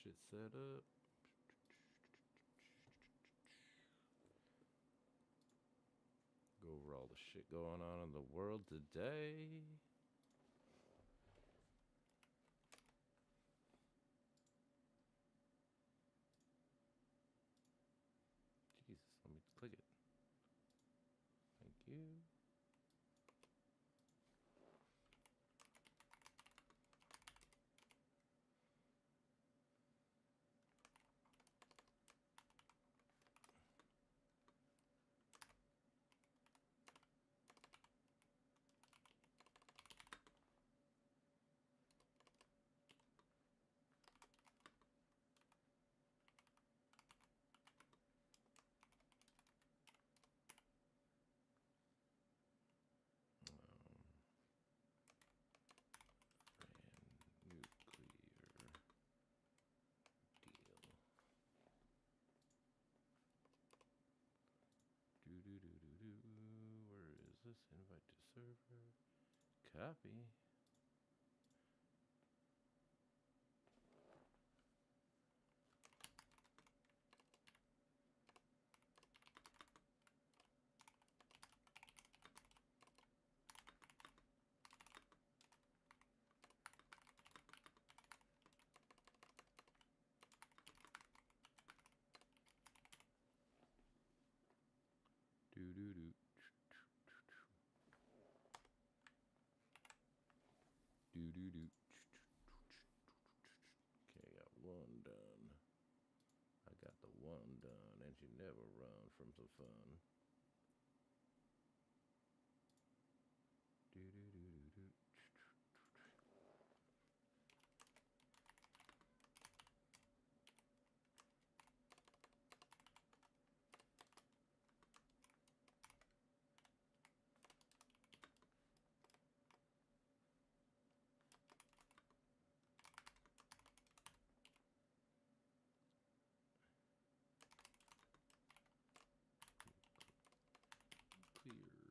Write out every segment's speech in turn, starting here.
shit set up. Go over all the shit going on in the world today. Jesus, let me click it. Thank you. Nuclear deal. Where is this? Invite to server. Copy. Do do do. Do do do. Okay, got one done. I got the one done, and you never run from some fun. Do do do do do. Clear.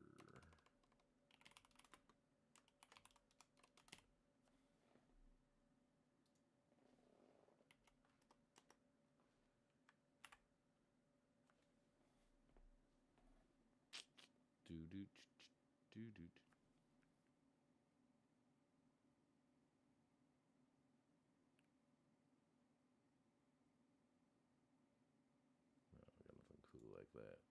Do do do do. No, I got nothing cool like that.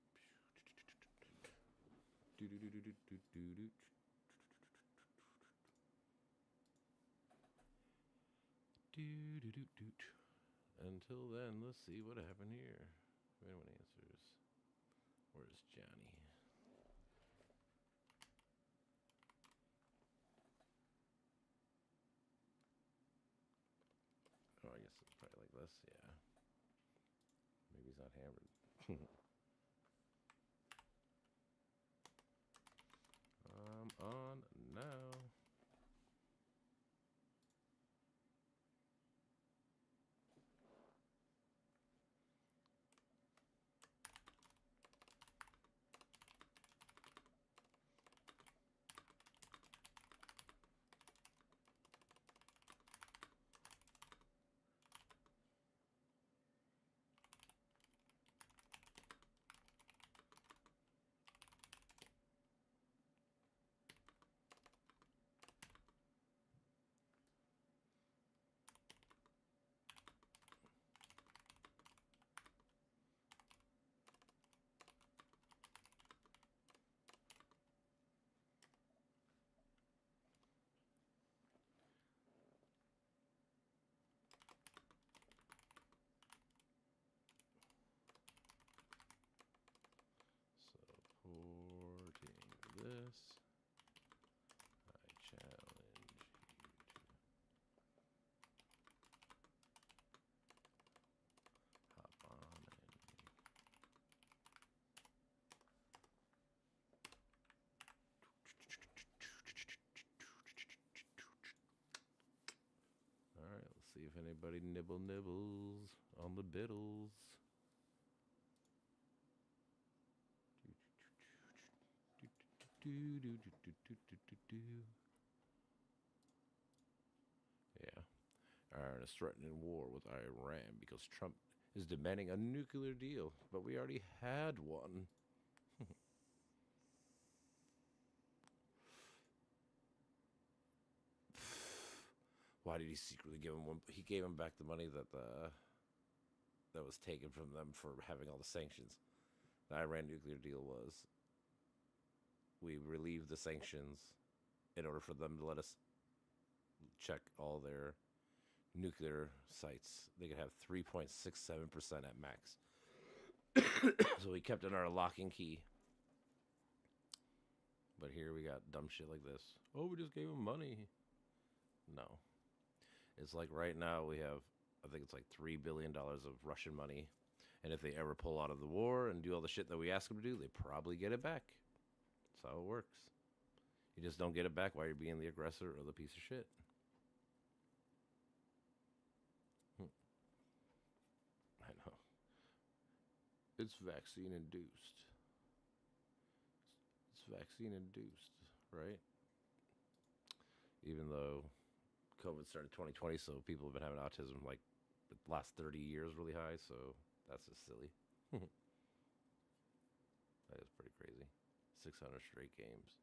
Do do do do do do do do. Do do do do. Until then, let's see what happened here. If anyone answers. Where's Johnny? Oh, I guess it's probably like this, yeah. Maybe he's not hammered. I'm on now. Supporting this, I challenge you to hop on and all right, let's see if anybody nibbles on the biddles. Yeah. All Iran is threatening war with Iran because Trump is demanding a nuclear deal, but we already had one. Why did he secretly give him one? He gave him back the money that was taken from them for having all the sanctions. The Iran nuclear deal was we relieved the sanctions in order for them to let us check all their nuclear sites. They could have 3.67% at max. So we kept in our lock and key. But here we got dumb shit like this. Oh, we just gave them money. No. It's like right now we have, I think it's like $3 billion of Russian money. And if they ever pull out of the war and do all the shit that we ask them to do, they probably get it back. That's how it works. You just don't get it back while you're being the aggressor or the piece of shit. I know. It's vaccine induced. It's vaccine induced, right? Even though COVID started 2020, so people have been having autism like the last 30 years really high, so that's just silly. That is pretty crazy. 600 straight games.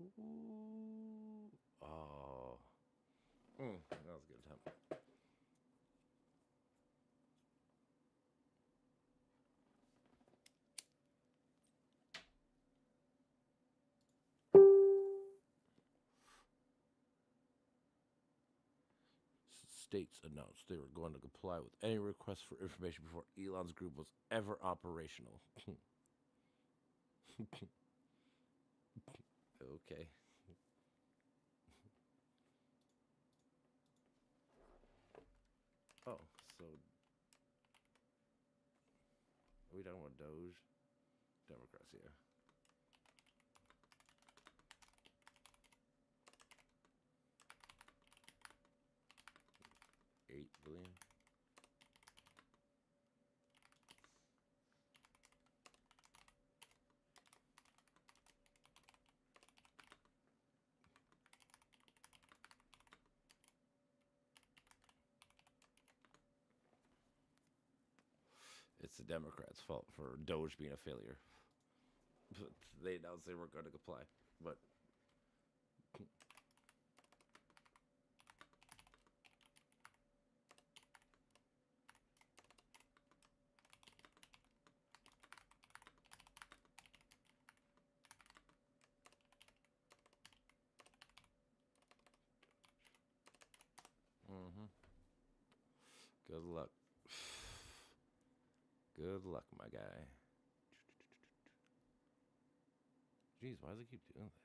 Ooh. Oh. That was a good attempt. States announced they were going to comply with any request for information before Elon's group was ever operational. Okay. Oh, so are we done with Doge? Democrats, yeah. $8 billion. It's the Democrats' fault for Doge being a failure. They announced they weren't going to comply, but good luck. Good luck, my guy. Jeez, why does it keep doing that?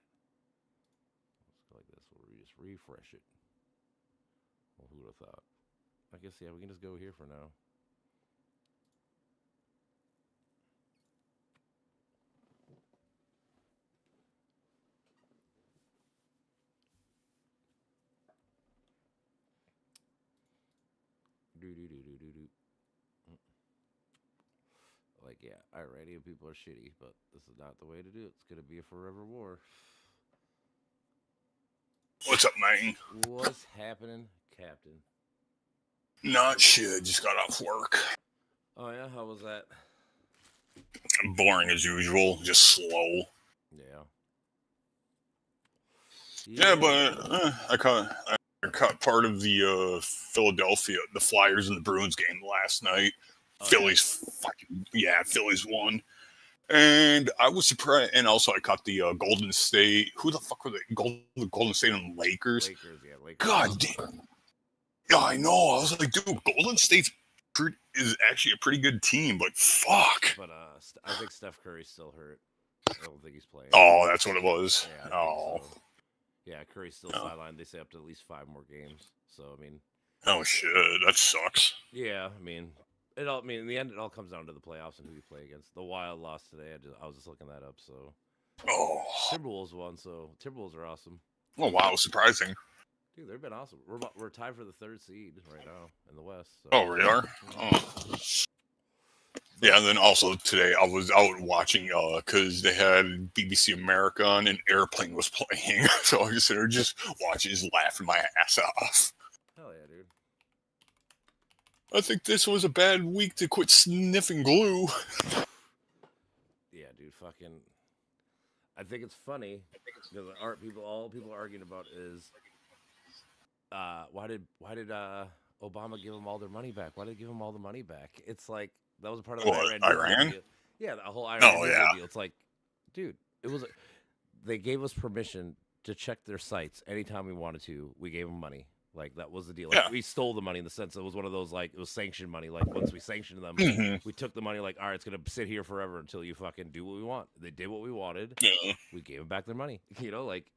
Let's go like this. We'll just refresh it. Well, who would have thought? I guess, yeah, we can just go here for now. Like, yeah, Iranian people are shitty, but this is not the way to do it. It's going to be a forever war. What's up, man? What's happening, Captain? Not shit. Just got off work. Oh, yeah? How was that? Boring as usual. Just slow. Yeah. Yeah, but I caught part of the Philadelphia, the Flyers and the Bruins game last night. Oh, Phillies, Phillies won. And I was surprised. And also, I caught the Golden State. Who the fuck were they? Golden State and Lakers. Lakers. God damn. Yeah, I know. I was like, dude, Golden State's is actually a pretty good team, but fuck. But I think Steph Curry's still hurt. I don't think he's playing. Oh, that's what it was. Yeah, oh. So. Yeah, Curry's still sidelined. They say up to at least 5 more games. So, I mean. Oh, shit. That sucks. Yeah, I mean, in the end, it all comes down to the playoffs and who you play against. The Wild lost today. I was just looking that up, so. Oh. Timberwolves won, so Timberwolves are awesome. Oh, wow. Surprising. Dude, they've been awesome. We're tied for the 3rd seed right now in the West. So. Oh, we are? Oh. Yeah, and then also today I was out watching because they had BBC America on, and Airplane was playing, so I was sitting there just watching, just laughing my ass off. Hell yeah, dude. I think this was a bad week to quit sniffing glue. Yeah, dude. Fucking. I think it's funny because all people are arguing about is why did Obama give them all their money back? Why did he give them all the money back? It's like that was a part of the What, Iran Israel Iran? deal. Yeah, the whole Iran Oh Israel yeah. deal. It's like, dude, it was they gave us permission to check their sites anytime we wanted to. We gave them money. Like that was the deal. Like Yeah. we stole the money in the sense it was one of those like it was sanctioned money. Like once we sanctioned them, Hmm. we took the money. Like all right, it's gonna sit here forever until you fucking do what we want. They did what we wanted. Yeah. We gave them back their money. You know, like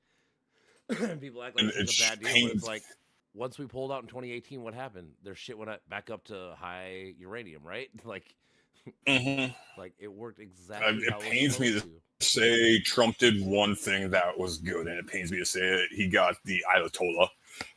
people act like And this is a it's bad deal, but it's like once we pulled out in 2018, what happened? Their shit went back up to high uranium, right? Mhm. Like it worked exactly It how it was pains me supposed to to. say Trump did one thing that was good, and it pains me to say it. He got the Ayatollah,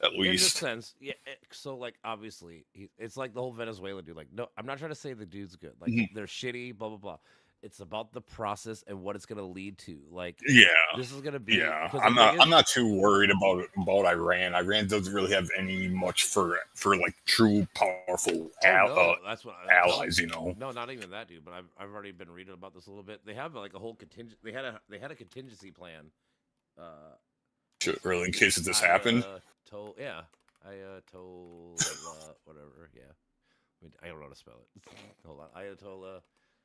at In this least. sense, yeah. So like obviously, it's like the whole Venezuela dude. Like no, I'm not trying to say the dude's good. Like Mhm. they're shitty, blah blah blah. It's about the process and what it's gonna lead to. Like Yeah. this is gonna be Yeah, because the I'm thing not. is, I'm not too worried about Iran. Iran doesn't really have any much for like true powerful oh no, that's what I'm telling allies. you. You know, No, not even that, dude. But I've already been reading about this a little bit. They have like a whole contingent. They had a contingency plan. Uh, really, in case this I happened. told yeah, I told whatever. Yeah, I don't know how to spell it. Hold on, Ayatollah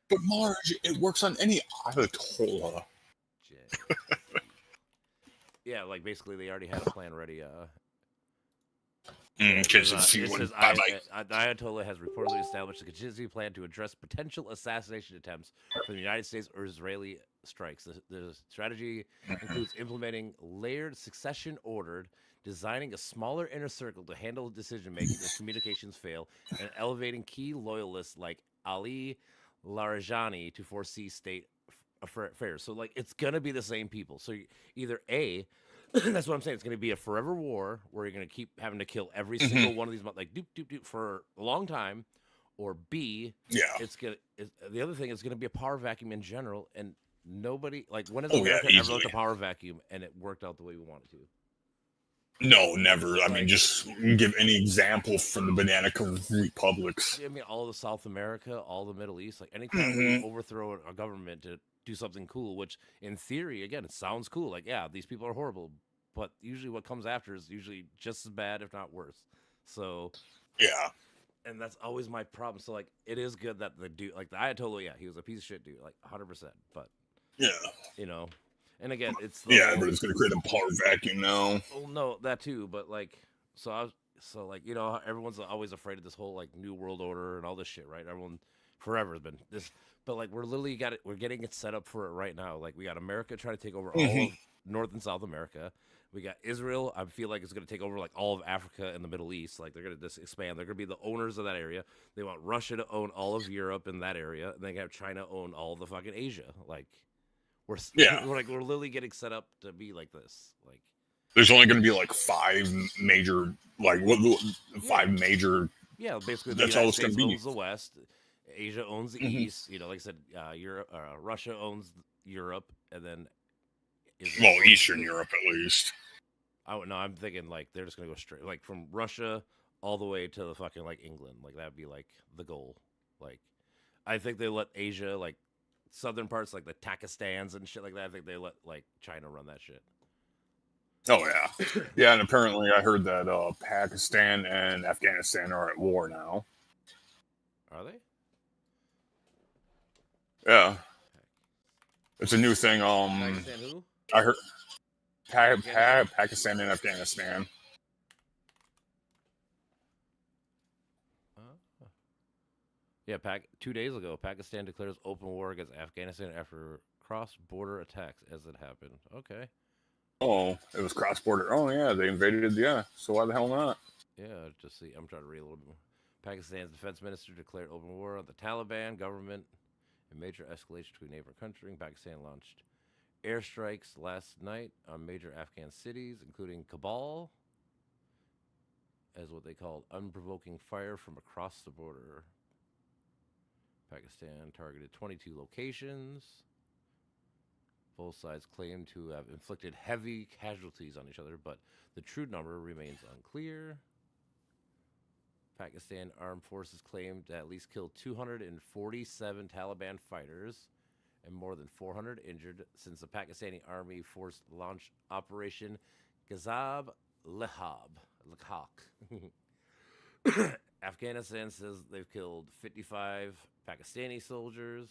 But Marge, it works on any Ayatollah. J. Yeah, like basically they already had a plan ready. Yeah, In case if it you says went bye bye. Ayatollah has reportedly established a contingency plan to address potential assassination attempts from the United States or Israeli strikes. The strategy includes implementing layered succession ordered, designing a smaller inner circle to handle decision making if communications fail, and elevating key loyalists like Ali Larijani to foresee state affairs. So like it's gonna be the same people. So either A, that's what I'm saying. It's going to be a forever war where you're going to keep having to kill every Hmm. single one of these, like doop doop doop for a long time, or B, Yeah. the other thing is going to be a power vacuum in general, and nobody like when has Oh yeah, America ever easily. left a power vacuum and it worked out the way we wanted to? No, never. I mean, Like, just give any example from the banana republics. I mean, all of South America, all the Middle East, like anytime we Hmm. overthrow a government to do something cool, which in theory, again, it sounds cool. Like, yeah, these people are horrible, but usually what comes after is usually just as bad, if not worse. So, Yeah. and that's always my problem. So, like, it is good that the dude, like the Ayatollah, yeah, he was a piece of shit dude, like 100%. But Yeah. you know, and again, it's the Yeah, whole. but it's gonna create a power vacuum now. Well, no, that too, but like, so I was, so like, you know, everyone's always afraid of this whole like new world order and all this shit, right? Everyone forever has been this, but like, we're literally got it, we're getting it set up for it right now. Like, we got America trying to take over all Hmm. of North and South America. We got Israel. I feel like it's going to take over like all of Africa and the Middle East. Like, they're going to just expand. They're going to be the owners of that area. They want Russia to own all of Europe in that area, and they have China own all the fucking Asia. Like, Yeah. we're literally getting set up to be like this. Like. There's only gonna be like five major, like five major. Yeah, basically the That's all United it's gonna States be. owns the West, Asia owns the Hmm. East. You know, like I said, Europe, Russia owns Europe, and then Israel Well, owns. Eastern Europe at least. I don't know. I'm thinking like they're just gonna go straight, like from Russia all the way to the fucking like England. Like that'd be like the goal. Like I think they let Asia, like southern parts, like the Takistans and shit like that. I think they let like China run that shit. Oh yeah, yeah, and apparently I heard that Pakistan and Afghanistan are at war now. Are they? Yeah, it's a new thing. Pakistan who? I heard Afghanistan? Pakistan and Afghanistan. Huh? Yeah, 2 days ago, Pakistan declares open war against Afghanistan after cross-border attacks as it happened. Okay. Oh, it was cross border. Oh yeah, they invaded. Yeah, so why the hell not? Yeah, just see. I'm trying to read a little bit more. Pakistan's defense minister declared open war on the Taliban government. A major escalation between neighboring countries. Pakistan launched airstrikes last night on major Afghan cities, including Kabul, as what they called unprovoking fire from across the border. Pakistan targeted 22 locations. Both sides claim to have inflicted heavy casualties on each other, but the true number remains unclear. Pakistan Armed Forces claimed to at least killed 247 Taliban fighters and more than 400 injured since the Pakistani Army Force launched Operation Ghazab Lehab. Afghanistan says they've killed 55 Pakistani soldiers,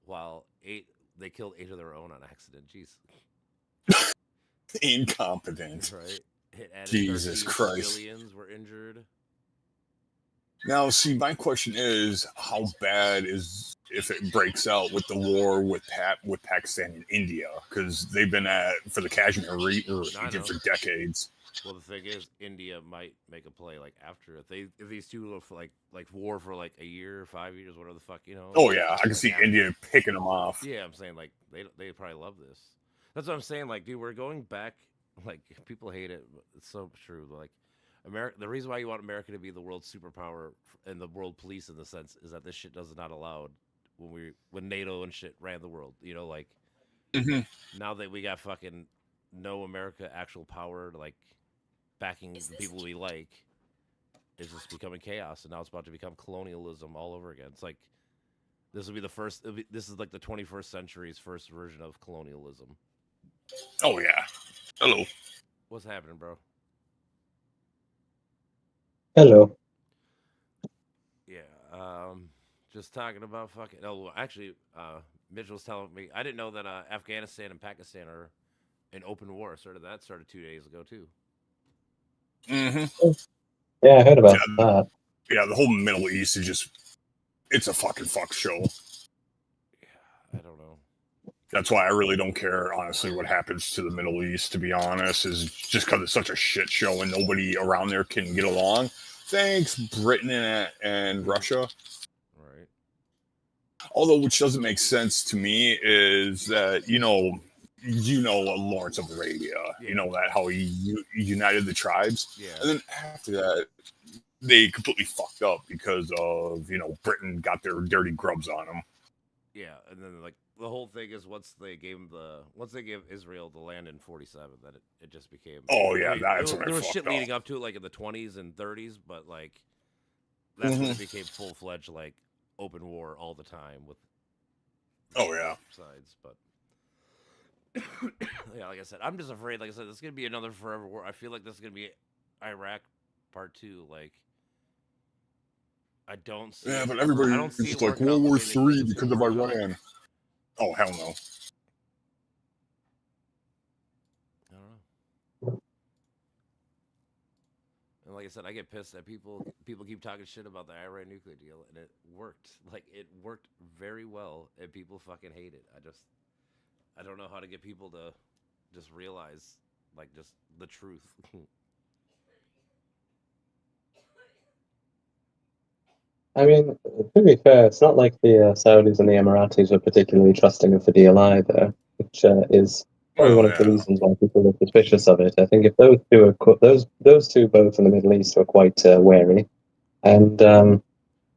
while they killed 8 of their own on accident. Jeez. Incompetent. Right. Jesus Christ. Civilians were injured. Now, see, my question is, how bad is if it breaks out with the war with Pakistan and India? Because they've been at for the Kashmir region for decades. Well, the thing is, India might make a play like after if these two go for like war for like a year, 5 years, whatever the fuck, you know. Oh yeah, I can see India picking them off. Yeah, I'm saying like they probably love this. That's what I'm saying. Like, dude, we're going back. Like, people hate it. But it's so true. Like, America. The reason why you want America to be the world superpower and the world police in the sense is that this shit does not allowed when NATO and shit ran the world. You know, like now that we got fucking no America actual power, like backing the people we like, is just becoming chaos, and now it's about to become colonialism all over again. It's like this will be the first. This is like the 21st century's first version of colonialism. Oh yeah. Hello. What's happening, bro? Hello. Yeah. Just talking about fucking. Oh, actually, Mitch was telling me I didn't know that Afghanistan and Pakistan are in open war. Started 2 days ago too. Mm-hmm. Yeah, I heard about that. Yeah, the whole Middle East is it's a fucking fuck show. Yeah, I don't know. That's why I really don't care, honestly, what happens to the Middle East, to be honest, is just because it's such a shit show and nobody around there can get along. Thanks, Britain and Russia. Right. Although, which doesn't make sense to me, is that, you know Lawrence of Arabia. Yeah. You know that, how he united the tribes. Yeah. And then after that, they completely fucked up because of, Britain got their dirty grubs on them. Yeah, and then like the whole thing is once they gave Israel the land in 47, that it just became. Oh yeah, that's when there was fucked shit up. leading up to it, like in the 20s and 30s, but like that's when it became full fledged like open war all the time with. Oh yeah. Sides, but yeah, like I said, I'm just afraid. Like I said, this is gonna be another forever war. I feel like this is gonna be Iraq Part 2. Like. I don't see. Yeah, but everybody's just like World War III because of Iran. Oh hell no! I don't know. And like I said, I get pissed that people keep talking shit about the Iran nuclear deal, and it worked. Like it worked very well, and people fucking hate it. I don't know how to get people to just realize like just the truth. I mean, to be fair, it's not like the Saudis and the Emiratis were particularly trusting of the deal either, which is probably one of the reasons why people are suspicious of it. I think if those two those two both in the Middle East were quite wary, and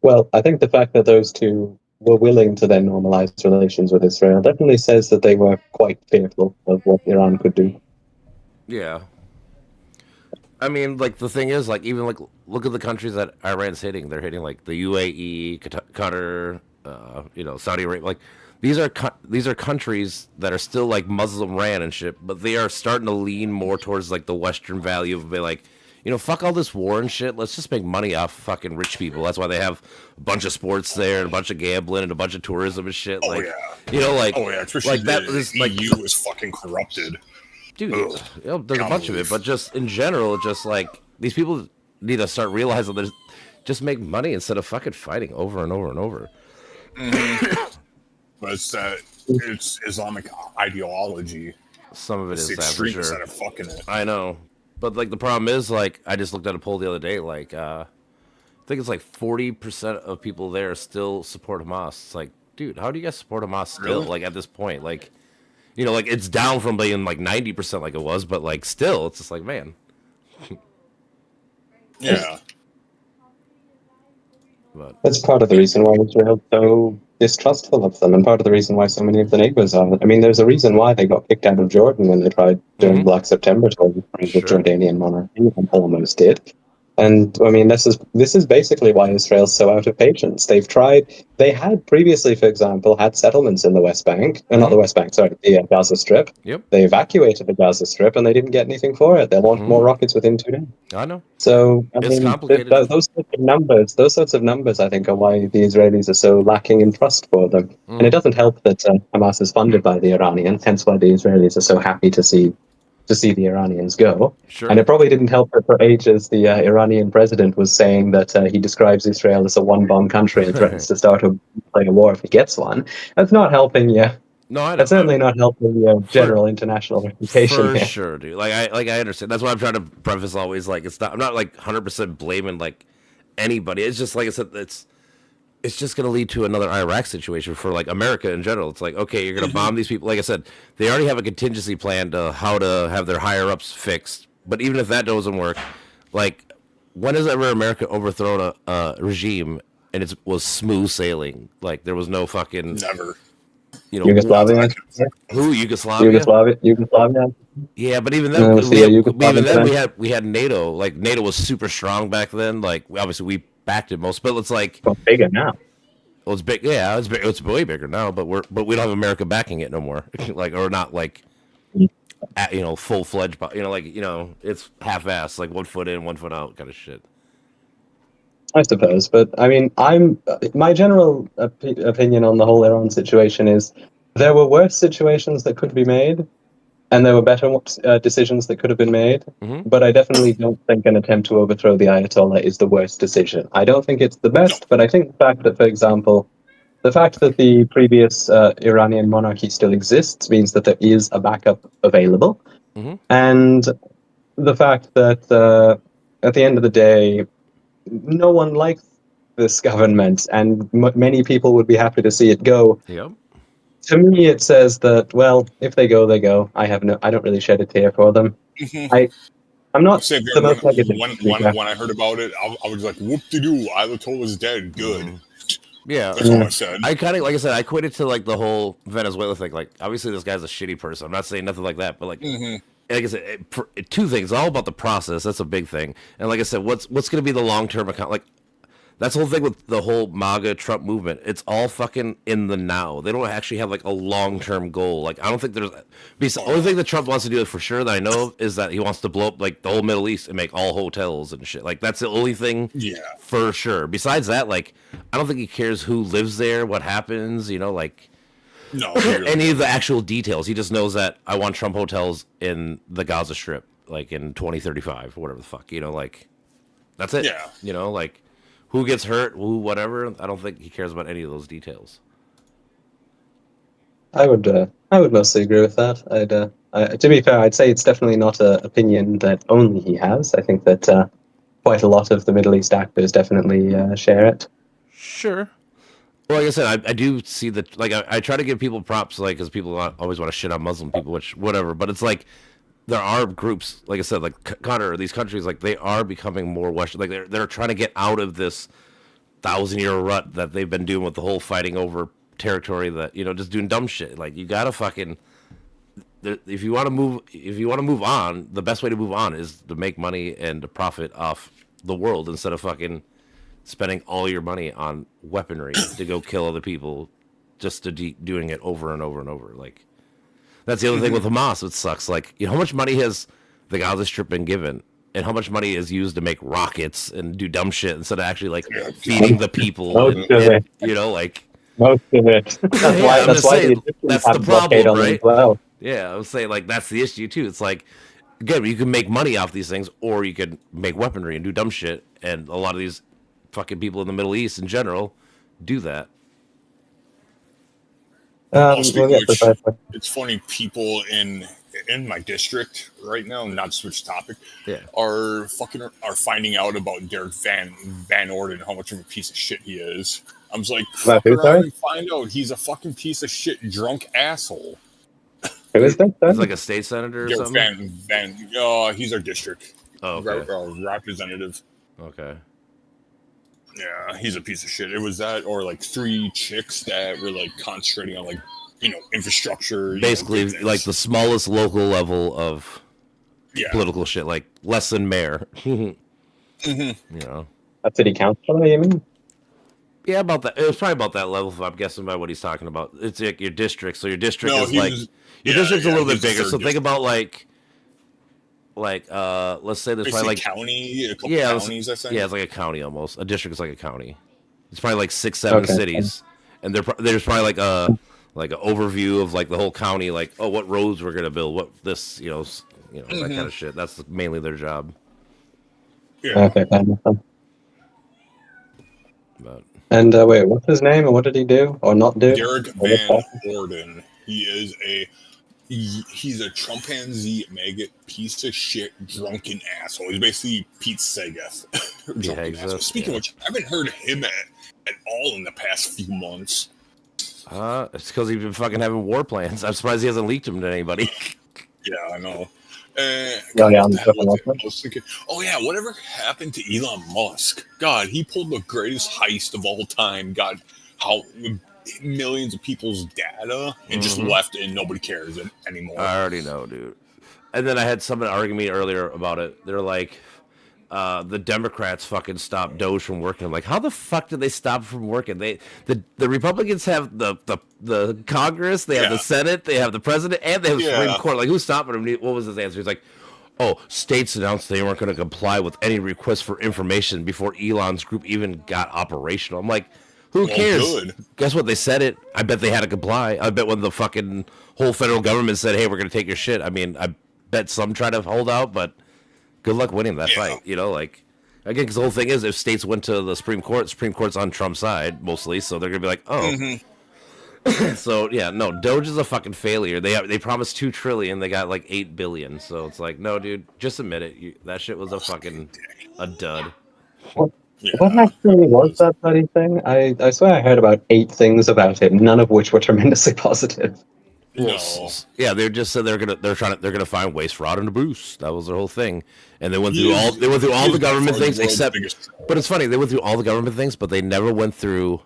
well, I think the fact that those two were willing to then normalize relations with Israel definitely says that they were quite fearful of what Iran could do. Yeah. I mean, like the thing is, like even like look at the countries that Iran's hitting. They're hitting like the UAE, Qatar, Saudi Arabia. Like these are countries that are still like Muslim ran and shit, but they are starting to lean more towards like the Western value of being like, fuck all this war and shit. Let's just make money off fucking rich people. That's why they have a bunch of sports there and a bunch of gambling and a bunch of tourism and shit. Oh like, yeah. Especially like that is like EU is fucking corrupted. Dude, there's a bunch of it, but just in general, just like these people need to start realizing that just make money instead of fucking fighting over and over and over. But it's Islamic ideology. Some of it is the that for extremists sure. that are fucking it. I know, but like the problem is, like I just looked at a poll the other day. Like I think it's like 40% of people there still support Hamas. It's like, dude, how do you guys support Hamas still? Really? Like at this point, like. Like it's down from being like 90% like it was, but like still, it's just like, man. Yeah. But That's part of the reason why Israel's so distrustful of them, and part of the reason why so many of the neighbors are. I mean, there's a reason why they got kicked out of Jordan when they tried during Black September to overthrow the Sure. Jordanian monarchy, and almost did. And I mean, this is basically why Israel's so out of patience. They had previously, for example, had settlements in the West Bank, not the West Bank, sorry, the Gaza Strip. Yep. They evacuated the Gaza Strip, and they didn't get anything for it. They launched more rockets within 2 days. I know. So I It's mean, complicated. those sorts of numbers, I think, are why the Israelis are so lacking in trust for them. And it doesn't help that Hamas is funded by the Iranians, hence why the Israelis are so happy to see the Iranians go. Sure. And it probably didn't help that for ages the Iranian president was saying that he describes Israel as a one-bomb country and threatens to start a war if he gets one. That's not helping you. No, I know. That's certainly not helping the general international reputation For here. sure, dude. I understand. That's why I'm trying to preface always like I'm not like 100% blaming like anybody. It's just like I said, it's just going to lead to another Iraq situation for like America in general. It's like, okay, you're going to bomb these people. Like I said, they already have a contingency plan to how to have their higher ups fixed. But even if that doesn't work, like when has ever America overthrown a regime and it was smooth sailing? Like there was no fucking Never. Yugoslavia. Who? Yugoslavia? Yugoslavia. Yeah, but even then, Yugoslavia. we had NATO. Like NATO was super strong back then. Like obviously we backed it most, but it's like Well, bigger now. Well, it's big. Yeah, it's big. It's way bigger now. But we don't have America backing it no more. Like or not like full fledged. It's half assed, like 1 foot in, 1 foot out kind of shit. I suppose, but I mean, my general opinion on the whole Iran situation is there were worse situations that could be made, and there were better decisions that could have been made. But I definitely don't think an attempt to overthrow the Ayatollah is the worst decision. I don't think it's the best, but I think the fact that, for example, the fact that the previous Iranian monarchy still exists means that there is a backup available, and the fact that at the end of the day, no one likes this government, and many people would be happy to see it go. Yep. To me, it says that, well, if they go, they go. I don't really shed a tear for them. I'm not the most negative. When I heard about it, I was like, whoop-de-doo, Ayatollah's dead. Good. Yeah. That's what I said. I kind of, like I said, I equated to like the whole Venezuela thing. Like, obviously, this guy's a shitty person. I'm not saying nothing like that, but like I said, two things. It's all about the process. That's a big thing. And like I said, what's going to be the long-term account? Like, that's the whole thing with the whole MAGA Trump movement. It's all fucking in the now. They don't actually have like a long-term goal. Like, I don't think there's. The only thing that Trump wants to do for sure that I know of is that he wants to blow up like the whole Middle East and make all hotels and shit. Like, that's the only thing. Yeah. For sure. Besides that, like, I don't think he cares who lives there, what happens. Like. No. Any of the actual details. He just knows that I want Trump hotels in the Gaza Strip, like in 2035 or whatever the fuck. Like, that's it. Yeah. Like. Who gets hurt, who, whatever. I don't think he cares about any of those details. I would mostly agree with that. To be fair, I'd say it's definitely not an opinion that only he has. I think that quite a lot of the Middle East actors definitely share it. Sure. Well, like I said, I do see that. Like, I try to give people props, like, because people always want to shit on Muslim people, which whatever. But it's like there are groups, like I said, like Qatar, these countries, like they are becoming more Western. Like they're trying to get out of this 1,000-year rut that they've been doing with the whole fighting over territory. That just doing dumb shit. Like you gotta fucking. If you want to move on, the best way to move on is to make money and to profit off the world instead of fucking spending all your money on weaponry to go kill other people, just to doing it over and over and over. Like. That's the other thing with Hamas, which sucks. Like, how much money has the Gaza Strip been given? And how much money is used to make rockets and do dumb shit instead of actually, like, feeding the people? Most of it. Like... Most of it. That's why that's the problem, right? Well. Yeah, I would say, like, that's the issue, too. It's like, again, you can make money off these things, or you could make weaponry and do dumb shit. And a lot of these fucking people in the Middle East, in general, do that. It's funny, people in my district right now, not to switch topic, are finding out about Derek Van Orden, how much of a piece of shit he is. I was like, fuck around and find out he's a fucking piece of shit, drunk asshole. Who is that? He's like a state senator or something? He's our district. Oh, okay. Representative. Okay. Yeah, he's a piece of shit. It was that, or like 3 chicks that were like concentrating on like infrastructure. Basically, like the smallest local level of Yeah. political shit, like less than mayor. A city councilor, you mean? Yeah, about that. It was probably about that level. If I'm guessing by what he's talking about. It's like your district. So your district is like your district's a little bit bigger. So think about like let's say there's probably like county, a couple counties. I think. Yeah, it's like a county almost. A district is like a county. It's probably like 6-7 cities, and there's probably like an overview of like the whole county. Like, oh, what roads we're gonna build, what this, that kind of shit. That's mainly their job. Yeah. Okay, fine. But And wait, what's his name, and what did he do or not do? Derek Van Orden. He's a Trumpanzee maggot piece of shit drunken asshole. He's basically Pete Sagat. Speaking of which, I haven't heard him at all in the past few months. It's because he's been fucking having war plans. I'm surprised he hasn't leaked them to anybody. Yeah, I know. Oh yeah, whatever happened to Elon Musk? God, he pulled the greatest heist of all time. Got millions of people's data and just left it, and nobody cares anymore. I already know, dude. And then I had someone argue me earlier about it. They're like, the Democrats fucking stopped Doge from working. I'm like, how the fuck did they stop it from working? The Republicans have the Congress, they have the Senate, they have the president, and they have the Supreme Court. Like, who's stopping them? What was his answer? He's like, oh, states announced they weren't going to comply with any request for information before Elon's group even got operational. I'm like, who cares? Good. Guess what? They said it. I bet they had to comply. I bet when the fucking whole federal government said, hey, we're going to take your shit. I mean, I bet some try to hold out, but good luck winning that fight. Like, again, because the whole thing is if states went to the Supreme Court's on Trump's side mostly, so they're going to be like, oh. So, yeah, no, Doge is a fucking failure. They promised $2 trillion. They got like $8 billion. So it's like, no, dude, just admit it. That shit was a dud. What actually was that bloody thing? I swear I heard about 8 things about it, none of which were tremendously positive. No. Yeah, they just said they're gonna find waste, fraud, and abuse. That was their whole thing, and they went through all the government things except. But it's funny, they went through all the government things, but they never went through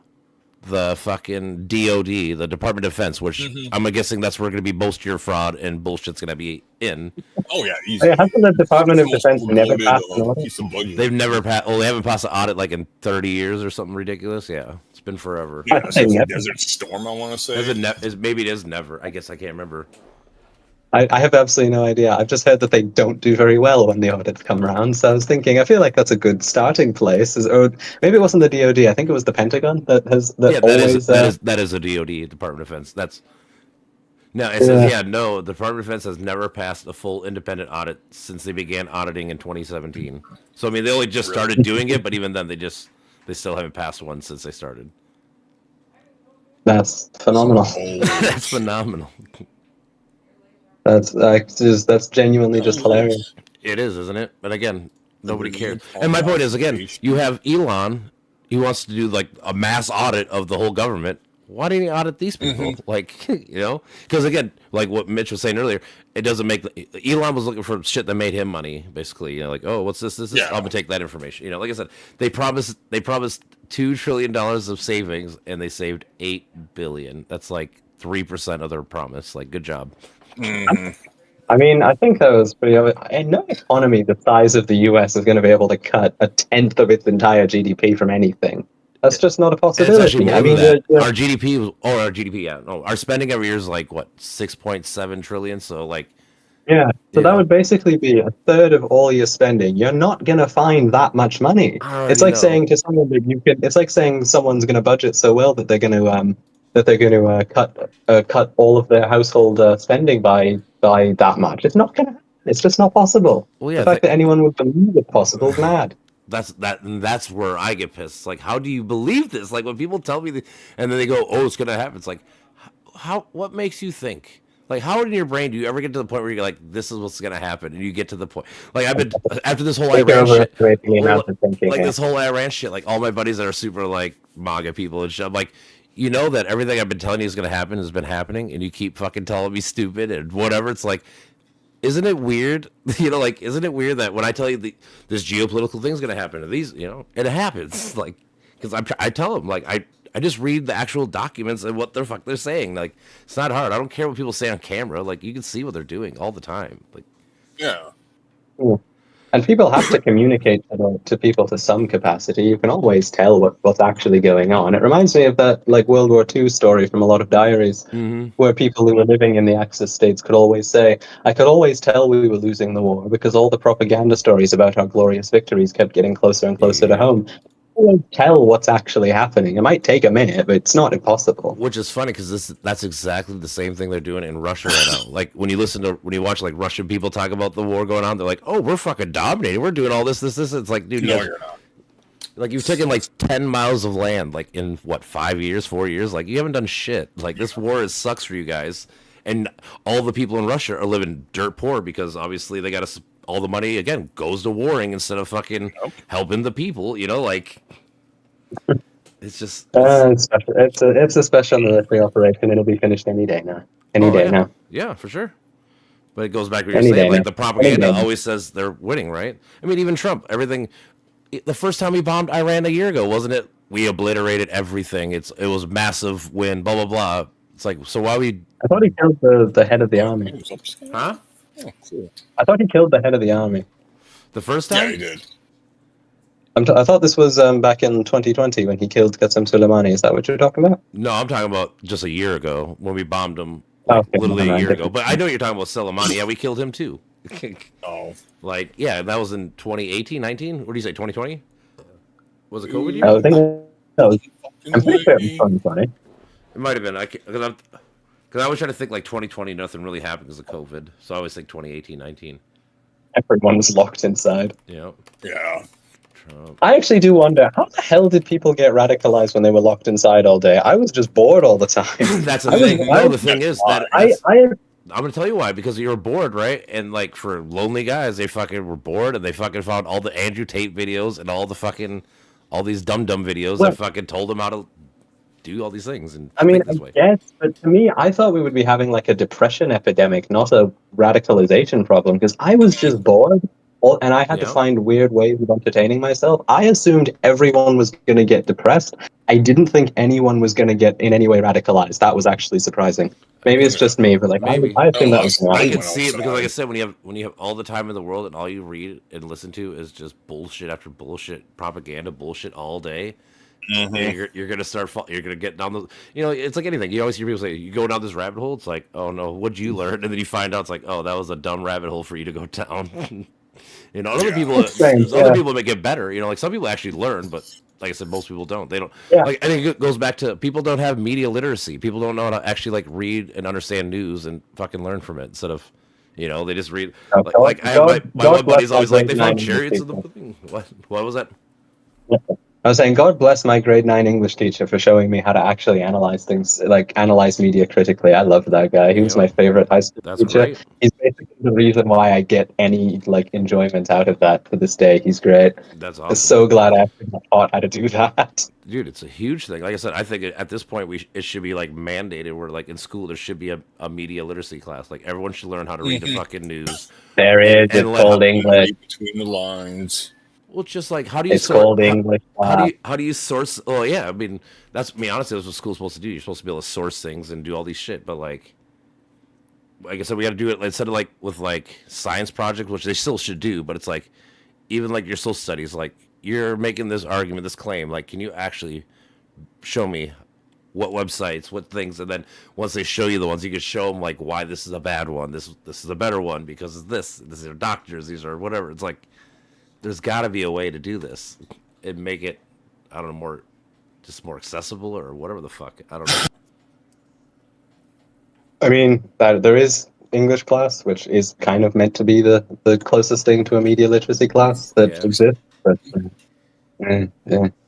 the fucking DOD, the Department of Defense, which I'm guessing that's where going to be most of your fraud and bullshit's going to be in. Oh yeah, hasn't the Department of Defense never passed an audit? They've never passed. Oh, they haven't passed an audit like in 30 years or something ridiculous. Yeah, it's been forever. Yeah, Desert Storm, I want to say. Maybe it is never. I guess I can't remember. I have absolutely no idea. I've just heard that they don't do very well when the audits come around. So I was thinking, I feel like that's a good starting place. Or maybe it wasn't the DOD. I think it was the Pentagon that has that is a DOD, Department of Defense. That's no. It says no. The Department of Defense has never passed a full independent audit since they began auditing in 2017. So I mean, they only just started doing it, but even then, they still haven't passed one since they started. That's phenomenal. That's phenomenal. That's genuinely just hilarious. It is, isn't it? But again, nobody cares. And my point is, again, you have Elon. He wants to do like a mass audit of the whole government. Why didn't he audit these people? Like, because again, like what Mitch was saying earlier, it doesn't make Elon was looking for shit that made him money. Basically, like, oh, what's this? I'm gonna take that information. Like I said, they promised $2 trillion of savings, and they saved $8 billion. That's like 3% of their promise. Like, good job. I mean, I think that was pretty obvious. And no economy the size of the US is going to be able to cut 1/10 of its entire GDP from anything. That's just not a possibility. Our GDP, our spending every year is like what, 6.7 trillion. So like, that would basically be 1/3 of all your spending. You're not going to find that much money. It's like saying to someone that it's like saying someone's going to budget so well that they're going to cut all of their household spending by that much. It's not going to happen. It's just not possible. Well, yeah, the fact that anyone would believe it's possible is mad. That's where I get pissed. It's like, how do you believe this? Like when people tell me, and then they go, "Oh, it's going to happen." It's like, how? What makes you think? Like, how in your brain do you ever get to the point where you're like, "This is what's going to happen," and you get to the point? Like I've been after this whole Iran shit, this whole Iran shit. Like all my buddies that are super like MAGA people and shit. I'm like, you know that everything I've been telling you is going to happen has been happening, and you keep fucking telling me stupid and whatever. It's like, isn't it weird? Isn't it weird that when I tell you this geopolitical thing's going to happen to these, and it happens. Like, because I tell them like I just read the actual documents and what the fuck they're saying. Like it's not hard. I don't care what people say on camera. Like you can see what they're doing all the time. Like Yeah. And people have to communicate to people to some capacity. You can always tell what's actually going on. It reminds me of that like World War II story from a lot of diaries, where people who were living in the Axis states could always say, "I could always tell we were losing the war because all the propaganda stories about our glorious victories kept getting closer and closer to home." You won't tell what's actually happening. It might take a minute, but it's not impossible. Which is funny because that's exactly the same thing they're doing in Russia right now. Like when you watch like Russian people talk about the war going on, they're like, "Oh, we're fucking dominating. We're doing all this. It's like, dude, No, you're not. like you've taken like 10 miles of land, like in what 4 years? Like you haven't done shit. Like this war sucks for you guys, and all the people in Russia are living dirt poor because obviously they got to. All the money again goes to warring instead of fucking helping the people. You know, like it's just it's a special military operation. It'll be finished any day now. Any day now. Yeah, for sure. But it goes back to what Any you're saying. day Like now. the propaganda Any day now. always says they're winning, right? I mean, even Trump. Everything. The first time he bombed Iran a year ago, wasn't it? We obliterated everything. It was massive win. Blah blah blah. It's like, so why we? I thought he killed the head of the army. Huh? Oh, cool. I thought he killed the head of the army. The first Yeah, time? he did. I thought this was back in 2020 when he killed Qasem Soleimani. Is that what you're talking about? No, I'm talking about just a year ago when we bombed him. Okay, Literally never a mind. year ago. But I know you're talking about Soleimani. Yeah, we killed him too. Oh, Like, yeah, that was in 2018, 19? What do you say, 2020? Was it COVID year? I think that was. I'm pretty sure it was 2020. It might have been. Because I was trying to think like 2020, nothing really happened because of COVID. So I always think 2018, 19. Everyone was locked inside. Yeah. yeah. Trump. I actually do wonder how the hell did people get radicalized when they were locked inside all day? I was just bored all the time. That's the I was- thing. I- No, the thing is that I I'm gonna tell you why. Because you were bored, right? And like for lonely guys, they fucking were bored, and they fucking found all the Andrew Tate videos and all these dumb videos Well- that fucking told them how to do all these things. And I mean, think this way. yes, but to me, I thought we would be having like a depression epidemic, not a radicalization problem, because I was just bored, and I had to Yeah. find weird ways of entertaining myself. I assumed everyone was going to get depressed. I didn't think anyone was going to get in any way radicalized. That was actually surprising. Maybe it's just me, but like Maybe. I assumed that was going I to can happen. see it because, like I said, when you have all the time in the world and all you read and listen to is just bullshit after bullshit, propaganda bullshit all day, you're gonna you're gonna get down the. It's like anything. You always hear people say, "You go down this rabbit hole." It's like, "Oh no, what'd you learn?" And then you find out it's like, "Oh, that was a dumb rabbit hole for you to go down." Other people, Strange, other yeah. people may get better. Like some people actually learn, but like I said, most people don't. They don't. Yeah. Like I think it goes back to people don't have media literacy. People don't know how to actually like read and understand news and fucking learn from it instead of, they just read. Oh, Like I have my God one buddy's bless always my like they grade found 9 chariots in the English thing. What was that? I was saying, God bless my grade 9 English teacher for showing me how to actually analyze things, like analyze media critically. I love that guy. He was Yeah. my favorite high school That's teacher. great. He's basically the reason why I get any like enjoyment out of that to this day. He's great. That's I'm awesome. so glad I actually got taught how to do that. Dude, it's a huge thing. Like I said, I think at this point it should be like mandated where like in school there should be a media literacy class. Like everyone should learn how to read the fucking news. There is. And It's let- called English. Read between the lines. Well, it's just like how do you It's sort? called English. How do you source? Oh yeah, I mean honestly, that's what school's supposed to do. You're supposed to be able to source things and do all these shit. But like I said, we got to do it instead of like with like science project, which they still should do. But it's like even like your social studies, like you're making this argument, this claim. Like, can you actually show me what websites, what things, and then once they show you the ones, you can show them like why this is a bad one, this is a better one because of this. These are doctors, these are whatever. It's like there's got to be a way to do this and make it, I don't know, more accessible or whatever the fuck. I don't know. I mean, there is English class, which is kind of meant to be the closest thing to a media literacy class that Yeah. exists. But yeah,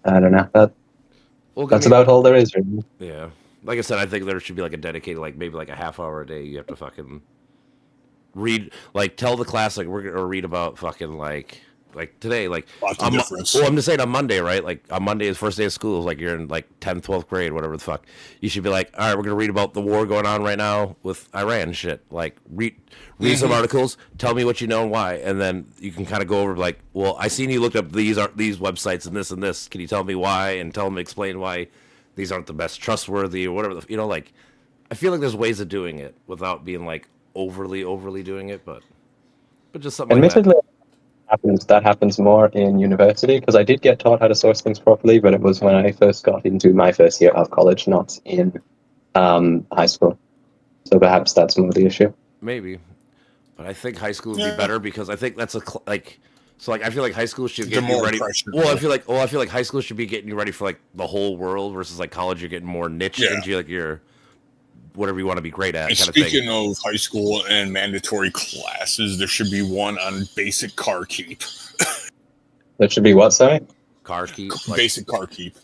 I don't know. Well, That's about all there is, really. Yeah. Like I said, I think there should be like a dedicated, like maybe like a half hour a day. You have to fucking read, like tell the class, like we're going to read about fucking like like today, like Lots of difference. well, I'm just saying on Monday, right? Like on Monday is first day of school. Like you're in like 10th, 12th grade, whatever the fuck. You should be like, all right, we're gonna read about the war going on right now with Iran and shit. Like read some articles, tell me what you know and why, and then you can kind of go over like, well, I seen you looked up these websites and this. Can you tell me why and explain why these aren't the best trustworthy or whatever? You know, like I feel like there's ways of doing it without being like overly doing it, but just something like that. Admittedly, that happens more in university because I did get taught how to source things properly, but it was when I first got into my first year of college, not in high school. So perhaps that's more the issue. Maybe, but I think high school would be better because I think that's like. So like I feel like high school should get you ready. Well, I feel like high school should be getting you ready for like the whole world versus like college. You're getting more niche into like your whatever you want to be great at. And kind speaking of, of high school and mandatory classes, there should be one on basic car keep. There should be what, sorry? Car keep. Like, basic car keep.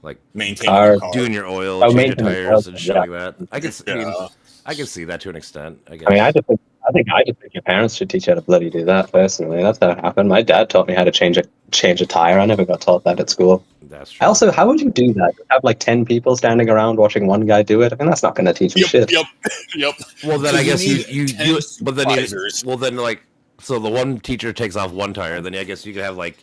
Like maintaining your car. Doing your oil, changing tires and shit like that. I can see that to an extent. I guess. I mean, I just think your parents should teach you how to bloody do that. Personally, that's how it happened. My dad taught me how to change a tire. I never got taught that at school. That's true. Also, how would you do that? Have like 10 people standing around watching one guy do it? I mean, that's not going to teach them shit. Yep. Well, then I guess like, so the one teacher takes off one tire, then I guess you could have like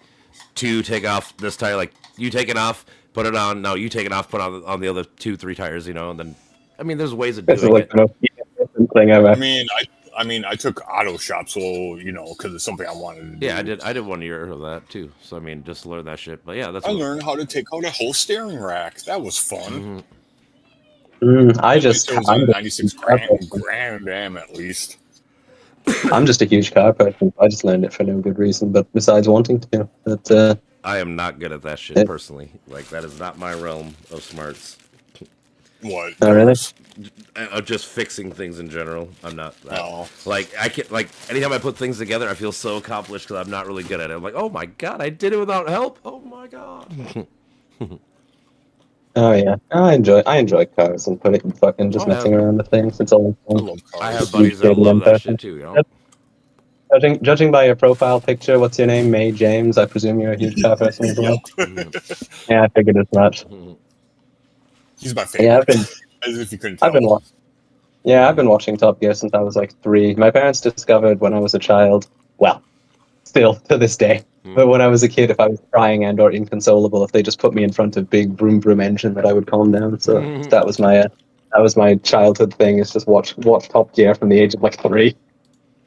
two take off this tire, like you take it off, put it on. No, you take it off, put on the other 2-3 tires, you know, and then I mean, there's ways of doing it. Thing ever. I mean, I took auto shop, so you know, because it's something I wanted to do. Yeah, I did 1 year of that too. So I mean, just learn that shit. But yeah, I learned how to take out a whole steering rack. That was fun. I just I'm 96 grand damn at least. I'm just a huge car person. I just learned it for no good reason, but besides wanting to. But I am not good at that shit personally. Like that is not my realm of smarts. What? Oh, really? Just fixing things in general. I'm not. Like I can like anytime I put things together, I feel so accomplished because I'm not really good at it. I'm like, oh my god, I did it without help. Oh my god. Oh yeah, I enjoy cars and fucking just messing around with things. It's all fun. I have buddies that love that shit too. You know? Judging by your profile picture, what's your name? May James. I presume you're a huge car person as well. Yeah, I figured as much. He's my favorite. Yeah, as if you couldn't tell. I've been watching Top Gear since I was like 3. My parents discovered when I was a child. Well, still to this day. But when I was a kid, if I was crying and or inconsolable, if they just put me in front of big vroom vroom engine, that I would calm down. So that was my childhood thing. Is just watch Top Gear from the age of like 3.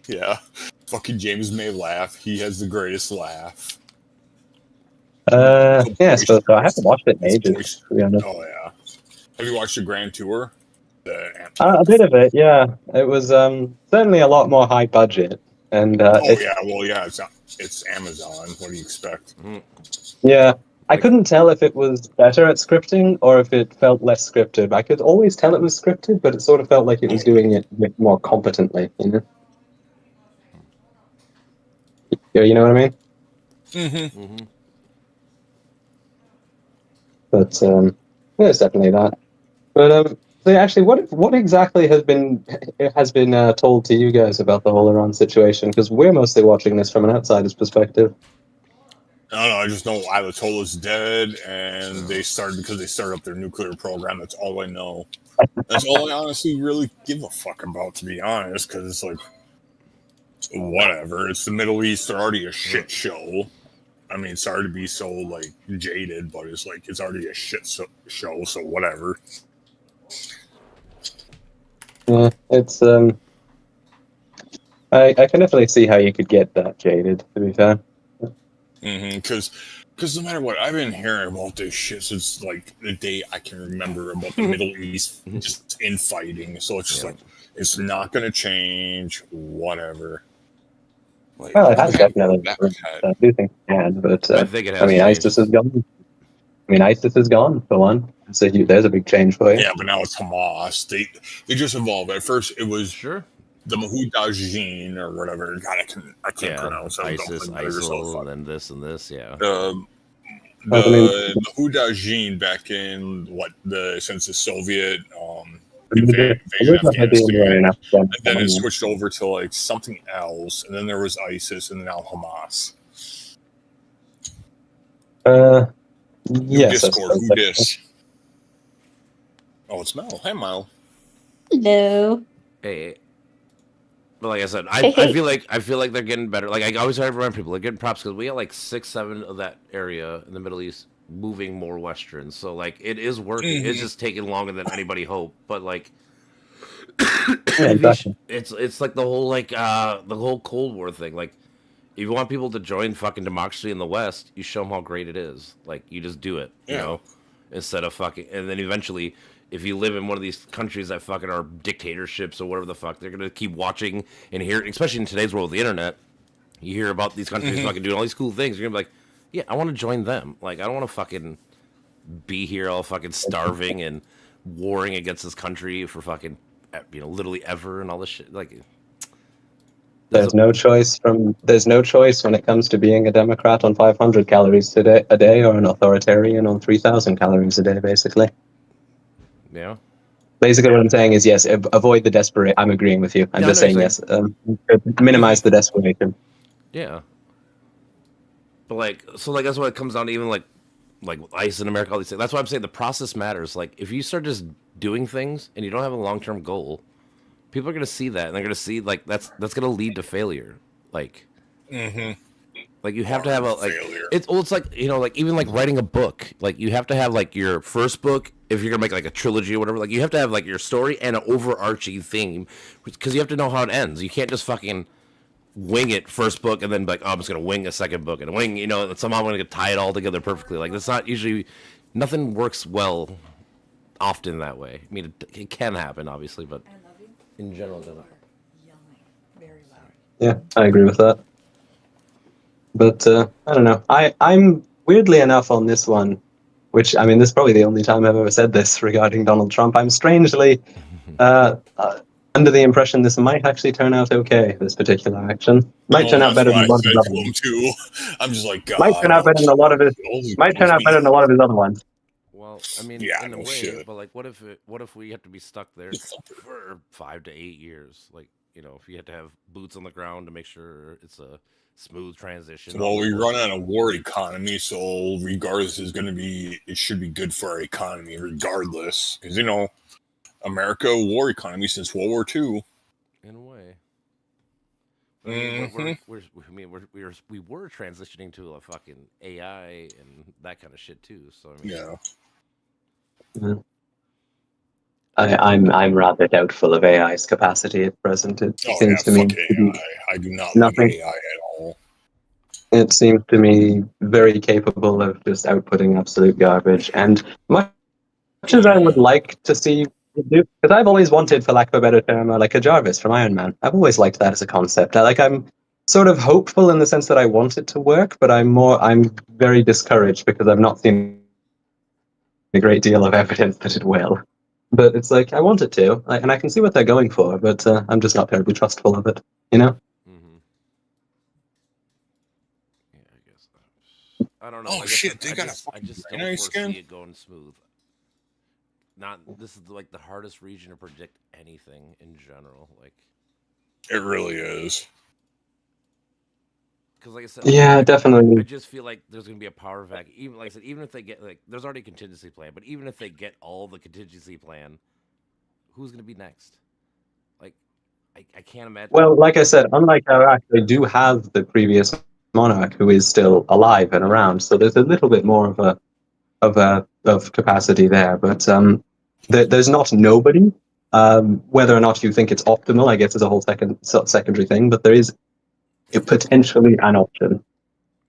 Yeah, fucking James May laugh. He has the greatest laugh. Yeah, so I haven't watched it in ages, to be honest. Oh yeah. Have you watched the Grand Tour? A bit of it, yeah. It was certainly a lot more high budget, and it's Amazon. What do you expect? Yeah, I couldn't tell if it was better at scripting or if it felt less scripted. I could always tell it was scripted, but it sort of felt like it was doing it a bit more competently. You know? You know what I mean? Mm-hmm. But there's definitely that. But so actually, what exactly has been told to you guys about the whole Iran situation? Because we're mostly watching this from an outsider's perspective. I don't know. I just know Ayatollah's dead, and they started up their nuclear program. That's all I know. That's all I honestly really give a fuck about, to be honest. Because it's like, whatever. It's the Middle East. They're already a shit show. I mean, sorry to be so like jaded, but it's like it's already a shit show. So whatever. Yeah, it's I can definitely see how you could get that jaded, to be fair. Because no matter what, I've been hearing about this shit since like the day I can remember about the Middle East just infighting. So it's just like it's not going to change. Whatever. Like, well, it has definitely. I do think it can, but I think it has. I mean, ISIS is gone. ISIS is gone for one. So there's a big change for you. Yeah, but now it's Hamas. They just evolved. At first, it was the Mujahideen or whatever. God, I can't pronounce it. ISIS, ISIL, and then this and this. Yeah. The Mujahideen back in since the Soviet invasion of Afghanistan, and then it switched over to like something else, and then there was ISIS, and now Hamas. New Yes, I Discord. suppose Who so. dis? Oh, it's Mel. Hi, Mel. Hello. Hey, but like I said, Hey, I hey. feel like they're getting better. Like I always try to remind people, they're getting props because we got like 6, 7 of that area in the Middle East moving more western. So like it is working. It's Mhm. just taking longer than anybody hoped. But like Yeah, if you exactly. it's like the whole Cold War thing. Like if you want people to join fucking democracy in the West, you show them how great it is. Like you just do it, you Yeah. know, instead of fucking. And then eventually, if you live in one of these countries that fucking are dictatorships or whatever the fuck, they're gonna keep watching and hearing. Especially in today's world with the internet, you hear about these countries Mhm. fucking doing all these cool things. You're gonna be like, yeah, I want to join them. Like I don't want to fucking be here all fucking starving and warring against this country for fucking literally ever and all this shit. Like There's no choice when it comes to being a Democrat on 500 calories a day or an authoritarian on 3,000 calories a day, basically. yeah. Basically, what I'm saying is yes, avoid the desperate. I'm agreeing with you. I'm Yeah, just I know saying what yes. Minimize the desperation. Yeah. But like, so like that's what it comes down to. Even like ICE in America, all these things. That's why I'm saying the process matters. Like, if you start just doing things and you don't have a long term goal, people are gonna see that and they're gonna see like that's gonna lead to failure. Like, Mhm. like you have to have a like Failure. it's like like even like writing a book. Like you have to have like your first book if you're gonna make like a trilogy or whatever. Like you have to have like your story and an overarching theme because you have to know how it ends. You can't just fucking wing it first book and then be like, oh, I'm just gonna wing a second book and wing, and somehow I'm gonna tie it all together perfectly. Like that's not usually, nothing works well often that way. I mean, it can happen obviously, but in general, it doesn't. Yeah, I agree with that. But I don't know. I'm weirdly enough on this one, which I mean, this is probably the only time I've ever said this regarding Donald Trump. I'm strangely under the impression this might actually turn out okay. This particular action might turn out That's better what than I a lot of said his other to him ones. too. I'm just like, God. Might turn out better than a lot of his. Might turn out better than a lot of his other ones. Well, I mean, Yeah, in a no way, shit. but like, what if we have to be stuck there for 5 to 8 years? Like, if you had to have boots on the ground to make sure it's a smooth transition. Well, we run on a war economy, so regardless, it should be good for our economy, regardless, because America war economy since World War II. In a way. I mean, we were transitioning to a fucking AI and that kind of shit too. So I mean, Yeah. I'm rather doubtful of AI's capacity at present. It Oh seems to yeah, me fuck to be AI. I do not nothing. like AI at all. It seems to me very capable of just outputting absolute garbage. And much as I would like to see it do, because I've always wanted, for lack of a better term, like a Jarvis from Iron Man. I've always liked that as a concept. I'm sort of hopeful in the sense that I want it to work, but I'm very discouraged because I've not seen a great deal of evidence that it will. But it's like I want it to, and I can see what they're going for, but I'm just not terribly trustful of it. mm-hmm. Yeah, I guess. I don't know. Oh like shit, I said, they got I just brain don't ice foresee skin? it going smooth. This is like the hardest region to predict anything in general. Like, It really is. because like I said, Yeah, I definitely. just feel like there's gonna be a power vacuum. Even like I said, even if they get there's already a contingency plan, but even if they get all the contingency plan, who's gonna be next? Like, I can't imagine. Well, like I said, unlike Iraq, they do have the previous monarch who is still alive and around, so there's a little bit more of capacity there. But there's not nobody. Whether or not you think it's optimal, I guess, is a whole secondary thing. But there is potentially an option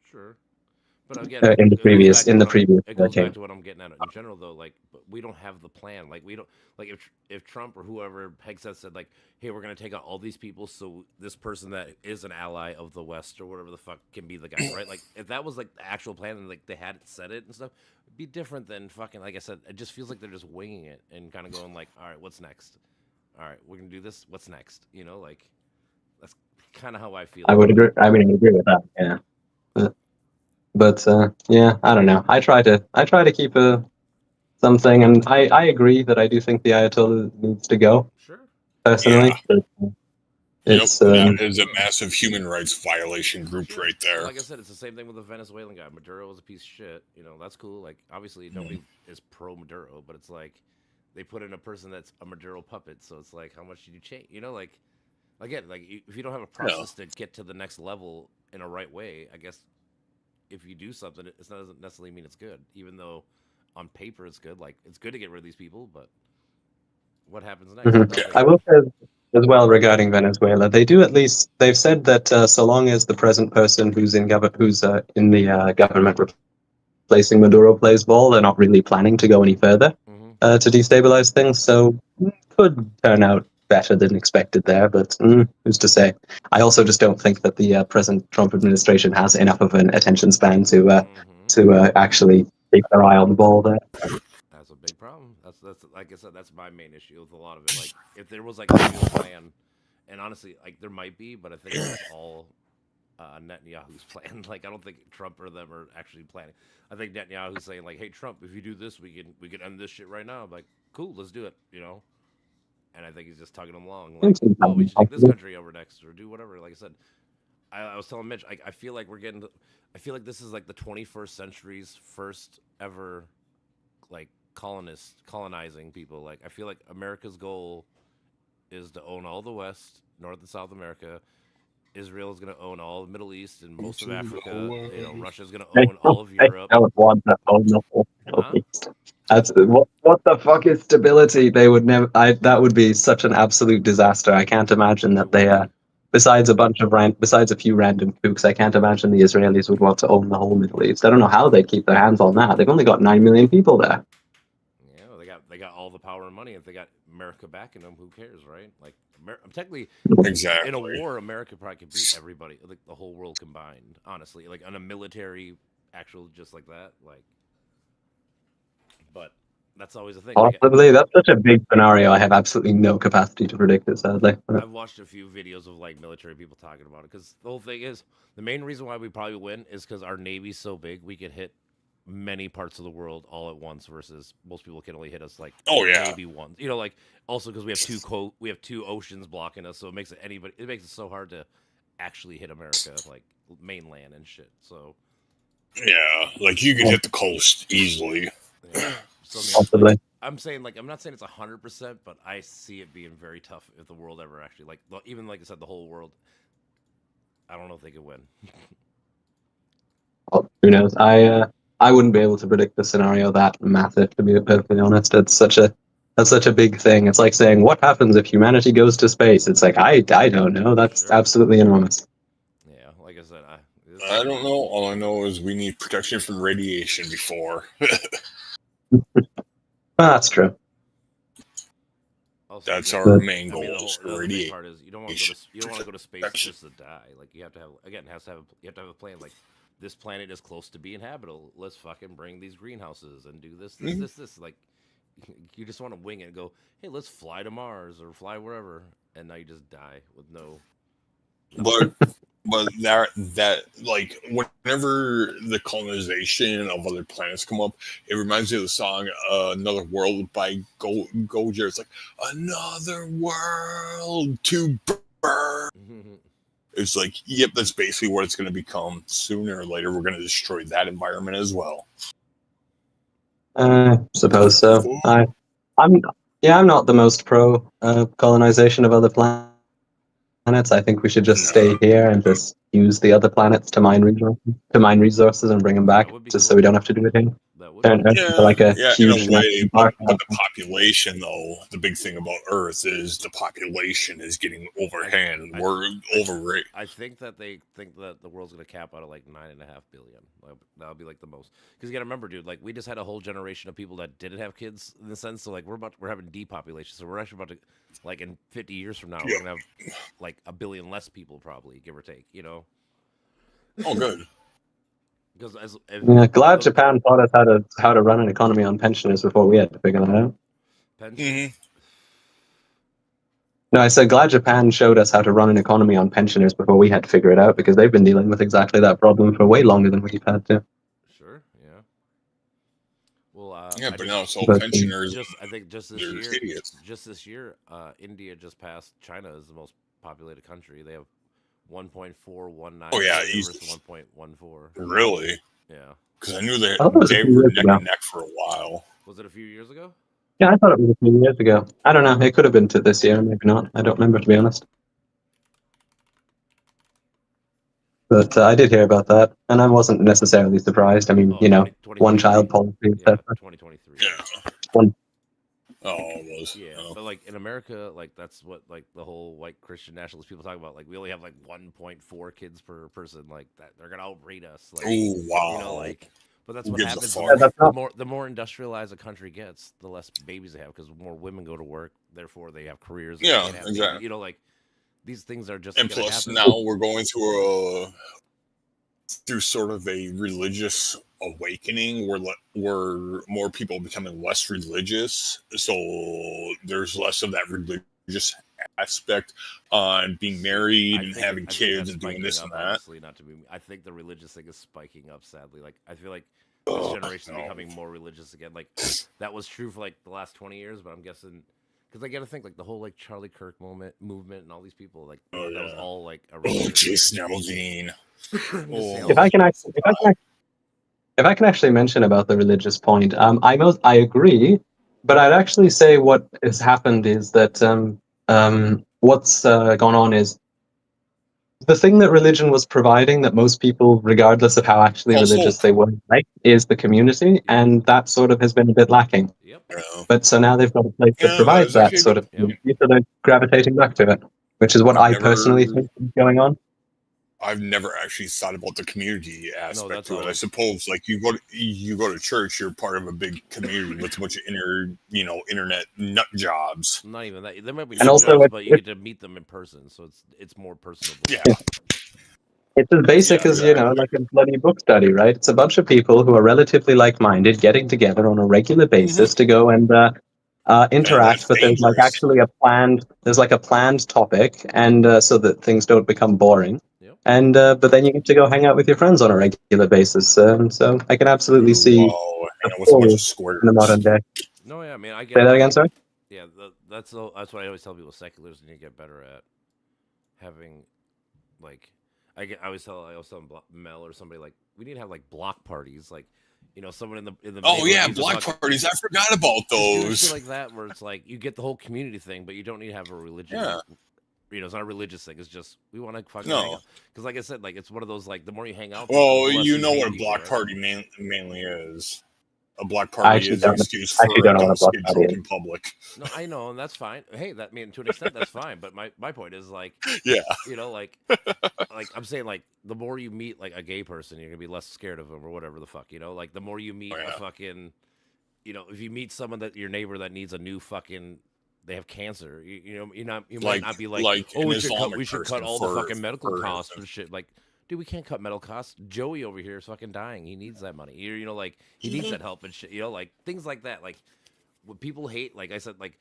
Sure, but again, in the previous it goes king. back to what I'm getting at in general, though. Like, but we don't have the plan. Like, we don't like if Trump or whoever Hegseth said like, hey, we're gonna take out all these people, so this person that is an ally of the West or whatever the fuck can be the guy, right? Like, if that was like the actual plan and like they had it said it and stuff, it'd be different than fucking like I said. It just feels like they're just winging it and kind of going like, all right, what's next? All right, we're gonna do this. What's next? Like that's kind of how I feel. I would agree. I mean, I agree with that. Yeah. But yeah, I don't know. I try to keep something, and I agree that I do think the Ayatollah needs to go Sure. personally. Yeah. It's that is a massive human rights violation group Sure. right there. Like I said, it's the same thing with the Venezuelan guy. Maduro was a piece of shit. You know, that's cool. Like, obviously, nobody is pro Maduro, but it's like they put in a person that's a Maduro puppet. So it's like, how much did you change? You know, like, again, like if you don't have a process to get to the next level in a right way, I guess if you do something, it doesn't necessarily mean it's good. Even though on paper it's good. Like, it's good to get rid of these people, but what happens next? Mhm. I will say as well regarding Venezuela, they've said that so long as the present person who's in the government replacing Maduro plays ball, they're not really planning to go any further to destabilize things. So could turn out better than expected there, but who's to say? I also just don't think that the present Trump administration has enough of an attention span to actually keep their eye on the ball there. That's a big problem. That's like I said, that's my main issue with a lot of it. Like, if there was like a real plan, and honestly, like there might be, but I think it's all Netanyahu's plan. Like, I don't think Trump or them are actually planning. I think Netanyahu's saying like, "Hey, Trump, if you do this, we can end this shit right now." I'm like, cool, let's do it. You know. And I think he's just tugging them along. Like, oh, we should take this country over next, or do whatever. Like I said, I was telling Mitch, I feel like I feel like this is like the 21st century's first ever like colonizing people. Like, I feel like America's goal is to own all the West, North and South America. Israel is going to own all the Middle East and most of Africa. You know, Russia's going to own all of Europe. I don't want to own the whole Middle East. That's what the fuck is stability? They would never. That would be such an absolute disaster. I can't imagine that they. Besides a few random kooks, I can't imagine the Israelis would want to own the whole Middle East. I don't know how they keep their hands on that. They've only got 9 million people there. Yeah, they got all the power and money. If they got America backing them, who cares, right? Like, technically, Exactly. in a war, America probably could beat everybody, like the whole world combined. Honestly, like on a military, actual just like that, like. But that's always a thing. Possibly, that's such a big scenario. I have absolutely no capacity to predict it. Sadly, I've watched a few videos of like military people talking about it, because the whole thing is the main reason why we probably win is because our navy's so big we can hit many parts of the world all at once, versus most people can only hit us like maybe once. You know, like also because we have two oceans blocking us, so it makes it so hard to actually hit America, like mainland and shit. So yeah, like you can hit the coast easily. Yeah. So possibly. I'm saying, like, I'm not saying it's 100%, but I see it being very tough if the world ever actually, like, even like I said, the whole world. I don't know if they could win. Well, who knows? I wouldn't be able to predict the scenario that massive, to be perfectly honest. That's such a big thing. It's like saying, what happens if humanity goes to space? It's like I don't know. That's absolutely enormous. Yeah, like I said, I don't know. All I know is we need protection from radiation before. That's true. Also, that's our main goal. The big part is you don't want to go to space just to die. Like, you have to have you have to have a plan. Like, this planet is close to being habitable. Let's fucking bring these greenhouses and do this. Like, you just want to wing it and go, hey, let's fly to Mars or fly wherever, and now you just die with no. But that like whenever the colonization of other planets come up, it reminds me of the song "Another World" by Gojira. It's like another world to burn. It's like, yep, that's basically what it's going to become. Sooner or later, we're going to destroy that environment as well. Suppose so. I'm not the most pro colonization of other planets. I think we should just stay here and just use the other planets to mine resources and bring them back, just so we don't have to do it again. Like a huge in a way, but the population, though, the big thing about Earth is the population is getting overhand. We're overrate. I think that they think that the world's going to cap out at like 9.5 billion. That'll be like the most. Because you got to remember, dude, like, we just had a whole generation of people that didn't have kids, in the sense. So like we're having depopulation. So we're actually about to, like, in 50 years from now, we're going to have like 1 billion less people, probably, give or take. You know. Oh, good. Because glad Japan taught us how to run an economy on pensioners before we had to figure that out. No, I said glad Japan showed us how to run an economy on pensioners before we had to figure it out, because they've been dealing with exactly that problem for way longer than we've had to. Sure, yeah. Well, but now it's all pensioners. I think just this year, India just passed China as the most populated country. They have 1.419 Oh, yeah, million easy. versus 1.14. Really? Yeah. Because I knew that I thought it was a they few were years neck ago. and neck for a while. Was it a few years ago? Yeah, I thought it was a few years ago. I don't know. It could have been to this year, maybe not. I don't remember, to be honest. But I did hear about that, and I wasn't necessarily surprised. I mean, Oh, 20, one 2023. child policy, Yeah, etc. 2023. Yeah. One. Oh, it was. Yeah, Oh. but like in America, like that's what like the whole white Christian nationalist people talk about. Like we only have like 1.4 kids per person. Like that, they're gonna outbreed us. Like Oh, wow. you know, like. But that's Who what gives a happens. fuck? Yeah, that's not. The more industrialized a country gets, the less babies they have because more women go to work. Therefore, they have careers. And Yeah, they can have exactly. babies. You know, like these things are just And gonna plus, happen. now we're going through sort of a religious awakening where more people are becoming less religious. So there's less of that religious aspect on being married and having kids and doing this and that. Honestly, not to be. I think the religious thing is spiking up. Sadly, like I feel like this Oh, generation is no. becoming more religious again. Like that was true for like the last 20 years, but I'm guessing because I got to think like the whole like Charlie Kirk movement and all these people like Oh, that was yeah. all like a Oh, religious. Jason Aldean. Oh. If I can actually mention about the religious point, I agree, but I'd actually say what has happened is that what's gone on is the thing that religion was providing that most people, regardless of how actually False religious hope. they were, like, is the community, and that sort of has been a bit lacking. Yep. Yeah. But so now they've got a place that Yeah, provides that's that actually sort of Yep. community, so they're gravitating back to it, which is what I've I personally think is going on. I've never actually thought about the community aspect that's to it. I always- suppose, like you go to church, you're part of a big community with a bunch of internet nut jobs. Not even that. There might be And no also jobs, it- but you get to meet them in person, so it's more personable. Yeah, It's as basic Yeah, as, like a bloody book study, right? It's a bunch of people who are relatively like-minded getting together on a regular basis to go and interact, that's but there's like dangerous. actually a planned topic, and so that things don't become boring. Yep. And but then you get to go hang out with your friends on a regular basis. So I can absolutely see Wow, the hang out with a bunch pull of squares. in the modern day. No, yeah, I mean, I get Say that like, again, sorry? Yeah, that's what I always tell people. Seculars need to get better at having, like, I always tell Mel or somebody like we need to have like block parties, like someone in the Oh neighborhood yeah, needs to block fucking- parties. I forgot about just do those. shit like that where it's like you get the whole community thing, but you don't need to have a religion. Yeah. It's not a religious thing. It's just we want to fucking No. hang out. Because like I said, like it's one of those like the more you hang out. Well, the less you know hate what a people, block right? party mainly is. A block I party actually is an don't- excuse I for actually don't know what a adults to block get party drunk is. in public. No, I know, and that's fine. Hey, that to an extent that's fine. But my point is like, Yeah. like I'm saying like the more you meet like a gay person, you're gonna be less scared of them or whatever the fuck, Like the more you meet Oh, yeah. a fucking, if you meet someone that your neighbor that needs a new fucking. They have cancer. You might not be like an we Islamic should cut person all the for- fucking medical for costs instance. and shit. Like, dude, we can't cut medical costs. Joey over here is fucking dying. He needs that money. Like he needs that help and shit. Like things like that. Like what people hate. Like I said, like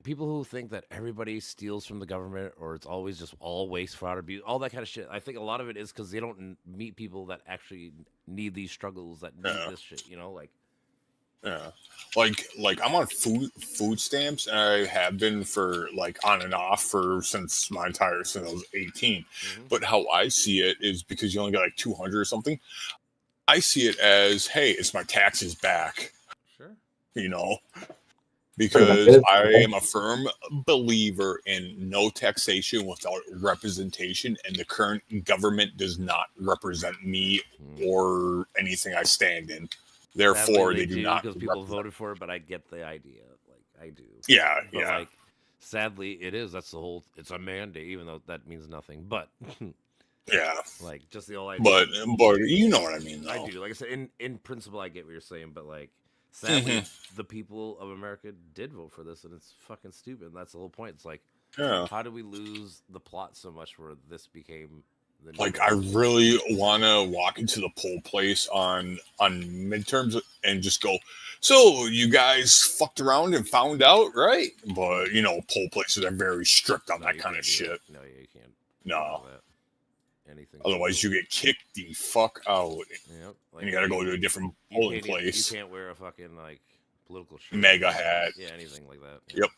people who think that everybody steals from the government or it's always just all waste, fraud, abuse, all that kind of shit. I think a lot of it is because they don't meet people that actually need these struggles, that need Yeah. this shit. Like. Yeah, like I'm on food stamps, and I have been for like on and off since I was 18. Mhm. But how I see it is because you only got like 200 or something. I see it as, hey, it's my taxes back. Sure. Because Pretty much I is. am a firm believer in no taxation without representation, and the current government does not represent me or anything I stand in. Therefore, Sadly, they do not. because people represent- voted for it, but I get the idea. Like I do. Yeah, But yeah. like, sadly, it is. That's the whole. It's a mandate, even though that means nothing. But Yeah, like, just the whole idea. but you know what I mean, though. I do. Like I said, in principle, I get what you're saying. But like, sadly, Mm-hmm. the people of America did vote for this, and it's fucking stupid. And that's the whole point. It's like, Yeah, how do we lose the plot so much where this became the new like I norm? really want to walk into the poll place on midterms and just go. So you guys fucked around and found out, right? But poll places are very strict on No, that you kind of can't do shit. that. No, yeah, you can't. No, do that. Anything. otherwise you get kicked the fuck out, Yep. and you got to go to a different You polling can't even- place. You can't wear a fucking like political shirt. Mega hat. Yeah, anything like that. Yep.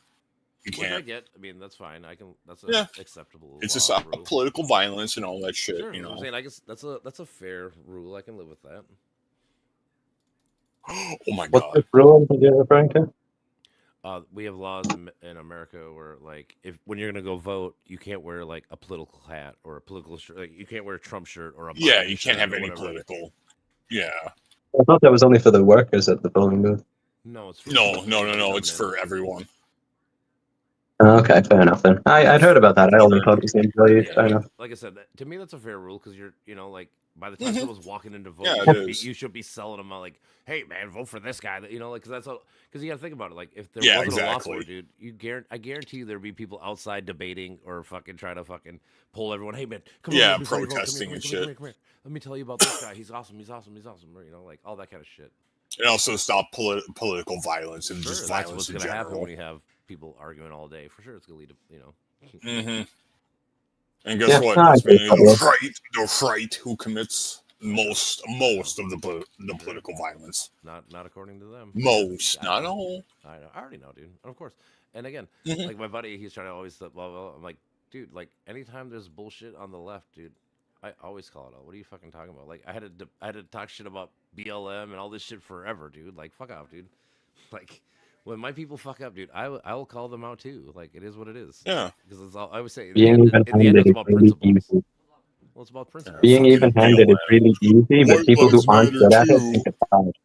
Which I can't. get. I mean, that's fine. I can. That's a Yeah. acceptable. It's just law rule. political violence and all that shit. Sure, You I'm know. saying I guess that's a fair rule. I can live with that. Oh my What's god. the rule that you're referring to? We have laws in America where, like, if when you're gonna go vote, you can't wear like a political hat or a political shirt. Like, you can't wear a Trump shirt or a Yeah, Biden you shirt can't have or any whatever. political. Yeah. I thought that was only for the workers at the polling booth. No, it's for No. anybody coming It's in. for everyone. Oh, okay, fair enough then. I'd heard about that. I only thought it was the employees. Yeah, Fair enough. like I said, to me that's a fair rule because you're, like, by the time Mhm. someone's walking in to vote, Yeah, you, it should be, is. you should be selling them out like, hey man, vote for this guy. Because that's all. Because you got to think about it. Like, if there Yeah, wasn't a law for exactly. it, dude, I guarantee you there'd be people outside debating or fucking trying to fucking pull everyone. Hey man, come Yeah, on, before you vote. protesting and shit. Come here. Let me tell you about this guy. He's awesome. Or, like all that kind of shit. And also stop political violence and Sure, just that's violence what's in gonna happen general. when you have people arguing all day. For sure, it's gonna lead to Mm-hmm. And guess Yeah, what? no, I It's agree, the right who commits most of the political violence. Not according to them. Most, I not know. all. I know. I already know, dude. Of course. And again, Mhm. like my buddy, he's trying to always blah blah. I'm like, dude, like anytime there's bullshit on the left, dude, I always call it out. What are you fucking talking about? Like I had to talk shit about BLM and all this shit forever, dude. Like fuck off, dude. Like when my people fuck up, dude, I will call them out too. Like it is what it is. Yeah. Because it's all I would say. Being In the end, even-handed it's is about really principles. easy. Well, it's about principles. Being Fucking even-handed is BLM. really easy, but White people who lives aren't matter good at it too. think it's hard.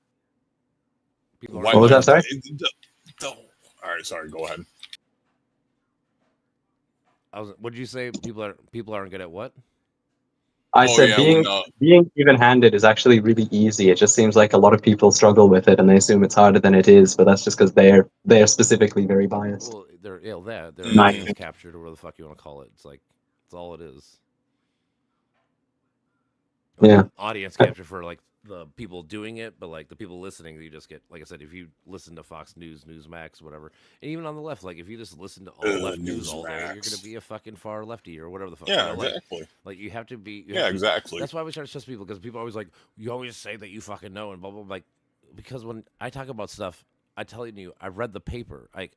People White What was that, lives- sorry? All right, sorry. Go ahead. What did you say? People aren't good at what? I Oh, said yeah, being even-handed is actually really easy. It just seems like a lot of people struggle with it, and they assume it's harder than it is. But that's just because they're specifically very biased. Well, they're they're Nice. audience captured or whatever the fuck you want to call it. It's like it's all it is. Yeah. Audience capture for like the people doing it, but like the people listening, you just get, like I said, if you listen to Fox News, Newsmax, whatever, and even on the left, like if you just listen to all left news all day, you're Newsmax. gonna be a fucking far lefty or whatever the fuck. Yeah, like, exactly. like you have to be. You Yeah, have to- exactly. That's why I always try to trust people because people are always like, you always say that you fucking know and blah blah. Like because when I talk about stuff, I tell you, I read the paper. I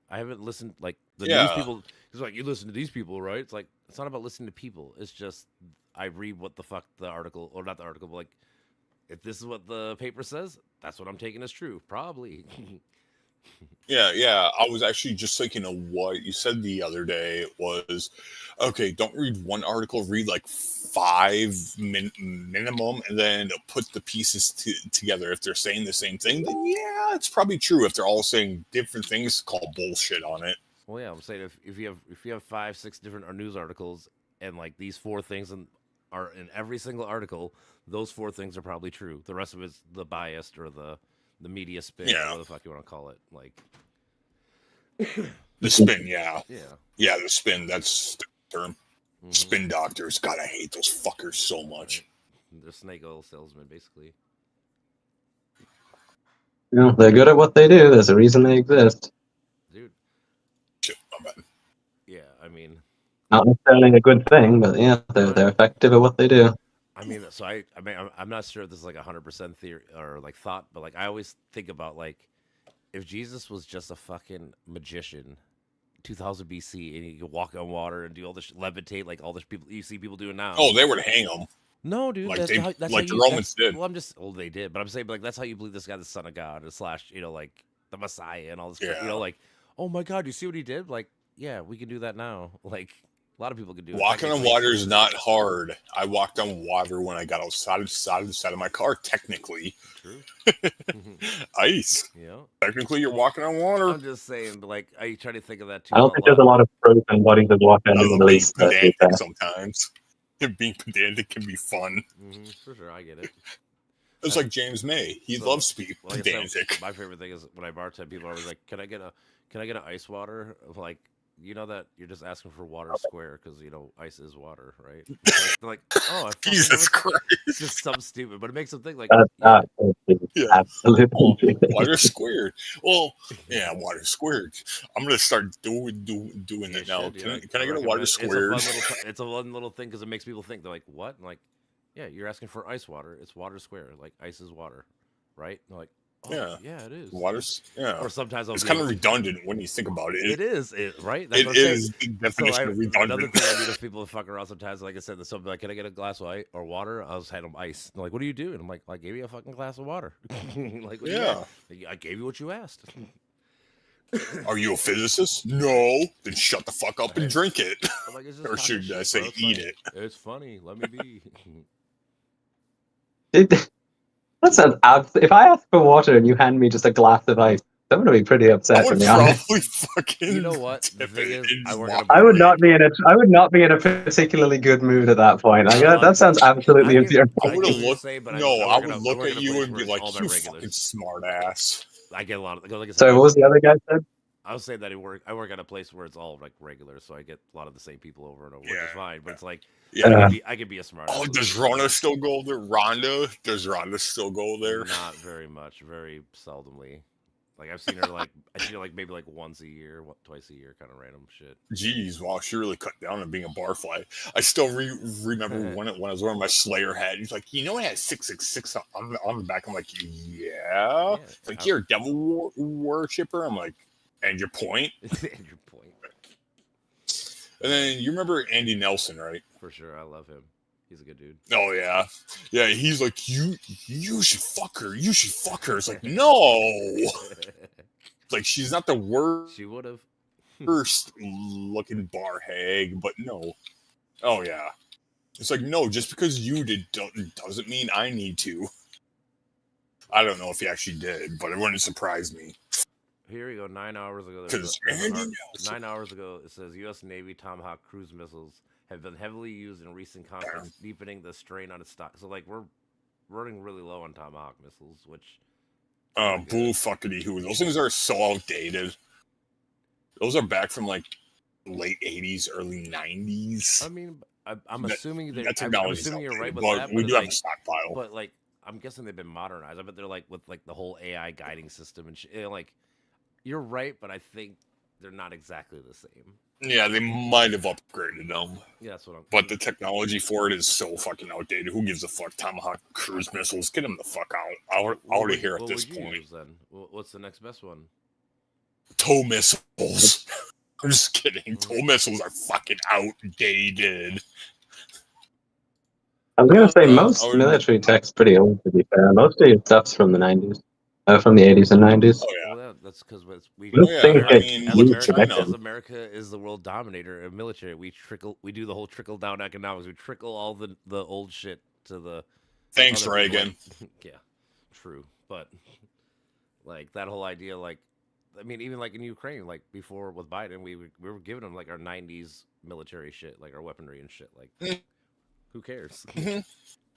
haven't listened like the news Yeah. people. It's like you listen to these people, right? It's like it's not about listening to people. It's just I read what the fuck the article or not the article, but like if this is what the paper says, that's what I'm taking as true. Probably. Yeah. I was actually just thinking of what you said the other day was, okay, don't read one article, read like five minimum, and then put the pieces together. If they're saying the same thing, then yeah, it's probably true. If they're all saying different things, call bullshit on it. Well, yeah, I'm saying if you have 5-6 different news articles and like these 4 things are in every single article, those 4 things are probably true. The rest of it's the biased or the media spin, or Yeah. whatever the fuck you want to call it. Like The spin, yeah. yeah. The spin, that's the term. Mhm. Spin doctors. God, I hate those fuckers so much. They're snake oil salesmen, basically. You know, they're good at what they do. There's a reason they exist. Dude, Shit, my bad. yeah, I mean, Not necessarily a good thing, but yeah, they're effective at what they do. so I'm not sure if this is like 100% theory or like thought, but like I always think about like if Jesus was just a fucking magician, 2000 BC, and he could walk on water and do all this levitate, like all this people you see people doing now. Oh, they would hang them. No, dude, Like that's they- how, that's like how the you, Romans did. Well, they did, but I'm saying like that's how you believe this guy the son of God or slash like the Messiah and all this. crap, Yeah. like oh my God, you see what he did? Like yeah, we can do that now. Like a lot of people can do it. Walking on Technically. water is not hard. I walked on water when I got outside the side of my car. Technically, True. ice. Yeah. Technically, you're walking on water. I'm just saying, but like, I try to think of that too. I don't think there's a lot of pros and bodies of water in I the love Middle being East. Let's be pedantic fair. sometimes. Being pedantic can be fun. For sure, I get it. It's like James May. He So, loves being Like I said, pedantic. my favorite thing is when I bartend, people are always like, "Can I get an ice water?" Like, you know that you're just asking for water square because ice is water, right? They're like, oh, I fucking Jesus never thought-" Christ. It's just something stupid, but it makes them think like, That's yeah, Yeah. absolutely. Water squared. Well, yeah, water squared. I'm gonna start doing you it now. should, Can I I get a recommend water it. squared? It's a fun little thing because it makes people think. They're like, what? I'm like, yeah, you're asking for ice water. It's water square. Like ice is water, right? And they're like, Oh, yeah, it is. Water's yeah. Or sometimes I'll It's be kind of able- redundant when you think about it. It is, right? That's It what I'm saying. is the So definition of another redundant. thing I do to people to fuck around sometimes, like I said, they'll be like, "Can I get a glass of ice or water?" I'll just hand them ice. They're like, "What are you doing?" I'm like, "I gave you a fucking glass of water." Like, what do you Yeah. want? Like, I gave you what you asked. Are you a physicist? No. Then shut the fuck up and drink it. I'm like, it's just Or talking should I shit, say bro. It's eat funny. it? It's funny. Let me be. That sounds if I ask for water and you hand me just a glass of ice, I'm gonna be pretty I upset. To would be honest, probably fucking. You know what? The tip thing it is, and I just work at a walk I would away. not be in a. I would not be in a particularly good mood at that point. That sounds absolutely I infuriating. I would get have what you're looked. saying, but No, I I work would I look work at in a you place and where be it's like, all "You about fucking regulars. smart ass." I get a lot of like I said. So what was the other guy said? I was saying that I work at a place where it's all like regular, so I get a lot of the same people over and over, which is Yeah. fine. But it's like Yeah. I could be a smart. Oh, ass does with it. Rhonda still go there? Rhonda? Does Rhonda still go there? Not very much, very seldomly. Like I've seen her like maybe like once a year, twice a year, kind of random shit. Jeez, wow, she really cut down on being a barfly. I still remember when I was wearing my Slayer hat. He's like, "You know, it has 666 on the back." I'm like, "Yeah." It's like, "You're a devil worshipper." I'm like, "And your point?" And your point. And then you remember Andy Nelson, right? For sure, I love him. He's a good dude. Oh yeah, yeah. He's like, "You should fuck her. You should fuck her." It's like, no. It's like she's not the worst. She would have. Looking bar hag, but no. Oh yeah. It's like, no, just because you did doesn't mean I need to. I don't know if he actually did, but it wouldn't surprise me. Here we go. 9 hours ago. Because 9 hours ago, it says U.S. Navy Tomahawk cruise missiles have been heavily used in recent conflicts, deepening the strain on its stock. So, like, we're running really low on Tomahawk missiles, which. Bull fuckity who. Those things are so outdated. Those are back from like late 80s, early 90s. I mean, I'm assuming that I'm technology's assuming you're right with but that. we But do have a like, stockpile. but like, I'm guessing they've been modernized. I bet they're like with like the whole AI guiding system and shit. Like, you're right, but I think they're not exactly the same. Yeah, they might have upgraded them. Yeah, that's what I'm. But the technology for it is so fucking outdated. Who gives a fuck? Tomahawk cruise missiles, get them the fuck out of here at this point. Use, then? What's the next best one? Tow missiles. I'm just kidding. Tow missiles are fucking outdated. I was gonna say most military tech's pretty old. To be fair, most of your stuff's from the 90s, from the 80s and 90s. Oh yeah. Well, that's because we. Those things get huge As America is the world dominator in military, we do the whole trickle down economics. We trickle all the old shit to the. Thanks, other people. Reagan. Yeah, true, but like that whole idea, like, I mean, even like in Ukraine, like before with Biden, we were giving them like our 90s military shit, like our weaponry and shit. Like, who cares?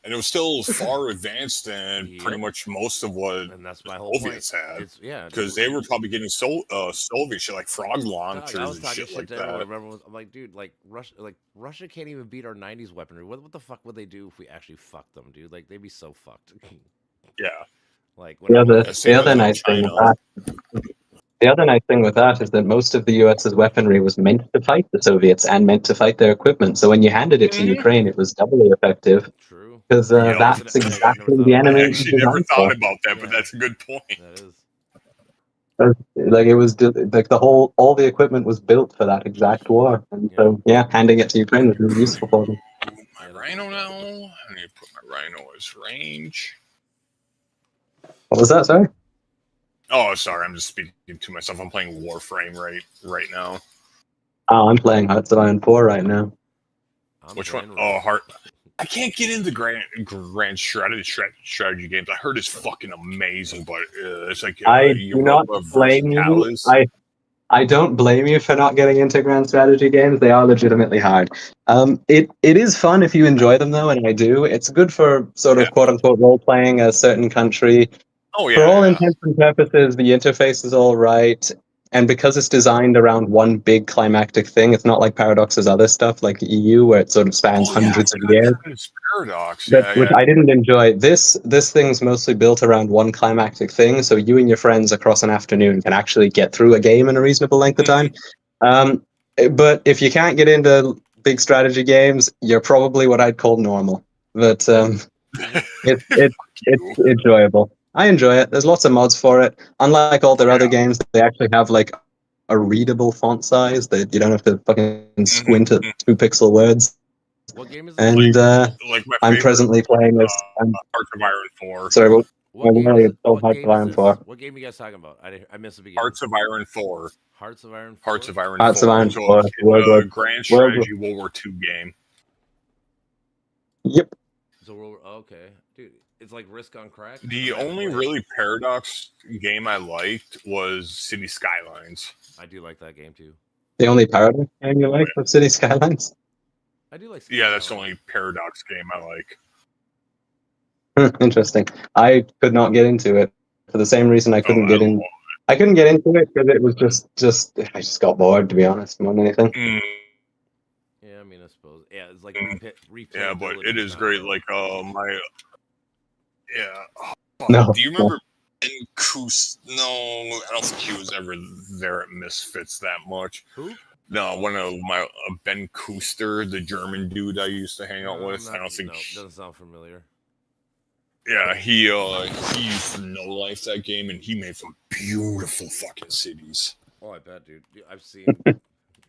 And it was still far advanced than pretty much most of what and that's my whole Soviets point. had. Because they were probably getting Soviet shit like frog launchers I was and talking shit like to that. everyone. I'm like, dude, like Russia can't even beat our 90s weaponry. What the fuck would they do if we actually fucked them, dude? Like, they'd be so fucked. Yeah. Like, the other nice thing with that. The other nice thing with that is that most of the US's weaponry was meant to fight the Soviets and meant to fight their equipment. So when you handed it to Ukraine, it was doubly effective. True. Because that's exactly the enemy. I actually never thought about that, but that's a good point. That is. Like it was like all the equipment was built for that exact war, and so handing it to Ukraine was really useful for them. My Rhino now. I need to put my Rhino as range. What was that? Sorry. Oh, sorry. I'm just speaking to myself. I'm playing Warframe right now. Oh, I'm playing Hearts of Iron 4 right now. Which one? Oh, Heart. I can't get into grand strategy games. I heard it's fucking amazing, but it's like I do not blame you. I don't blame you for not getting into grand strategy games. They are legitimately hard. It is fun if you enjoy them though, and I do. It's good for sort of quote unquote role playing a certain country. Oh yeah. For all intents and purposes, the interface is all right. And because it's designed around one big climactic thing, it's not like Paradox's other stuff, like EU, where it sort of spans hundreds of years. It's Paradox, which I didn't enjoy. This thing's mostly built around one climactic thing, so you and your friends across an afternoon can actually get through a game in a reasonable length of time. But if you can't get into big strategy games, you're probably what I'd call normal. But it's enjoyable. I enjoy it. There's lots of mods for it. Unlike all their other games, they actually have like a readable font size that you don't have to fucking squint at 2-pixel words. What game is it? And Like my I'm favorite, presently playing this. Hearts of Iron 4. Sorry, What game really is it? don't What hype game Iron is 4. this? What game are you guys talking about? I missed the beginning. Hearts of Iron 4. Hearts of Iron 4? Hearts of Iron Hearts 4. of Iron So 4. it's a grand strategy World War II game. Yep. So okay, dude, it's like Risk on Crack. The only really Paradox game I liked was City Skylines. I do like that game too. The only Paradox game you like with City Skylines? I do like. Yeah, that's the only Paradox game I like. Interesting. I could not get into it for the same reason I couldn't get in. I couldn't get into it because it was just I just got bored, to be honest, more than anything. Yeah, I mean, I suppose. Yeah, it's like yeah, but it is great. Like my No. Do you remember Ben Coos? No, I don't think he was ever there at Misfits that much. Who? No, one of my Ben Kooster, the German dude I used to hang out with. I don't think. No, doesn't sound familiar. Yeah, he used to know life that game, and he made some beautiful fucking cities. Oh, I bet, dude. I've seen.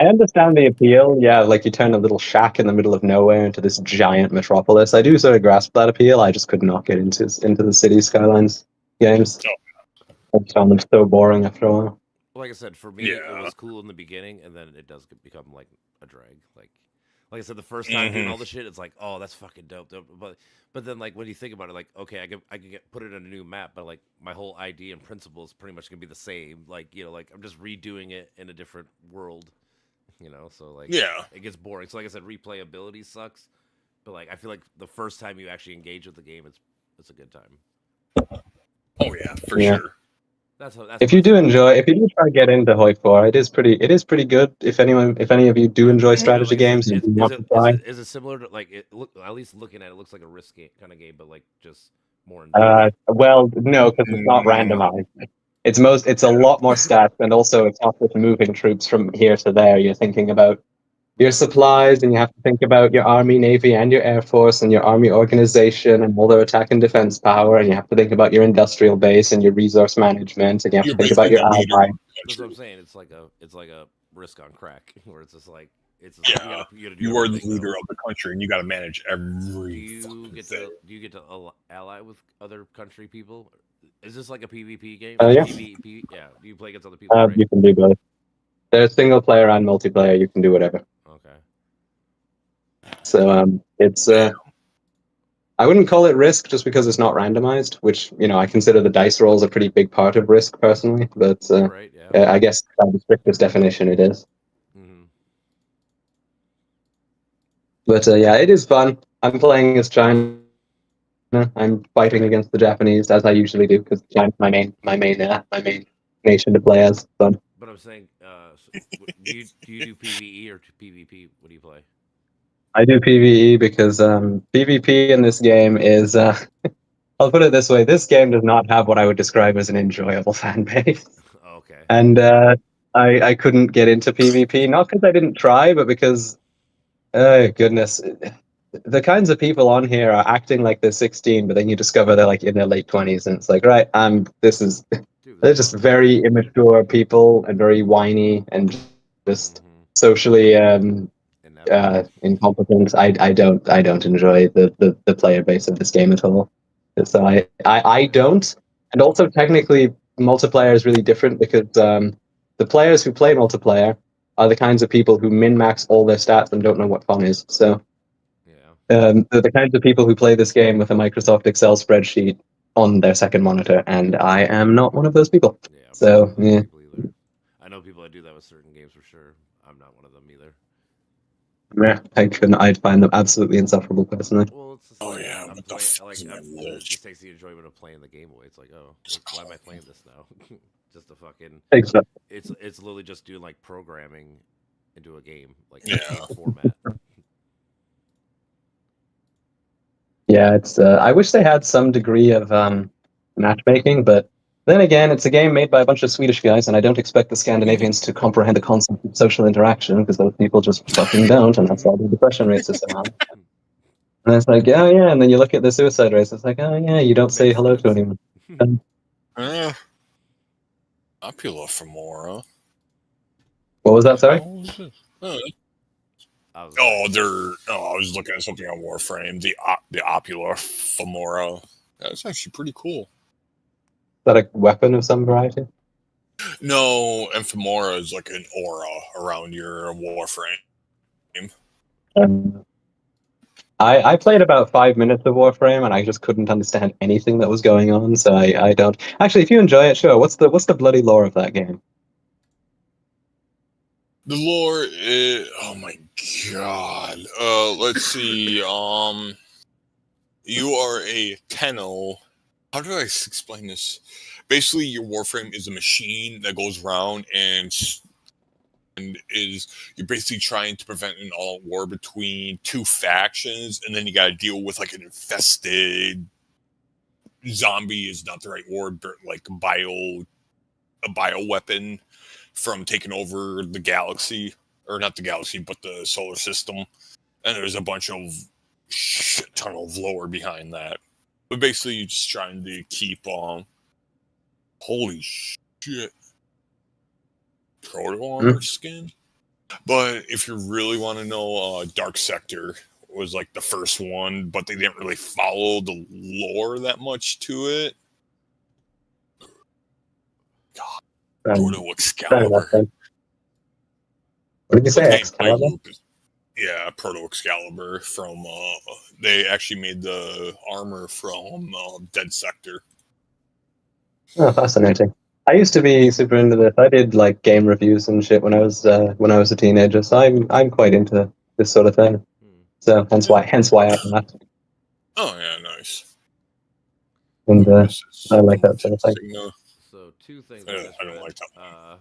I understand the appeal. Yeah, like you turn a little shack in the middle of nowhere into this giant metropolis. I do sort of grasp that appeal. I just could not get into the City Skylines games. I found them so boring after a while. Like I said, for me, it was cool in the beginning, and then it does become like a drag. Like I said, the first time doing all the shit, it's like, oh, that's fucking dope. But then, like, when you think about it, like, okay, I can put it on a new map, but like my whole idea and principle is pretty much gonna be the same. Like, you know, like I'm just redoing it in a different world. You know, so like, it gets boring. So like I said, replayability sucks. But like, I feel like the first time you actually engage with the game, it's a good time. Oh yeah, for sure. That's if you do try to get into Hoi 4, it is pretty good. If any of you do enjoy strategy games, is it similar to like at least looking at it looks like a Risk kind of game, but like just more. Well, no, because it's not randomized. It's a lot more stats, and also it's not just moving troops from here to there. You're thinking about your supplies, and you have to think about your army, navy, and your air force, and your army organization, and all their attack and defense power, and you have to think about your industrial base and your resource management, and you have to think about your ally. That's what I'm saying. It's like a Risk on Crack, where it's just like you are the leader of the country, and you got to manage every. Do you get to ally with other country people? Is this like a PvP game? Yeah. PvP? Yeah. Do you play against other people? Right? You can do both. There's single player and multiplayer. You can do whatever. Okay. So it's I wouldn't call it Risk just because it's not randomized, which I consider the dice rolls a pretty big part of Risk personally. But right, yeah. I guess by the strictest definition, it is. Mm-hmm. But yeah, it is fun. I'm playing as China. I'm fighting against the Japanese as I usually do because China's my main nation to play as. Fun. But I'm saying, do you do PvE or PvP? What do you play? I do PvE because PvP in this game is. I'll put it this way: this game does not have what I would describe as an enjoyable fan base. Okay. And I couldn't get into PvP, not because I didn't try, but because, goodness, the kinds of people on here are acting like they're 16, but then you discover they're like in their late 20s, and it's like, right, they're just very immature people and very whiny and just socially incompetent. I don't enjoy the player base of this game at all. So I don't, and also technically multiplayer is really different because the players who play multiplayer are the kinds of people who min-max all their stats and don't know what fun is. So they're the kinds of people who play this game with a Microsoft Excel spreadsheet on their second monitor, and I am not one of those people. Yeah, so yeah. I know people that do that with certain games for sure. I'm not one of them either. Yeah, I'd find them absolutely insufferable personally. Well, it's just it just takes the enjoyment of playing the game away. It's like, oh, why am I playing this now? Just to fucking. Exactly. It's literally just doing like programming into a game, like in a format. Yeah, it's. I wish they had some degree of matchmaking, but then again, it's a game made by a bunch of Swedish guys, and I don't expect the Scandinavians to comprehend the concept of social interaction because those people just fucking don't, and that's why the depression rates are so high. And it's like, oh yeah, and then you look at the suicide rates, it's like, oh yeah, you don't say hello to anyone. Opula Femora. What was that? Sorry. How is it? Oh, I was I was looking at something on Warframe. The Opula Femora. That's actually pretty cool. Is that a weapon of some variety? No, and Femora is like an aura around your Warframe. I played about 5 minutes of Warframe and I just couldn't understand anything that was going on, so I don't. Actually, if you enjoy it, sure. What's the bloody lore of that game? The lore is, oh my god. Let's see. You are a Tenno. How do I explain this? Basically, your Warframe is a machine that goes around and you're basically trying to prevent an all war between two factions, and then you got to deal with like an infested zombie is not the right word, but like a bio weapon from taking over the galaxy, or not the galaxy, but the solar system. And there's a bunch of shit ton of lore behind that. But basically, you're just trying to keep holy shit, proto armor skin. But if you really want to know, Dark Sector was like the first one, but they didn't really follow the lore that much to it. God, Proto Excalibur. What did you say? Okay, Excalibur? Yeah, Proto Excalibur from. They actually made the armor from Dead Sector. Oh, fascinating. I used to be super into this. I did like game reviews and shit when I was a teenager, so I'm quite into this sort of thing. So hence why I asked. Oh yeah, nice. And I like that sort of thing. So two things. I don't like that.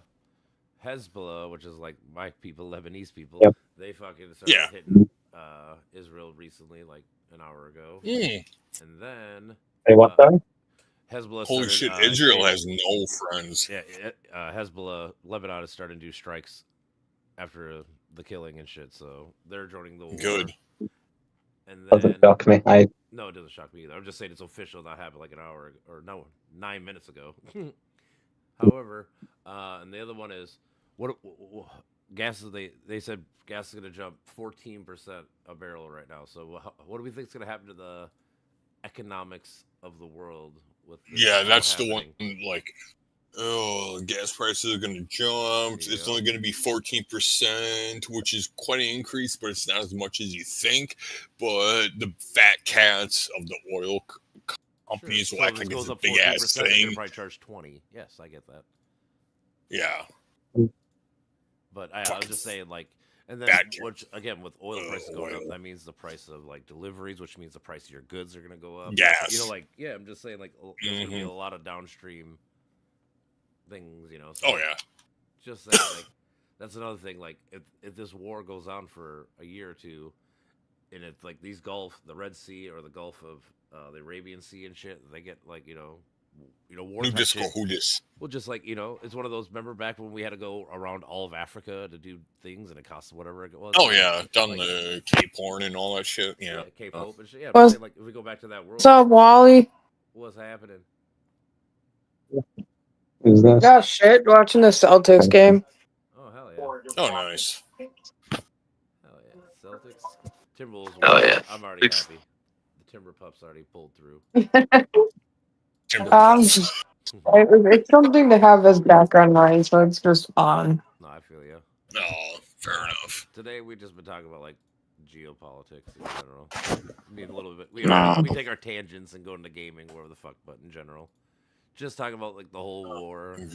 Hezbollah, which is like my people, Lebanese people, Yep. they fucking started hitting Israel recently, like an hour ago. And then Hey, what time? Hezbollah. Holy shit! Israel has no friends. Yeah, Hezbollah, Lebanon is starting to do strikes after the killing and shit, so they're joining the war. Good. And then, doesn't shock me. No, it doesn't shock me either. I'm just saying it's official. That happened like an hour or no, 9 minutes ago. However, and the other one is what gas is they said gas is going to jump 14% a barrel right now. So what do we think is going to happen to the economics of the world with this that's happening? the one. Like, gas prices are going to jump. Yeah. It's only going to be 14%, which is quite an increase, but it's not as much as you think. But the fat cats of the oil companies will act like it's a big ass thing. They're gonna probably charge 20. Yes, I get that. Yeah. But I was just saying, like, and then which again with oil prices going up, that means the price of like deliveries, which means the price of your goods are gonna go up. Yes. You know, like I'm just saying, like there's gonna be a lot of downstream things, you know. So oh yeah. Just saying, like that's another thing. Like if this war goes on for a year or two, and it's like these the Red Sea or the Gulf of the Arabian Sea and shit, they get like war. Well, just like it's one of those. Remember back when we had to go around all of Africa to do things, and it cost whatever it was. Oh yeah, down the Cape Horn and all that shit. Yeah, Cape Hope and shit. Yeah, but like if we go back to that world. What's up, Wally? What's happening? Who's that? Got shit watching the Celtics game. Oh hell yeah! Oh nice. Hell yeah, Celtics. Timberwolves. Oh yeah. I'm already happy. The Timber Pups already pulled through. It's something to have as background noise, so it's just on. No, I feel you. No, fair enough. Today we just been talking about like geopolitics in general. I mean a little bit. We take our tangents and go into gaming, wherever the fuck, but in general, just talking about like the whole war and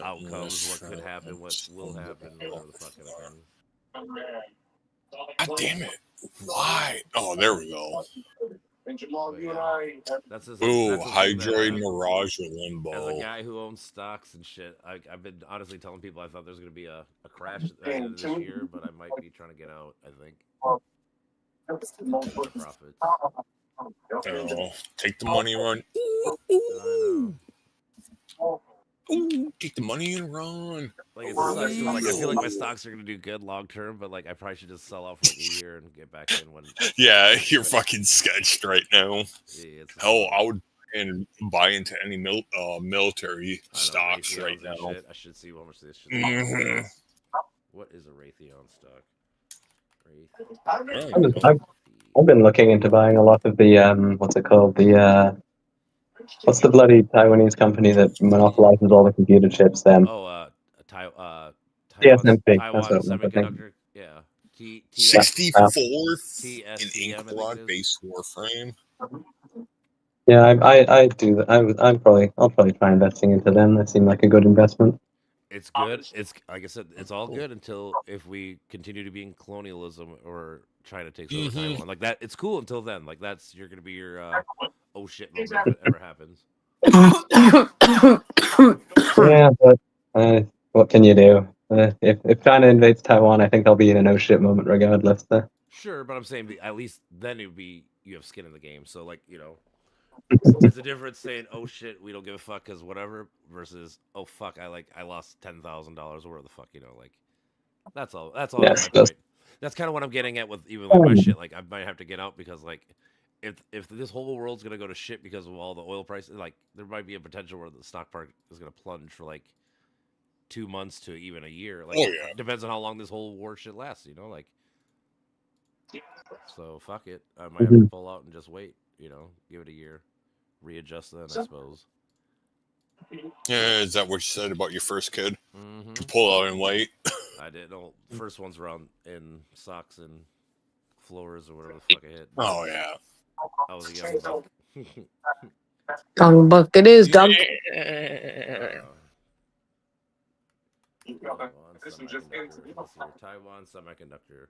outcomes, what could happen, what will happen, whatever the fuck can happen. God damn it! Why? Oh, there we go. That's Hydroid Mirage or Limbo. As a guy who owns stocks and shit, I've been honestly telling people I thought there was going to be a crash at the end of this year, but I might be trying to get out, I think. Profits. Oh, take the money and run. Ooh, take the money and run. Like, it sucks, like I feel like my stocks are going to do good long term, but like I probably should just sell out for like a year and get back in when. Yeah, you're fucking sketched right now. Yeah, hell, I would and buy into any military I know, stocks Raytheons right and now. shit. I should see how much this shit. Mhm. What is a Raytheon stock? I've been looking into buying a lot of the what's it called, the what's the bloody Taiwanese company that monopolizes all the computer chips? Them. Oh, Taiwan TSMC. That's Taiwan what it was, I think. Semiconductor. Yeah. TSM. 64th in TSCM, I think it is. Inkblot base Warframe. Yeah, I do that. I'll probably try investing into them. That seemed like a good investment. It's good. It's like I said, it's all good until if we continue to be in colonialism or trying to take over Taiwan. Like that, it's cool until then. Like that's you're gonna be your oh shit moment if it ever happens. Yeah, but what can you do? If China invades Taiwan, I think I'll be in an oh shit moment regardless. Sure, but I'm saying at least then it would be you have skin in the game. So like there's a difference saying oh shit we don't give a fuck because whatever versus oh fuck I lost $10,000 or whatever the fuck like that's all Yes, my point. That's kind of what I'm getting at with even like my shit. Like I might have to get out because like if this whole world's gonna go to shit because of all the oil prices, like there might be a potential where the stock market is gonna plunge for like 2 months to even a year. Like it depends on how long this whole war shit lasts. Like so fuck it. I might have to pull out and just wait. Give it a year, readjust then I suppose. Yeah, is that what you said about your first kid? Mm-hmm. Pull out and wait. I did. No, first one's around in socks and floors or whatever the fuck I hit. Oh yeah. I was a young buck. Young buck it is, dog. Taiwan Semiconductor.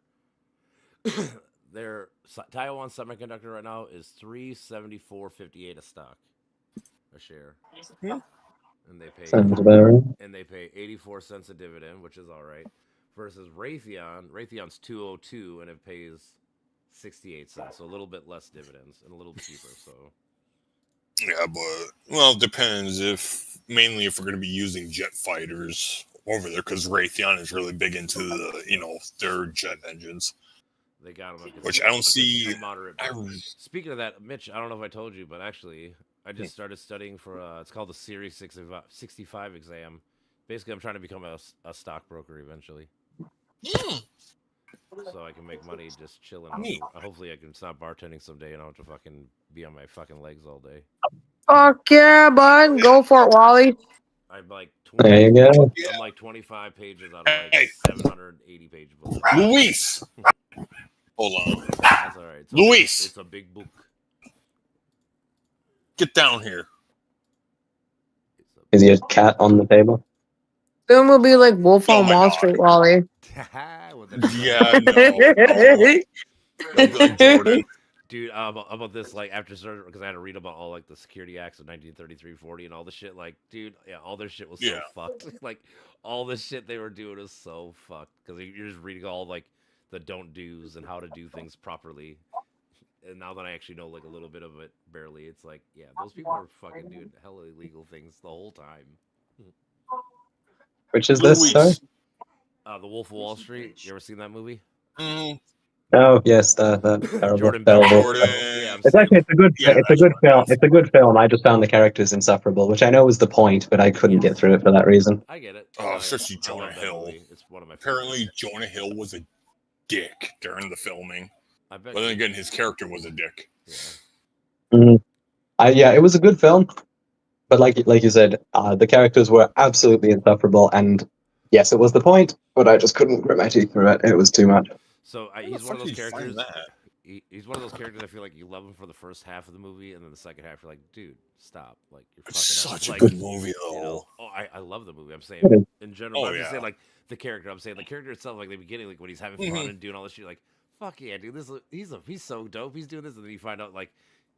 Their Taiwan Semiconductor right now is $374.58 a stock, a share. And they pay Sounds about right. And they pay 84 cents a dividend, which is all right. Versus Raytheon, Raytheon's 202 and it pays 68 cents, so a little bit less dividends and a little cheaper. So yeah, but well, it depends mainly if we're going to be using jet fighters over there because Raytheon is really big into the their jet engines. They got them, which I don't see. Moderate. Speaking of that, Mitch, I don't know if I told you, but actually, I just started studying for it's called the Series 65 exam. Basically, I'm trying to become a stockbroker eventually. So I can make money just chilling. Hopefully, I can stop bartending someday and I don't have to fucking be on my fucking legs all day. Fuck yeah, bud. Go for it, Wally. I'm like there you go. I'm like 25 pages out of like 780 page book. Luis! Hold on. That's all right. Luis! It's a big book. Get down here. Is your cat on the table? Soon we'll be like Wolf on Wall Street, Wally. Yeah, no. Like Jordan. Dude, about this, like, after starting, because I had to read about all, like, the Security Acts of 1933-40 and all the shit, like, dude, yeah, all their shit was so fucked. Like, all the shit they were doing was so fucked, because you're just reading all, like, the don't do's and how to do things properly. And now that I actually know, like, a little bit of it, barely, it's like, yeah, those people are fucking doing hella illegal things the whole time. Which is this, sorry? The Wolf of Wall Street. You ever seen that movie? Oh yes, that terrible. Jordan Belfort. Yeah, it's a good film. I just found the characters insufferable, which I know was the point, but I couldn't get through it for that reason. I get it. Oh, especially Jonah Hill. It's one of my Apparently, Jonah Hill was a dick during the filming. I bet. But then again, his character was a dick. Yeah. Yeah, it was a good film, but like you said, the characters were absolutely insufferable, and yes, it was the point, but I just couldn't grit my teeth through it. It was too much. So he's one of those characters. He's one of those characters. I feel like you love him for the first half of the movie, and then the second half, you're like, dude, stop! Like you're fucking such up. a good movie, though. I love the movie. I'm saying in general. I'm just saying like the character. I'm saying the character itself, like the beginning, like when he's having fun and doing all this shit, like fuck yeah, dude. He's so dope. He's doing this, and then you find out like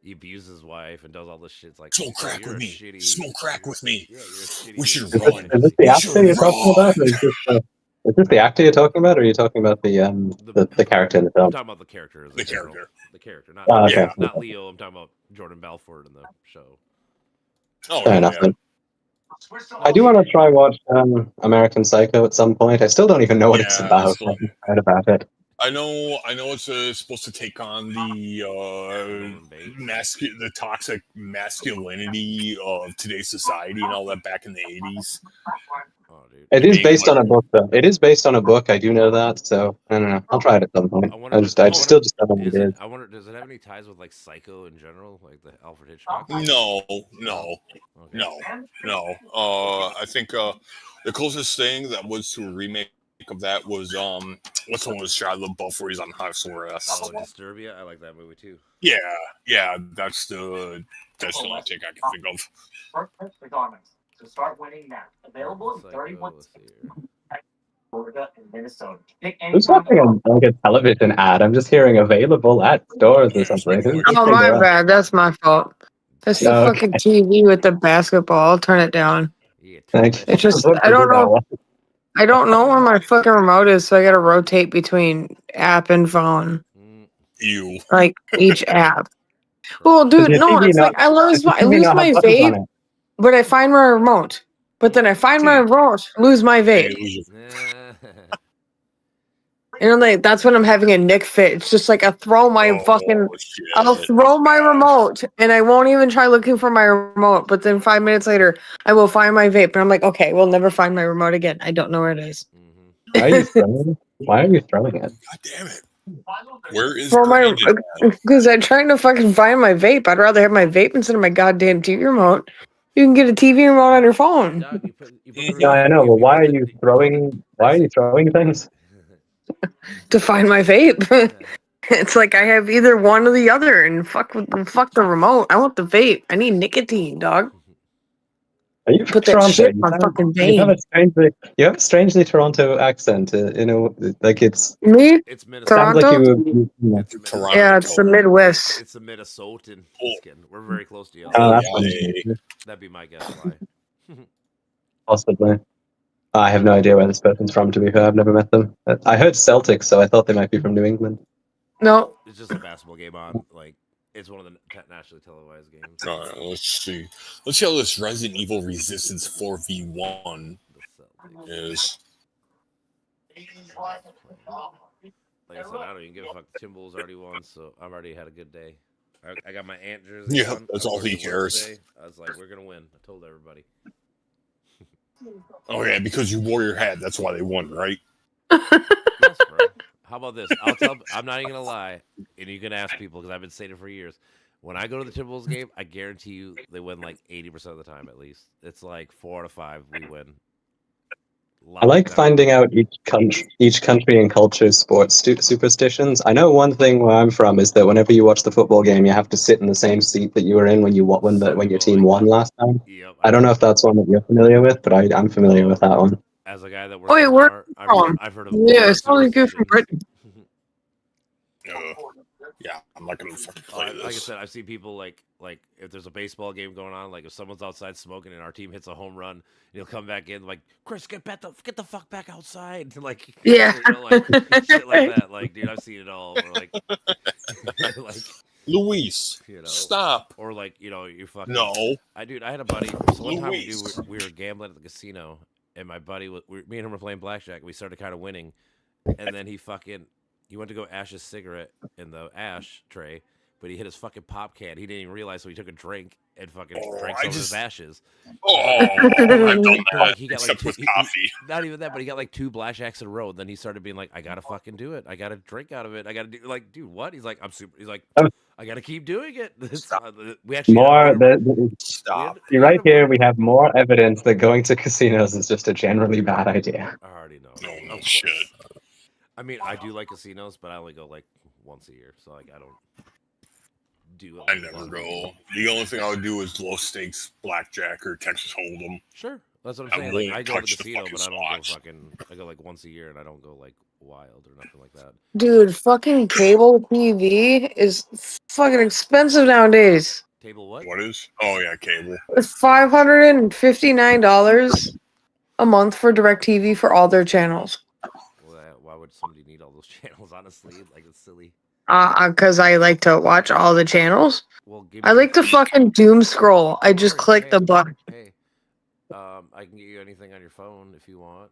he abuses his wife and does all this shit. It's like smoke crack with me. Smoke crack with me. Yeah, you're a shitty. We should run. Is this the actor you're talking about? Is this the actor you're talking about, or are you talking about the character in the film? I'm talking about the character. The character, not not Leo. I'm talking about Jordan Belfort in the show. Oh, fair enough. Then. I do want to try watch American Psycho at some point. I still don't even know what it's about. I haven't heard about it. I know it's supposed to take on the Norman Bates. the toxic masculinity of today's society and all that back in the 80s. Oh, dude. It is being based like- on a book, though. It is based on a book. I do know that. So I don't know. I'll try it at some point. I wonder I if just, it- I I still wonder- just don't know what Is it it? is. I wonder. Does it have any ties with like Psycho in general, like the Alfred Hitchcock? No. Okay. I think the closest thing that was to a remake of that was what's the one with Shia LaBeouf where he's on house arrest. Oh, Disturbia. I like that movie too. Yeah, that's the only thing I can think of. Short the garments. So start winning now. Available in Psycho, 31 let's see states, here. Florida, and Minnesota. Pick any Who's time watching like a television ad? I'm just hearing available at stores or something. Who's Oh, listening my to that? bad. That's my fault. That's the No, okay. fucking TV with the basketball. I'll turn it down. Yeah, turn Thank that you. It just, What I is don't it know. now? I don't know where my fucking remote is, so I gotta rotate between app and phone, You. like each app. Well, Does dude, your no, TV it's like not- I lose does your TV lose not my have buttons on vape, it? but I find my remote. But then I find my remote, lose my vape, and I'm like, that's when I'm having a Nick fit. It's just like I throw my fucking. shit. I'll throw my remote and I won't even try looking for my remote. But then 5 minutes later, I will find my vape. And I'm like, okay, we'll never find my remote again. I don't know where it is. Why are you throwing it? Why are you throwing it? God damn it. Where is Throw my Brandon? because I'm trying to fucking find my vape. I'd rather have my vape instead of my goddamn TV remote. You can get a TV remote on your phone Doug, you put the No, I know, you- but you why put are the- you put the- throwing? Why are you throwing things? to find my vape. It's like I have either one or the other, and fuck the remote. I want the vape. I need nicotine, dog. Are you Put that Toronto? shit You on sound- fucking you have vein. a strangely Toronto accent. You know, like it's Me? It's Minnesota. sounds like Toronto? you. It's Toronto. Yeah, it's the Midwest. It's the Minnesotan. Just kidding. We're very close to you. Oh, that's Yeah, funny. That'd be my guess. Why? Possibly. I have no idea where this person's from. To be fair, I've never met them. I heard Celtics, so I thought they might be from New England. No. It's just a basketball game on. Like it's one of the nationally televised games. All right, let's see. Let's see how this Resident Evil Resistance 4v1 The Celtics. is. Like I said, I don't even give a fuck. Tim Bulls already won, so I've already had a good day. I got my Ant jersey. Yeah, on. that's I all wore he it to work cares. today. I was like, we're gonna win. I told everybody. Oh yeah, because you wore your hat. That's why they won, right? Yes, bro. How about this? I'll tell. I'm not even gonna lie, and you can ask people because I've been saying it for years. When I go to the Timberwolves game, I guarantee you they win like 80% of the time at least. It's like 4 out of 5 we win. I like finding out each country and culture's sports superstitions. I know one thing where I'm from is that whenever you watch the football game, you have to sit in the same seat that you were in when your team won last time. Yep, I don't know if that's one that you're familiar with, but I'm familiar with that one. As a guy that works Wait, in where bar, from? I've heard of. Yeah, it's only good from Britain. Yeah, I'm not gonna fucking play Like I this. said, I've seen people like if there's a baseball game going on, like if someone's outside smoking and our team hits a home run, he'll come back in like, Chris, get the fuck back outside. Like Yeah. you know, like shit like that. Like, dude, I've seen it all. Or like, like Luis, you know, stop. or like you fucking No. I had a buddy. So one time Luis. we were gambling at the casino, and my buddy me and him were playing blackjack. And we started kind of winning, and then he went to go ash his cigarette in the ash tray, but he hit his fucking pop can. He didn't even realize, so he took a drink and fucking drank some of his ashes. Oh, I've done Like, that. he got Except like with two, coffee. not even that, but he got like 2 blacks in a row. And then he started being like, I gotta fucking do it. I gotta drink out of it. I gotta do like, dude, what? He's like, he's like, I gotta keep doing it. We actually Stop. You're right here. We have more evidence that going to casinos is just a generally bad idea. I already know. No, Of no course. shit. I mean, I do like casinos, but I only go like once a year, so like I don't do it. I like never once a go. year. The only thing I would do is low stakes blackjack or Texas Hold'em. Sure, that's what I I'm saying. Like won't I go to the touch the casino, fucking but I don't go slots. I go like once a year, and I don't go like wild or nothing like that. Dude, fucking cable TV is fucking expensive nowadays. Table what? What is? Oh yeah, cable. It's $559 a month for DirecTV for all their channels. Well, why would somebody need all those channels? Honestly, like it's silly. Because I like to watch all the channels. Well, give I me- like to fucking doom scroll. I just Sure, click hey, the button. Hey, I can get you anything on your phone if you want.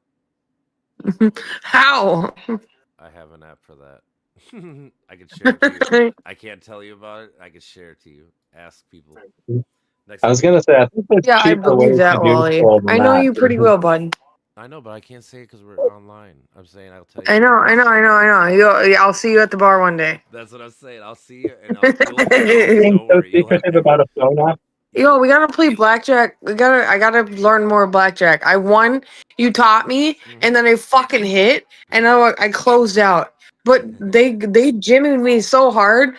How? I have an app for that. I can share it to you. I can't tell you about it. I can share it to you. Ask people. Next I was time gonna say, I think there's Yeah, I cheaper believe ways that, to do Wally. all than I know that. you pretty well, bud. I know, but I can't say it because we're online. I'm saying I'll tell you. I know. Yeah, I'll see you at the bar one day. That's what I'm saying. I'll see you, and you'll Being don't so worry. You'll have secretive about a phone app. Yo, we gotta play blackjack. I gotta learn more blackjack. I won. You taught me, and then I fucking hit, and I closed out. But they jimmied me so hard,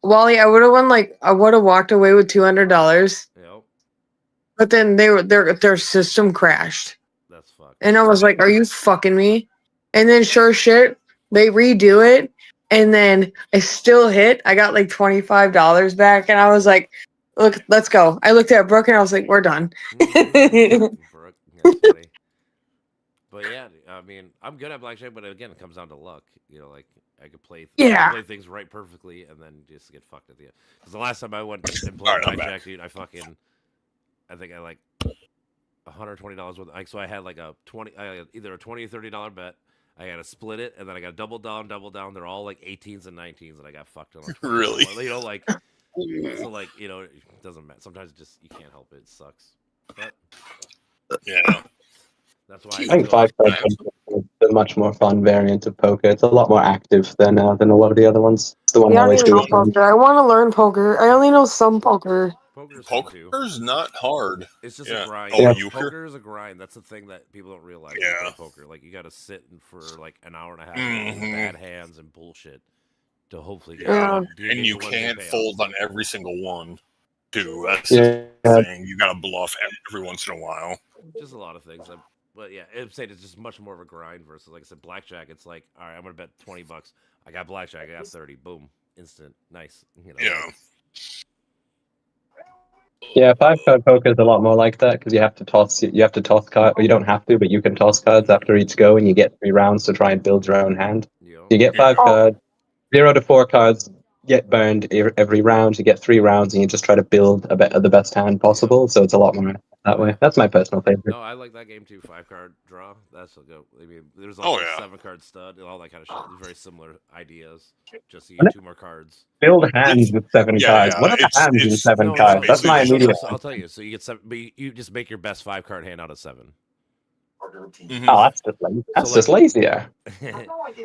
Wally. I would have won I would have walked away with $200. Yep, But then their system crashed, that's fucked. and I was like, "Are you fucking me?" And then sure shit, they redo it, and then I still hit. I got like $25 back, and I was like, "Look, let's go." I looked at Brooke, and I was like, "We're done." Brooke, that's funny. But yeah, I mean, I'm good at blackjack, but again, it comes down to luck. You know, like I could play, Yeah. play things right perfectly, and then just get fucked at the end. Because the last time I went and played Alright, I'm blackjack, dude, I think I like $120 worth. So I had like a either a $20 or $30 bet. I got to split it, and then I got double down. They're all like 18s and 19s, and I got fucked on. Like Really? You know, like so, like you know, it doesn't matter. Sometimes you can't help it. It sucks. But Yeah. that's why I think five card poker is a much more fun variant of poker. It's a lot more active than a lot of the other ones. It's the one Yeah, I I don't always even do know with friends. poker. I want to learn poker. I only know some poker. Poker's fun too. Poker's not hard. It's just Yeah. a grind. Oh, Yeah. euchre? Poker is a grind. That's the thing that people don't realize. when you play Yeah. poker. Like you got to sit for like an hour and a half with Mhm. bad hands and bullshit to hopefully get Yeah. one. to And get you the one big can't payout. fold on every single one, too. That's Yeah. the thing. You gotta bluff every once in a while. Just a lot of things. But yeah, I'm saying it's just much more of a grind versus, like I said, blackjack. It's like, all right, I'm gonna bet $20. I got blackjack. I got 30. Boom, instant, nice. You know. Yeah. Yeah, five card poker is a lot more like that because you have to toss cards. Well, you don't have to, but you can toss cards after each go, and you get 3 rounds to try and build your own hand. You know? You get 5 Yeah. cards, 0 to 4 cards get burned every round. You get 3 rounds, and you just try to build the best hand possible. So it's a lot more that way. That's my personal favorite. No, I like that game too. 5-card draw. That's a go. I mean, there's also Oh, yeah. 7-card stud and all that kind of shit. Very similar ideas. Just so you And get 2 more cards. Build hands with 7 Yeah, cards. yeah, What are the it's- hands in it's- 7 No, cards? That's my basically immediate. So I'll tell you. So you get 7, but you just make your best 5-card hand out of 7. Mhm. Oh, that's just lazy. That's just lazier.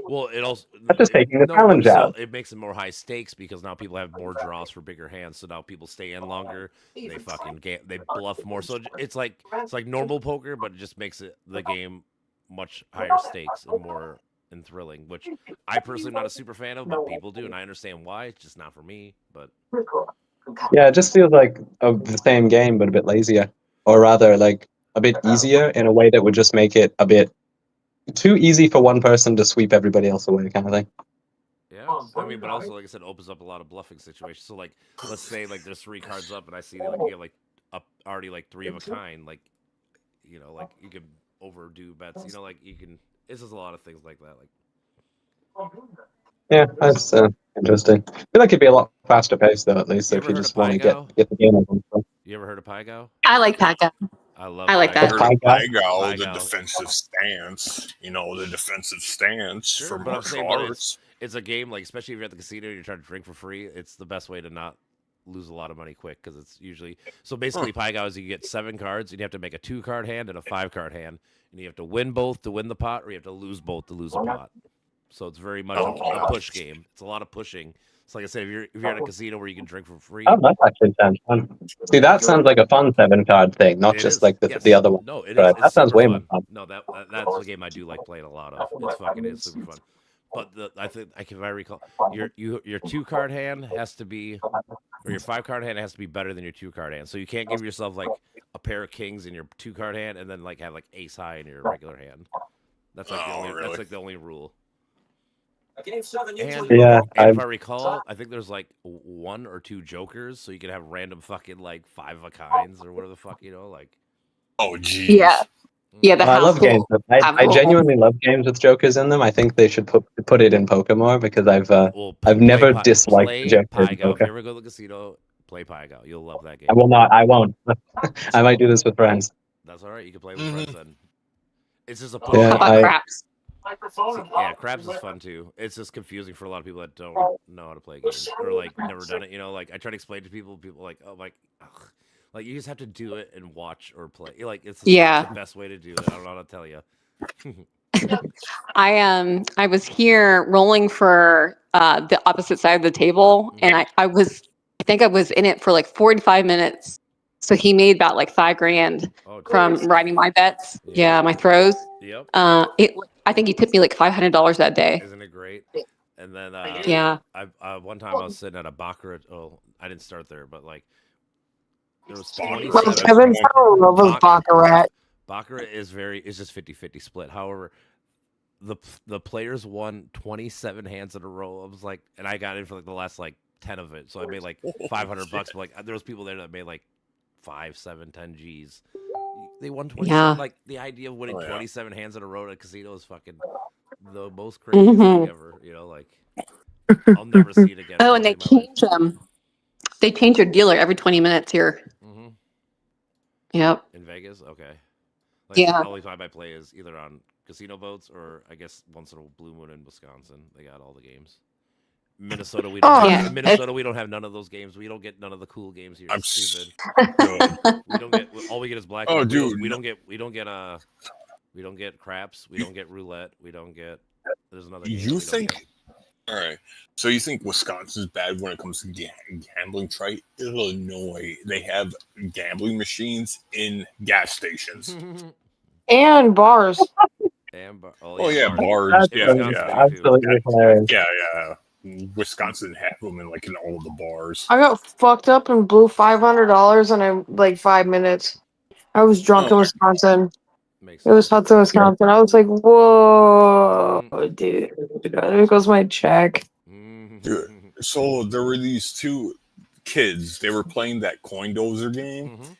Well, it also That's just taking the but challenge still, out. it makes it more high stakes because now people have more draws for bigger hands. So now people stay in longer. They fucking they bluff more. So it's like normal poker, but it just makes the game much higher stakes and more thrilling. Which I personally am not a super fan of, but people do, and I understand why. It's just not for me. But Yeah, it just feels like the same game, but a bit lazier. Or rather, like, a bit easier in a way that would just make it a bit too easy for one person to sweep everybody else away, kind of thing. yeah, I mean, but also like I said, opens up a lot of bluffing situations. So like, let's say like there's 3 cards up, and I see like you have like already like 3 of a kind. Like, you know, like you can overdo bets. You know, like you can. It's just a lot of things like that. Like, Yeah, that's interesting. I feel like it'd be a lot faster paced, though, at least, You if ever you heard just of want to Pygo? get the game over. you ever heard of Pygo? I like Paca. I love. I like Pygo. that. Heard of Pygo. the Pygo. defensive stance. You know, the defensive stance Sure, for but I'm martial saying, but arts. it's a game like, especially if you're at the casino and you're trying to drink for free. It's the best way to not lose a lot of money quick because it's usually so. Basically, Pygo is you get 7 cards and you have to make a 2-card hand and a 5-card hand, and you have to win both to win the pot, or you have to lose both to lose a pot. So it's very much a push game. It's a lot of pushing. So like I said, if you're at a casino where you can drink for free, Oh, that actually sounds fun. See, that sounds like a fun 7-card thing, not it just is. like Yes. the other one. No, it is. Right, It's that sounds super way more fun. fun. No, that's the game I do like playing a lot of. It's fucking is super fun. But I think if I recall, your 2-card hand has to be, or your 5-card hand has to be better than your 2-card hand. So you can't give yourself like a pair of kings in your 2-card hand and then like have like ace high in your regular hand. That's like really? that's like the only rule. Game 7 And, usually. Yeah, and if I recall, I think there's like 1 or 2 jokers, so you can have random fucking like 5 of a kinds or whatever the fuck, you know, like. Oh, geez. Yeah. Yeah, the I love house games. have I a- genuinely love games with jokers in them. I think they should put it in poker more because I've Well, never disliked the Jokers in Pygo. If poker. you ever go to the casino, play Pygo. You'll love that game. I will not. I won't. I might do this with friends. That's all right. You can play with friends then. It's just a push Oh, Yeah, How game. about craps? Yeah, craps is fun too. It's just confusing for a lot of people that don't know how to play games or like never done it. You know, like I try to explain to people, like, oh, ugh. Like you just have to do it and watch or play. Like it's just, Yeah. it's the best way to do it. I don't know how to tell you. I was here rolling for the opposite side of the table, and I think I was in it for like 45 minutes. So he made about like $5,000 from writing my bets. Yeah, my throws. Yep. I think he tipped me like $500 that day. Isn't it great? And then Yeah. I one time I was sitting at a baccarat. Oh, I didn't start there, but like there was Well, 27. Kevin Farrell loves Baccarat. Baccarat is just 50-50 split. However, the players won 27 hands in a row. I was like, and I got in for like the last like 10 of it, so I made like $500. But like there was people there that made like 5, 7, 10 G's. They won 27. Yeah. Like the idea of winning 27 hands in a row at a casino is fucking the most crazy thing ever. You know, like I'll never see it again. Oh, and they change them. They change your dealer every 20 minutes here. Mm-hmm. Yep. In Vegas, okay. Like, Yeah. The only time I play is either on casino boats or I guess once in a blue moon in Wisconsin. They got all the games. Minnesota, we don't. Oh, have, yeah. in Minnesota, we don't have none of those games. We don't get none of the cool games here. I'm It's stupid. Good. We don't get. All we get is black. Oh, We don't- dude, we don't get. We don't get craps. We don't get roulette. We don't get. There's another. Game You we don't think? get. All right. So you think Wisconsin's bad when it comes to gambling? Try Illinois. They have gambling machines in gas stations. And bars. Damn. Oh yeah, bars. That's Yeah, Wisconsin, yeah, absolutely hilarious. yeah. Wisconsin have them in like in all the bars. I got fucked up and blew $500 in like 5 minutes. I was drunk in Oh. Wisconsin. Makes It was sense. Hudson, Wisconsin. I was like, whoa, dude. There goes my check. Dude. So there were these two kids. They were playing that coin dozer game. Mhm.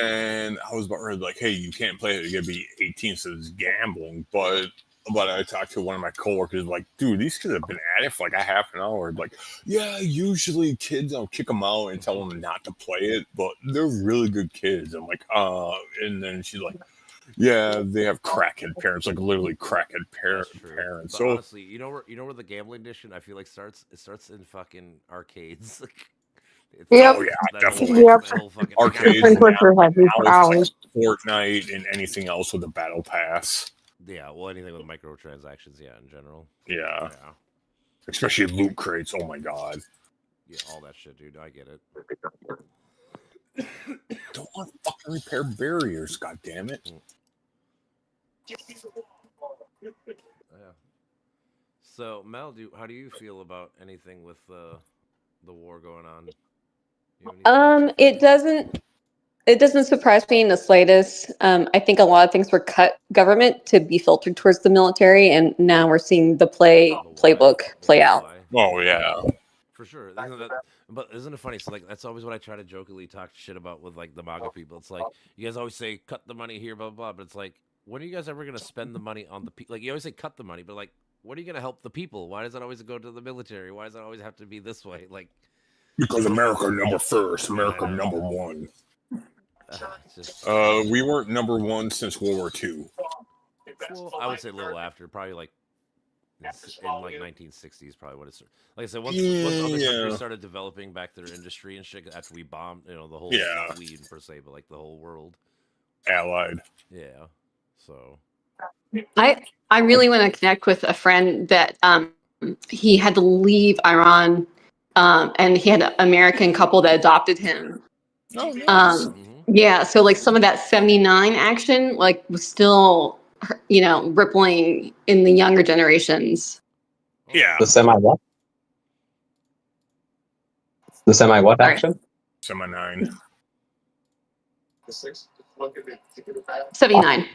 And I was about ready, like, hey, you can't play it. You gotta be 18, so it's gambling. But I talked to one of my coworkers, like, dude, these kids have been at it for like a half an hour. Like, yeah, usually kids, I'll kick them out and tell them not to play it, but they're really good kids. I'm like, and then she's like, yeah, they have crackhead parents, like literally crackhead That's true. parents. But So honestly, you know where the gambling edition I feel like starts. It starts in fucking arcades. It's Yep. Oh, yeah, that whole- definitely. Yep. that whole fucking Arcades. Been quicker had these now it's hours. like Fortnite and anything else with a battle pass. Yeah, well, anything with microtransactions, yeah, in general. Yeah, Yeah, especially loot crates. Oh my god. yeah, all that shit, dude. I get it. Don't want to fucking repair barriers, god damn it. Yeah. So, Mel, how do you feel about anything with the war going on? You have any thoughts? It doesn't surprise me in the slightest. I think a lot of things were cut government to be filtered towards the military, and now we're seeing the playbook play out. Oh yeah. For sure. But isn't it funny? So like that's always what I try to jokingly talk shit about with like the MAGA people. It's like you guys always say cut the money here, blah blah blah. But it's like when are you guys ever gonna spend the money on the people? Like you always say cut the money, but like when are you gonna help the people? Why does it always go to the military? Why does it always have to be this way? Like Because America number first, America number one. it's just, We weren't number one since World War II. well, I would say a little after, probably like in like 1960s, probably what it's like. I said, once other Yeah. countries started developing back their industry and shit after we bombed, the whole Yeah. not we per se, but like the whole world. Allied. Yeah. So I really want to connect with a friend that he had to leave Iran, and he had an American couple that adopted him. Oh, nice. mhm. Yeah, so like some of that 79 action like was still rippling in the younger generations. Yeah. The semi what? The semi what Sorry. action? Semi-9. 79.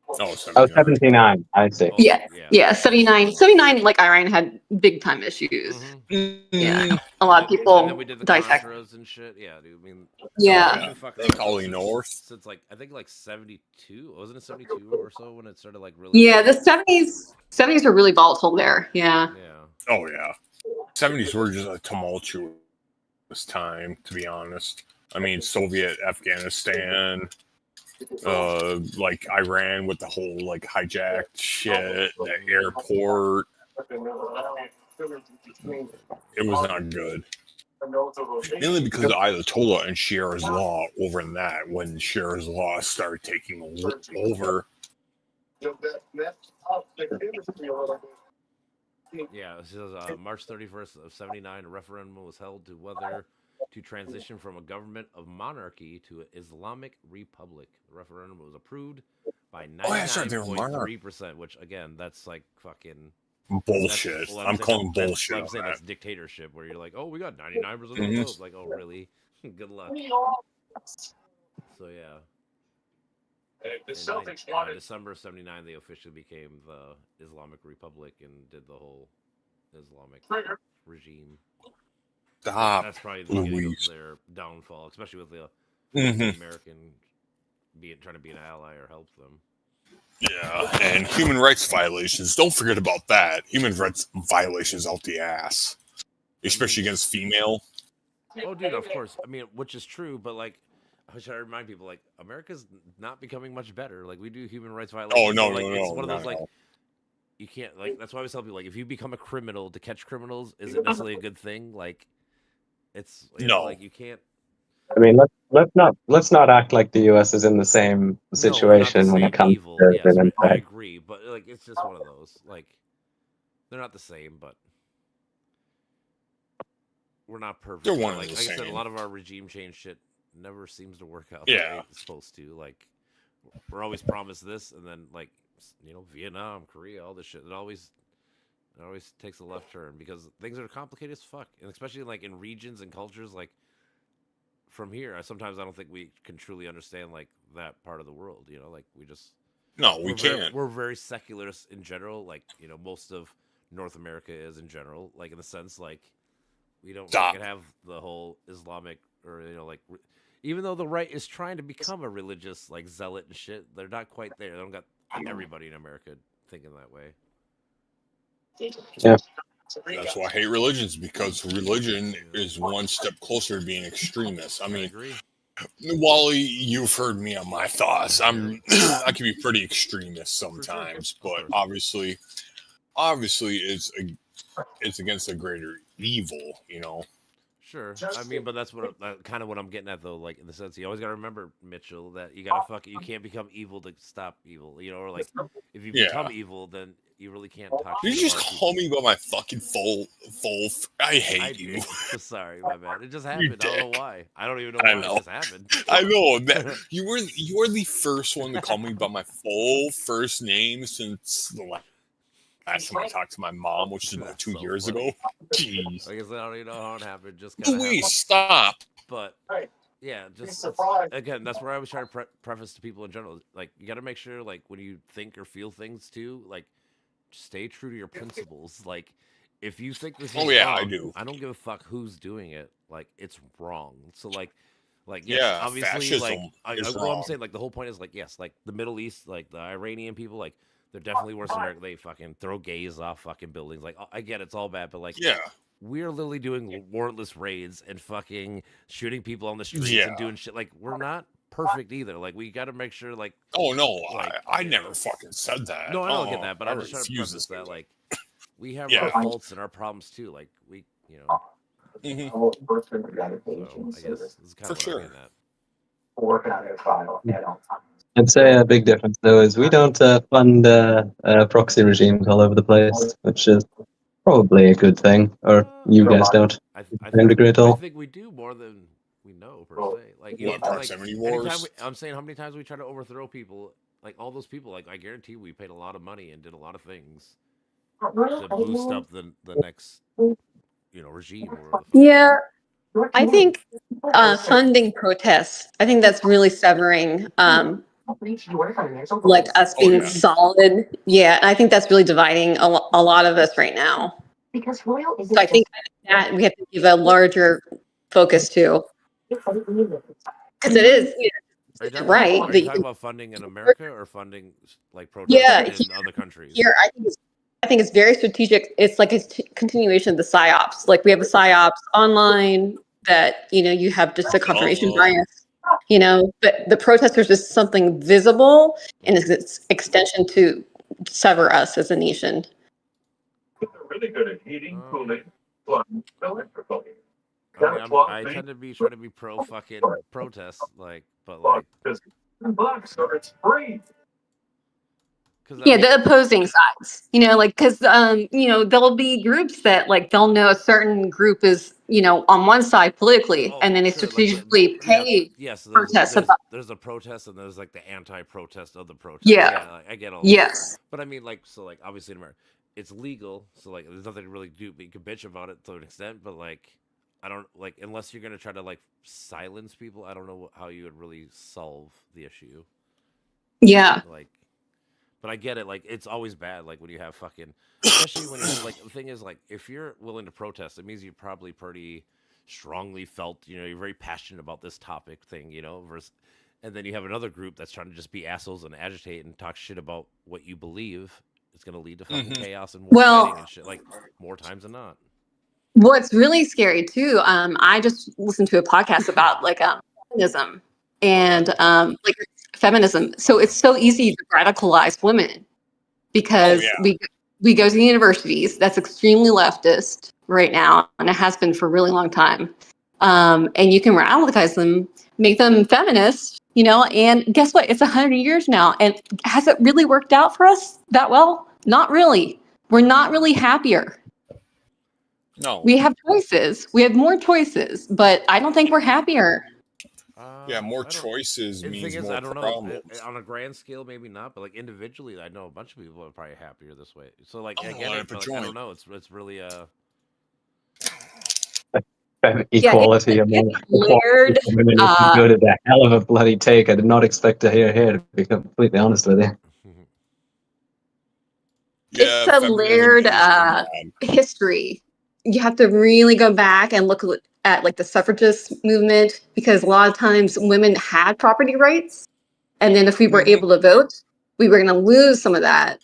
Oh, Oh, 79. 79. I see. Oh, Yeah. Yeah, 79 like Iran had big time issues. Mhm. Yeah. A lot of And then people we did the dissect. Contras and shit. Yeah, dude. I mean, Yeah. we've been fucking Thank around Ollie since- North. Since like I think like 72, wasn't it 72 or so when it started like really? Yeah, the 70s were really volatile there. Yeah. Yeah. Oh, yeah. 70s were just a tumultuous time, to be honest. I mean, Soviet, Afghanistan, like Iran with the whole like hijacked shit, the airport. It was not good. Mainly because of Ayatollah and Shiar's Law over in that, when Shiar's Law started taking over. Yeah, it says March 31st of 79, a referendum was held to whether to transition from a government of monarchy to an Islamic republic. The referendum was approved by Oh, that's right, they were monarch. 99.3%, which again, that's like fucking Bullshit. well, I'm calling bullshit. I'm saying that's dictatorship, where you're like, oh, we got 99% of the vote. Like, oh, really? Good luck. So yeah. In December of 79, they officially became the Islamic Republic and did the whole Islamic regime. Stop. That's probably the beginning of their downfall, especially with the American trying to be an ally or help them. Yeah, and human rights violations. Don't forget about that. Human rights violations out the ass, especially against female. Oh, dude, of course. I mean, which is true, but like, I try to remind people, like, America's not becoming much better. Like, we do human rights violations. Oh no, like, no, it's no, one of those no. like, you can't like. That's why I always tell people, like, if you become a criminal to catch criminals, isn't necessarily a good thing. Like, it's no, like you can't. I mean, let's not act like the U.S. is in the same situation when it comes evil. to Yes, an right. I empire. agree, but like, it's just one of those. Like, they're not the same, but we're not perfect. They're one like of the I said, same. a lot of our regime change shit never seems to work out Yeah. the way it's supposed to. Like, we're always promised this, and then like, you know, Vietnam, Korea, all this shit. It always takes a left turn because things are complicated as fuck, and especially like in regions and cultures like from here. Sometimes I don't think we can truly understand like that part of the world. You know, like we can't. We're very secularist in general. Like, you know, most of North America is in general. Like, in the sense like we don't fucking have the whole Islamic or, you know, like, even though the right is trying to become a religious like zealot and shit, they're not quite there. They don't got everybody in America thinking that way. Yeah. That's why I hate religions, because religion is one step closer to being extremist. I mean, agree. Wally, you've heard me on my thoughts. I can be pretty extremist sometimes, but obviously it's against a greater evil, you know. Sure. I mean, but that's what kind of what I'm getting at, though. Like, in the sense, you always got to remember, Mitchell, that you gotta you can't become evil to stop evil. You know, or like, if you become evil, then you really can't talk. Did you just call me by my fucking full? I hate you. Sorry, my bad. It just happened. I don't know why. I don't even know why it just happened. I know that you were the first one to call me by my full first name since the last time I talked to my mom, which is about 2 years ago. Jeez. Like I said, I don't even know how it happened. Just stop. But yeah, just again, that's where I always try to preface to people in general. Like, you got to make sure, like, when you think or feel things too, like, stay true to your principles. Like, if you think this is wrong, I do. I don't give a fuck who's doing it. Like, it's wrong. So like yes, obviously, like, wrong. I'm saying, like, the whole point is, like, yes, like the Middle East, like the Iranian people, like, they're definitely worse than America. They fucking throw gays off fucking buildings. Like, I get it's all bad, but like, we're literally doing warrantless raids and fucking shooting people on the streets and doing shit. Like, we're not perfect either. Like, we got to make sure, like, oh no, like, I never fucking said that. No, I don't get that, but I'm just trying to preface that, like, we have our faults and our problems too. Like, we, you know. So I guess this is kind of what I'm getting at. Working on a trial. I'd say a big difference though is we don't fund proxy regimes all over the place, which is probably a good thing. Or you guys don't. I think we do more than we know, per se. Like, you know, proximity wars. I'm saying, how many times we try to overthrow people, like all those people, like, I guarantee we paid a lot of money and did a lot of things to boost up the next, you know, regime. Yeah, I think funding protests, I think that's really severing like us being solid. Yeah, I think that's really dividing a lot of us right now. So I think that we have to give a larger focus to, because it is, you know, right. Are you talking about funding in America or funding like protests in other countries? Here, I think it's very strategic. It's like a continuation of the PSYOPs. Like, we have a PSYOPs online that, you know, you have just a confirmation bias. you know, but the protesters is something visible and is its extension to sever us as a nation. They're really good at heating, cooling, plumbing, electrical. I tend to be trying to be pro fucking protest, like, but like, $10 so it's free. Yeah, the opposing sides, you know, like, because, you know, there'll be groups that, like, they'll know a certain group is, you know, on one side politically, and then they strategically pay protests about. There's a protest and there's like the anti-protest of the protest. Yeah. Like, I get all Yes. that. But I mean, like, so, like, obviously in America, it's legal, so, like, there's nothing to really do, but you can bitch about it to an extent, but, like, I don't, like, unless you're going to try to, like, silence people, I don't know how you would really solve the issue. Yeah. Like, but I get it. Like, it's always bad. Like, when you have fucking, especially when you're like, the thing is, like, if you're willing to protest, it means you're probably pretty strongly felt, you know, you're very passionate about this topic thing, you know, versus, and then you have another group that's trying to just be assholes and agitate and talk shit about what you believe. It's going to lead to fucking chaos and more fighting and shit, like, more times than not. What's really scary too, I just listened to a podcast about like feminism and like feminism. So it's so easy to radicalize women because we go to the universities. That's extremely leftist right now, and it has been for a really long time. And you can radicalize them, make them feminists, you know. And guess what? It's 100 years now, and has it really worked out for us that well? Not really. We're not really happier. No. We have choices. We have more choices, but I don't think we're happier. Yeah, more choices means more I don't problems. know. On a grand scale, maybe not, but like individually, I know a bunch of people are probably happier this way. So like, I get it, but, like, I don't know. It's really equality among layered. Good at a hell of a bloody take. I did not expect to hear here, to be completely honest with you. It's a layered history. You have to really go back and look at like the suffragist movement, because a lot of times women had property rights, and then if we were able to vote, we were going to lose some of that.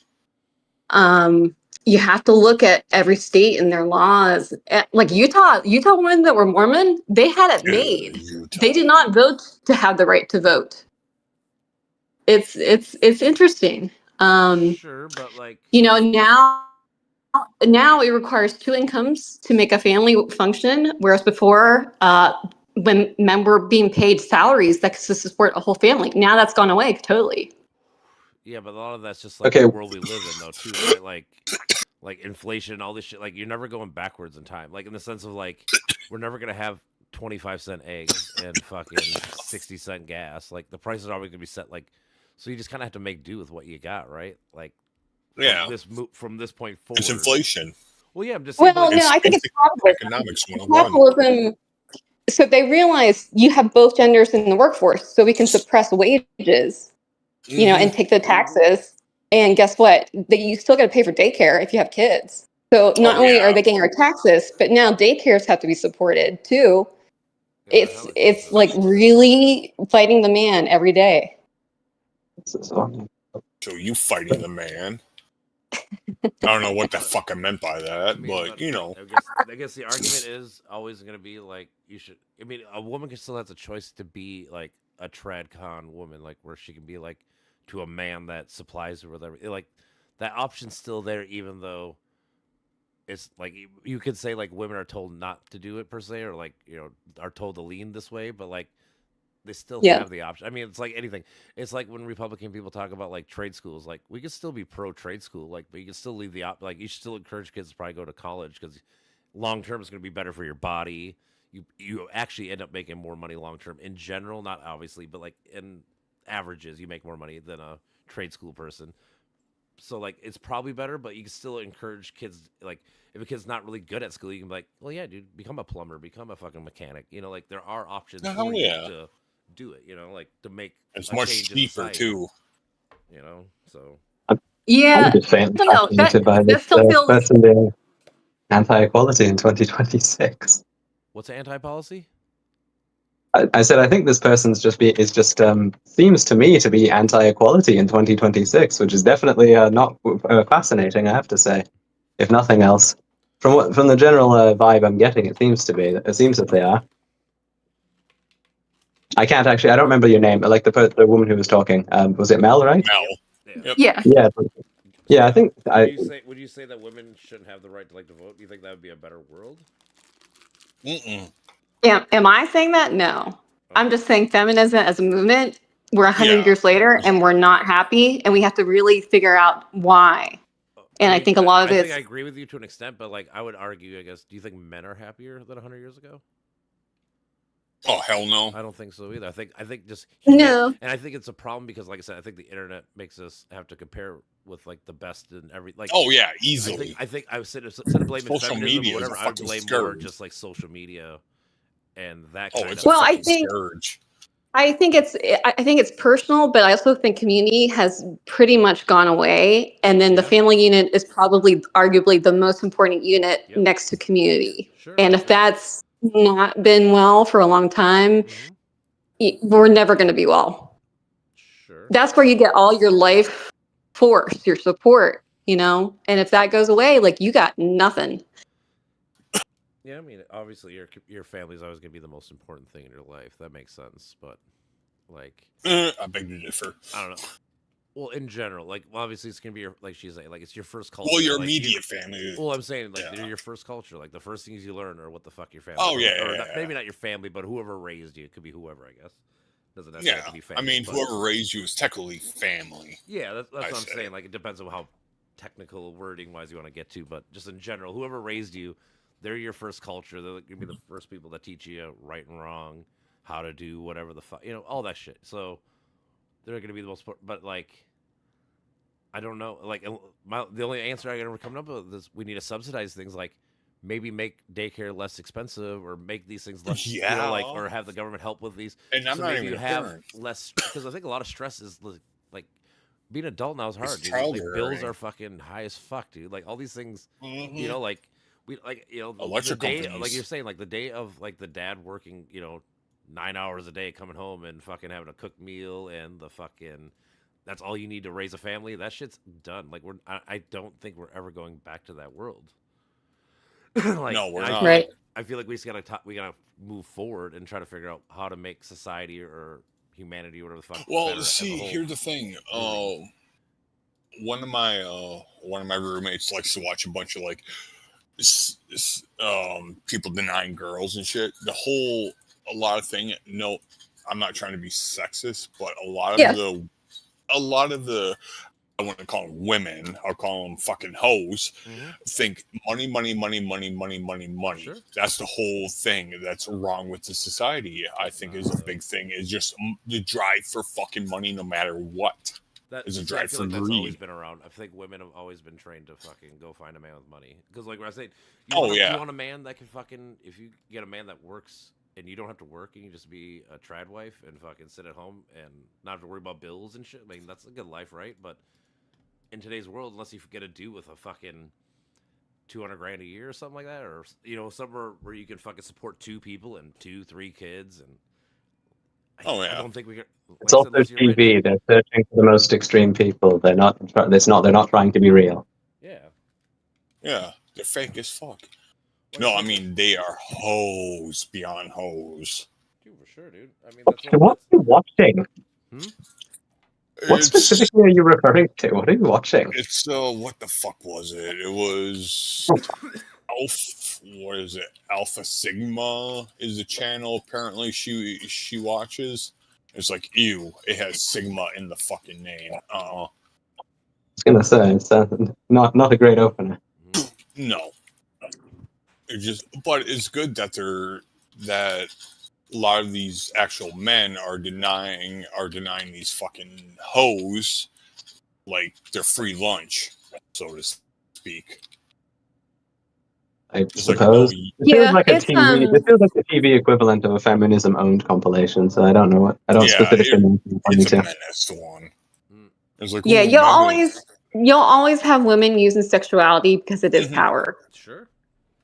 You have to look at every state and their laws. Like Utah women that were Mormon, they had it made. They did not vote to have the right to vote. It's interesting. Sure, but like, you know, now it requires 2 incomes to make a family function, whereas before, when men were being paid salaries that could support a whole family, now that's gone away totally. Yeah, but a lot of that's just like the world we live in, though, too. Right? Like inflation, all this shit. Like, you're never going backwards in time. Like, in the sense of like, we're never gonna have 25-cent eggs and fucking 60-cent gas. Like, the prices are always gonna be set. Like, so you just kind of have to make do with what you got, right? Like. Yeah. From this point forward, it's inflation. Well, yeah, I'm just. Well, no, I think it's economics. Capitalism. So they realize you have both genders in the workforce, so we can suppress wages, you know, and take the taxes. And guess what? You still got to pay for daycare if you have kids. So not only are they getting our taxes, but now daycares have to be supported too. It's like really fighting the man every day. So you fighting the man? I don't know what the fuck I meant by that, but you know. I guess the argument is always going to be like, you should. I mean, a woman can still have the choice to be like a tradcon woman, like where she can be like to a man that supplies her with everything. Like that option's still there, even though it's like you could say like women are told not to do it per se, or like, you know, are told to lean this way, but like. They still have the option. I mean, it's like anything. It's like when Republican people talk about like trade schools. Like, we could still be pro trade school, like, but you can still leave the like you should still encourage kids to probably go to college, because long term is going to be better for your body. You actually end up making more money long term in general, not obviously, but like in averages, you make more money than a trade school person. So like it's probably better, but you can still encourage kids. Like, if a kid's not really good at school, you can be like, well, yeah, dude, become a plumber, become a fucking mechanic. You know, like there are options for you to do it, you know, like to make it's much cheaper too, you know. So I'm just fascinated by this person being anti-equality in 2026. What's anti-policy? I said I think this person's seems to me to be anti-equality in 2026, which is definitely not fascinating, I have to say. If nothing else, from the general vibe I'm getting, it seems that they are. I can't actually. I don't remember your name. Like the woman who was talking. Was it Mel? Right? Mel. Yeah. Yeah. Yeah. Yeah. I think Would you say that women shouldn't have the right to vote? Do you think that would be a better world? Am I saying that? No. I'm just saying feminism as a movement, we're 100 Yeah. years later and we're not happy and we have to really figure out why. And I think a lot of I this. think I agree with you to an extent, but like I would argue, I guess, do you think men are happier than 100 years ago? Oh hell no! I don't think so either. I think just No. and I think it's a problem because, like I said, I think the internet makes us have to compare with like the best in every like. Oh yeah, easily. I think I was instead of blaming Social feminism media or is a whatever, I would fucking blame more scourge. just like social media and that Oh, kind it's of. a Well, I fucking think- scourge. I think it's personal, but I also think community has pretty much gone away. And then the Yeah. family unit is probably arguably the most important unit Yep. next to community. Sure. And if that's not been well for a long time, we're never going to be well. Sure. That's where you get all your life force, your support, And if that goes away, like you got nothing. Yeah, I mean, obviously, your family's always gonna be the most important thing in your life. That makes sense, but like, I beg to differ. I don't know. Well, in general, like, obviously, it's gonna be your, like she's saying, like, it's your first culture. Well, your like, immediate family. Well, I'm saying, like, Yeah. they're your first culture. Like, the first things you learn are what the fuck your family. Oh, yeah, or yeah, not, yeah. maybe not your family, but whoever raised you. It could be whoever, I guess. Doesn't necessarily have Yeah, to be family. I mean, but- whoever raised you is technically family. Yeah, that's what I'm say. saying. Like, it depends on how technical wording wise you want to get to, but just in general, whoever raised you, they're your first culture. They're gonna be the first people that teach you right and wrong, how to do whatever the fuck, all that shit. So they're gonna be the most. But like, I don't know. Like, the only answer I can ever come up with is we need to subsidize things. Like, maybe make daycare less expensive, or make these things less. Yeah. or have the government help with these. And I'm so not maybe even you a have parent. less, because I think a lot of stress is like being an adult now is hard. It's Dude. Like, child bills rearing. are fucking high as fuck, dude. Like all these things, Mhm. like we like Electric the day, companies. like you're saying, like the day of like the dad working, 9 hours a day, coming home and fucking having a cooked meal and the fucking. That's all you need to raise a family. That shit's done. Like I don't think we're ever going back to that world. Like, No, we're I not. feel Right. like- I feel like we just gotta move forward and try to figure out how to make society or humanity or whatever the fuck. Well, better as a see, whole. here's the thing. One of my roommates likes to watch a bunch of like people denying girls and shit. A lot of thing. No, I'm not trying to be sexist, but a lot of the I want to call them women. I'll call them fucking hoes. Think money. Sure. That's the whole thing that's wrong with the society. I think is a big thing. Is just the drive for fucking money, no matter what. That is a see, I drive feel for like that's always greed. been around. I think women have always been trained to fucking go find a man with money. Because like when I say, Yeah. you want a man that can fucking, if you get a man that works and you don't have to work and you just be a trad wife and fucking sit at home and not have to worry about bills and shit. I mean, that's a good life, right? But in today's world, unless you get a dude with a fucking $200,000 a year or something like that, or somewhere where you can fucking support 2 people and 2-3 kids, and Oh, yeah. I don't think we can. it's also TV. They're searching for the most extreme people. They're not. They're not trying to be real. Yeah. Yeah, they're fake as fuck. Well, No, I think- mean they are hoes beyond hoes. Dude, for sure, dude. I mean, that's What are you watching? What It's, specifically are you referring to? What are you watching? it's what the fuck was it? It was what is it? Alpha Sigma is the channel apparently she watches. It's like ew, it has Sigma in the fucking name. I was gonna say it's not a great opener. No. But it's good that that a lot of these actual men are denying these fucking hoes like their free lunch, so to speak. I It's like, suppose. oh, It feels like a it's, TV. This feels like the TV equivalent of a feminism-owned compilation. So I don't know what. I don't Yeah, specifically know what you want me it's a to. menace to one. It's like, Yeah, ooh, you'll always have women using sexuality because it is Mhm. power. Sure.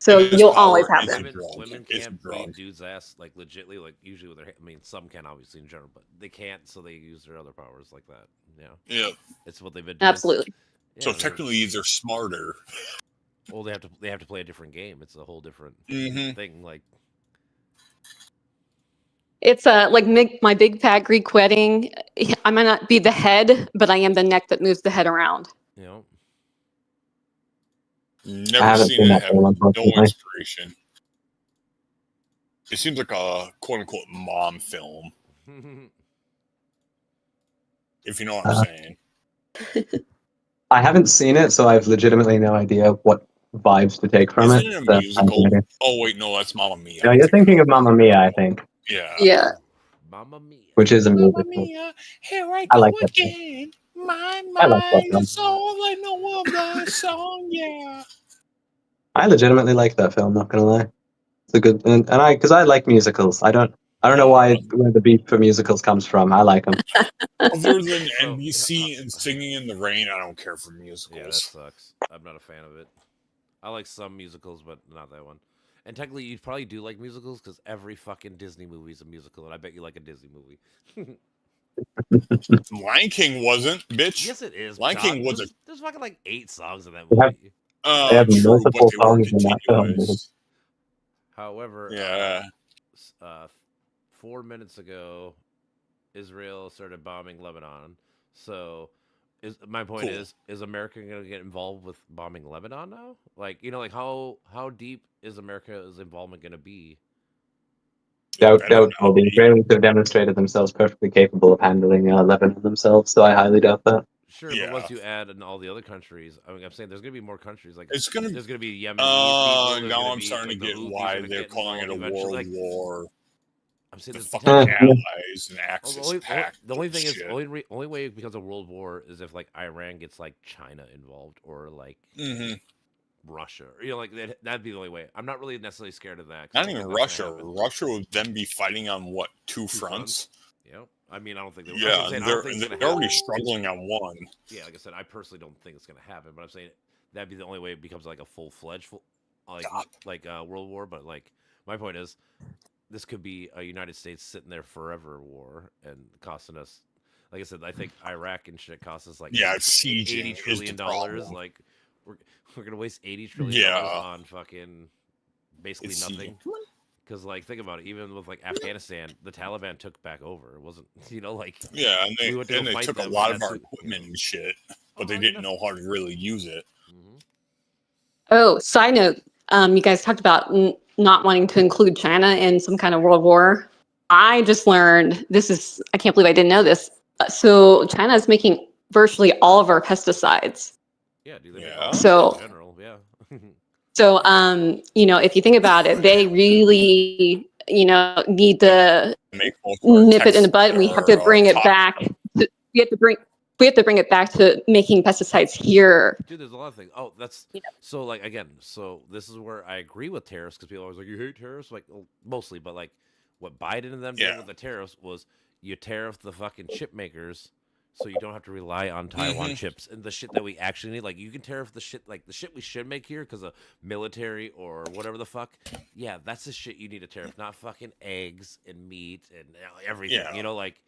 So It is you'll power, always have it's a them. drug. Women It's a can't drug. beat dudes' ass like legitly, like usually with their. I mean, some can obviously in general, but they can't, so they use their other powers like that. Yeah, Yeah. it's what they've been doing. Absolutely. Yeah, So they're- technically, they're smarter. well, they have to play a different game. It's a whole different Mhm. thing. Like, It's like my big fat Greek wedding. I might not be the head, but I am the neck that moves the head around. You know, Never haven't seen seen it that have film, no unfortunately. inspiration. It seems like a quote unquote mom film, if you know what I'm saying. I haven't seen it, so I've legitimately no idea what vibes to take from Isn't it. it a So, musical? Oh wait, no, that's Mamma Mia. no, you're thinking of Mamma Mia, I think, Yeah. Yeah. Mamma Mia. which is a Mamma musical. Mia, here I I go like that film. again. My I like that mind film. is all I know of the song. Yeah. I legitimately like that film. Not gonna lie, it's a good and I because I like musicals. I don't know where the beef for musicals comes from. I like them. Other than So, NBC and Singing in the Rain, I don't care for Yeah, that musicals. sucks. I'm not a fan of it. I like some musicals, but not that one. And technically, you probably do like musicals because every fucking Disney movie is a musical, and I bet you like a Disney movie. Lion King wasn't, bitch. Yes, it is. Lion King was there's fucking like 8 songs in that They have, movie. they have true, but multiple they were songs in that film. continuous. However, Yeah. 4 minutes ago, Israel started bombing Lebanon. So, my point Cool. is America going to get involved with bombing Lebanon now? Like, you know, like how deep is America's involvement going to be? Doubt. Better Well, not the be. Israelis have demonstrated themselves perfectly capable of handling Lebanon themselves, so I highly doubt that. Sure, Yeah. but once you add in all the other countries, I mean, I'm saying there's going to be more countries. Like, It's gonna. there's going to be Yemenis people. There's Now gonna I'm be, starting like, to the get Houthis why are gonna they're get calling it a involved world eventually. Like, war. I'm saying The this fucking allies and Axis pact. the only thing is shit. only way it becomes a world war is if like Iran gets like China involved or like Russia, or, you know, like that'd be the only way. I'm not really necessarily scared of that. 'Cause I Not don't even think that's gonna Russia. happen. Russia would then be fighting on what, two fronts? Yeah, I mean, I don't think they. That's Yeah, what I'm saying. I don't think it's they're gonna already happen. struggling on one. Yeah, like I said, I personally don't think it's gonna happen. But I'm saying that'd be the only way it becomes like a full fledged world war. But like my point is, this could be a United States sitting there forever war and costing us. Like I said, I think Iraq and shit costs us like Yeah, sieging $80 is the trillion. problem. Like we're gonna waste $80 trillion Yeah. on fucking basically It's nothing. sieging. Come on. Because like think about it, even with like Afghanistan, the Taliban took back over. It wasn't, you know, like Yeah, and we went to go they fight took a them, lot and of that's our who- equipment you know. and shit, but Oh, they I didn't know. know how to really use it. Mhm. Oh, side note, you guys talked about not wanting to include China in some kind of world war. I just learned I can't believe I didn't know this. So China is making virtually all of our pesticides. Yeah, dude. They make Yeah. all the So- shit in general, yeah. So, you know, if you think about it, they really, you know, need to Make most of our nip it in the bud. We have to texts, bring it toxic. back. We have to bring it back to making pesticides here. Dude, there's a lot of things. Oh, that's You know. so like again. So this is where I agree with tariffs because people are always like, "You hate tariffs," like mostly, but like what Biden and them did Yeah. with the tariffs was you tariff the fucking chip makers, so you don't have to rely on Taiwan chips and the shit that we actually need. Like you can tariff the shit, like the shit we should make here because of military or whatever the fuck. Yeah, that's the shit you need to tariff, not fucking eggs and meat and everything. Yeah. You know, like.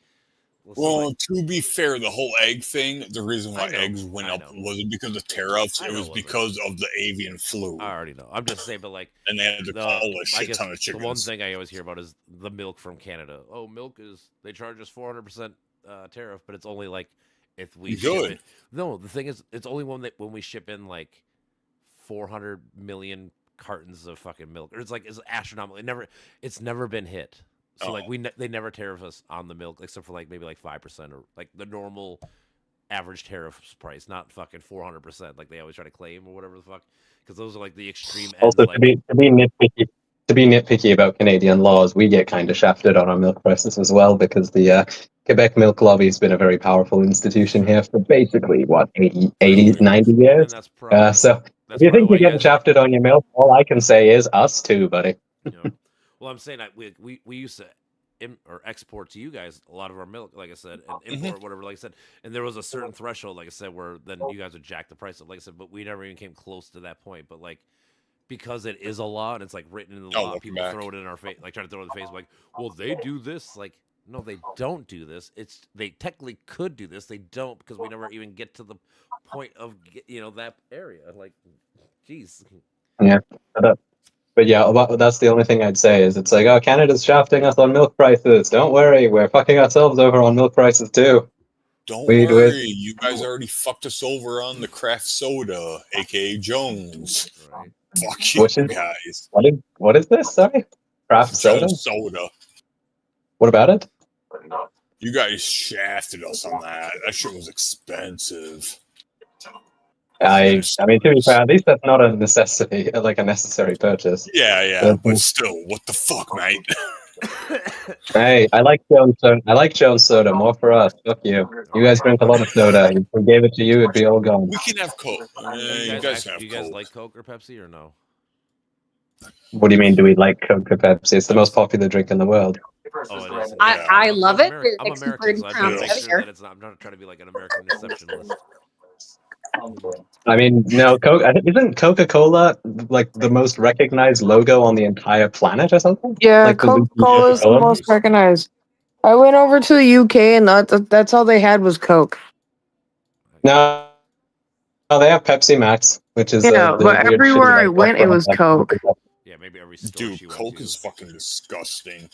Well, to be fair, the whole egg thing, the reason why I know, eggs went I up know. wasn't because of tariffs. I It know was it wasn't. because of the avian flu. I already know. I'm just saying, but like, And they had to call a I shit guess ton of the chickens. one thing I always hear about is the milk from Canada. Oh, milk is they charge us 400% tariff, but it's only like if we ship Good. it. No, the thing is, it's only when we ship in like 400 million cartons of fucking milk, or it's astronomical. It's never been hit. So like they never tariff us on the milk except for like maybe like 5% or like the normal average tariff price, not fucking 400% like they always try to claim or whatever the fuck. Because those are like the extreme ends. Also, Like, to be nitpicky about Canadian laws, we get kind of shafted on our milk prices as well because the Quebec milk lobby has been a very powerful institution here for basically what 80, 90 and years. that's probably So that's if you probably think why you're getting guys, shafted on your milk, all I can say is us too, buddy. you know, well, I'm saying that we used to or export to you guys a lot of our milk, like I said, and import whatever, like I said, and there was a certain threshold, like I said, where then you guys would jack the price up, like I said, but we never even came close to that point. But like because it is a law and it's like written in the law, welcome people back. throw it in our face, like try to throw it in the face, like, well, they do this, like. No, they don't do this. They technically could do this. They don't because we never even get to the point of that area. Like, jeez. Yeah. But yeah, that's the only thing I'd say is it's like, oh, Canada's shafting us on milk prices. Don't worry, we're fucking ourselves over on milk prices too. Don't We- worry, you guys already fucked us over on the craft soda, aka Jones. Right. Fuck you Which is- guys. What is this? Sorry, craft soda. Jones soda. What about it? You guys shafted us on that. That shit was expensive. I mean, to be fair, at least that's not a necessity, like a necessary purchase. Yeah, but still, what the fuck, mate? Hey, I like Jones Soda. I like Jones Soda more for us. Fuck you. You guys drink a lot of soda. If we gave it to you, it'd be all gone. We can have Coke. You guys can have do you guys Coke. like Coke or Pepsi or no? What do you mean? Do we like Coke or Pepsi? It's the most popular drink in the world. Oh, it is. I love it. I'm It makes me American, so pretty I proud make of sure it. that it's not. I'm not trying to be like an American exceptionalist. I mean, no, Coke. Isn't Coca-Cola like the most recognized logo on the entire planet or something? Yeah, Like the Coca-Cola is the Coca-Cola? most recognized. I went over to the UK and that's all they had was Coke. No, they have Pepsi Max, which is Yeah, the but weird everywhere shitty, I like, went, it restaurant was like Coke. Yeah, maybe every store Dude, she went Coke to. is fucking disgusting.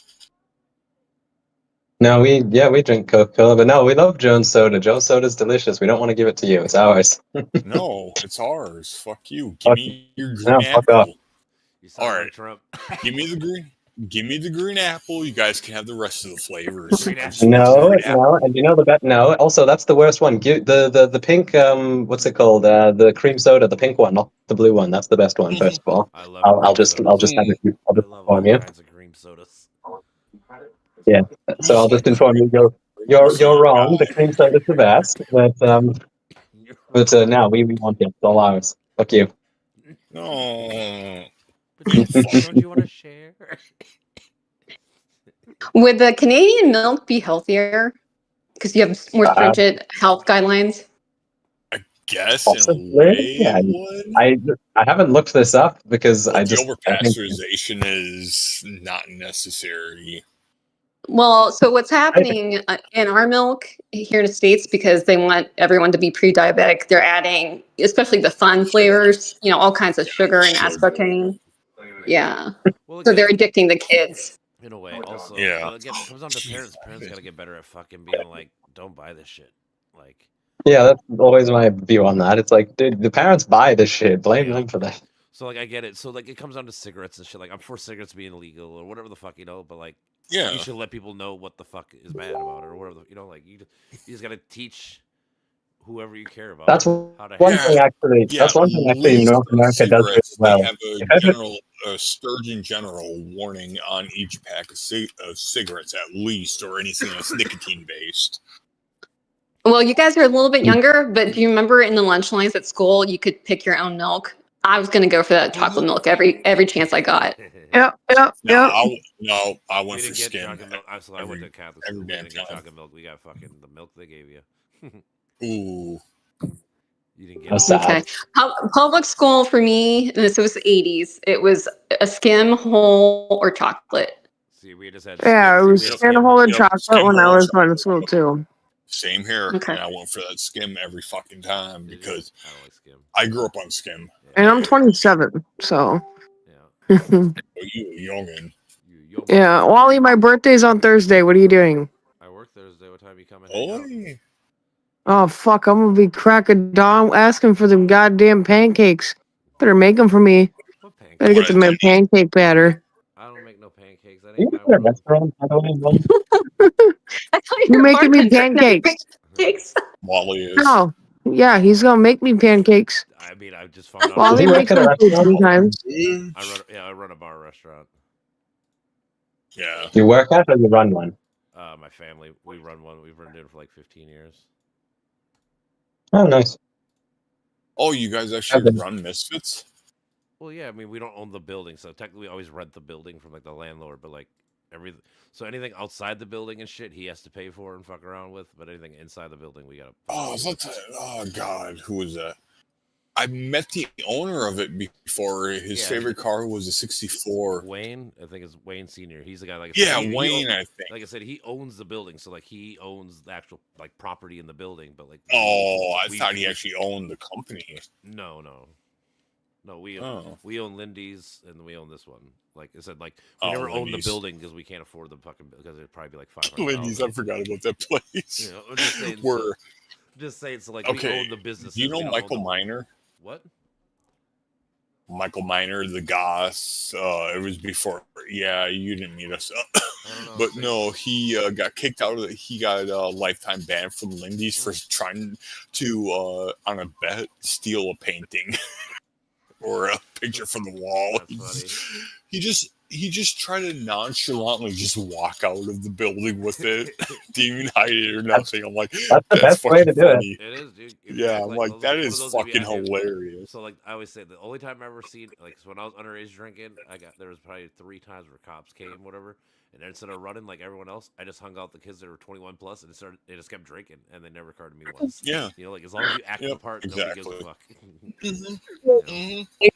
No, we drink Coca-Cola, but no, we love Jones Soda. Jones Soda's delicious. We don't want to give it to you. It's ours. No, it's ours. Fuck you. Fuck Give me your green no, fuck off. apple. You sound All like right. Trump. Give me the green. Give me the green apple. You guys can have the rest of the flavors. Green I apple. just want No, green apple. no, and you know the bet. No, also that's the worst one. Give the pink. What's it called? The cream soda, the pink one, not the blue one. That's the best one. First of all, I love. I'll cream just sodas. have it. I'll I just love all inform you. kinds of cream sodas. Yeah. So I'll just inform you. You're wrong. The cream soda's the best, but now we want it. It's all ours. Fuck you. No. But don't you want to share? Would the Canadian milk be healthier because you have more stringent health guidelines? Guess in a Possibly. way Yeah, it would. I haven't looked this up because But I the think overpasteurization is not necessary. Well, so what's happening in our milk here in the States, because they want everyone to be pre-diabetic, they're adding, especially the fun flavors, all kinds of sugar and aspartame. Yeah. Well, So again, they're addicting the kids. in a way. Also, Yeah. again, it comes down to parents. Parents gotta get better at fucking being like, don't buy this shit. Like, yeah, that's always my view on that. It's like, dude, the parents buy this shit. Blame them for that. so like I get it. So like it comes down to cigarettes and shit. Like I'm for cigarettes being legal or whatever the fuck, but like Yeah. you should let people know what the fuck is bad about it or whatever. Like you just gotta teach whoever you care about That's how to. one Yeah. thing actually. Yeah, That's one thing actually least North America does really cigarettes, well. They have If a ever- general, Sturgeon General warning on each pack of cigarettes at least, or anything that's nicotine based. Well, you guys are a little bit younger, but do you remember in the lunch lines at school, you could pick your own milk? I was going to go for that chocolate milk every chance I got. Yep. I went We for didn't get skim. chocolate milk. I went every- to Catholic every school. We damn didn't get time. chocolate milk. We got fucking the milk they gave you. Ooh, You didn't get That's it. sad. Okay. Public school for me, and this was the 80s, it was a skim, whole, or chocolate. See, we just had. Yeah, it skim. was We had skin skim. whole of Yep, chocolate skim when I whole was going to chocolate. school too. same here. Okay. And I went for that skim every fucking time Did you? because I don't like skim. I grew up on skim. Yeah. And I'm 27, so. Yeah. Oh, you a youngin'. Yo, Yeah, Wally, my birthday's on Thursday. What are you doing? I work Thursday. What time you coming? Hang out? Oi. Oh fuck! I'm gonna be cracking dawn asking for them goddamn pancakes. Better make them for me. What pancakes? Better get them a pancake batter. I don't make no pancakes. That Are you ain't my at a world. restaurant, by the way? Will? I thought You're were making me bartender. pancakes. Pancakes. Wally is. No, yeah, he's gonna make me pancakes. I mean, I just found out. Does he Wally work makes at a me food restaurant? sometimes. I run a bar restaurant. Yeah. You work at or you run one? My family, we run one. We've run it for like 15 years. Oh, nice. Oh, you guys actually Okay. run Misfits? Well, yeah, I mean, we don't own the building, so technically we always rent the building from like the landlord. But like so anything outside the building and shit, he has to pay for and fuck around with. But anything inside the building, we gotta. Oh, God, who was that? I met the owner of it before. His Yeah. favorite car was a '64. Wayne, I think it's Wayne Senior. He's the guy. Like I Yeah, said, he Wayne, owns- I think. like I said, he owns the building, so like he owns the actual like property in the building. But like, Oh, I we- thought he actually owned the company. No, No, we Oh. we own Lindy's and we own this one. Like I said, like we Oh, never owned the Lindy's. building because we can't afford the fucking because it'd probably be like $500. Lindy's, I forgot about that place. You know, I'm just saying. Where So, just saying. So like okay, we own the business. do you know Michael Miner? What? Michael Miner, the Goss. It was before. Yeah, you didn't meet us. But no, he got kicked out of it. He got a lifetime ban from Lindy's for trying to, on a bet, steal a painting or a picture from the wall. That's funny. He just tried to nonchalantly just walk out of the building with it, didn't even hide it or nothing. I'm like, That's the best way to do it. It is, dude. If you Yeah, act I'm like, those- that one of is those if you fucking act- hilarious. So like I always say, the only time I ever seen like so when I was underage drinking, there was probably 3 times where cops came, whatever. And then instead of running like everyone else, I just hung out the kids that were 21 plus, and they just kept drinking, and they never carded me once. Yeah. You know, like as long as you act the Yep, part, nobody gives a exactly. fuck.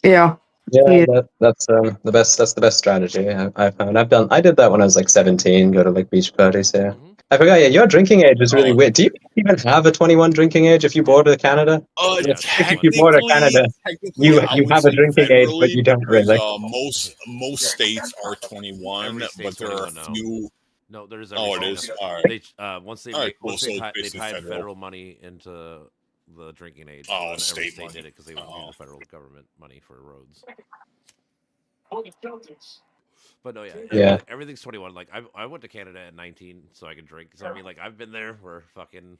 Yeah. Yeah, Yeah. that's the best. That's the best strategy I found. I did that when I was like 17. Go to like beach parties here. Mhm. I forgot. Yeah, your drinking age is really Oh. weird. Do you even have a 21 drinking age if you border Canada? Yeah, if you border Canada, you I you would have a say drinking age, but federally you don't because, really. most states are 21, Every but state's there are a 21 now. few. No, there's Oh, every it state is. now. All right. They once they All right, cool. once So they it's tied basically federal. federal. money into the drinking age. Oh, and every state state money. did it because they would Oh. use the federal government money for roads. Oh, the Celtics. But no, yeah, Yeah. everything's 21. Like I went to Canada at 19 so I could drink. So I mean, like I've been there where fucking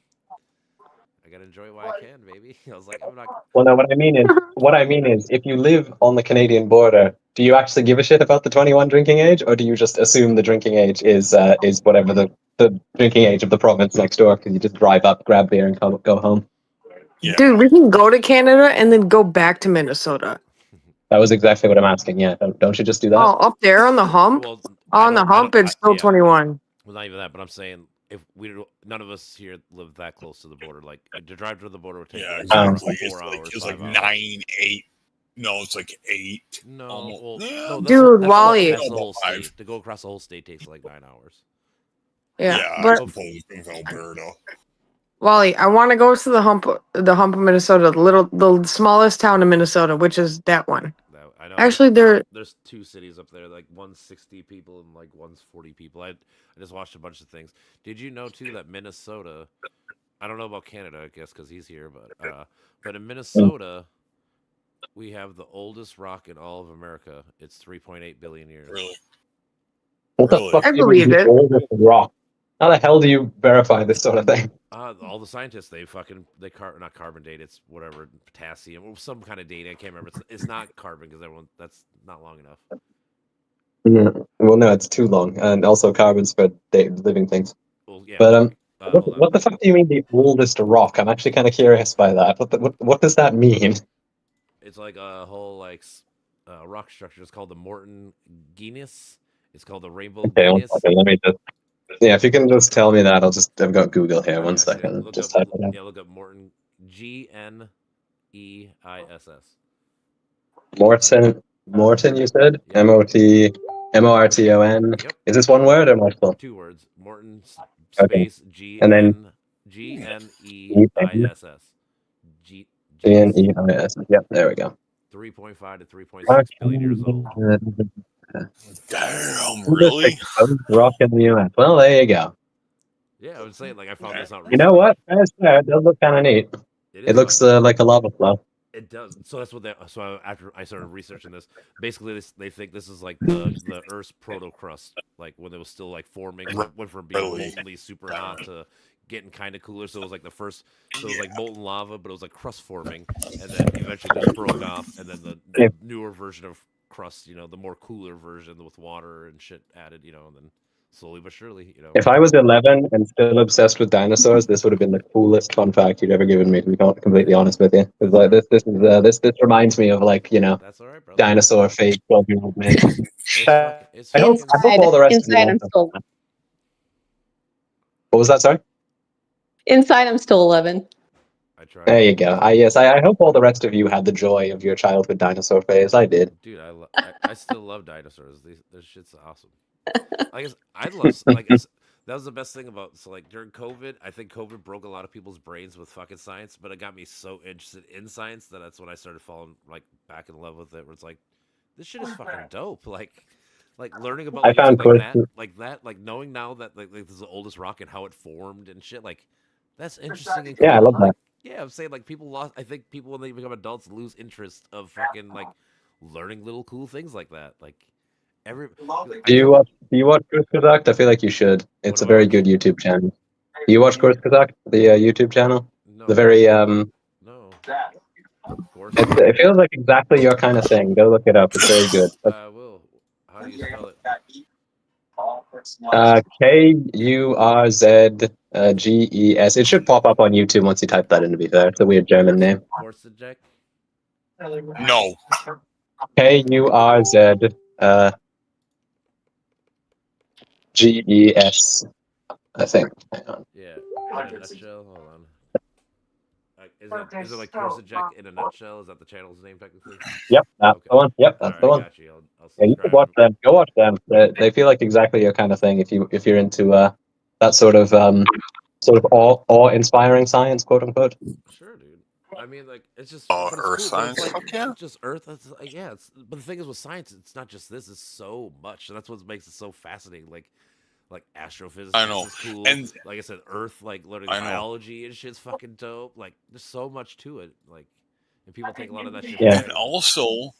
I gotta enjoy it while I can, baby. I was like, I'm not. Well, no. What I mean is, if you live on the Canadian border, do you actually give a shit about the 21 drinking age, or do you just assume the drinking age is whatever the drinking age of the province next door? Because you just drive up, grab beer, and go home. Yeah. Dude, we can go to Canada and then go back to Minnesota. That was exactly what I'm asking. Yeah, don't you just do that? Oh, up there on the hump? Well, I On the don't- I hump, don't- it's still yeah. 21. Well, not even that, but I'm saying if none of us here live that close to the border, like to drive to the border would take Yeah, like exactly. 4 hours. It's like 5 hours. 9, 8. No, it's like 8. No, Almost. well, Yeah. no, Dude, Wally. that's the whole 5. state. To go across the whole state takes like 9 hours. Yeah, I but suppose from Alberta. Wally, I want to go to the hump of Minnesota, the smallest town in Minnesota, which is that one. I know. Actually, there's 2 cities up there, like one's 60 people and like one's 40 people. I just watched a bunch of things. Did you know too that Minnesota? I don't know about Canada, I guess, because he's here, but in Minnesota, we have the oldest rock in all of America. It's 3.8 billion years. Really? What the Really? fuck? I do you believe mean it. the oldest rock? How the hell do you verify this sort of thing? All the scientists they not carbon date. It's whatever potassium or some kind of date. I can't remember. It's not carbon because that's not long enough. Yeah. Well, no, it's too long, and also carbon's for living things. Well, yeah. But hold on. what the fuck do you mean the oldest rock? I'm actually kind of curious by that. What does that mean? It's like a whole rock structure. It's called the Morton Guinness. It's called the Rainbow Okay, one Guinness. second. Let me just. Yeah, if you can just tell me that, I've got Google here. One Actually, second. Just type it out. look up Morton GNEISS. Morton, you said? Yep. Morton. Yep. Is this one word or multiple? 2 words. Morton Okay. space And then- GNEISS. GNEIS. Yep, there we go. 3.5 to 3.6 billion years old. Damn, really? Rock in the US. Well, there you go. Yeah, I would say I found this out recently. You know what? It does look kind of neat. It It is looks fun. like a lava flow. It does. So that's what after I started researching this, basically they think this is like the Earth's protocrust, like when it was still like forming, went from being Really? moltenly super hot to getting kind of cooler. So it was like so it was like molten lava, but it was like crust forming, and then eventually just broke off, and then the newer version of crust, the more cooler version with water and shit added, and then slowly but surely, If I was 11 and still obsessed with dinosaurs, this would have been the coolest fun fact you'd ever given me. To be completely honest with you, it's like this reminds me of that's all right, brother. dinosaur fake 12-year-old man. It's I hope all the rest of you Inside, I'm also- still. What was that? Sorry. Inside, I'm still 11. I tried. There you go. I hope all the rest of you had the joy of your childhood dinosaur phase. I did. Dude, I still love dinosaurs. This shit's awesome. I guess I love That was the best thing about like during COVID. I think COVID broke a lot of people's brains with fucking science, but it got me so interested in science that's when I started falling like back in love with it. Where it's like, this shit is fucking dope. Like learning about I found like knowing now that like this is the oldest rock and how it formed and shit. Like that's interesting and Yeah, I cool. love that. Like, yeah, I'm saying like people lost. I think people when they become adults lose interest of fucking like learning little cool things like that. Like every Do you watch Course Conduct? I feel like you should. It's a do I very watch? good YouTube channel. Do you watch Course Conduct, the YouTube channel? No, The very no. Of course. it feels like exactly your kind of thing. Go look it up. It's very good. I will. How do you spell it? KURZGES. It should pop up on YouTube once you type that in. To be fair, it's a weird German name. Korsajek? No. KURZ GES. I think. Hang on. Yeah. In a nutshell, hold on. Is it like Korsajek in a nutshell? Is that the channel's name technically? Yep, that's Okay. the one. Yep, that's Alright, the one. got you. I'll Yeah, you should subscribe. watch them. Go watch them. They feel like exactly your kind of thing. If you're into that sort of awe-inspiring science, quote unquote. Sure, dude. I mean, like, it's just Oh, but it's earth cool, science? But it's like, Fuck yeah. it's just Earth. It's like, yeah, but the thing is with science, it's not just this. It's so much, and that's what makes it so fascinating. Like astrophysics I know. is cool. And like I said, Earth, like learning I know. biology and shit's fucking dope. Like, there's so much to it. Like, and people take a lot of that shit. Yeah. For granted.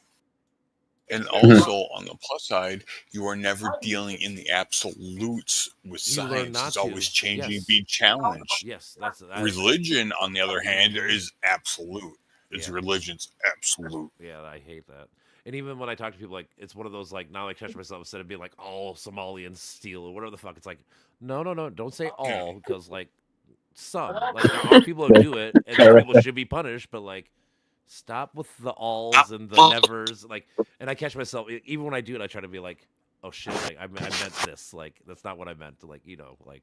And also on the plus side, you are never dealing in the absolutes with You learn science. not It's always to. changing, Yes. being challenged. Yes, that's Religion, on the other hand, Mhm. is absolute. It's Yeah. religion's absolute. Yeah, I hate that. And even when I talk to people, like it's one of those like now I catch myself instead of being like all Somalians steal or whatever the fuck. It's like no, don't say all because like some like there are people who do it and those people should be punished. But like stop with the alls and the nevers. Like, and I catch myself even when I do it, I try to be like, oh shit, like I meant this. Like that's not what I meant. Like like.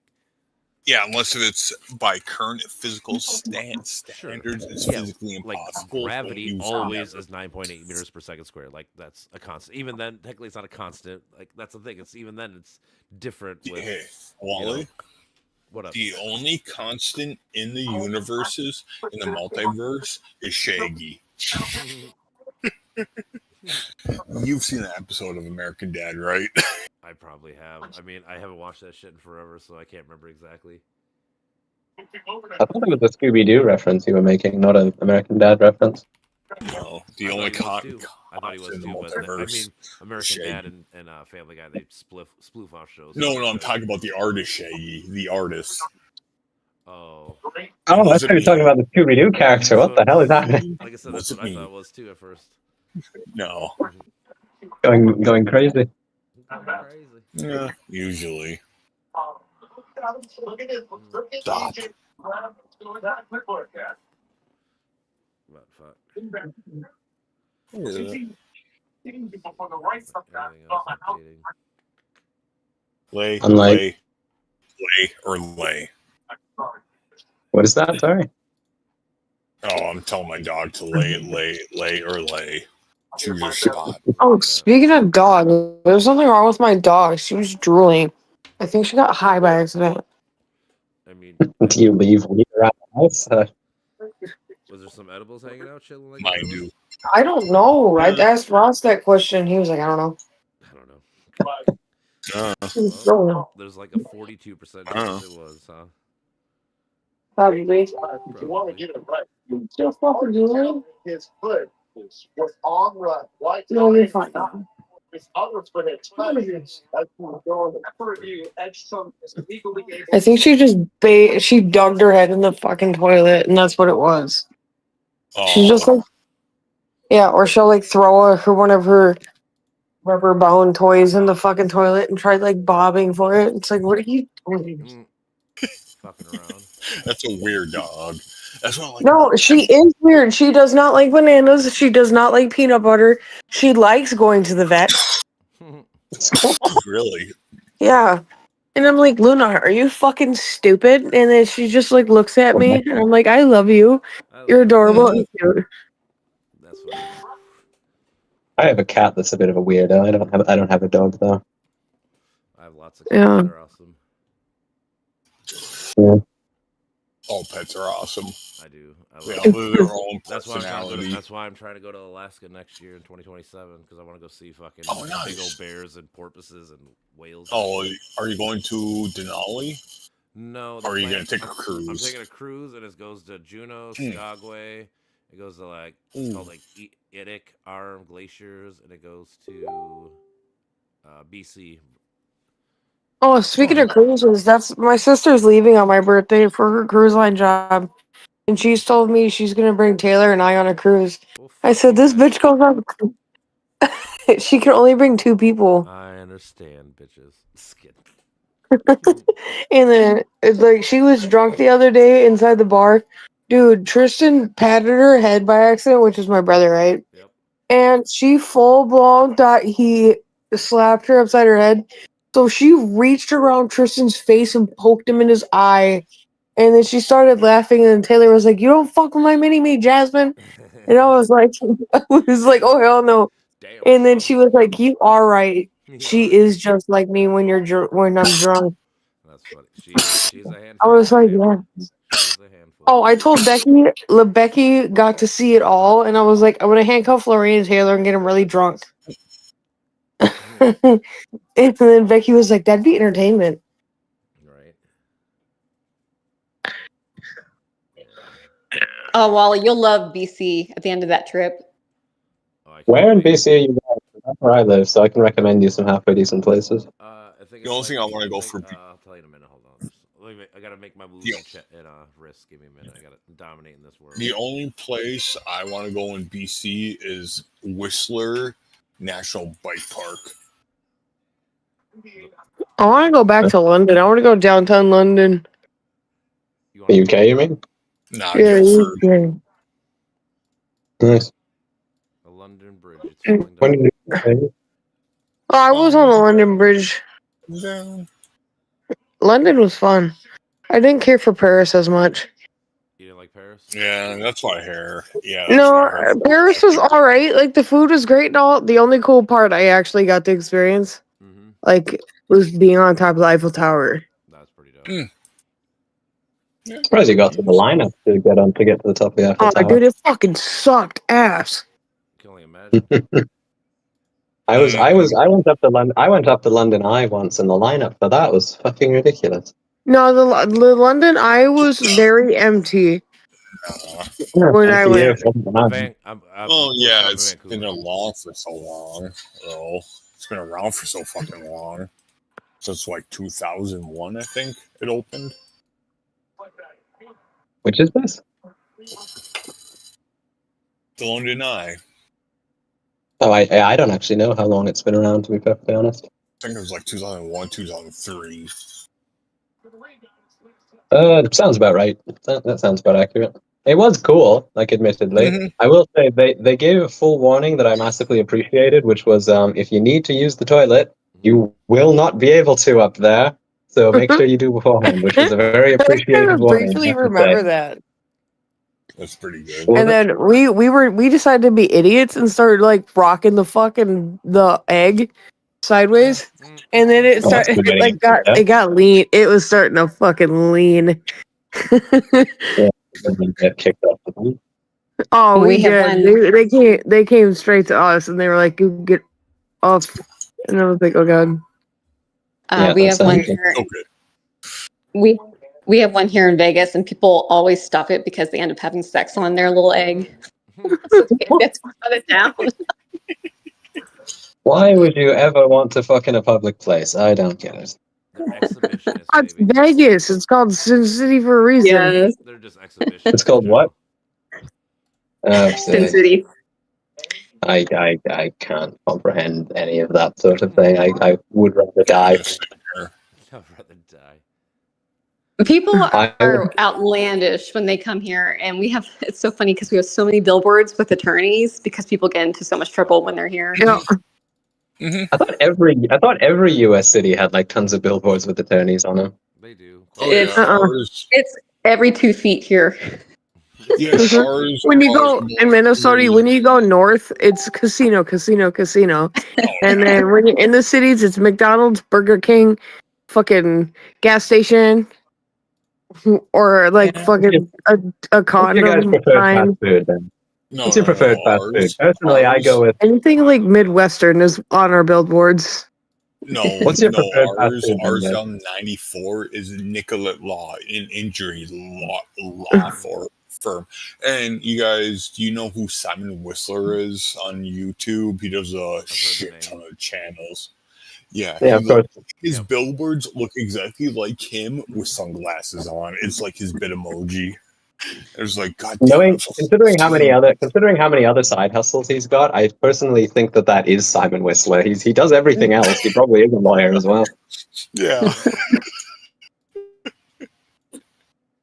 Yeah, unless it's by current physical standards, it's Yeah, physically like impossible. gravity always is 9.8 meters per second squared. Like that's a constant. Even then, technically, it's not a constant. Like that's the thing. It's even then, it's different. With, Hey, Wally, what up? the only constant in the universes, in the multiverse, is Shaggy. You've seen that episode of American Dad, right? I probably have. I mean, I haven't watched that shit in forever, so I can't remember exactly. I thought it was a Scooby-Doo reference you were making, not an American Dad reference. No, I the only thought he was in the too, but I multiverse. mean, American Shaggy. Dad and Family Guy, they sploof off shows. No, I'm talking about the artist Shaggy, the artist. Oh. Oh, I thought you were talking about the Scooby-Doo character. What the hell is happening? Like I said, that's what I thought it was too at first. No. Going crazy. Crazy. Yeah, usually. Stop. What fuck? Yeah. Anything else updating? Lay, or lay. What is that? Sorry. Oh, I'm telling my dog to lay, or lay. Choose your spot. Oh, speaking of dog, there's something wrong with my dog. She was drooling. I think she got high by accident. I mean, Do you leave around the house? was there some edibles hanging out, chilling like Mine that? do. I don't know. I asked Ross that question. He was like, I don't know. I don't know. She was drooling. There's like a 42% chance it was, huh? Probably. Probably. Still fucking drooling? His foot was on the white. No, you're fine. His other foot had touched. I think she just she dug her head in the fucking toilet, and that's what it was. She's just like, yeah, or she'll like throw one of her rubber bone toys in the fucking toilet and try like bobbing for it. It's like, what are you doing? Fucking around. That's a weird dog. That's what I like. No, she is weird. She does not like bananas. She does not like peanut butter. She likes going to the vet. Really? Yeah. And I'm like, Luna, are you fucking stupid? And then she just like looks at me and I'm like, I love you. You're adorable and cute. That's funny. I have a cat that's a bit of a weirdo. I don't have a dog though. I have lots of cats that are awesome. All pets are awesome. I do. I They love all it. live their own That's why I'm trying to go to, personality. that's why I'm trying to go to Alaska next year in 2027 because I want to go see fucking Oh, big nice. old bears and porpoises and whales. Oh, are you going to Denali? No. Or are you plan- going to take a I'm cruise? taking a cruise and it goes to Juneau, Hmm. Skagway. It goes to like Ooh. it's called like Itik Arm Glaciers, and it goes to BC. Oh, speaking of cruises, that's my sister's leaving on my birthday for her cruise line job, and she's told me she's gonna bring Taylor and I on a cruise. Well, I fuck said, you this then. bitch goes on. She can only bring 2 people. I understand, bitches. Just kidding. And then, it's like, she was drunk the other day inside the bar. Dude, Tristan patted her head by accident, which is my brother, right? Yep. And she full blown thought he slapped her upside her head. So she reached around Tristan's face and poked him in his eye. And then she started laughing, and then Taylor was like, "You don't fuck with my mini-me, Jasmine." And I was like, "Oh, hell no." Damn. And then son. she was like, "You are right. You She are- is just like me when when I'm drunk." That's funny. She's a handful. I was like, man. "Yeah." She's a handful. Oh, I told Becky. Becky got to see it all, and I was like, "I'm gonna handcuff Lorraine and Taylor and get them really drunk." And then Becky was like, "That'd be entertainment." Right. Oh, Wally, you'll love BC at the end of that trip. Oh, I can't Where in wait. BC are you guys? That's where I live, so I can recommend you some halfway decent places. I think The only thing I want to go for. I'll tell you in a minute. Hold on. I gotta make my move Yeah. in risk. Give me a minute. I gotta dominate in this world. The only place I want to go in BC is Whistler National Bike Park. I want to go back to London. I want to go downtown London. You The want UK, you mean? Nah, Yeah, Guildford. yeah. Nice. a London Bridge? It's Mm. falling When down. did you Oh, I was on the London Bridge. Down. London was fun. I didn't care for Paris as much. You didn't like Paris? Yeah, that's what I hear. Yeah, that's No, what I heard. Paris was all right. Like the food was great and all. The only cool part I actually got to experience, Mm-hmm. like, was being on top of the Eiffel Tower. That's pretty dope. Mm. Yeah. I'm surprised you got to the lineup to get to the top of the Eiffel Oh, Tower. dude, it fucking sucked ass. I can only imagine. I went up to London. I went up to London Eye once, and the lineup for that was fucking ridiculous. No, the London Eye was very empty when I Yeah, went. Oh yeah, I'm it's Vancouver. been along for so long. Oh, it's been around for so fucking long. Since like 2001, I think it opened. Which is this? The London Eye. Oh, I don't actually know how long it's been around, to be perfectly honest. I think it was like 2001, 2003. Sounds about right. That sounds about accurate. It was cool, like admittedly. Mhm. I will say they gave a full warning that I massively appreciated, which was if you need to use the toilet, you will not be able to up there. So make sure you do beforehand, which was a very I appreciated kind of warning. I briefly have to remember say. that. That's pretty good. Well, And then we decided to be idiots and started like rocking the egg sideways. Mm. And then it Oh, that's started good idea. it got lean. It was starting to fucking lean. Get kicked off the plane. Oh, we We have did. They came straight to us and they were like, "You get off." And I was like, "Oh god." Yeah, We that have one sounds good. here. Okay. We have one here in Vegas, and people always stop it because they end up having sex on their little egg. So that's shut it down. Why would you ever want to fuck in a public place? I don't get it. They're exhibitionists, It's baby. Vegas. It's called Sin City for a reason. Yes, They're just exhibitionists. It's called in what? general. Sin City. I can't comprehend any of that sort of thing. I would rather die. I'd rather die. People I are would- outlandish when they come here, and it's so funny because we have so many billboards with attorneys because people get into so much trouble when they're here. Yeah. I thought every U.S. city had like tons of billboards with attorneys on them. They do. Oh It's- yeah, Uh-uh. ours. It's every 2 feet here. Yeah, ours. When you ours go in Minnesota, when you go north, it's casino, casino, casino. And then when you're in the cities, it's McDonald's, Burger King, fucking gas station. or like Yeah. fucking a What's your guys' condom preferred fast sign. food then? No, What's your preferred fast food? Personally, I go with. Anything like Midwestern is on our billboards. No, What's your no, preferred fast ours, food then, ours Liz? on 94 is Nicollet Law, an injury law firm. And you guys, do you know who Simon Whistler is on YouTube? He does a shit ton of channels. Yeah, Yeah, of course. his billboards look exactly like him with sunglasses on. It's like his bit emoji. It's like, God damn it. Considering how many other side hustles he's got, I personally think that is Simon Whistler. He does everything else. He probably is a lawyer as well. Yeah.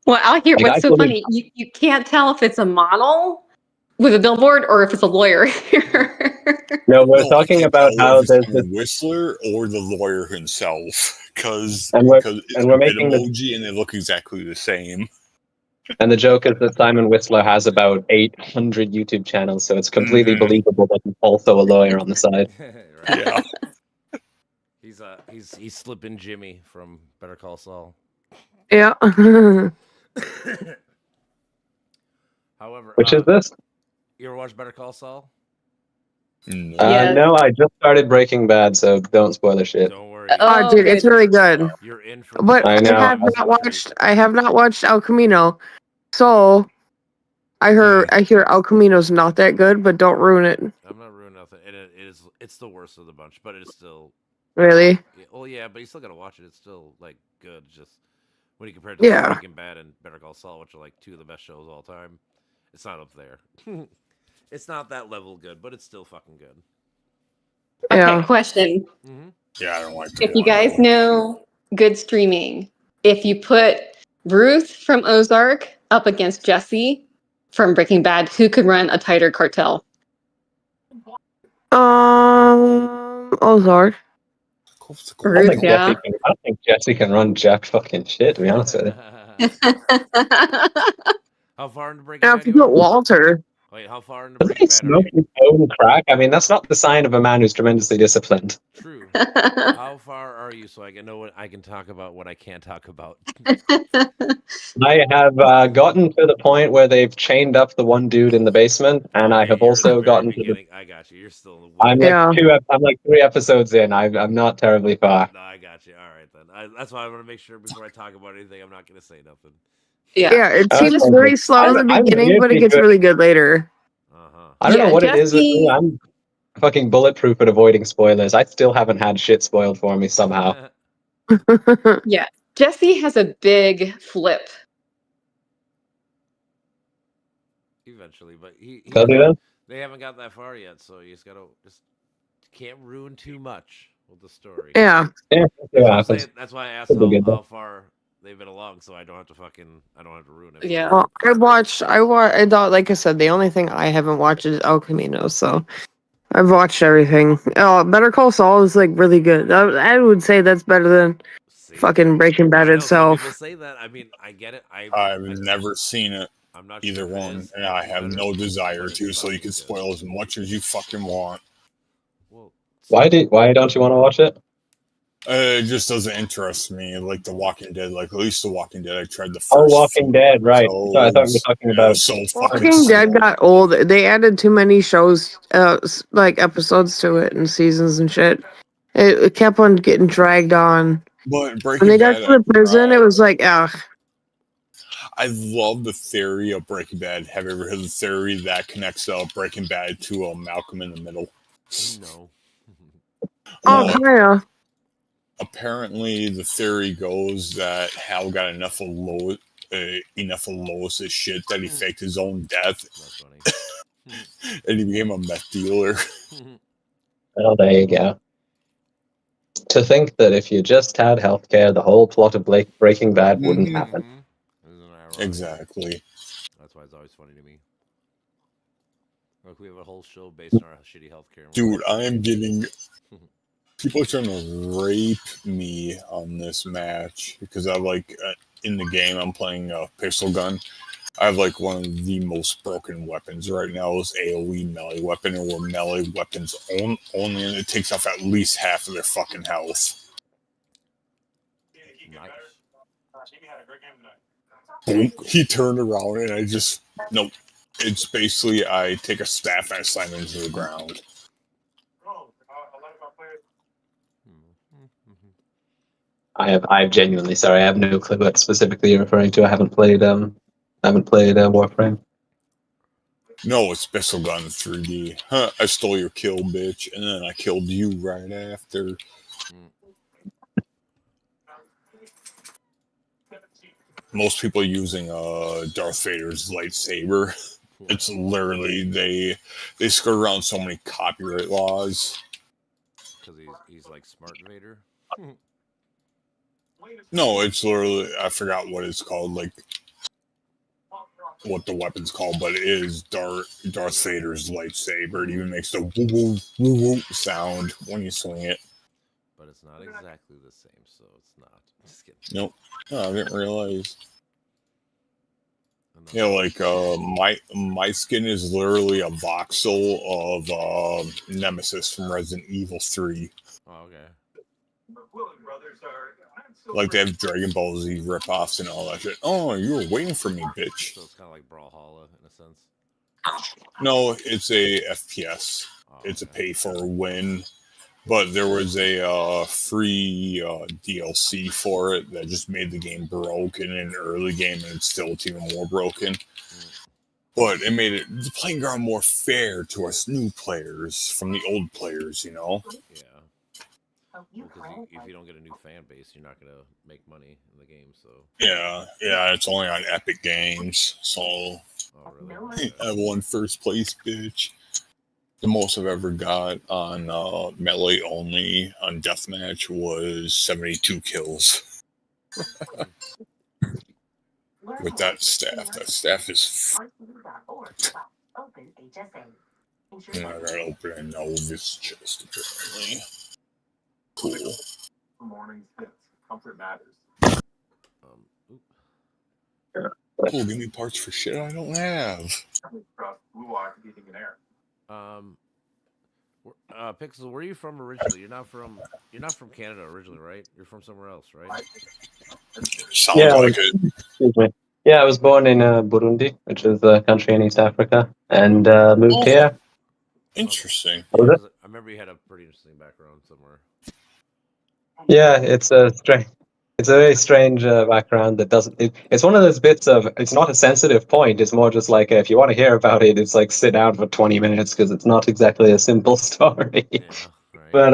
Well, out here, Like, what's I so couldn't- funny? You can't tell if it's a model with a billboard or if it's a lawyer here. No, we're No, I talking can't about tell how if it's there's Simon Whistler or the lawyer himself, because And we're- it's and we're a bit making the- emoji and they look exactly the same. And the joke is that Simon Whistler has about 800 YouTube channels, so it's completely Mhm. believable that he's also a lawyer on the side. Right. Yeah. He's slipping Jimmy from Better Call Saul. Yeah. However, Which is this? you ever watch Better Call Saul? No. Yeah. No, I just started Breaking Bad, so don't spoil the shit. Don't worry. Oh, dude, it's really good. You're in for. But I I, know. have not watched. I have not watched El Camino, so I hear El Camino's not that good. But don't ruin it. I'm not ruining nothing. It's the worst of the bunch, but it's still. Really? Well, yeah, but you still gotta watch it. It's still like good. Just when you compare it to Yeah. Breaking Bad and Better Call Saul, which are like two of the best shows of all time, it's not up there. It's not that level good, but it's still fucking good. Okay, Yeah. question. Mm-hmm. Yeah, I don't like If you guys know good streaming, if you put Ruth from Ozark up against Jesse from Breaking Bad, who could run a tighter cartel? Ozark. Ruth, yeah. I don't think Jesse can run jack fucking shit, to be honest with you. How far into Breaking Now, Bad if you you put are? Walter. Wait, how far into Doesn't Breaking he Bad are smoke you? his own crack? I mean, that's not the sign of a man who's tremendously disciplined. True. How far are you so I can know what I can talk about, what I can't talk about? I have gotten to the point where they've chained up the one dude in the basement, and I Okay, have you're at also the very gotten to the. beginning. I got you. You're still in the I'm like Yeah. I'm like 3 episodes in. I'm not terribly far. No, I got you. All right then. That's why I want to make sure before I talk about anything, I'm not going to say nothing. Yeah. Yeah, it Okay, seems good. very slow in the I'm beginning, but it weirdly gets good. really good later. I don't know Yeah, what it is with me. Jesse- I'm fucking bulletproof at avoiding spoilers. I still haven't had shit spoiled for me somehow. Yeah. Jesse has a big flip. Eventually, but Does he then? they haven't got that far yet, so you just gotta can't ruin too much with the story. Yeah. Yeah, That's why I asked Could be good, how though. far they've been along, so I don't have to ruin it. Yeah. Well, I thought, like I said, the only thing I haven't watched is El Camino, so I've watched everything. Oh, Better Call Saul is like really good. I would say that's better than fucking Breaking Bad I know, some itself. people say that. I mean, I get it. I've never seen it. I'm not either sure if it one, is and I have better, no desire but it's to. So you fucking can good. spoil as much as you fucking want. Well, Why don't you want to watch it? It just doesn't interest me. Like The Walking Dead, like at least The Walking Dead, I tried the first. Oh, Walking Dead, right? So I thought you were talking It about. was so fucking Walking Dead slow. got old. They added too many shows, like episodes to it and seasons and shit. It kept on getting dragged on. But Breaking When they got Bad, to the prison, it was like, ugh. I love the theory of Breaking Bad. Have you ever heard the theory that connects Breaking Bad to Malcolm in the Middle? No. Oh, kinda. Apparently, the theory goes that Hal got enough of Lois's shit that he faked his own death, That's funny. and he became a meth dealer. Oh, there you go. To think that if you just had healthcare, the whole plot of Breaking Bad wouldn't happen. Isn't it ironic? Exactly. That's why it's always funny to me. Like we have a whole show based on our shitty healthcare. Dude, I am getting. People are trying to rape me on this match because I like in the game I'm playing a pistol gun. I have like one of the most broken weapons right now is AoE melee weapon, or melee weapons only, and it takes off at least half of their fucking health. Nice. Boom. He turned around and I just nope. It's basically I take a staff and I slam it into the ground. I'm genuinely sorry. I have no clue what specifically you're referring to. I haven't played Warframe. No, it's Pistol Gun 3D. Huh, I stole your kill, bitch, and then I killed you right after. Most people using Darth Vader's lightsaber. It's literally they skirt around so many copyright laws. Because he's like Smart Vader. No, it's literally I forgot what it's called, like what the weapon's called, but it is Darth Vader's lightsaber. It even makes the woo woo woo woo sound when you swing it. But it's not exactly the same, so it's not. Just kidding. Nope. Oh, I didn't realize. And Yeah, like my skin is literally a voxel of Nemesis from Resident Evil 3. Oh, okay. Like they have Dragon Ball Z ripoffs and all that shit. Oh, you were waiting for me, bitch. So it's kind of like Brawlhalla in a sense. No, it's a FPS. Oh, It's a okay. pay for win. But there was a free DLC for it that just made the game broken in an early game, and it's even more broken. But it made the playing ground more fair to us new players from the old players, you know? Yeah. Because if you don't get a new fan base, you're not gonna make money in the game. So Yeah, it's only on Epic Games, so oh really? I won first place, bitch. The most I've ever got on melee only on deathmatch was 72 kills. With that staff. That staff is. I gotta open a Novus chest apparently. Cool. Morning's hits. Comfort matters. Oop. Cool, give me parts for shit I don't have. Trust Blue Wire beating an air. Pixel, where are you from originally? You're not from Canada originally, right? You're from somewhere else, right? Sounds Yeah, like it. Excuse me. Yeah, I was born in Burundi, which is a country in East Africa, and moved here. Interesting. What was it? I remember you had a pretty interesting background somewhere. Yeah, it's a very strange background that doesn't. It's one of those bits of. It's not a sensitive point. It's more just like if you want to hear about it, it's like sit down for 20 minutes because it's not exactly a simple story. Yeah, right. But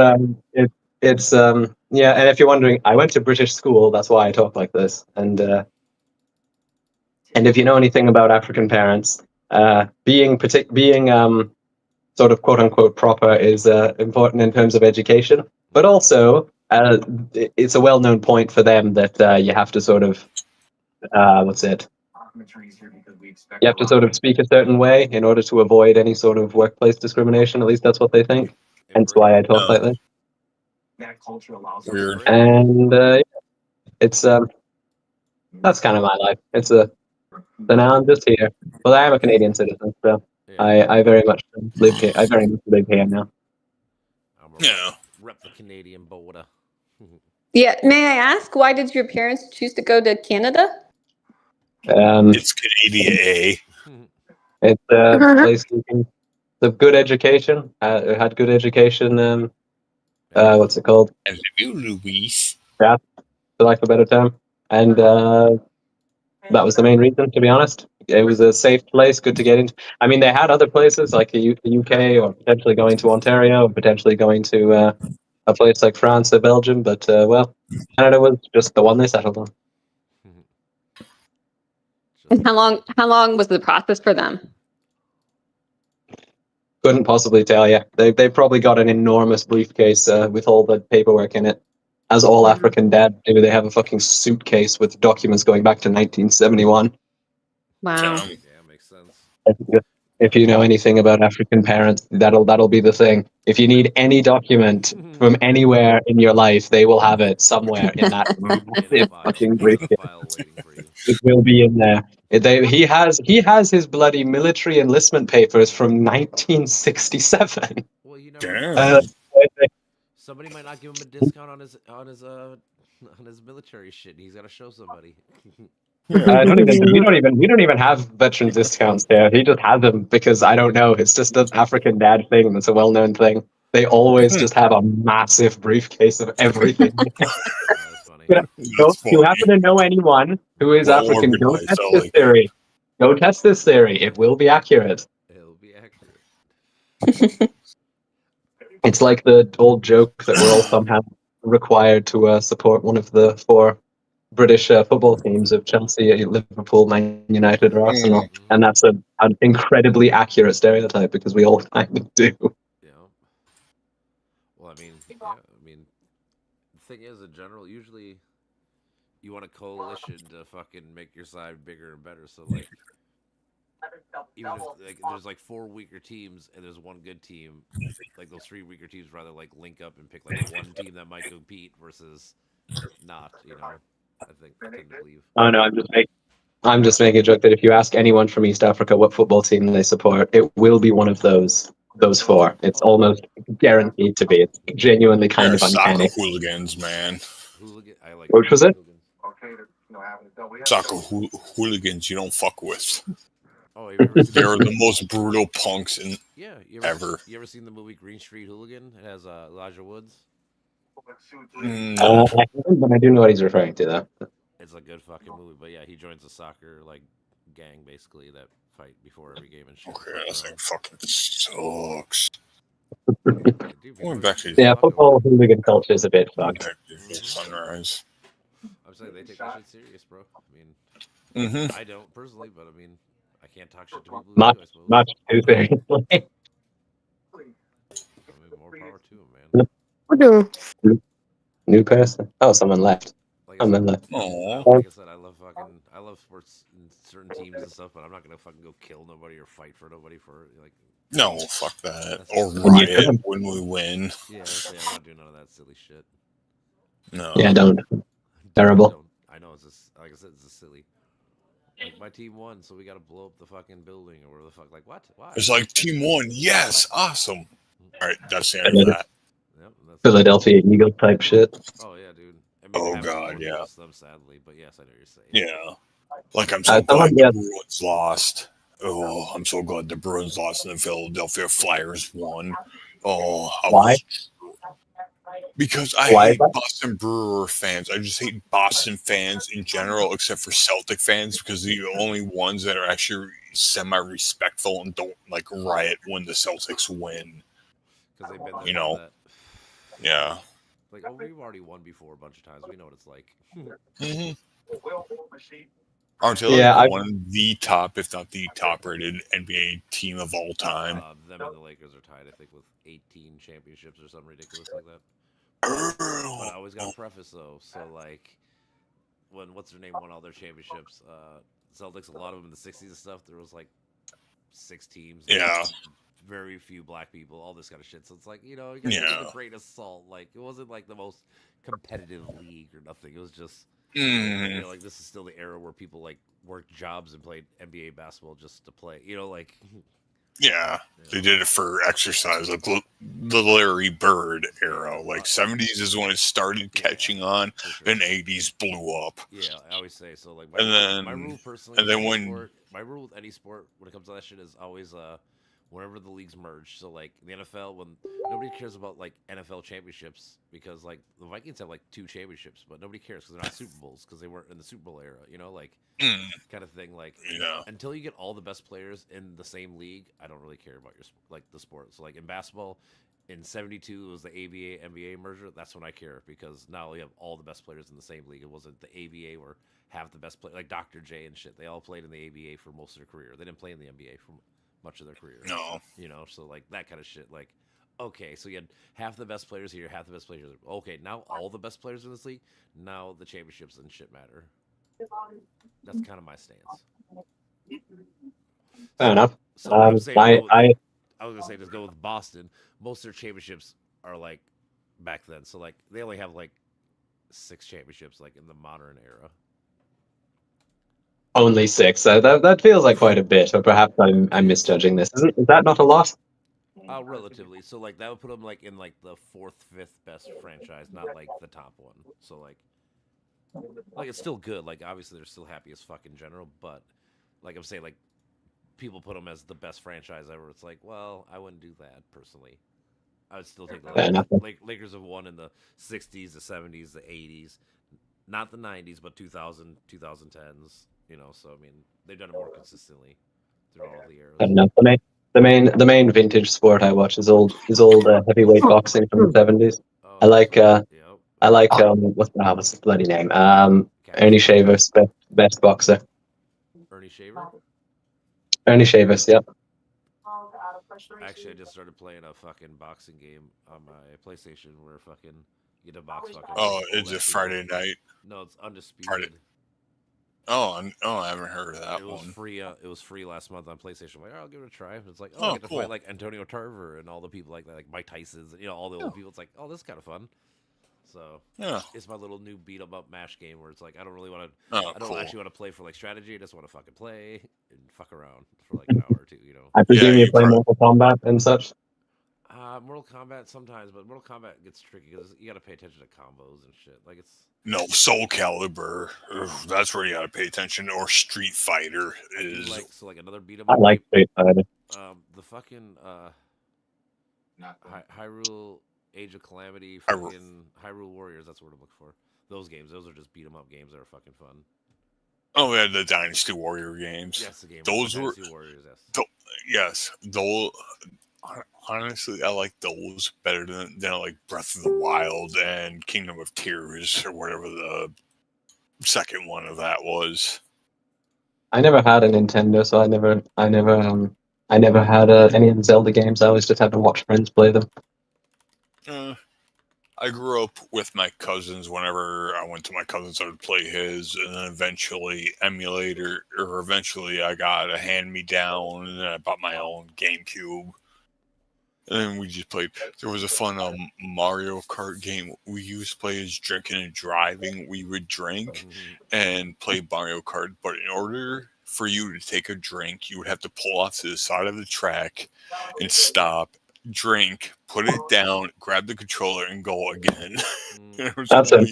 it's yeah. And if you're wondering, I went to British school. That's why I talk like this. And if you know anything about African parents, being sort of quote unquote proper is important in terms of education, but also it's a well-known point for them that you have to sort of you have to sort of speak a certain way in order to avoid any sort of workplace discrimination. At least that's what they think. Hence why I talk like this. That culture allows Weird. And it's that's kind of my life. It's so now I'm just here. Well, I am a Canadian citizen, so Yeah. I very much live here. I very much live here now. Rep the Canadian border. Yeah. May I ask, why did your parents choose to go to Canada? It's Canadian A. It's a place the good education. Had good education. What's it called? And you, Luis. For lack of a better term. And that was the main reason, to be honest. It was a safe place, good to get into. I mean, they had other places like the UK, or potentially going to Ontario, or potentially going to a place like France or Belgium. But well, Canada was just the one they settled on. And how long was the process for them? Couldn't possibly tell you. They probably got an enormous briefcase with all the paperwork in it. As all African dads do, they have a fucking suitcase with documents going back to 1971. Wow. Yeah, makes sense. If you know anything about African parents, that'll be the thing. If you need any document from anywhere in your life, they will have it somewhere in that massive fucking briefcase. File waiting for you. It will be in there. He has his bloody military enlistment papers from 1967. Well, you never know. Damn. Somebody might not give him a discount on his military shit. He's got to show somebody. I don't even. We don't even have veteran discounts here. He just has them because I don't know. It's just an African dad thing. That's a well-known thing. They always just have a massive briefcase of everything. That's funny. You know, That's if you funny. happen to know anyone who is Well African, go organized, test I this like it. theory. Go test this theory. It will be accurate. It'll be accurate. It's like the old joke that we're all somehow required to support one of the 4 British football teams of Chelsea, Liverpool, Man United, or Arsenal, and that's an incredibly accurate stereotype because we all kind of do. Yeah. Well, I mean, the thing is, in general, usually you want a coalition to fucking make your side bigger and better. So, like, even if like there's like 4 weaker teams and there's one good team, like those 3 weaker teams rather like link up and pick like one team that might compete versus not. You know, I tend to believe. Oh no, I'm just making a joke that if you ask anyone from East Africa what football team they support, it will be one of those 4. It's almost guaranteed to be. It's genuinely kind They're of uncanny. soccer hooligans, man. Hooligan, I like. Which was it? Soccer hooligans you don't fuck with. Oh, have you ever seen They're the most brutal punks in yeah, ever. You ever seen the movie Green Street Hooligan? It has Elijah Woods. No. I haven't, but I do know what he's referring to, though. It's a good fucking movie, but yeah, he joins a soccer like gang basically that fight before every game and shit. Okay, that thing fucking sucks. Dude, Going back to Yeah, football hooligan culture is a bit fucked. Sunrise. I'm saying they take that shit serious, bro. I mean, I don't personally, but I mean, I can't talk shit to people who do, I suppose. Much too seriously. I mean, more power to them, man. We're doing. New person? Oh, someone left. Like I Someone said, left. Oh, like I said, I love sports and certain teams and stuff, but I'm not gonna fucking go kill nobody or fight for nobody for like. no, fuck that. That's Or just- riot when we win. Yeah, I'm not doing none of that silly shit. No. Yeah, don't. Terrible. I know it's just like I said, it's just silly. Like my team won, so we gotta blow up the fucking building or whatever the fuck. Like what? Why? It's like team one. Yes, awesome. All right, that's the end of that. Yep, that's Philadelphia Eagles type shit. Oh yeah, dude. I mean, Oh, they have God, some yeah. against them, sadly, but yes, I know what you're saying. Yeah. Like I'm so glad someone- the Bruins lost. Oh, I'm so glad the Bruins lost and the Philadelphia Flyers won. Oh, Why? Because I Why is hate that? Boston Brewer fans. I just hate Boston fans in general, except for Celtic fans, because they're the only ones that are actually semi-respectful and don't like riot when the Celtics win. Because they've been there. You done know. that. Yeah. Like, oh, we've already won before a bunch of times. We know what it's like. Mm-hmm. Aren't they Yeah, like I- one of the top, if not the top-rated NBA team of all time? Them and the Lakers are tied, I think, with 18 championships or something ridiculous like that. But I always got to preface though. So like, when what's their name won all their championships, Celtics, a lot of them in the '60s and stuff. There was like 6 teams. like, Yeah. Very few black people, all this kind of shit. So it's like, you know, you got to take Yeah. a grain of salt. Like, it wasn't like the most competitive league or nothing. It was just, Mm. you know, like this is still the era where people like worked jobs and played NBA basketball just to play. You know, like. Yeah, they did it for exercise, like the Larry Bird era. Like 70s is when it started catching on, For sure. then 80s blew up. Yeah, I always say so. Like, my rule personally, and then with any when- sport, my rule with any sport when it comes to that shit is always whenever the leagues merge. So like the NFL, when nobody cares about like NFL championships because like the Vikings have like 2 championships, but nobody cares because they're not Super Bowls because they weren't in the Super Bowl era. You know, like Mm, kind of thing. Like yeah, until you get all the best players in the same league, I don't really care about like the sport. So like in basketball, in '72 it was the ABA NBA merger. That's when I care because now you have all the best players in the same league. It wasn't the ABA where half the best players like Dr. J and shit. They all played in the ABA for most of their career. They didn't play in the NBA for much of their career. no, You know, so like that kind of shit. Like, okay, so you had half the best players here, half the best players. Okay, now all the best players in this league. Now the championships and shit matter. That's kind of my stance. Fair enough. So I'm saying go with- I I was gonna say just go with Boston. Most of their championships are like back then, so like they only have like 6 championships like in the modern era. only 6. So that feels like quite a bit, or perhaps I'm misjudging this. Is that not a lot? Relatively, so like that would put them like in like the 4th, 5th best franchise, not like the top one. So like Like it's still good. Like obviously they're still happy as fuck in general, but like I'm saying, like people put them as the best franchise ever. It's like, well, I wouldn't do that personally. I would still take the Fair enough. Lakers have won in the 60s, the 70s, the 80s, not the 90s, but 2000, 2010s. You know, so I mean, they've done it more consistently through all the eras. I don't know. The main vintage sport I watch is old heavyweight boxing from the 70s. Oh, I like yep. what's the bloody name? Ernie Shavers, best boxer. Ernie Shaver. Ernie Shavers, yeah. Actually, I just started playing a fucking boxing game on my PlayStation where fucking you get to box fucking. Oh, old it's a ass Friday people. night. No, it's Undisputed. Friday. Oh, I haven't heard of that It was one. free. It was free last month on PlayStation. I'm like, I'll give it a try. It's like, Oh, I get to cool. fight like Antonio Tarver and all the people like that, like Mike Tyson's, you know, all the old people. It's like, oh, this is kind of fun. So Yeah. it's my little new beat 'em up mash game where it's like I don't really want to. Oh, I don't cool. actually want to play for like strategy. I just want to fucking play and fuck around for like an hour or two. You know. I presume Yeah, you play Mortal Kombat and such. Mortal Kombat sometimes, but Mortal Kombat gets tricky because you got to pay attention to combos and shit. Like it's. No, Soul Calibur. Ugh, that's where you gotta pay attention. Or Street Fighter is. Like another beat 'em I up. like Street Fighter. The fucking Hyrule Age of Calamity, Hyrule. fucking Hyrule Warriors. That's what I'm looking for. Those games. Those are just beat 'em up games that are fucking fun. Oh, yeah, the Dynasty Warrior games. Yes, the game. Those the were. Dynasty Warriors. Yes. Yes, those. Honestly, I like those better than like Breath of the Wild and Kingdom of Tears or whatever the second one of that was. I never had a Nintendo, so I never had any of the Zelda games. I always just had to watch friends play them. I grew up with my cousins. Whenever I went to my cousin's, I would play his, and then eventually eventually I got a hand-me-down, and then I bought my own GameCube. And then we just played. There was a fun Mario Kart game we used to play as drinking and driving. We would drink and play Mario Kart, but in order for you to take a drink, you would have to pull off to the side of the track and stop, drink, put it down, grab the controller, and go again. That's an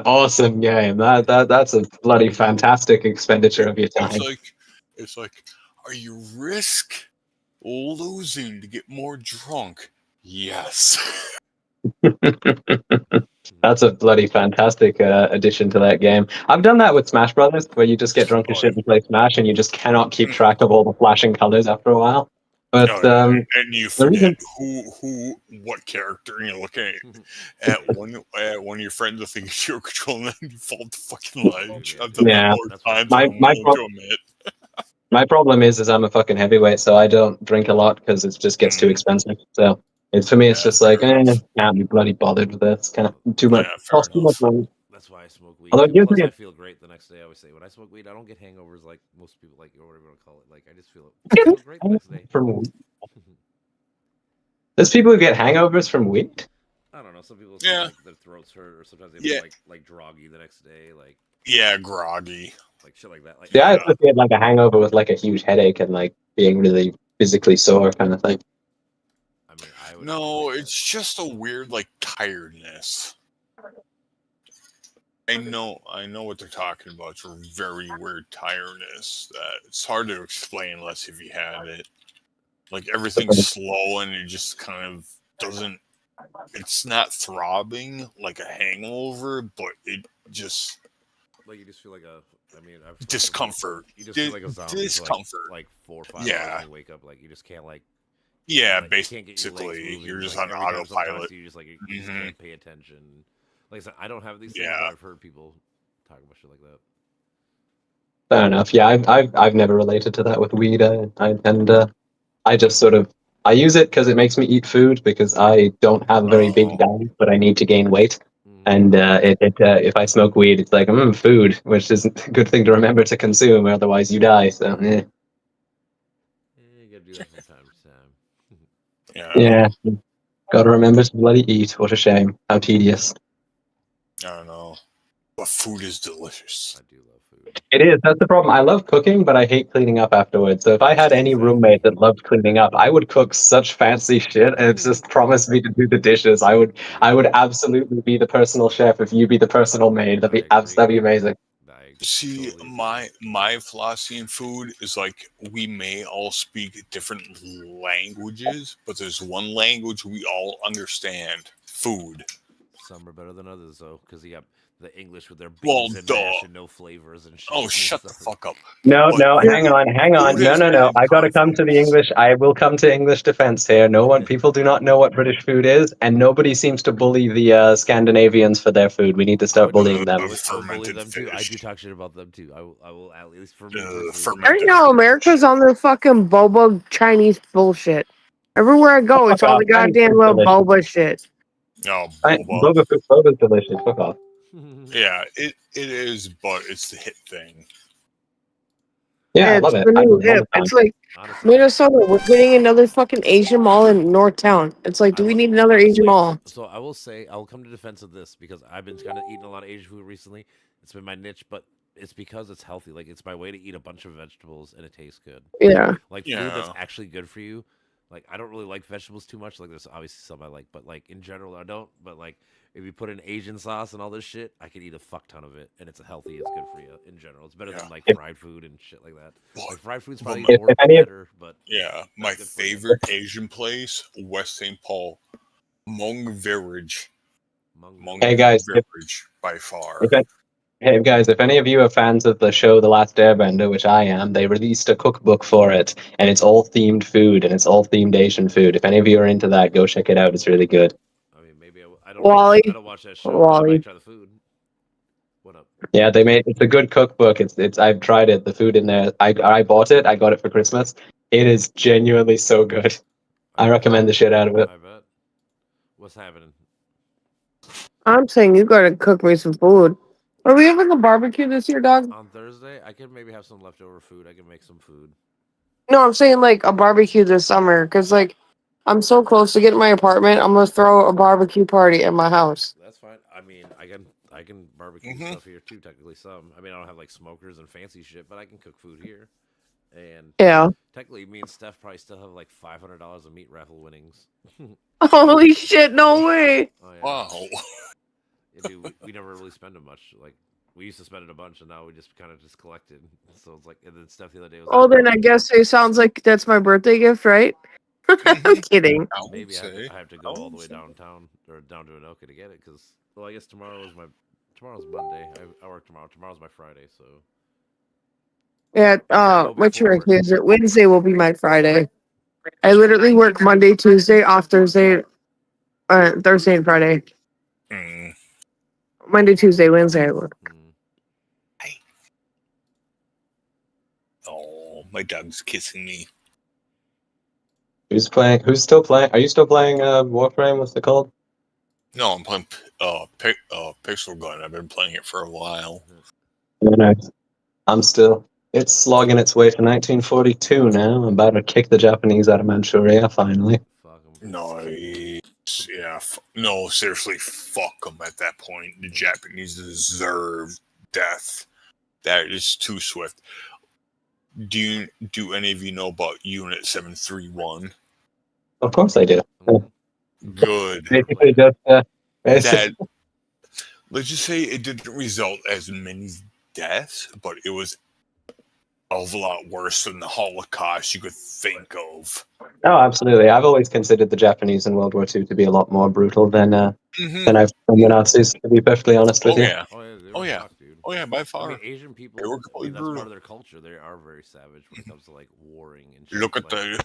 awesome game. That's a bloody fantastic expenditure of your time. It's like, are you risk losing to get more drunk? Yes. That's a bloody fantastic addition to that game. I've done that with Smash Brothers, where you just get drunk as shit and play Smash, and you just cannot keep track of all the flashing colors after a while. But and you forget what character, and you're looking at one of your friends. I think it's your control, and then you fall to fucking ledge. I've done that more times than I'm willing to admit. My problem is I'm a fucking heavyweight, so I don't drink a lot because it just gets too expensive. So for me, it's just like, can't be bloody bothered with this. Kind of too much. Costs too much money. That's why I smoke weed. Although Plus, I feel great the next day. I always say when I smoke weed, I don't get hangovers like most people, like or whatever you want to call it. Like I just feel great the next day. There's people who get hangovers from weed. I don't know. Some people say like, their throats hurt, or sometimes they feel like groggy the next day. Like groggy. Like shit like that. Like, I associate like a hangover with like a huge headache and like being really physically sore kind of thing. I mean, no, it's just a weird like tiredness. I know what they're talking about. It's a very weird tiredness that it's hard to explain unless if you had it. Like everything's slow and it just kind of doesn't. It's not throbbing like a hangover, but it just. Like you just feel like discomfort. You just feel like a zombie. Discomfort. Like 4 or 5 hours when you wake up. Like you just can't like. Yeah, like, basically, you're just on autopilot. You just like you just can't pay attention. Like I said, I don't have these things, but I've heard people talk about shit like that. Fair enough. Yeah, I've never related to that with weed. I just sort of I use it because it makes me eat food because I don't have a very big diet, but I need to gain weight. And if I smoke weed, it's like food, which isn't a good thing to remember to consume, or otherwise you die. So you gotta do that from time to time. Yeah, gotta remember to bloody eat. What a shame. How tedious. I don't know. But food is delicious. I do love food. It is. That's the problem. I love cooking, but I hate cleaning up afterwards. So if I had any roommate that loved cleaning up, I would cook such fancy shit and just promise me to do the dishes. I would absolutely be the personal chef if you be the personal maid. That'd be that'd be amazing. See, my philosophy in food is like we may all speak different languages, but there's one language we all understand: food. Some are better than others, though, because you got the English with their Well, beans and duh. mash and no flavors and shit. Oh, and shut the stuff. fuck up. No, But no, hang on. food has No. been I gotta come to the English. I will come to English defense here. No one, people do not know what British food is, and nobody seems to bully the Scandinavians for their food. We need to start bullying them. I would bully Fermented them too. I do fish. talk shit about them too. I will at least ferment. fermented Right now, America's on their fucking boba Chinese bullshit. Everywhere I go, it's all the goddamn little boba shit. Oh, Boba's delicious. Fuck off. yeah, it is, but it's the hit thing. Yeah, I it's love it. the I new do it all the hip. time. It's like Honestly, Minnesota. We're getting another fucking Asian mall in Northtown. It's like, do we need another Asian mall? So I will say, I'll come to defense of this because I've been kind of eating a lot of Asian food recently. It's been my niche, but it's because it's healthy. Like, it's my way to eat a bunch of vegetables and it tastes good. Yeah. Like food that's actually good for you. Like, I don't really like vegetables too much. Like, there's obviously some I like, but like in general, I don't. But like, if you put in Asian sauce and all this shit, I could eat a fuck ton of it, and it's healthy. It's good for you in general. It's better than like fried food and shit like that. Like fried food's probably more better, but yeah, my favorite Asian place, West St. Paul, Hmong Village. Hey guys, Village by far. Hey guys, if any of you are fans of the show The Last Airbender, which I am, they released a cookbook for it, and it's all themed food, and it's all themed Asian food. If any of you are into that, go check it out. It's really good. I mean, maybe I don't. Wally. I don't watch that show. I might try the food. What up? Yeah, they made it's a good cookbook. It's I've tried it. The food in there, I bought it. I got it for Christmas. It is genuinely so good. I recommend the shit out of it. I bet. What's happening? I'm saying you gotta cook me some food. Are we having a barbecue this year, dog? On Thursday, I could maybe have some leftover food. I can make some food. No, I'm saying like a barbecue this summer, because like I'm so close to getting my apartment. I'm gonna throw a barbecue party at my house. That's fine. I mean, I can barbecue stuff here too. Technically, some. I mean, I don't have like smokers and fancy shit, but I can cook food here. And yeah, technically, me and Steph probably still have like $500 of meat raffle winnings. Holy shit! No way. Oh, yeah. Wow. Yeah, dude, we never really spend it much. Like we used to spend it a bunch, and now we just kind of just collected. So it's like, and then Steph the other day was. Oh, like, then I guess it sounds like that's my birthday gift, right? I'm kidding. Maybe I have to go all the way downtown or down to Anoka to get it because, well, I guess tomorrow's Monday. I work tomorrow. Tomorrow's my Friday, so. Yeah. What's your is it? Wednesday will be my Friday. I literally work Monday, Tuesday, off Thursday, Thursday and Friday. Monday, Tuesday, Wednesday I work. Oh, my dog's kissing me. Who's playing? Who's still playing? Are you still playing Warframe? What's it called? No, I'm playing Pixel Gun. I've been playing it for a while. Yeah, nice. I'm still. It's slogging its way to 1942 now. I'm about to kick the Japanese out of Manchuria finally. Nice. Yeah. No, seriously, fuck them at that point. The Japanese deserve death. That is too swift. Do any of you know about Unit 731? Of course I do. Good. Basically, just that. Let's just say it didn't result as many deaths, but it was a lot worse than the Holocaust you could think of. Oh, absolutely. I've always considered the Japanese in World War II to be a lot more brutal than the Nazis, to be perfectly honest with you. Yeah. Oh yeah, by far. I mean, Asian people, they were that's part of their culture. They are very savage when it comes to like warring and shit. Look at like,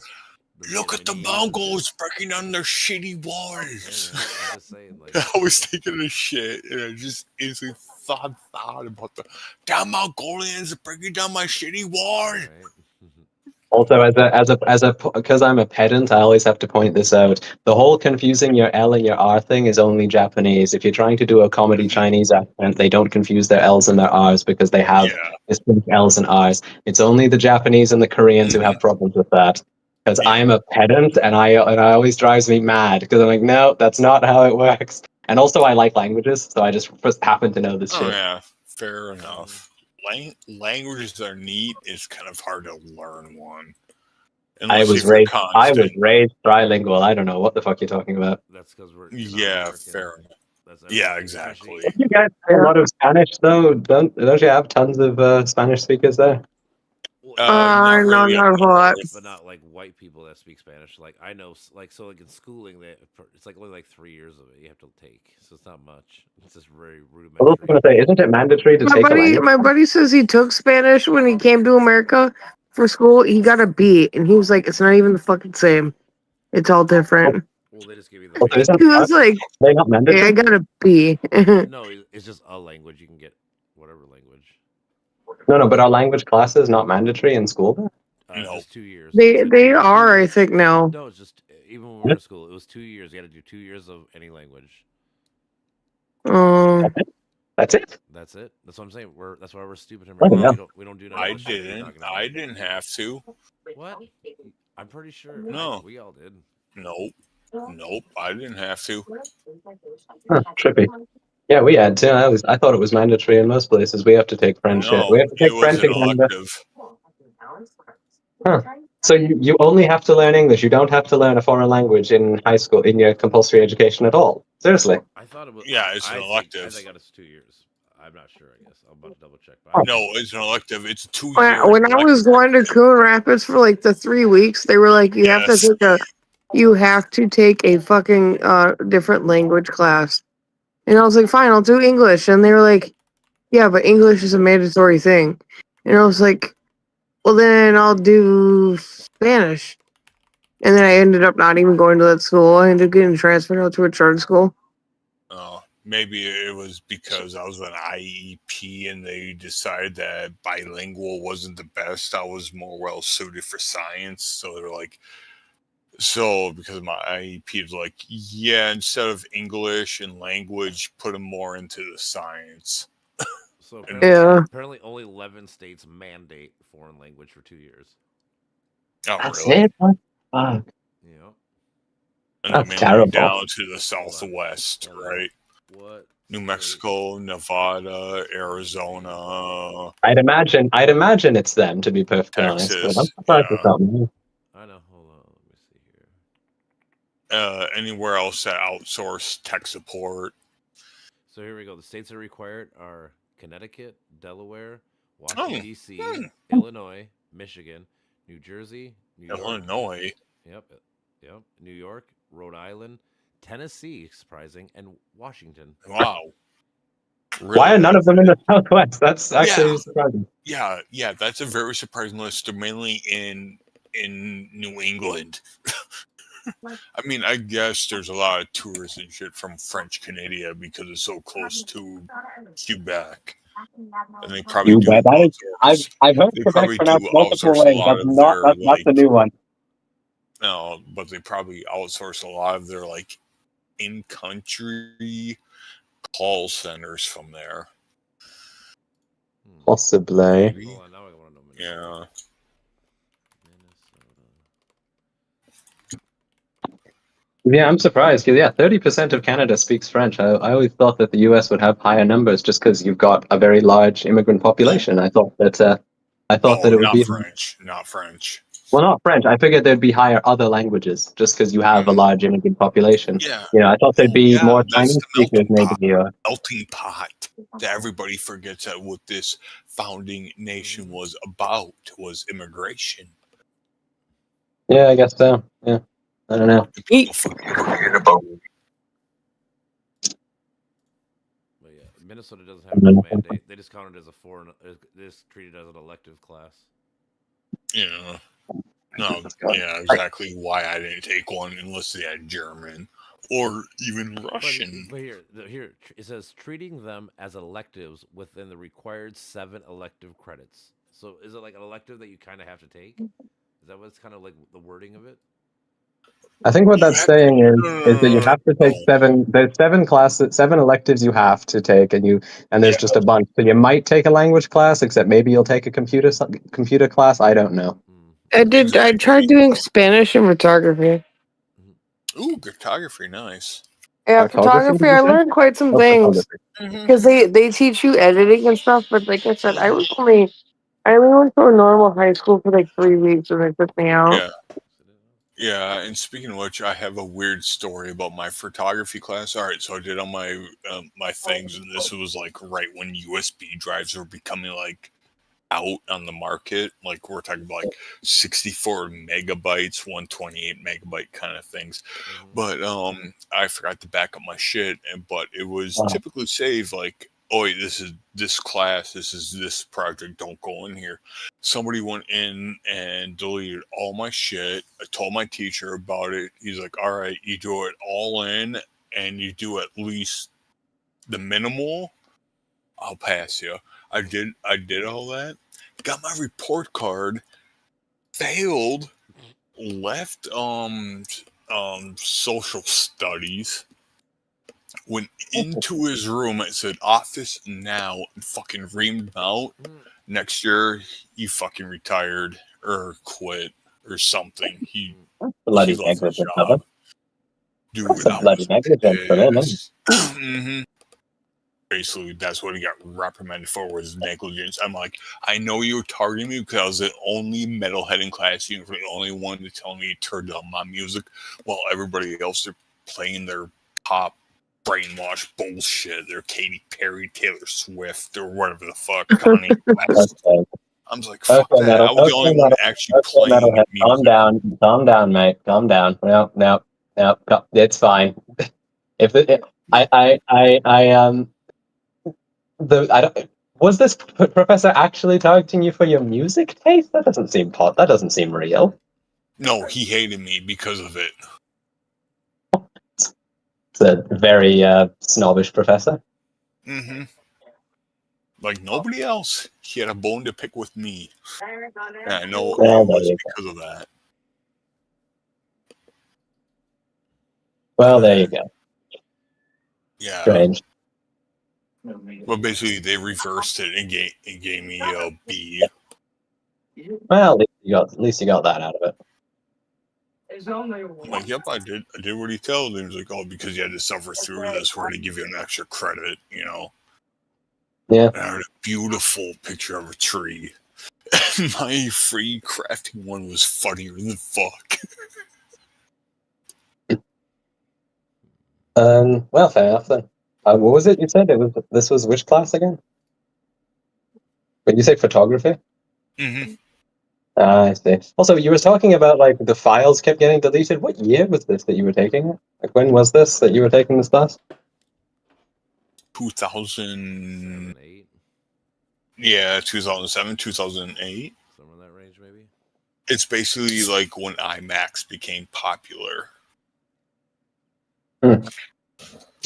Look at the Mongols breaking down their shitty walls. Yeah, I'm just saying, like, I was thinking of shit, and I just instantly thought about the damn Mongolians breaking down my shitty wall. Right. Also, because I'm a pedant, I always have to point this out. The whole confusing your L and your R thing is only Japanese. If you're trying to do a comedy Chinese accent, they don't confuse their L's and their R's because they have distinct L's and R's. It's only the Japanese and the Koreans who have problems with that. Because I'm a pedant, and I always drives me mad because I'm like, no, that's not how it works. And also, I like languages, so I just happen to know this Oh shit. yeah, fair enough. Languages that are neat is kind of hard to learn one. I Unless was you're raised constant. trilingual. I don't know what the fuck you're talking about. That's because we're Yeah, American. fair enough. That's Yeah, everything, exactly. especially- You guys have a lot of Spanish though. Don't you have tons of Spanish speakers there? Not no, really not a up whole lot. north. but not like white people that speak Spanish. Like I know, like in schooling, it's like only like 3 years of it you have to take, so it's not much. It's just very I was rudimentary. also going to say, isn't it mandatory to take a language? My buddy says he took Spanish when he came to America for school. He got a B, and he was like, "It's not even the fucking same. It's all different." Well, they just give you Also, the. isn't He was like, they not "Hey, mandatory? I got a B." No, it's just a language. You can get whatever language. No, but are language classes not mandatory in school? It's No. just 2 years. They It's like they two are, I years. think now. No, it's just even when we were in school, it was 2 years. You had to do 2 years of any language. That's it. That's it. That's what I'm saying. That's why we're stupid in Oh, America. yeah. We don't do I nothing. Shit you're not didn't. gonna I do. didn't have to. What? I'm pretty sure. No. We all did. Nope. Nope. I didn't have to. Huh, trippy. Yeah, we had to. I thought it was mandatory in most places. We have to take French. No, We have to take it was French an in Canada. elective. Huh. So you only have to learn English. You don't have to learn a foreign language in high school in your compulsory education at all. Seriously. I thought it was. Yeah, it's an I elective. think it's 2 years. I'm not sure. I guess I'm about to double check. No, it's an elective. It's 2 years. When I was going to Coon Rapids for like the 3 weeks, they were like, "You have to take a fucking different language class," and I was like, "Fine, I'll do English," and they were like, "Yeah, but English is a mandatory thing," and I was like, "Well, then I'll do Spanish," and then I ended up not even going to that school. I ended up getting transferred out to a charter school. Maybe it was because I was on IEP and they decided that bilingual wasn't the best. I was more well suited for science. So they're like, because my IEP is like, yeah, instead of English and language, put them more into the science. So Yeah. apparently only 11 states mandate foreign language for 2 years. Oh, That's really? it. What? Fuck. Yeah. And That's then terrible. down to the southwest, Hold on. right? What? New state- Mexico, Nevada, Arizona, I'd imagine it's them, to be perfectly honest. But I'm Texas. surprised it's not me. I know. Hold on. Let me see here. Anywhere else that outsource tech support. So here we go. The states that are required are Connecticut, Delaware, Washington D.C., Illinois, Michigan, New Jersey, New York. Illinois. Yep. New York, Rhode Island, Tennessee, surprising, and Washington. Wow. Why are none of them in the Southwest? That's actually Yeah. surprising. Yeah, that's a very surprising list. They're mainly in New England. I mean, I guess there's a lot of tourists and shit from French Canada because it's so close to Quebec. And they probably do Quebec, that is- outsource. I've heard They Quebec probably pronounced do multiple outsource a ways. lot That's of not their, that's the new one. No, but they probably outsource a lot of their like in-country call centers from there. Possibly. Maybe. Hold on, now I want to know. Yeah. Yeah, I'm surprised because 30% of Canada speaks French. I always thought that the US would have higher numbers just because you've got a very large immigrant population. I thought that that it would not be French. Not French. well, not French. I figured there'd be higher other languages just because you have a large immigrant population. Yeah. You know, I thought there'd be Yeah, more that's Chinese the speakers melting pot. maybe. Melting pot that everybody forgets that what this founding nation was about was immigration. Yeah, I guess so. Yeah, I don't know. People forget about But yeah, Minnesota doesn't have a mandate. They just count it as a foreign. They just treat it as an elective class. Yeah. No, yeah, exactly why I didn't take one unless they had German or even Russian. But here it says treating them as electives within the required 7 elective credits. So is it like an elective that you kind of have to take? Is that what's kind of like the wording of it? I think what that's saying is that you have to take there's 7 electives you have to take, and there's just a bunch. So you might take a language class, except maybe you'll take a computer class. I don't know. I tried doing Spanish and photography. Ooh, cartography, nice. Yeah, Photography, photography. did you I say? learned quite some Oh, things photography. because they teach you editing and stuff. But like I said, I only went to a normal high school for like 3 weeks and they took me out. Yeah. Yeah, and speaking of which, I have a weird story about my photography class. All right, so I did all my my things, and this was like right when USB drives were becoming like out on the market. Like we're talking about like 64 megabytes, 128 megabyte kind of things. But I forgot to back up my shit, but it was Wow. typically saved like, oh, this is this class, this is this project, don't go in here. Somebody went in and deleted all my shit. I told my teacher about it. He's like, all right, you do it all in and you do at least the minimal, I'll pass you. I did all that. Got my report card, failed, left social studies, went into his room. It said office now, and fucking reamed him out. Next year, he fucking retired or quit or something. He Bloody lost his negligent of him. job. Dude, That's some I bloody was negligence from him. pissed. Basically, that's what he got reprimanded for, was negligence. I'm like, I know you were targeting me because I was the only metalhead in class. You were the only one to tell me to turn down my music, while everybody else are playing their pop brainwash bullshit. They're Katy Perry, Taylor Swift, or whatever the fuck. Kanye West. Okay, I'm just like, fuck okay, that. I metal. was the Okay, only one metal. actually Okay, playing metalhead. music. Calm down, mate. Calm down. No. It's fine. If it, I don't. Was this professor actually targeting you for your music taste? That doesn't seem That doesn't seem real. No, he hated me because of it. It's a very snobbish professor. Like nobody else. He had a bone to pick with me. And I know Well, it there was you because of that. Well, there you go. Yeah. Strange. Well, basically, they reversed it and gave me a B. Well, at least you got that out of it. I'm like, yep, I did what he told me. He was like, oh, because you had to suffer through this, we're going to give you an extra credit, you know? Yeah. And I had a beautiful picture of a tree. My free crafting one was funnier than fuck. Well, fair enough then. What was it you said? This was which class again? Did you say photography? I see. Also, you were talking about like the files kept getting deleted. What year was this that you were taking it? Like, when was this that you were taking this class? 2008. Yeah, 2007, 2008. Somewhere in that range, maybe. It's basically like when IMAX became popular.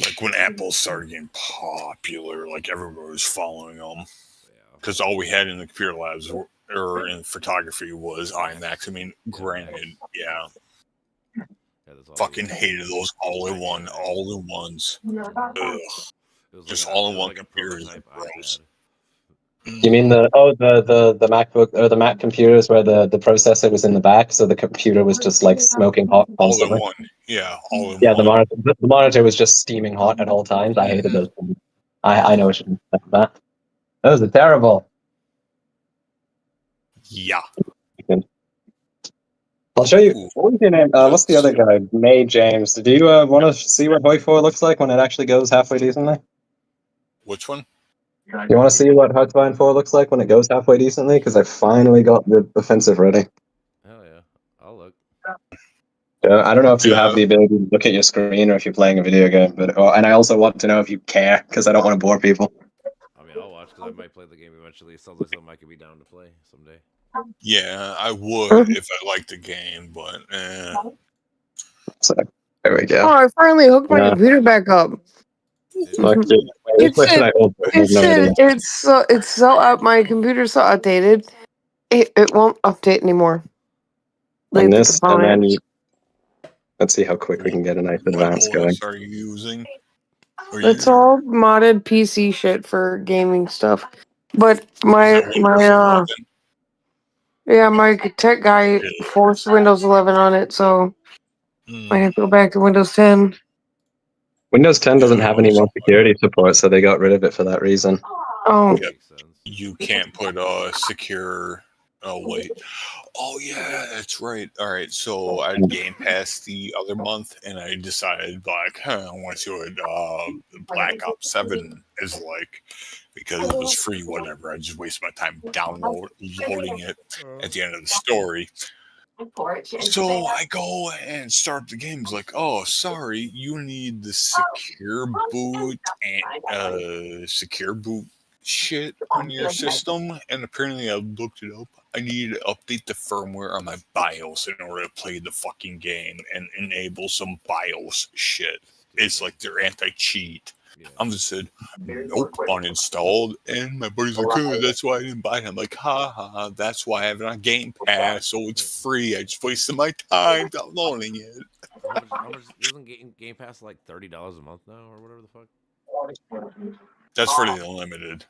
Like when Apple started getting popular, like everybody was following them. Because all we had in the computer labs or in photography was IMAX. I mean, granted, yeah. Fucking hated those all-in-ones. Ugh. Just all-in-one computers are gross. You mean the MacBook or the Mac computers where the processor was in the back, so the computer was just like smoking hot constantly? All in one, yeah, all in Yeah, one. the monitor was just steaming hot at all times. I hated those things. I know what you mean by that. Those are terrible. Yeah. I'll show you. What was your name? What's the other guy? May James. Do you want to see what Hoi 4 looks like when it actually goes halfway decently? Which one? You want to see what Hardline 4 looks like when it goes halfway decently? Because I finally got the offensive ready. Hell yeah. I'll look. I don't know if you have the ability to look at your screen or if you're playing a video game, but and I also want to know if you care, because I don't want to bore people. I mean, I'll watch, because I might play the game eventually. It sounds like something I could be down to play someday. Yeah, I would if I liked the game, but So, there we go. Oh, I finally hooked my computer back up. It's so up. My computer's so outdated. It won't update anymore. And this, and then let's see how quick we can get a nice advance going. What are you using? It's all modded PC shit for gaming stuff. But my tech guy forced Windows 11 on it, so I have to go back to Windows 10. Windows 10 doesn't Yeah, have any more security support, so they got rid of it for that reason. Oh, Yep. Makes sense. You can't put secure. Oh wait. Oh yeah, that's right. All right, so I had Game Pass the other month, and I decided like, I want to see what Black Ops 7 is like because it was free. Whatever. I just wasted my time loading it at the end of the story. So I go and start the game. It's like, oh, sorry, you need the secure boot and secure boot shit on your system. And apparently, I looked it up. I need to update the firmware on my BIOS in order to play the fucking game and enable some BIOS shit. It's like their anti-cheat. Yeah. I'm just said, nope, uninstalled. And my buddy's like, oh, that's why I didn't buy it. I'm like, ha ha, that's why I have it on Game Pass, so it's free. I just wasted my time downloading it. How much isn't Game Pass like $30 a month now or whatever the fuck? That's for the unlimited.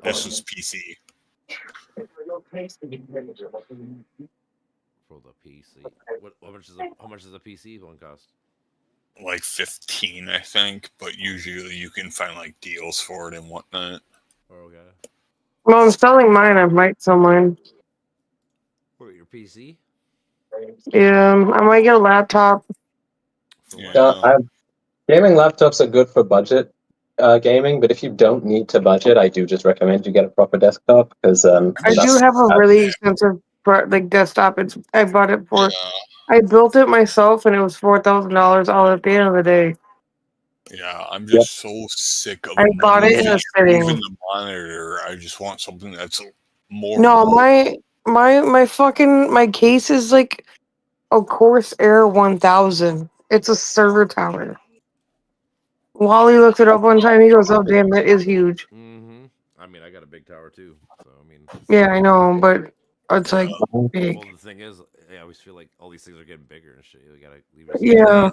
This was PC. For the PC. How much does a PC one cost? Like 15, I think, but usually you can find like deals for it and whatnot. Oh, okay. well, I'm selling mine. I might sell mine. What, your PC? Yeah, I might get a laptop. For Yeah. what? Gaming laptops are good for budget gaming, but if you don't need to budget, I do just recommend you get a proper desktop because I do have a really expensive desktop. I bought it for. Yeah. I built it myself, and it was $4,000 all at the end of the day. Yeah, I'm just so sick of I bought it in a sitting. even the monitor. I just want something that's more. No, my case is like a Corsair 1000. It's a server tower. Wally looked it up one time. He goes, "Oh damn, that is huge." Mm-hmm. I mean, I got a big tower too, so I mean. Yeah, I know, but it's like big. Well, the thing is, I always feel like all these things are getting bigger and shit. You gotta leave yourself. Yeah.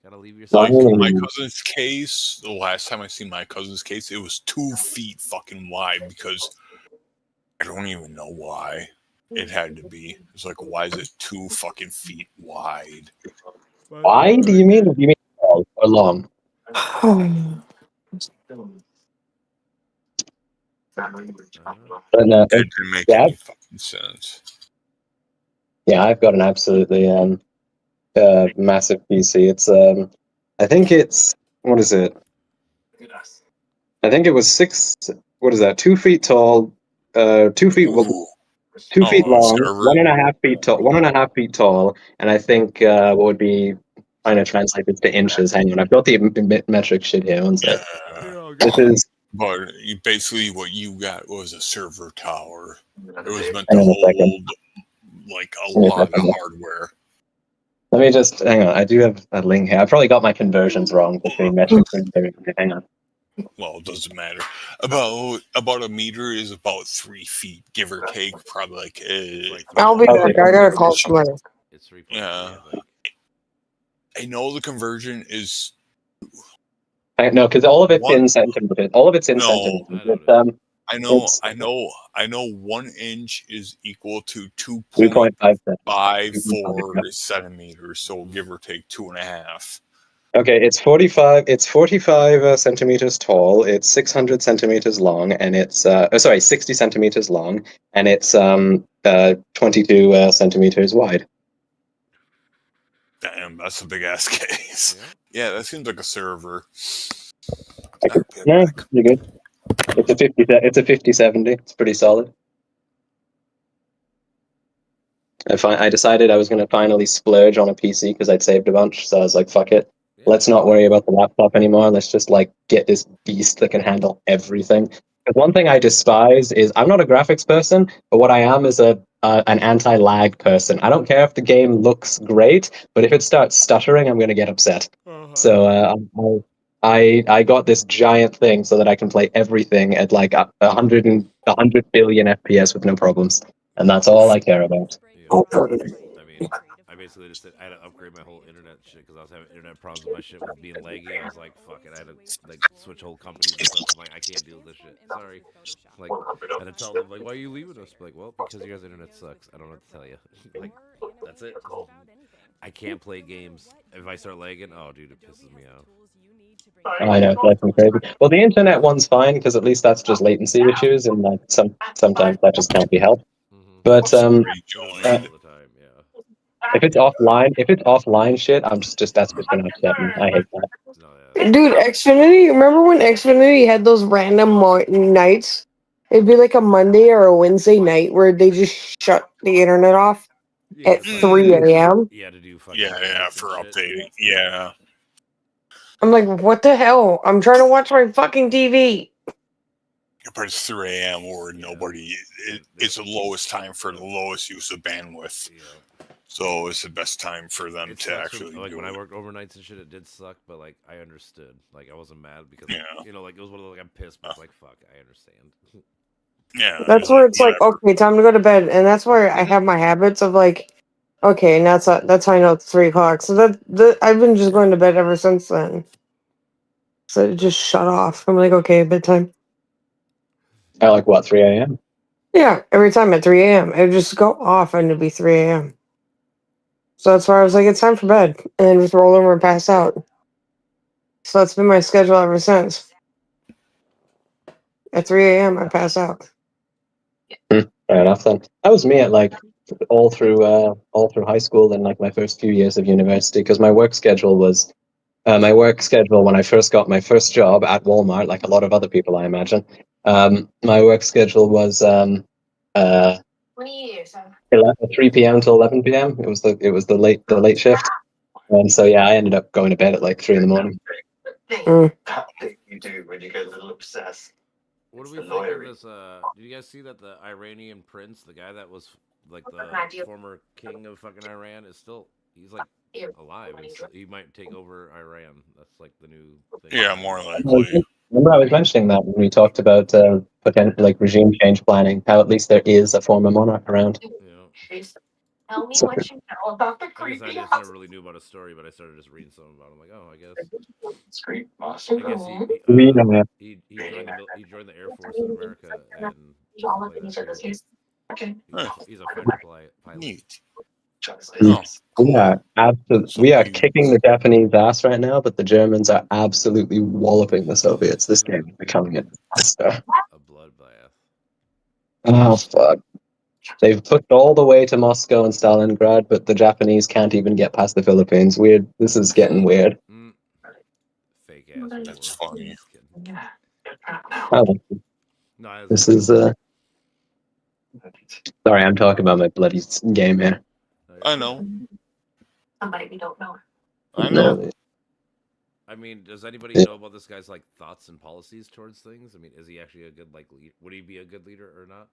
Gotta leave yourself. Like my cousin's case, the last time I seen my cousin's case, it was 2 feet fucking wide because I don't even know why it had to be. It's like, why is it 2 fucking feet wide? Wide? Do you mean tall or long? But That didn't make any fucking sense. Yeah, I've got an absolutely massive PC. It's I think it's what is it? I think it was 6. What is that? 2 feet tall, 2 feet. Ooh. 2 feet long, server. 1.5 feet tall, 1.5 feet tall, and I think what would be trying to translate this to inches. Hang on, I've got the metric shit here. One sec. This is. But basically, what you got was a server tower. It was meant Hang to on a second. hold like a lot of hardware. Let me just hang on. I do have a link here. I probably got my conversions wrong between metrics and everything. Hang on. Well, it doesn't matter. About a meter is about 3 feet, give or take. Probably like. I'll be back. I gotta call somebody. It's 3.3. Yeah. I know the conversion is. No, because all of it's One- in centimeters. All of it's in No. centimeters. It's, I know 1 inch is equal to 2.5. 2.54 centimeters, so give or take 2.5. Okay, it's 45. It's 45 centimeters tall. It's 600 centimeters long, and it's 60 centimeters long, and it's 22 centimeters wide. Damn, that's a big ass case. Yeah, that seems like a server. Yeah, you're good. It's a 50. It's a 5070. It's pretty solid. I decided I was going to finally splurge on a PC because I'd saved a bunch, so I was like, "Fuck it, let's not worry about the laptop anymore. Let's just like get this beast that can handle everything." Because one thing I despise is I'm not a graphics person, but what I am is an anti-lag person. I don't care if the game looks great, but if it starts stuttering, I'm going to get upset. So I got this giant thing so that I can play everything at like 100 billion FPS with no problems, and that's all I care about. I mean, I basically just said I had to upgrade my whole internet shit because I was having internet problems with my shit was being laggy. I was like, fuck it. I had to like switch whole companies and stuff. I'm like, I can't deal with this shit. Sorry. Like, I had to tell them like, why are you leaving us? Like, well, because your guys' internet sucks. I don't know what to tell you. Like, that's it. I can't play games if I start lagging. Oh, dude, it pisses me off. I know, that's crazy. Well, the internet one's fine because at least that's just latency issues, and like sometimes that just can't be helped. Mm-hmm. But Rejoin. All the time, yeah. if it's offline shit, that's just gonna upset me. I hate that. No, yeah. Dude, Xfinity, remember when Xfinity had those random nights? It'd be like a Monday or a Wednesday night where they just shut the internet off Yeah, at 'cause, 3 a.m. You had to do fucking Yeah, updates for and shit. updating. Yeah. I'm like, what the hell? I'm trying to watch my fucking TV. But it's 3 a.m. or nobody. It's the lowest time for the lowest use of bandwidth. Yeah. So it's the best time for them It to sucks actually like do when it. I worked overnights and shit, it did suck, but like I understood. Like I wasn't mad because Yeah. you know, like it was one of those like I'm pissed, but it's like fuck, I understand. Yeah. That's where it's like, okay, time to go to bed, and that's where I have my habits of like, okay, and that's how I know it's 3 o'clock. So I've been just going to bed ever since then. So it just shut off. I'm like, okay, bedtime. I like what 3 a.m. Yeah, every time at 3 a.m. It would just go off and it'd be 3 a.m. So that's why I was like, it's time for bed, and then just roll over and pass out. So that's been my schedule ever since. At 3 a.m. I pass out. Fair enough then. That was me at like all through high school and like my first few years of university because my work schedule when I first got my first job at Walmart, like a lot of other people I imagine. My work schedule was 3 p.m. to 11 p.m. It was the late shift, and so yeah, I ended up going to bed at like 3 in the morning. You do when you get a little obsessed. What do It's we the think of lawyer. this? Did you guys see that the Iranian prince, the guy that was like the former king of fucking Iran, he's like alive. He might take over Iran. That's like the new thing. Yeah, more likely. Remember, I was mentioning that when we talked about potential like regime change planning. How at least there is a former monarch around. Yeah. Tell me So- what you know about the I guess creepy I just house. never really knew about his story, but I started just reading something about him. Like, oh, I guess Scream I guess he We don't have- he joined the Air Force in America and He's all stuff up in like each that. other's face. Okay. He's a fighter pilot. Neat. Oh, Cool. we are So kicking the Japanese ass right now, but the Germans are absolutely walloping the Soviets. This game is becoming a disaster. A bloodbath. Oh fuck! They've pushed all the way to Moscow and Stalingrad, but the Japanese can't even get past the Philippines. Weird. This is getting weird. Fake ass war. That's funny. Just kidding. No, This is Sorry, I'm talking about my bloody game here. I know. Somebody we don't know. I know. No, I mean, does anybody Yeah. know about this guy's like thoughts and policies towards things? I mean, is he actually a good like lead? Would he be a good leader or not?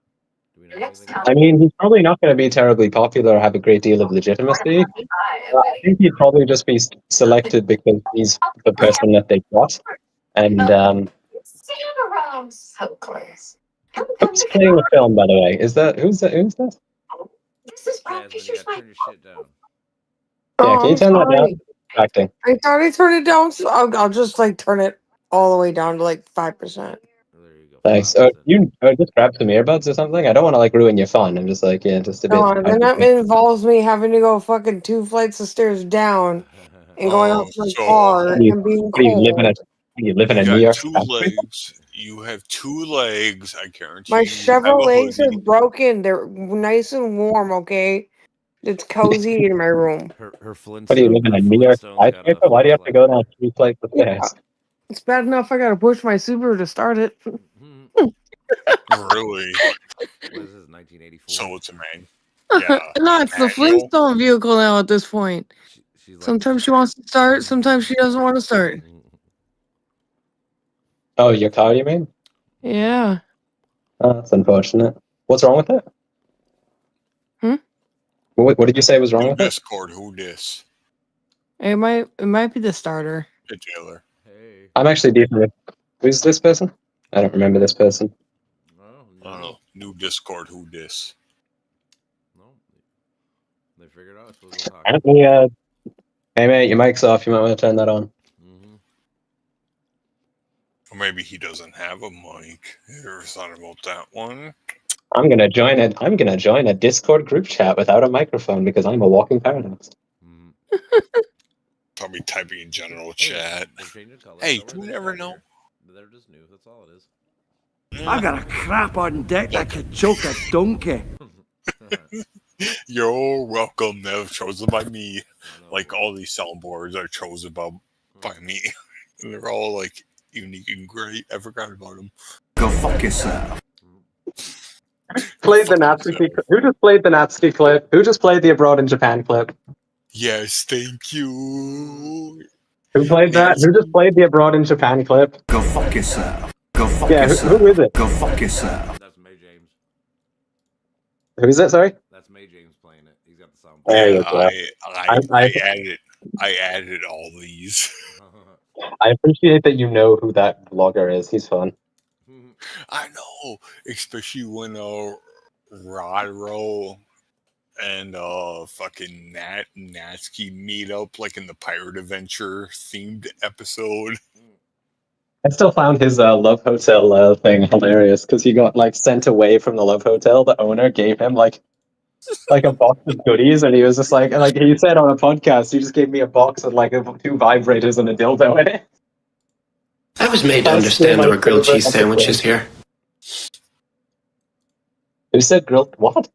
Do we know anything? I mean, he's probably not going to be terribly popular or have a great deal of legitimacy. I think he'd probably just be selected because he's the person that they got. And So close. who's playing the film, by the way? Is that who's that? Who's that? This is Jasmine, you gotta turn your shit down. Yeah, can you turn that down? Acting. I thought I turned it down, so I'll just like turn it all the way down to like 5%. There you go. Thanks. 5%. You just grab some earbuds or something. I don't want to like ruin your fun. I'm just like, yeah, just a bit. No, then that involves me having to go fucking 2 flights of stairs down and going out to my so car you- and being What do you live in cold. you live in a you New got York? 2 country? legs. You have 2 legs. I guarantee My you have a Chevrolets are hoodie. broken. They're nice and warm, okay? It's cozy in my room. Her Flintstone. What do you live in a her New York Flintstones got a skyscraper? Why do you have to go down 3 flights of Yeah. stairs? It's bad enough I gotta push my Subaru to start it. Really? What is this? 1984. So it's a man. Yeah. No, it's the Manual. Flintstone vehicle now at this point. She's like, Sometimes she wants to start, sometimes she doesn't want to start. Oh, your car, you mean? Yeah. Oh, that's unfortunate. What's wrong with it? Hmm? What did you say was wrong with it? Discord, who dis? It might be the starter. Hey, Taylor. Hey. I'm actually decent with. Who's this person? I don't remember this person. Oh, I don't know. New Discord, who dis? No. They figured out. So we'll talk. Apparently, hey mate, your mic's off. You might want to turn that on. Or maybe he doesn't have a mic. You ever thought about that one? I'm gonna join it. I'm gonna join a Discord group chat without a microphone because I'm a walking paradox. Probably typing in general chat. They're changing colors. Hey, Don't do we worry, never they're know? here. They're just new. That's all it is. I got a crap on deck like a choke a donkey. You're welcome. They're chosen by me. No, Like all these soundboards are chosen by me. They're all like unique and great. I forgot about them. Go fuck yourself. Played the Natsuki clip. Who just played the Natsuki clip? Who just played the Abroad in Japan clip? Yes, thank you. Who played that? Who just played the Abroad in Japan clip? Go fuck yourself. Go fuck Yeah, yourself. who is it? Go fuck yourself. That's May James. Who is it? Sorry. That's May James playing it. He's got the sound. There you Yeah, go. I added all these. I appreciate that you know who that vlogger is. He's fun. I know, especially when Rodro and fucking Natsuki meet up like in the Pirate Adventure themed episode. I still found his Love Hotel thing hilarious because he got like sent away from the Love Hotel. The owner gave him like a box of goodies, and he was just like he said on a podcast, he just gave me a box with like 2 vibrators and a dildo in it. I was made to understand there were grilled cheese sandwiches here. Who said grilled what?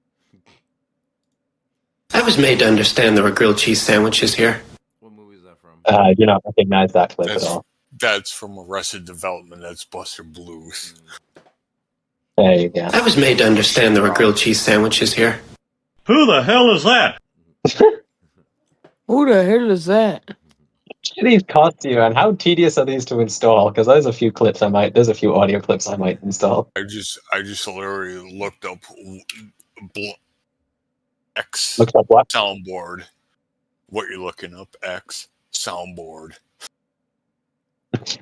I was made to understand there were grilled cheese sandwiches here. What movie is that from? I do not recognize that clip at all. That's from Arrested Development. That's Buster Blues. There you go. I was made to understand there were grilled cheese sandwiches here. Who the hell is that? Who the hell is that? These cost you, and how tedious are these to install? Because there's a few audio clips I might install. I just literally looked up X Looked up what? soundboard. What you're looking up? X soundboard.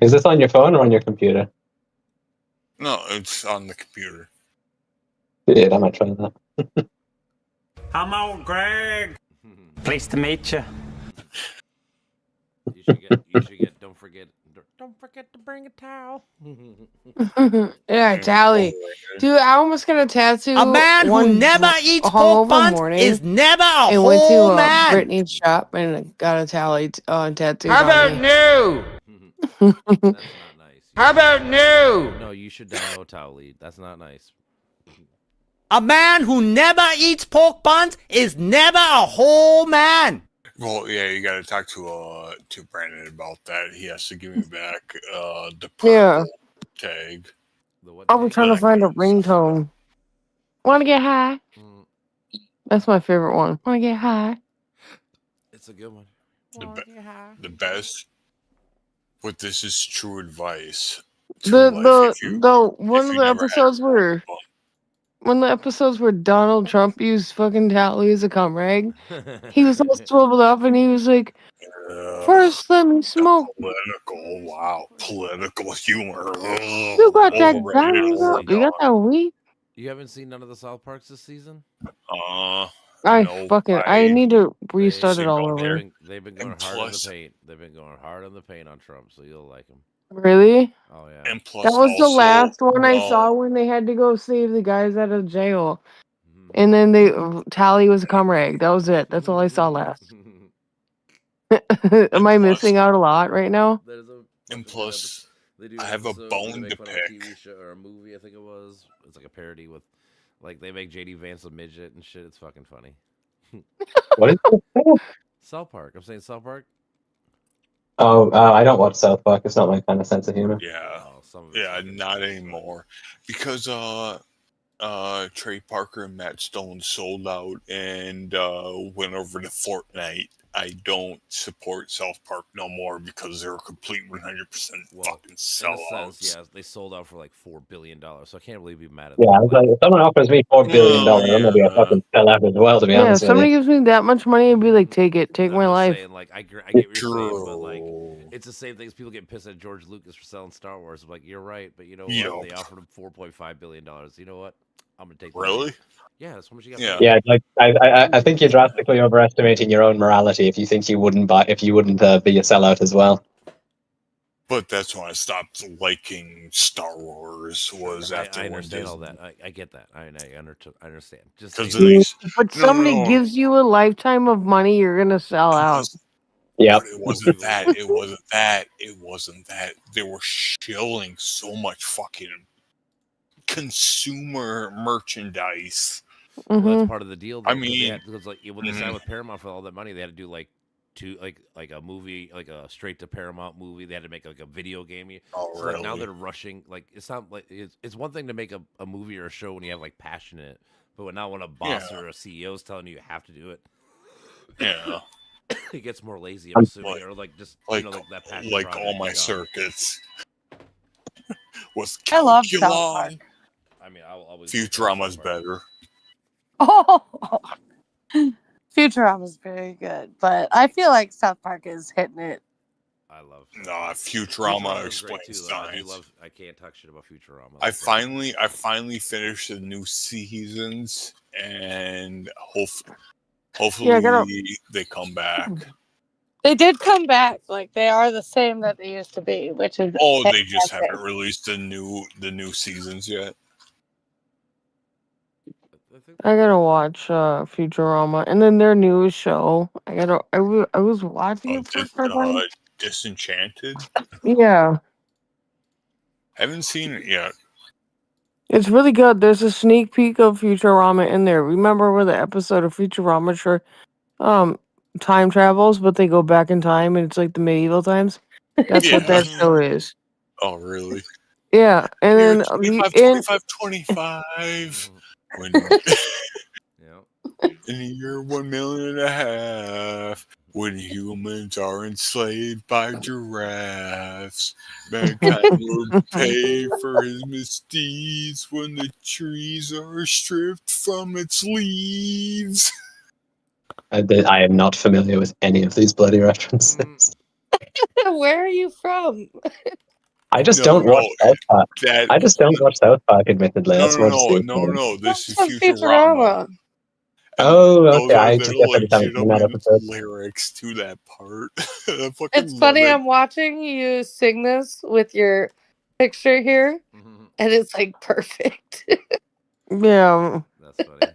Is this on your phone or on your computer? No, it's on the computer. Dude, I might try that. I'm out, Greg. Pleased to meet you. You should get. Don't forget to bring a towel. Yeah, Tally. Dude, I almost got a tattoo. A man who one never eats hungover pork buns morning is never a and went to whole man. Britney's shop and got a Tally tattoo. How about new? That's not nice. How about new? No, you should download Towel Lead. That's not nice. A man who never eats pork buns is never a whole man. Well, yeah, you got to talk to Brandon about that. He has to give me back the Yeah. purple tag. The what? I was trying to find a ringtone. Want to get high? Mm, That's my favorite one. Want to get high? it's a good one. The best. But this is true advice. to The life if you- one if of you the never had episodes where fun. Donald Trump used fucking Tally as a cum rag, he was all swiveled up and he was like, "First, let me smoke." Political, wow, political humor. You got that Overrated, gun? You got that weed? You haven't seen none of the South Parks this season? No, I need to restart Same it all out over. there. They've been going And hard on plus- the paint. They've been going hard on the paint on Trump, so you'll like him. Really? Oh yeah. And plus That was the also, last one I no, saw when they had to go save the guys out of jail. Mhm. And then Tally was a cum rag. That was it. That's all I saw last. Am I plus- missing out a lot right now? There's a And fucking plus, they do I have a episodes, bone they make to fun of pick. A TV show or a movie, I think it was. It's like a parody with, like, they make JD Vance a midget and shit. It's fucking funny. What is it? South Park. I'm saying South Park. Oh, I don't watch South Park. It's not my kind of sense of humor. yeah, Oh, some of it's yeah, fucking not funny. anymore, because Trey Parker and Matt Stone sold out and went over to Fortnite. I don't support South Park no more because they're a complete 100% Well, fucking In a sellouts. sense, yeah, they sold out for like $4 billion, so I can't really be mad at Yeah, I them. was like, if someone offers me $4 billion, Oh, I'm gonna be a yeah. fucking sellout as well. To be Yeah, if honest with somebody you. gives me that much money, I'd be like, take it. Take I'm my just life. saying, like, I get what you're saying, but like, True. it's the same thing as people getting pissed at George Lucas for selling Star Wars. I'm like, you're right, but you know Yup. what? They offered him $4.5 billion. You know what? I'm gonna take that. Really? Yeah, that's how much you got. Yeah. paid. Yeah, like I think you're drastically overestimating your own morality if you think you wouldn't be a sellout as well. But that's when I stopped liking Star Wars. Was after I when understand all Disney- that. I get that. I understand. Just Because saying, of these. But No, somebody no. gives you a lifetime of money, you're gonna sell out. Yeah. But it wasn't that. It wasn't that. It wasn't that. They were shilling so much fucking consumer merchandise. Well, that's Mhm. part of the deal, though. I 'Cause they mean, had, because like when they signed with Paramount for all that money, they had to do like like a movie, like a straight to Paramount movie. They had to make like a video game. oh So like now really? they're rushing. Like it's not like it's one thing to make a movie or a show when you have like passion in it, but when a boss Yeah, or a CEO is telling you have to do it, yeah. it gets more lazy. I'm assuming, Like, or like just like, like that passion like project all my is gone. circuits was I love South Park. Calculon. I mean, I'll always Futurama's better. Oh, Futurama's very good, but I feel like South Park is hitting it. I love. Nah, Futurama's Futurama great explains too, though. I do science. love. I can't talk shit about Futurama. I That's great. finally finished the new seasons, and Yeah, hopefully I gotta. they come back. They did come back. Like they are the same that they used to be, which is Oh, they just fantastic. haven't released the new seasons yet. I gotta watch Futurama, and then their newest show. I was watching it for the first time. Disenchanted. Yeah, Haven't seen it yet. it's really good. There's a sneak peek of Futurama in there. Remember where the episode of Futurama time travels, but they go back in time, and it's like the medieval times. That's what that show is. Oh, really? Yeah, and Year then 25, in 25. When Yeah. in the year 1.5 million, when humans are enslaved by giraffes, mankind will pay for his misdeeds when the trees are stripped from its leaves. I am not familiar with any of these bloody references. Where are you from? I just No, don't watch no, South Park. that I just don't watch South Park, admittedly. That's more just the no. This is From Futurama. And Oh, those okay. are I their just guess every time it's in that legitimate episode. lyrics to that part. I fucking It's love funny. it. I'm watching you sing this with your picture here, and it's like perfect. yeah, That's funny.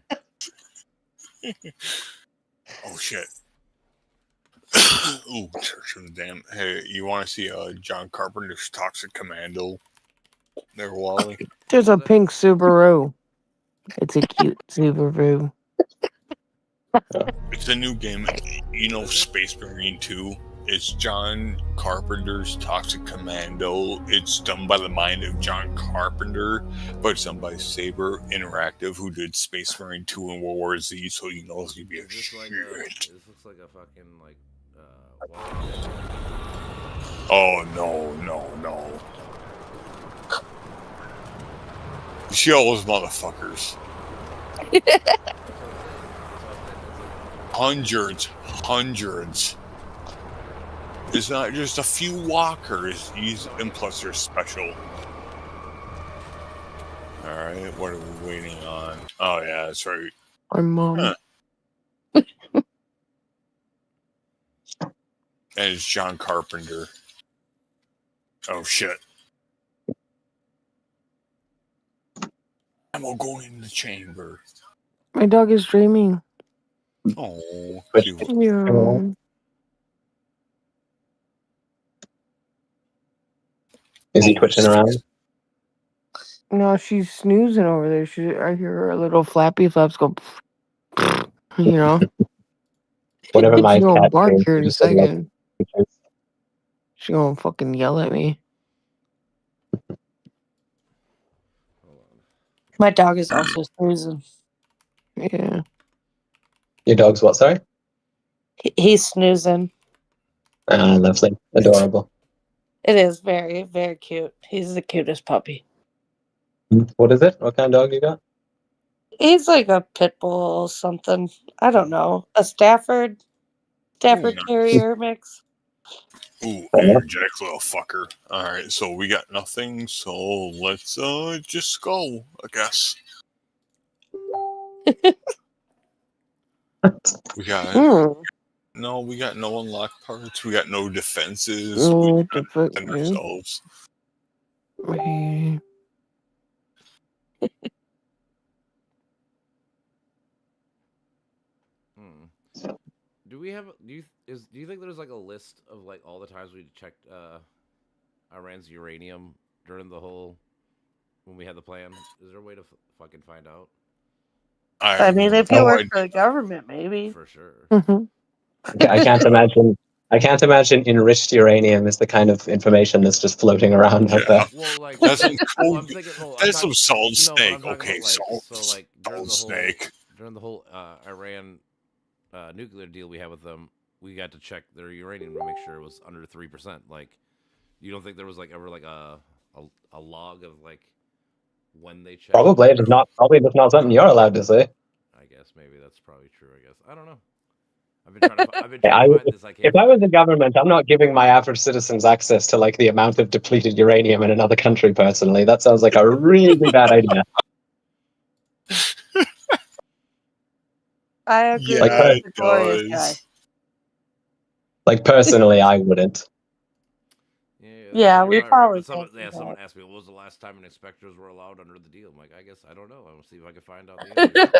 Oh shit. Ooh, Church of the Damned. Hey, you want to see John Carpenter's Toxic Commando? There, Wally. there's a pink Subaru. It's a cute Subaru. It's a new game. You know, Space Marine 2. It's John Carpenter's Toxic Commando. It's done by the mind of John Carpenter, but it's done by Saber Interactive, who did Space Marine 2 and World War Z, so you know it's gonna be a Is this like shit. this looks like a fucking like Oh, no. You see all those motherfuckers. Hundreds. It's not just a few walkers. And plus they're special. Alright, what are we waiting on? Oh yeah, that's right. My mom. Huh. And it's John Carpenter. Oh shit. I'm all going in the chamber. My dog is dreaming. Oh, cute. Yeah. Is he twitching around? No, she's snoozing over there. I hear her little flappy flaps go. You know. Whenever my She's gonna cat bark screams, here in a he just does, like, second. twitches. She's gonna fucking yell at me. My dog is also snoozing. Yeah. Your dog's what, sorry? He's snoozing. Lovely. Adorable. It is very, very cute. He's the cutest puppy. What is it? What kind of dog you got? He's like a pit bull something. I don't know. A Stafford nice. Terrier mix. Ooh, energetic little fucker. Alright, so we got nothing, so let's just go, I guess. We got no, we got no unlocked parts, we got no defenses, we got nothing ourselves. Do we have? Do you think there's like a list of like all the times we checked Iran's uranium during the whole when we had the plan? Is there a way to fucking find out? I mean, if you work for the government, maybe. For sure. I can't imagine. I can't imagine enriched uranium is the kind of information that's just floating around out there. Well, like that's some well, cool. I'm That's some solid no, but I'm snake. talking Okay, about, like, solid, so like during solid the whole snake. during the whole Iran nuclear deal we had with them, we got to check their uranium to make sure it was under 3%. Like, you don't think there was like ever like a log of like when they checked? Probably it's not. Probably that's not something you're allowed to say. I guess maybe that's probably true. I guess I don't know. I've been trying to. I've been Yeah, trying to find this. I can't. if I was the government, I'm not giving my average citizens access to like the amount of depleted uranium in another country. Personally, that sounds like a really bad idea. I agree Yeah, with it the glorious guy. does. Like personally, I wouldn't. Yeah, we probably Someone can't do that. asked me, "What was the last time an inspectors were allowed under the deal?" I'm like, "I guess I don't know. I'll see if I can find out the answer."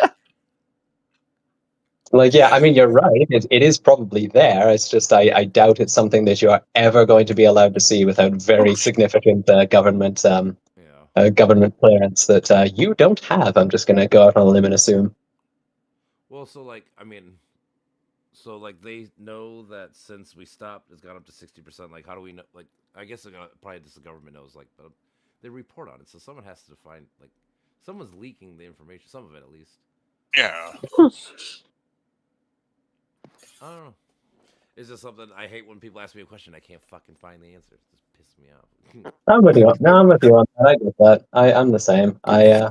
Like, yeah, I mean, you're right. It is probably there. It's just I doubt it's something that you are ever going to be allowed to see without very significant government government clearance that you don't have. I'm just going to go out on a limb and assume. Well, so like, I mean, so like they know that since we stopped, it's gone up to 60%. Like, how do we know? Like, I guess probably just the government knows. Like, but they report on it, so someone has to find. Like, someone's leaking the information. Some of it, at least. Yeah. I don't know. It's just something I hate when people ask me a question. I can't fucking find the answer. It just pisses me off. I'm with you. No, I'm with you on that. I get that. I'm the same. I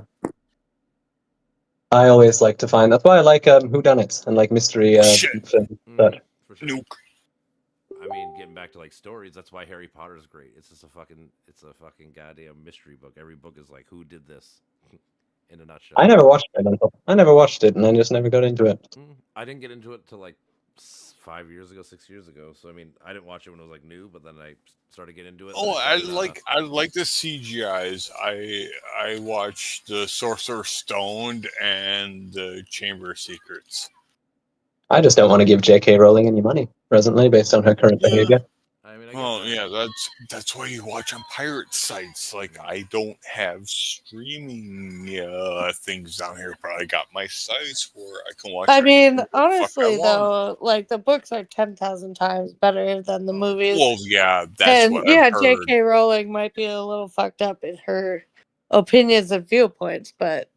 always like to find. That's why I like whodunits and like mystery films. But For sure. Nuke. I mean, getting back to like stories, that's why Harry Potter is great. It's just a fucking goddamn mystery book. Every book is like, who did this? In a nutshell. I never watched it. I never watched it, and I just never got into it. I didn't get into it till like 6 years ago. So I mean, I didn't watch it when it was like new, but then I started getting into it. Oh, I like the CGIs. I watched the Sorcerer's Stone and the Chamber of Secrets. I just don't want to give J.K. Rowling any money presently, based on her current behavior. I mean, yeah, that's why you watch on pirate sites. Like, I don't have streaming things down here, but I got my sites where I can watch. I mean, whatever the fuck I honestly, want. though, like the books are 10,000 times better than the movies. Well, yeah, that's what I've heard. J.K. Rowling might be a little fucked up in her opinions and viewpoints, but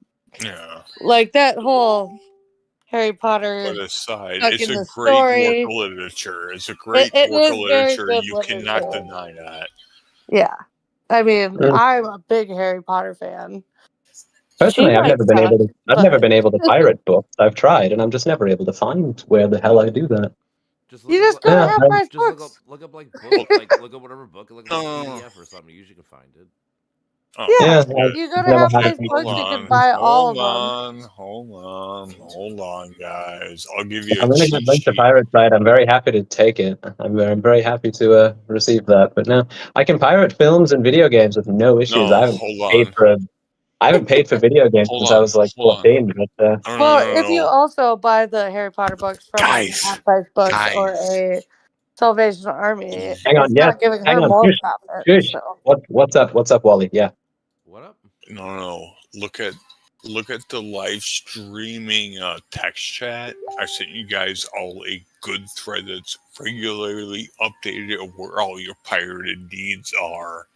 Yeah. like that whole Harry Potter. Put aside, stuck it's in a the great story. work of literature. It's a great It work is of very literature. good You cannot literature. deny that. Yeah, I mean, I'm a big Harry Potter fan. Personally, She I've never might been able suck, to. I've never been able to pirate books. I've tried, and I'm just never able to find where the hell I do that. You just go to Half-Price Books. Look up like book, like look up whatever book, look up like PDF or something. You usually can find it. Oh, Yeah, Yeah, you go to never had Half-Price it. Books, Hold you can on, buy all of them. hold on, guys. I'll give you I'm a gonna cheat get linked to sheet. pirate site. I'm very happy to take it. I'm very happy to receive that. But no, I can pirate films and video games with no issues. No, I haven't hold paid on. for. I haven't paid for video games Hold since I on, was like hold on. 14. But Well, if you also buy the Harry Potter books from like Guys, Half-Price Books or guys. a Salvation Army, hang on, it's yes, not giving hang her on. more Shush, profit. shush. So. What's up? What's up, Wally? Yeah. What up? No. Look at the live streaming text chat. I sent you guys all a good thread that's regularly updated of where all your pirated deeds are,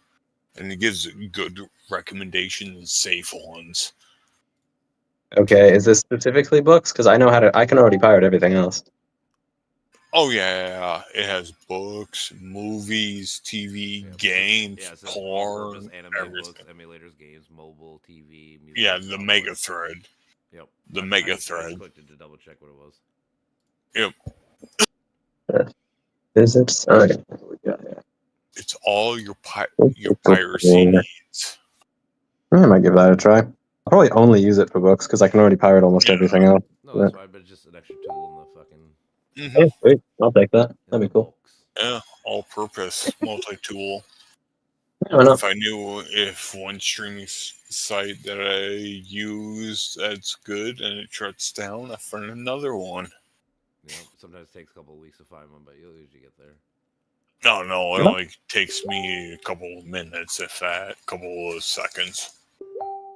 and it gives good recommendations and safe ones. Okay, is this specifically books? Because I know how to. I can already pirate everything else. Oh yeah, it has books, movies, TV, games, Yeah, it says porn, all-purpose anime everything. books, emulators, games, mobile, TV, music. Yeah, and the software. mega thread. Yep. The I mega just thread. clicked it to double check what it was. Yep. Is it? All right. It's all your piracy needs. I might give that a try. I'll probably only use it for books because I can already pirate almost everything else. No, that's fine, but it's just an extra tool in the fucking. Yeah, sweet. I'll take that. That'd be cool. Yeah, all-purpose multi-tool. Yeah, why not? If I knew if one streaming site that I use that's good and it shuts down, I find another one. You know, sometimes it takes a couple of weeks to find one, but you'll usually get there. No, it only takes me a couple of minutes, if that, a couple of seconds.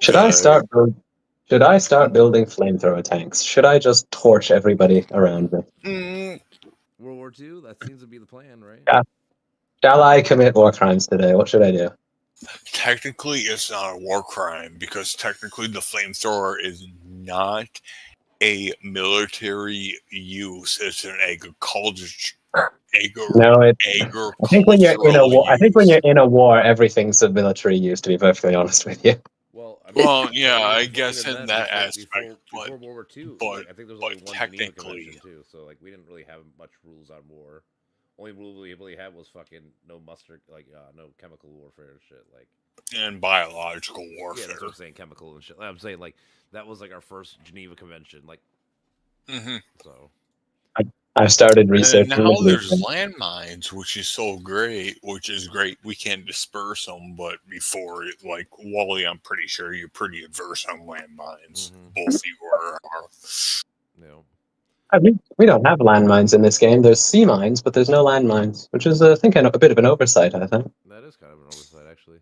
Should I start building flamethrower tanks? Should I just torch everybody around me? World War II? That seems to be the plan, right? Yeah. Shall I commit war crimes today? What should I do? Technically, it's not a war crime because technically the flamethrower is not a military use. It's an agriculture. No, I think when you're in a war, everything's a military use. To be perfectly honest with you. Well, yeah, I guess in that aspect, before World War II, but I think there was only one Geneva technically, Convention too, so like we didn't really have much rules on war. Only rule we really had was fucking no mustard, like no chemical warfare and shit, like and biological warfare. Yeah, that's what I'm saying, chemical and shit. I'm saying like that was like our first Geneva Convention, like. So. I've started researching. And now there's landmines, which is so great. We can't disperse them, but before, like Wally, I'm pretty sure you're pretty adverse on landmines. Both you are. No. I mean, we don't have landmines in this game. There's sea mines, but there's no landmines, which is, I think, a bit of an oversight. I think that is kind of an oversight, actually.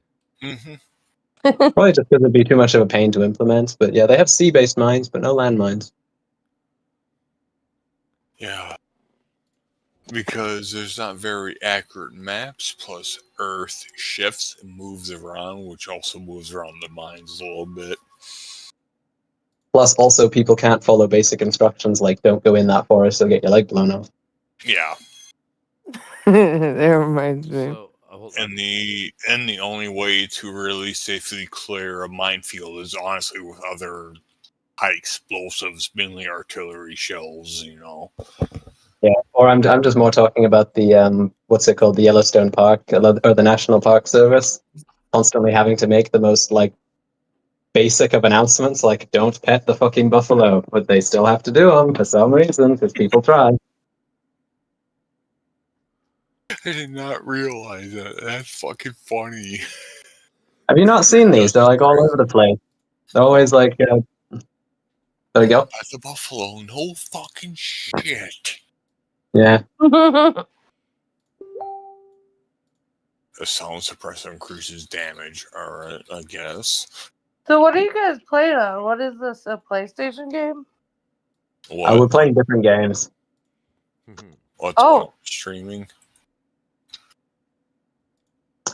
Probably just because it'd be too much of a pain to implement. But yeah, they have sea-based mines, but no landmines. Yeah. Because there's not very accurate maps, plus Earth shifts and moves around, which also moves around the mines a little bit. Plus, also, people can't follow basic instructions like don't go in that forest, you'll get your leg blown off. Yeah. That reminds me. So, and the only way to really safely clear a minefield is honestly with other high explosives, mainly artillery shells, you know. Yeah, or I'm just more talking about the what's it called, the Yellowstone Park or the National Park Service, constantly having to make the most like basic of announcements, like don't pet the fucking buffalo, but they still have to do them for some reason because people try. I did not realize that. That's fucking funny. Have you not seen these? They're like all over the place. They're always like, there we go. Pet the buffalo, no fucking shit. Yeah. The sound suppressor increases damage. Alright, I guess. So what are you guys playing on? What is this, a PlayStation game? We're playing different games. What's streaming?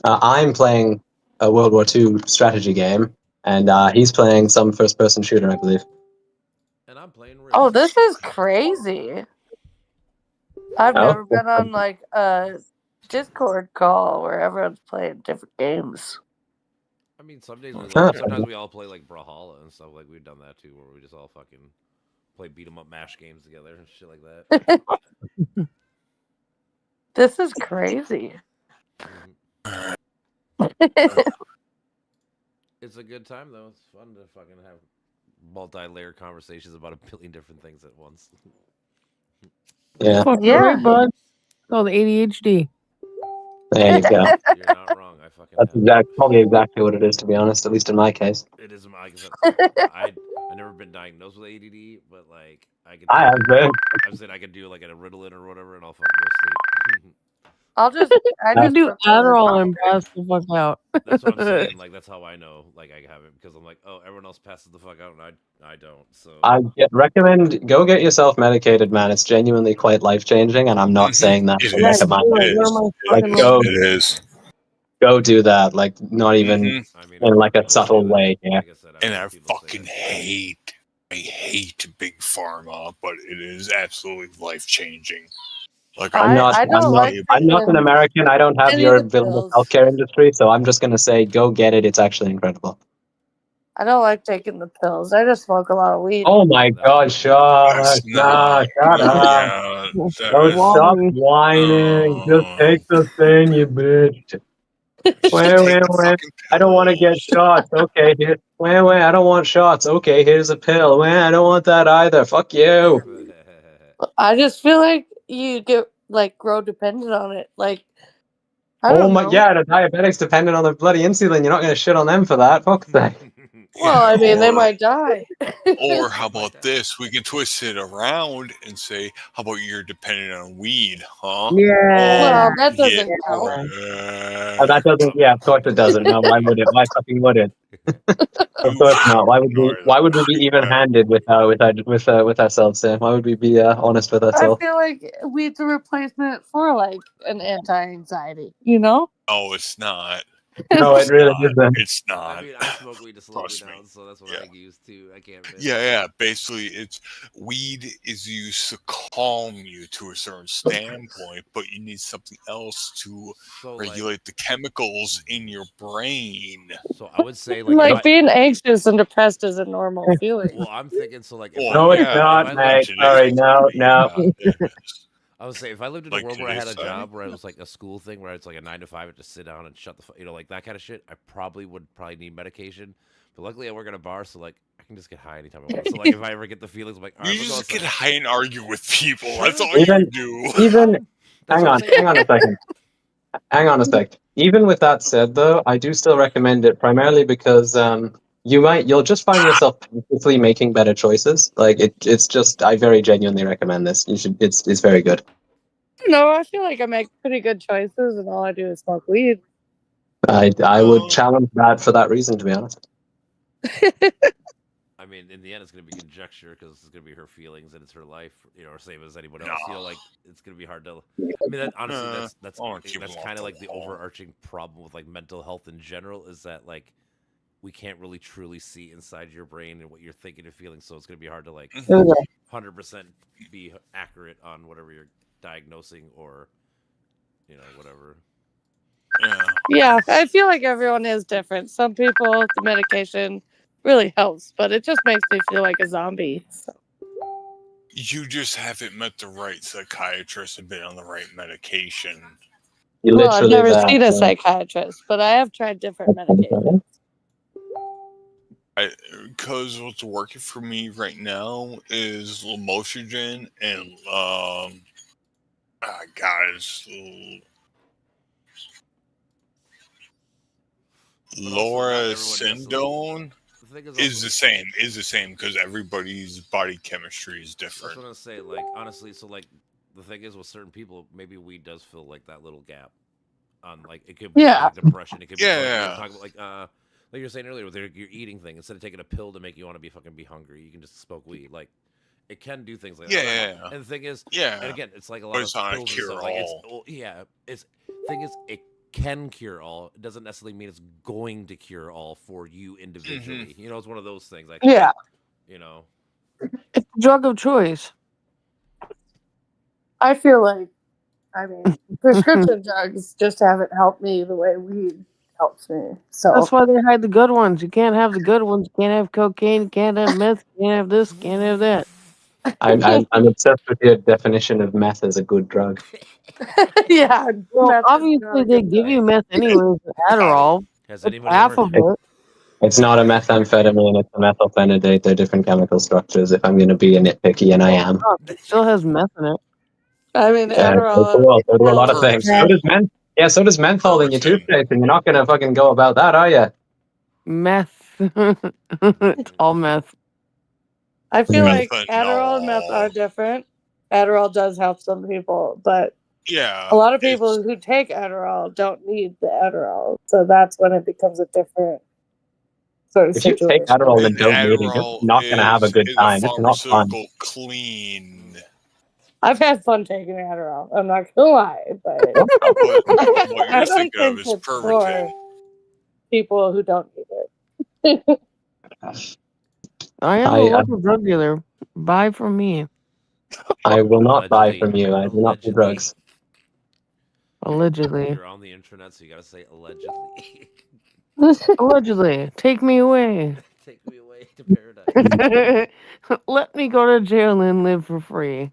I'm playing a World War II strategy game, and he's playing some first-person shooter, I believe. And I'm playing Rift. Oh, this is crazy. I've never been on like a Discord call where everyone's playing different games. I mean, sometimes we all play like Brawlhalla and stuff. Like we've done that too, where we just all fucking play beat 'em up mash games together and shit like that. This is crazy. It's a good time though. It's fun to fucking have multi-layer conversations about a billion different things at once. Yeah. Yeah, bud. It's called ADHD. There you go. You're not wrong. I fucking. That's probably exactly what it is, to be honest. At least in my case. It is my case. I never been diagnosed with ADD, but like I can. I have been. I've said I could do like a Ritalin or whatever, and I'll fucking go sleep. I just do Adderall and pass the fuck out. That's what I'm saying. Like that's how I know. Like I have it because I'm like, oh, everyone else passes the fuck out, and I don't. So I recommend go get yourself medicated, man. It's genuinely quite life changing, and I'm not saying that. It is. Go do that. Like not even in like a subtle way. Yeah. And I fucking hate big pharma, but it is absolutely life changing. Like I'm not an American. I don't have your villainous healthcare industry, so I'm just gonna say, go get it. It's actually incredible. I don't like taking the pills. I just smoke a lot of weed. Oh my god, Sean! Nah, shut up! Don't stop whining. Just take the thing, you bitch. Wait. I don't want to get shots. Okay, here. Wait. I don't want shots. Okay, here's a pill. Wait, I don't want that either. Fuck you. I just feel like you get like grow dependent on it. Like, the diabetics dependent on their bloody insulin. You're not gonna shit on them for that. Fuck that. Well, I mean, they might die. Or how about this? We can twist it around and say, how about you're dependent on weed, huh? Well, that doesn't count. That doesn't. Yeah, of course it doesn't. No, why would it? Why fucking would it? Of course not. Why would we? Why would we be even-handed with ourselves, Sam? Why would we be honest with I ourselves? feel like weed's a replacement for like an anti-anxiety. You know? Oh, it's not. No, it really isn't. It's not. I mean, I smoke weed to slow me Trust me. down, so that's what I use too. I can't. Yeah. Basically, it's weed is used to calm you to a certain standpoint, but you need something else to regulate the chemicals in your brain. So I would say, Like being anxious and depressed is a normal feeling. Well, I'm thinking so. Like, No, it's not, mate. Sorry, no. I would say if I lived in a world where I had a job where it was like a school thing where it's like a 9 to 5 and just sit down and shut the like that kind of shit, I probably would need medication. But luckily I work at a bar, so like I can just get high anytime I want. So like if I ever get the feelings, I'm like, all right, You we'll go just get outside. high and argue with people. That's all you do. Even hang on a second. Hang on a sec. Even with that said, though, I do still recommend it primarily because you'll just find yourself consciously making better choices. Like it's just I very genuinely recommend this. You should. It's very good. No, I feel like I make pretty good choices, and all I do is smoke weed. I would challenge that for that reason, to be honest. I mean, in the end, it's going to be conjecture because it's going to be her feelings and it's her life, or same as anyone else. You know, like it's going to be hard to. I mean, honestly, that's kind of like the overarching problem with like mental health in general is that like we can't really truly see inside your brain and what you're thinking and feeling. So it's going to be hard to like 100% be accurate on whatever you're diagnosing or whatever. Yeah, I feel like everyone is different. Some people, the medication really helps, but it just makes me feel like a zombie. So. You just haven't met the right psychiatrist and been on the right medication. Well, I've never seen a psychiatrist, but I have tried different medications. Because what's working for me right now is Lamotrigine and it's Loracindone is the same because everybody's body chemistry is different. That's what I say. Like honestly, so like the thing is with certain people, maybe weed does fill like that little gap on like it could be like depression. It could be talking about like you were saying earlier with your eating thing. Instead of taking a pill to make you want to be hungry, you can just smoke weed. Like it can do things like that. And the thing is, and again, it's like a lot of pills and stuff. Like thing is, it can cure all. It doesn't necessarily mean it's going to cure all for you individually. You know, it's one of those things. Like, you know, it's a drug of choice. I feel like, I mean, prescription drugs just haven't helped me the way weed helps me. So that's why they hide the good ones. You can't have the good ones. You can't have cocaine. You can't have meth. You can't have this. You can't have that. I'm obsessed with your definition of meth as a good drug. Yeah. Well, obviously they give you meth anyways. Adderall. Half of it. It's not a methamphetamine. It's a methylphenidate. They're different chemical structures. If I'm going to be a nitpicky, and I am. It still has meth in it. I mean, Adderall. So do a lot of things. So does menthol in your toothpaste, and you're not going to fucking go about that, are you? Meth. It's all meth. I feel like Adderall and meth are different. Adderall does help some people, but a lot of people who take Adderall don't need the Adderall. So that's when it becomes a different sort of situation. If you take Adderall and don't need it, you're not going to have a good time. It's not fun. Clean. I've had fun taking Adderall. I'm not going to lie, but what I you're don't thinking of think is it's for Pervitin. people who don't need it. I am a local drug dealer. Buy from me. I will not buy from you. I do not do drugs. Allegedly. You're on the internet, so you gotta say allegedly. Allegedly. Take me away. Take me away to paradise. Let me go to jail and live for free.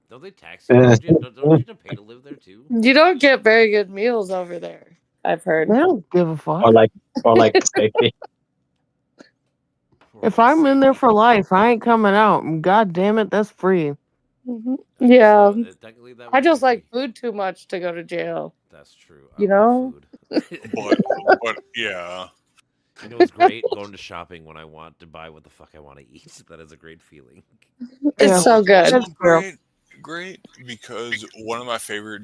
Don't they tax you? Don't you have to pay to live there too? You don't get very good meals over there, I've heard. They don't give a fuck. Or like safety. If I'm in there for life, I ain't coming out. God damn it, that's free. Mm-hmm. Yeah. I just like food too much to go to jail. That's true. You know? but yeah. You know what's great? Going to shopping when I want to buy what the fuck I want to eat. That is a great feeling. It's so good. Also great because one of my favorite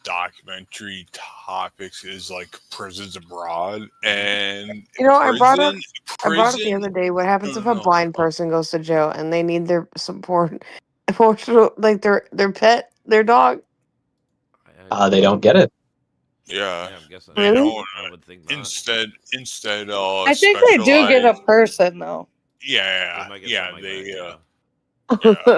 documentary topics is like prisons abroad, and You know, I brought it the other day. What happens if a blind person goes to jail and they need their support, emotional, like their pet, their dog? They don't get it. Yeah, I'm guessing. They Really? don't. I would think not. Instead, I think they do get a person though. Yeah, might get yeah, something they.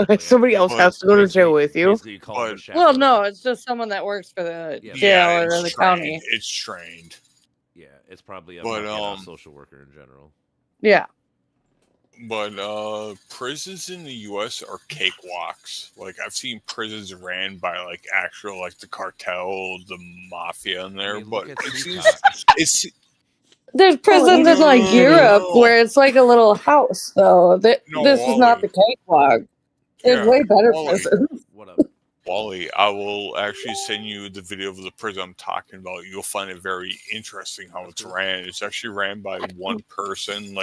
like Somebody else has to go to jail with you. Basically, you call them a Well, chaperone. no, it's just someone that works for the Yeah, jail or it's the trained. county. It's trained. Yeah, it's probably a But, social worker in general. Yeah. But prisons in the U.S. are cakewalks. Like I've seen prisons ran by like actual like the cartel, the mafia in there. But it's There's prisons in like Europe where it's like a little house. So this is not the cakewalk. There's way better prisons. What up? Wally, I will actually send you the video of the prison I'm talking about. You'll find it very interesting how it's ran. It's actually ran by one person,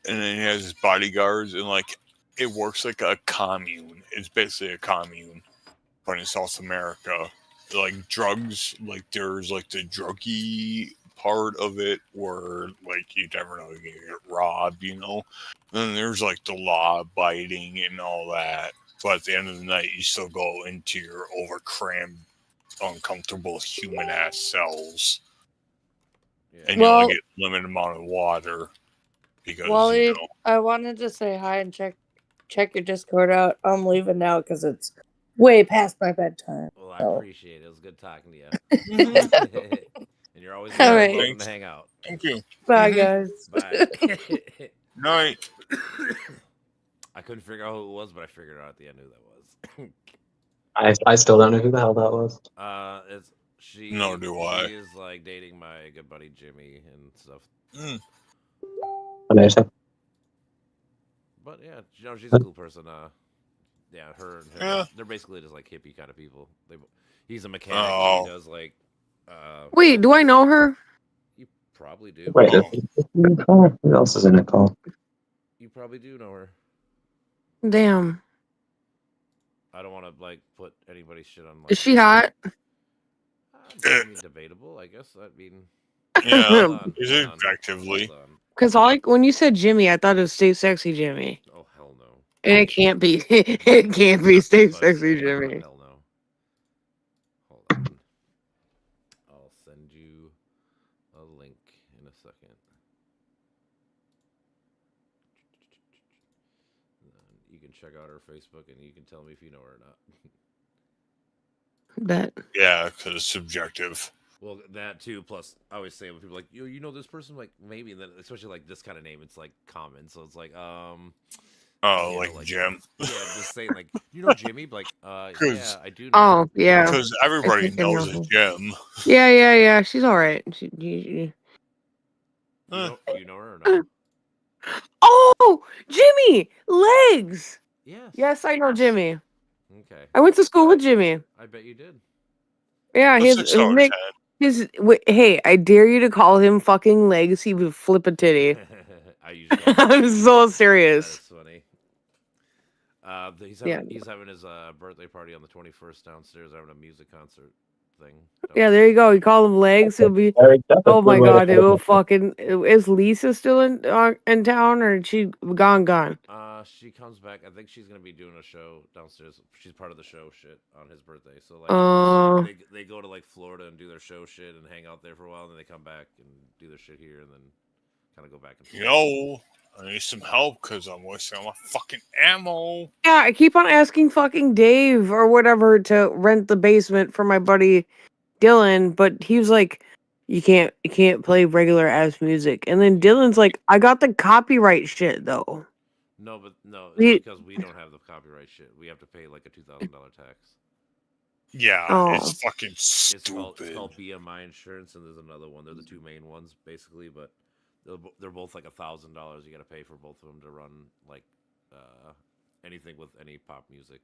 and then he has his bodyguards, and like it works like a commune. It's basically a commune, but in South America. Like drugs, like there's like the druggy part of it where like you never know, you get robbed, you know. And then there's like the law abiding and all that. But at the end of the night, you still go into your overcrammed, uncomfortable human ass cells, and you only get a limited amount of water because Wally, you know. I wanted to say hi and check your Discord out. I'm leaving now because it's way past my bedtime. Well, I appreciate it. It was good talking to you. And you're always welcome to hang out. Thank you. Bye, guys. Bye. Night. I couldn't figure out who it was, but I figured out at the end who that was. I still don't know who the hell that was. It's she. Nor do I. She is like dating my good buddy Jimmy and stuff. Amazing. But yeah, you know, she's a cool person. Yeah, her and him, they're basically just like hippie kind of people. He's a mechanic. He does like. Wait, do I know her? You probably do. Wait, Nicole? Who else is in Nicole? You probably do know her. Damn. I don't want to like put anybody's shit on. Like, is she hot? Debatable, I guess. I mean, yeah, is it objectively? Because when you said Jimmy, I thought it was Stay Sexy Jimmy. Oh hell no! And it can't be. It can't be Stay Sexy Jimmy. Hell no! Hold on. I'll send you a link in a second. You can check out her Facebook and you can tell me if you know her or not. Bet. Yeah, because it's subjective. Well, that too. Plus, I always say when people are like, you know this person, like maybe, and then especially like this kind of name, it's like common. So it's like, like Jim. Yeah, just saying like, you know Jimmy, but like, yeah, I do know. Oh, yeah. Because everybody knows a Jim. Yeah. She's all right. You know her or not? Oh, Jimmy Legs. Yes. Yes, I know Jimmy. Okay. I went to school with Jimmy. I bet you did. Yeah, hey, I dare you to call him fucking Legs. He would flip a titty. I'm so serious. That's funny. He's having his birthday party on the 21st downstairs. Having a music concert thing. Yeah, there you go. You call him Legs. He'll be. Oh my god, it will fucking. Is Lisa still in town or is she gone? She comes back. I think she's gonna be doing a show downstairs. She's part of the show shit on his birthday. So like, they go to like Florida and do their show shit and hang out there for a while, and then they come back and do their shit here, and then kind of go back and forth. Yo, I need some help because I'm wasting all my fucking ammo. Yeah, I keep on asking fucking Dave or whatever to rent the basement for my buddy Dylan, but he was like, you can't play regular ass music. And then Dylan's like, I got the copyright shit though. No, it's because we don't have the copyright shit. We have to pay like a $2,000 tax. Yeah, it's fucking stupid. It's called BMI insurance, and there's another one. They're the two main ones, basically, but they're both like $1,000. You got to pay for both of them to run like anything with any pop music.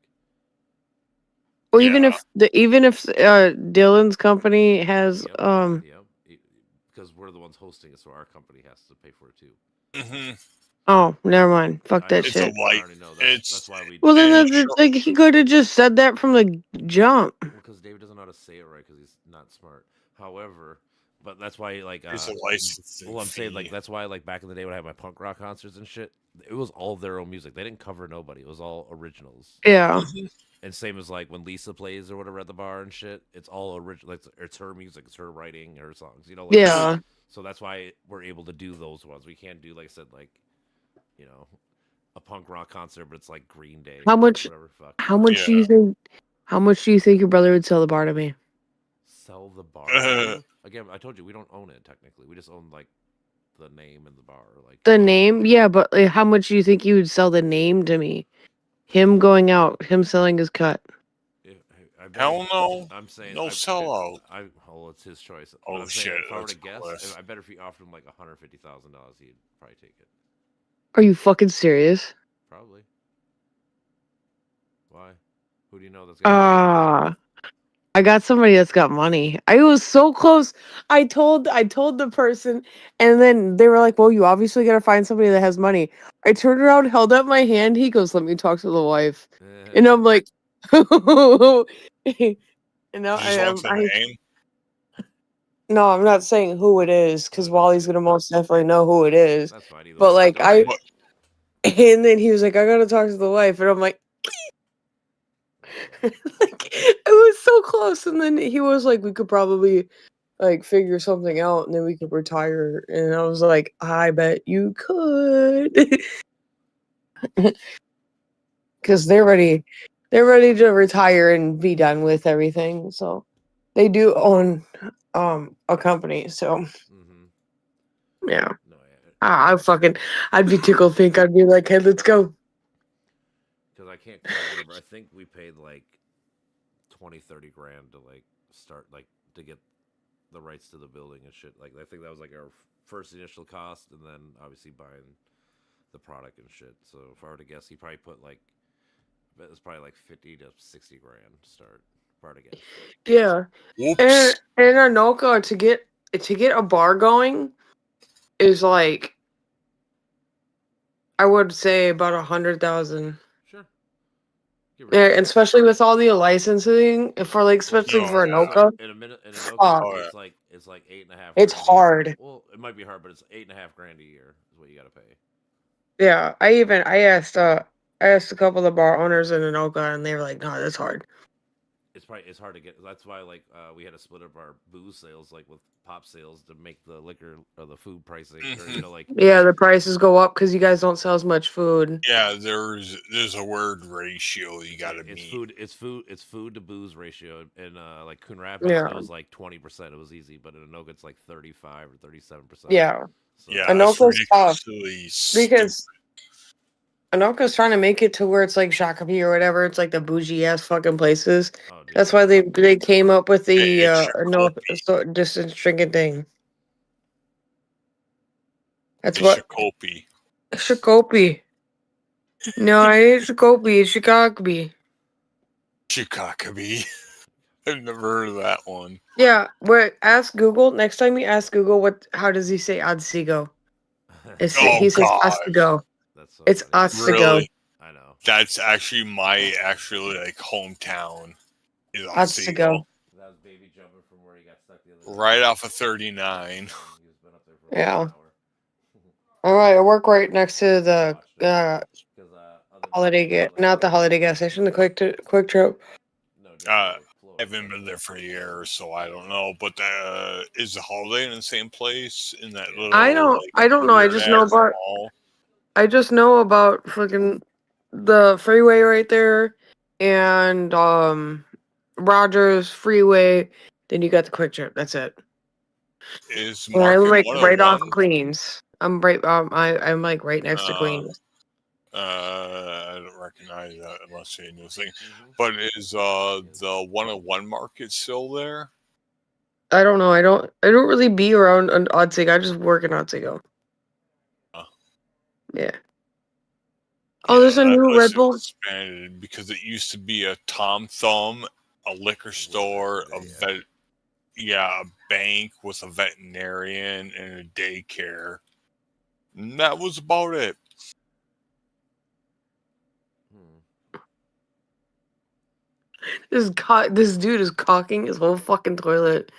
Well, even if Dylan's company has because because we're the ones hosting it, so our company has to pay for it too. Mm-hmm. Oh, never mind. Fuck that It's shit. I already know. That's why we. Well, then it's it's like he could have just said that from the jump. Because David doesn't know how to say it right because he's not smart. However, but that's why like it's a licensing well, I'm saying like fee. that's why like back in the day when I had my punk rock concerts and shit, it was all their own music. They didn't cover nobody. It was all originals. Yeah. And same as like when Lisa plays or whatever at the bar and shit, it's all original. Like, it's her music, it's her writing, her songs. You know. Like, Yeah. So that's why we're able to do those ones. We can't do, like I said, like, you know, a punk rock concert, but it's like Green Day. How much? Whatever. Fuck. How much do you think? How much do you think your brother would sell the bar to me? Sell the bar. To you? Again, I told you we don't own it technically. We just own like the name and the bar. Like The name, yeah, but like, how much do you think you would sell the name to me? Him going out, him selling his cut. Hell no. I'm saying no sellout. Well, it's his choice. Oh I'm shit! saying, if I were That's to guess, cliff. I bet if we offered him like $150,000, he'd probably take it. Are you fucking serious? Probably. Why? Who do you know that's I got somebody that's got money. I was so close. I told the person, and then they were like, "Well, you obviously gotta find somebody that has money." I turned around, held up my hand. He goes, "Let me talk to the wife," and I'm like, and now no, I'm not saying who it is because Wally's gonna most definitely know who it is. That's fine. But like and then he was like, "I gotta talk to the wife," and I'm like. Like it was so close, and then he was like, "We could probably like figure something out, and then we could retire." And I was like, "I bet you could," because they're ready to retire and be done with everything. So they do own a company. So yeah, I'd be tickled pink. I'd be like, "Hey, let's go." Because I can't quite remember. I think we paid like 20-30 grand to like start like to get the rights to the building and shit. Like I think that was like our first initial cost, and then obviously buying the product and shit. So if I were to guess, he probably put like it was probably like 50 to 60 grand to start. If I were to guess. Yeah, and Anoka to get a bar going is like I would say about 100,000. Sure. Yeah, and especially with all the licensing for like especially for Anoka. In Anoka, it's like 8.5. It's hard. Well, it might be hard, but it's 8.5 grand a year is what you got to pay. Yeah, I asked a couple of the bar owners in Anoka, and they were like, "No, that's hard." It's hard to get. That's why like we had to split up our booze sales like with pop sales to make the liquor or the food pricing. Or, you know, like yeah, the prices go up because you guys don't sell as much food. Yeah, there's a word ratio you got to meet. It's food to booze ratio. And like Coon Rapids, it was like 20%. It was easy, but in Anoka it's like 35 or 37%. Yeah, so, yeah, Anoka's tough because Anoka's trying to make it to where it's like Shakopee or whatever. It's like the bougie ass fucking places. That's why they came up with the distance drinking thing. That's what Shakopee. No, I ain't Shakopee. It's Shakopee. Shakopee. I've never heard of that one. Yeah, ask Google next time you ask Google how does he say Otsego? He says Otsego. It's Otsego. I know. That's actually my like hometown. Is Otsego. That was baby jumping from where he got stuck the other day. Right off of 39. Yeah. All right, I work right next to the not the holiday gas station, the quick trip. I haven't been there for a year, so I don't know. But is the holiday in the same place in that little? I don't know. I just know about fucking the freeway right there, and Rogers Freeway. Then you got the quick trip. That's it. I'm like right off Queens. I'm right. I'm like right next to Queens. I don't recognize that unless you knew thing. But is the 101 market still there? I don't know. I don't really be around Otsego. I just work in Otsego. Yeah. Oh, there's a new Red Bull. Expanded because it used to be a Tom Thumb, a liquor store, a bank with a veterinarian and a daycare. And that was about it. This dude is caulking his whole fucking toilet.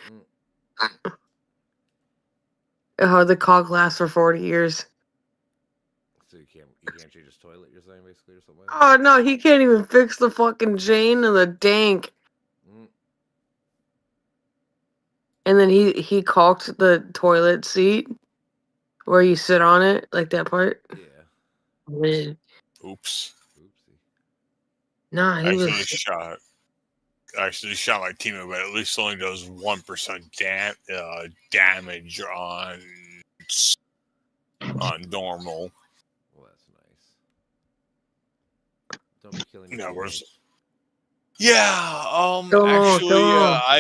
How the caulk lasts for 40 years. So you can't change his toilet, you're saying, basically, or something like that? Oh no, he can't even fix the fucking chain in the tank. And then he caulked the toilet seat where you sit on it, like that part. Yeah. Oops. Nah, he was. Actually shot my teammate, but at least only does 1% damage on normal. Well, that's nice. Don't be killing me.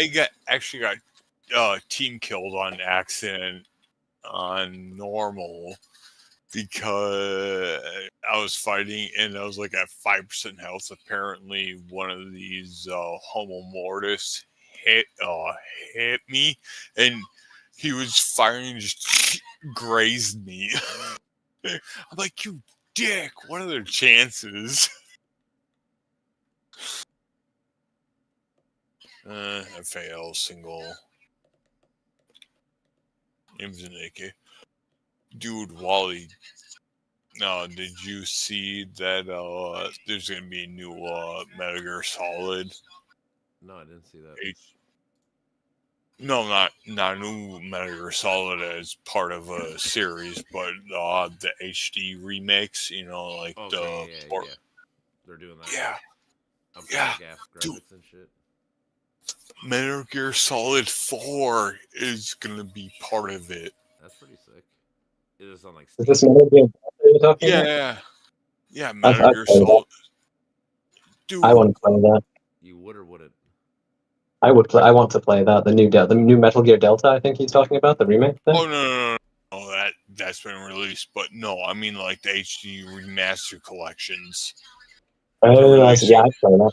I got team killed on accident on normal because I was fighting and I was like at 5% health. Apparently, one of these Homo Mortis hit me, and he was firing and just grazed me. I'm like, you dick! What are their chances? I fail single. Name's Nikki. Dude, Wally. No, did you see that there's gonna be a new Metal Gear Solid? No, I didn't see that. No, not new Metal Gear Solid as part of a series, but the HD remakes. You know, like yeah. They're doing that. Yeah, dude. And shit. Metal Gear Solid 4 is gonna be part of it. That's pretty sick. It is on like. Is this Metal Gear you're talking about? Yeah, Metal Gear Solid. Dude, I want to play that. You would or wouldn't? I would play. I want to play that. The new Metal Gear Delta. I think he's talking about the remake thing. Oh no, that's been released, but no, I mean like the HD remaster collections. Oh, I'd play that.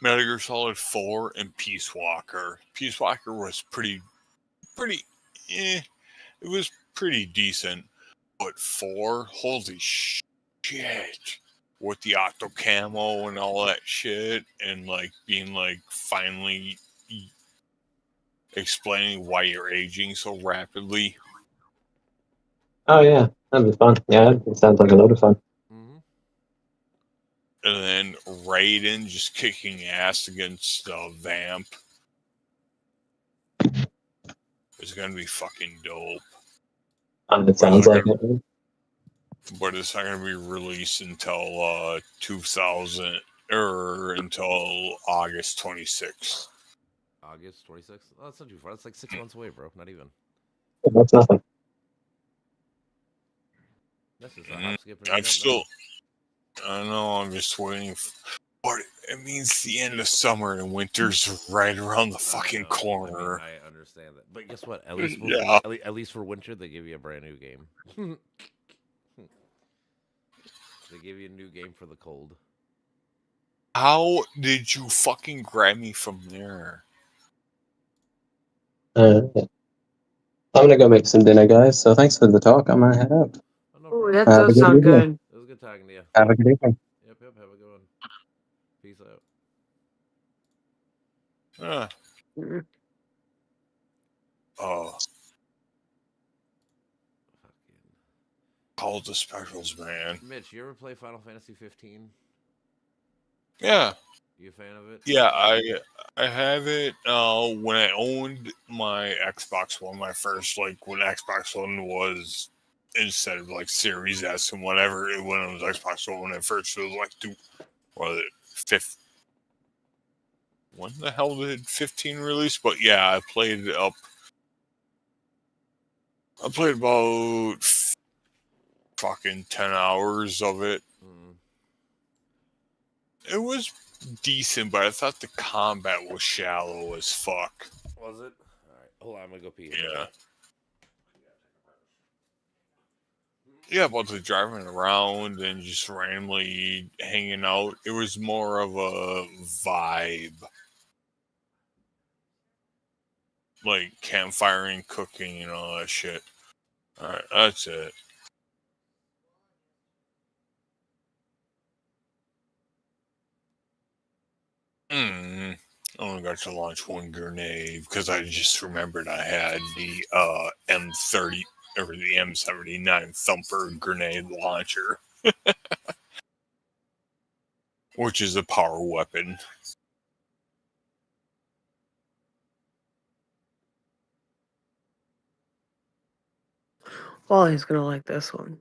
Metal Gear Solid 4 and Peace Walker. Peace Walker was pretty. It was pretty decent, but 4, holy shit! With the octo camo and all that shit, and like being like finally explaining why you're aging so rapidly. Oh yeah, that'd be fun. Yeah, it sounds like a load of fun. And then Raiden just kicking ass against Vamp. It's gonna be fucking dope. It sounds like it. But it's not gonna be released until 2000 or until August 26th. August 26th? Oh, that's not too far. That's like 6 months away, bro. Not even. That's nothing. That's just a hop, skip, and I'm still. I know. I'm just waiting. But it means the end of summer and winter's right around the fucking corner. I understand that, but guess what? At least at least for winter, they give you a brand new game. They give you a new game for the cold. How did you fucking grab me from there? I'm gonna go make some dinner, guys. So thanks for the talk. I'm gonna head out. Oh, that does sound good. It was good talking to you. Have a good evening. Yep. Have a good one. Peace out. Call the specials, man. Mitch, you ever play Final Fantasy 15? Yeah. You a fan of it? Yeah, I have it when I owned my Xbox One, my first, like, when Xbox One was, instead of, like, Series S and whatever, when it was Xbox One, when it first was, like, fifth. When the hell did 15 release? But yeah, I played about fucking 10 hours of it. It was decent, but I thought the combat was shallow as fuck. Was it? Alright, hold on, I'm gonna go pee. Yeah, about the driving around and just randomly hanging out. It was more of a vibe. like campfiring, cooking, and all that shit. All right, that's it. I only got to launch one grenade because I just remembered I had the M30 or the M79 Thumper grenade launcher, which is a power weapon. Wally's gonna like this one.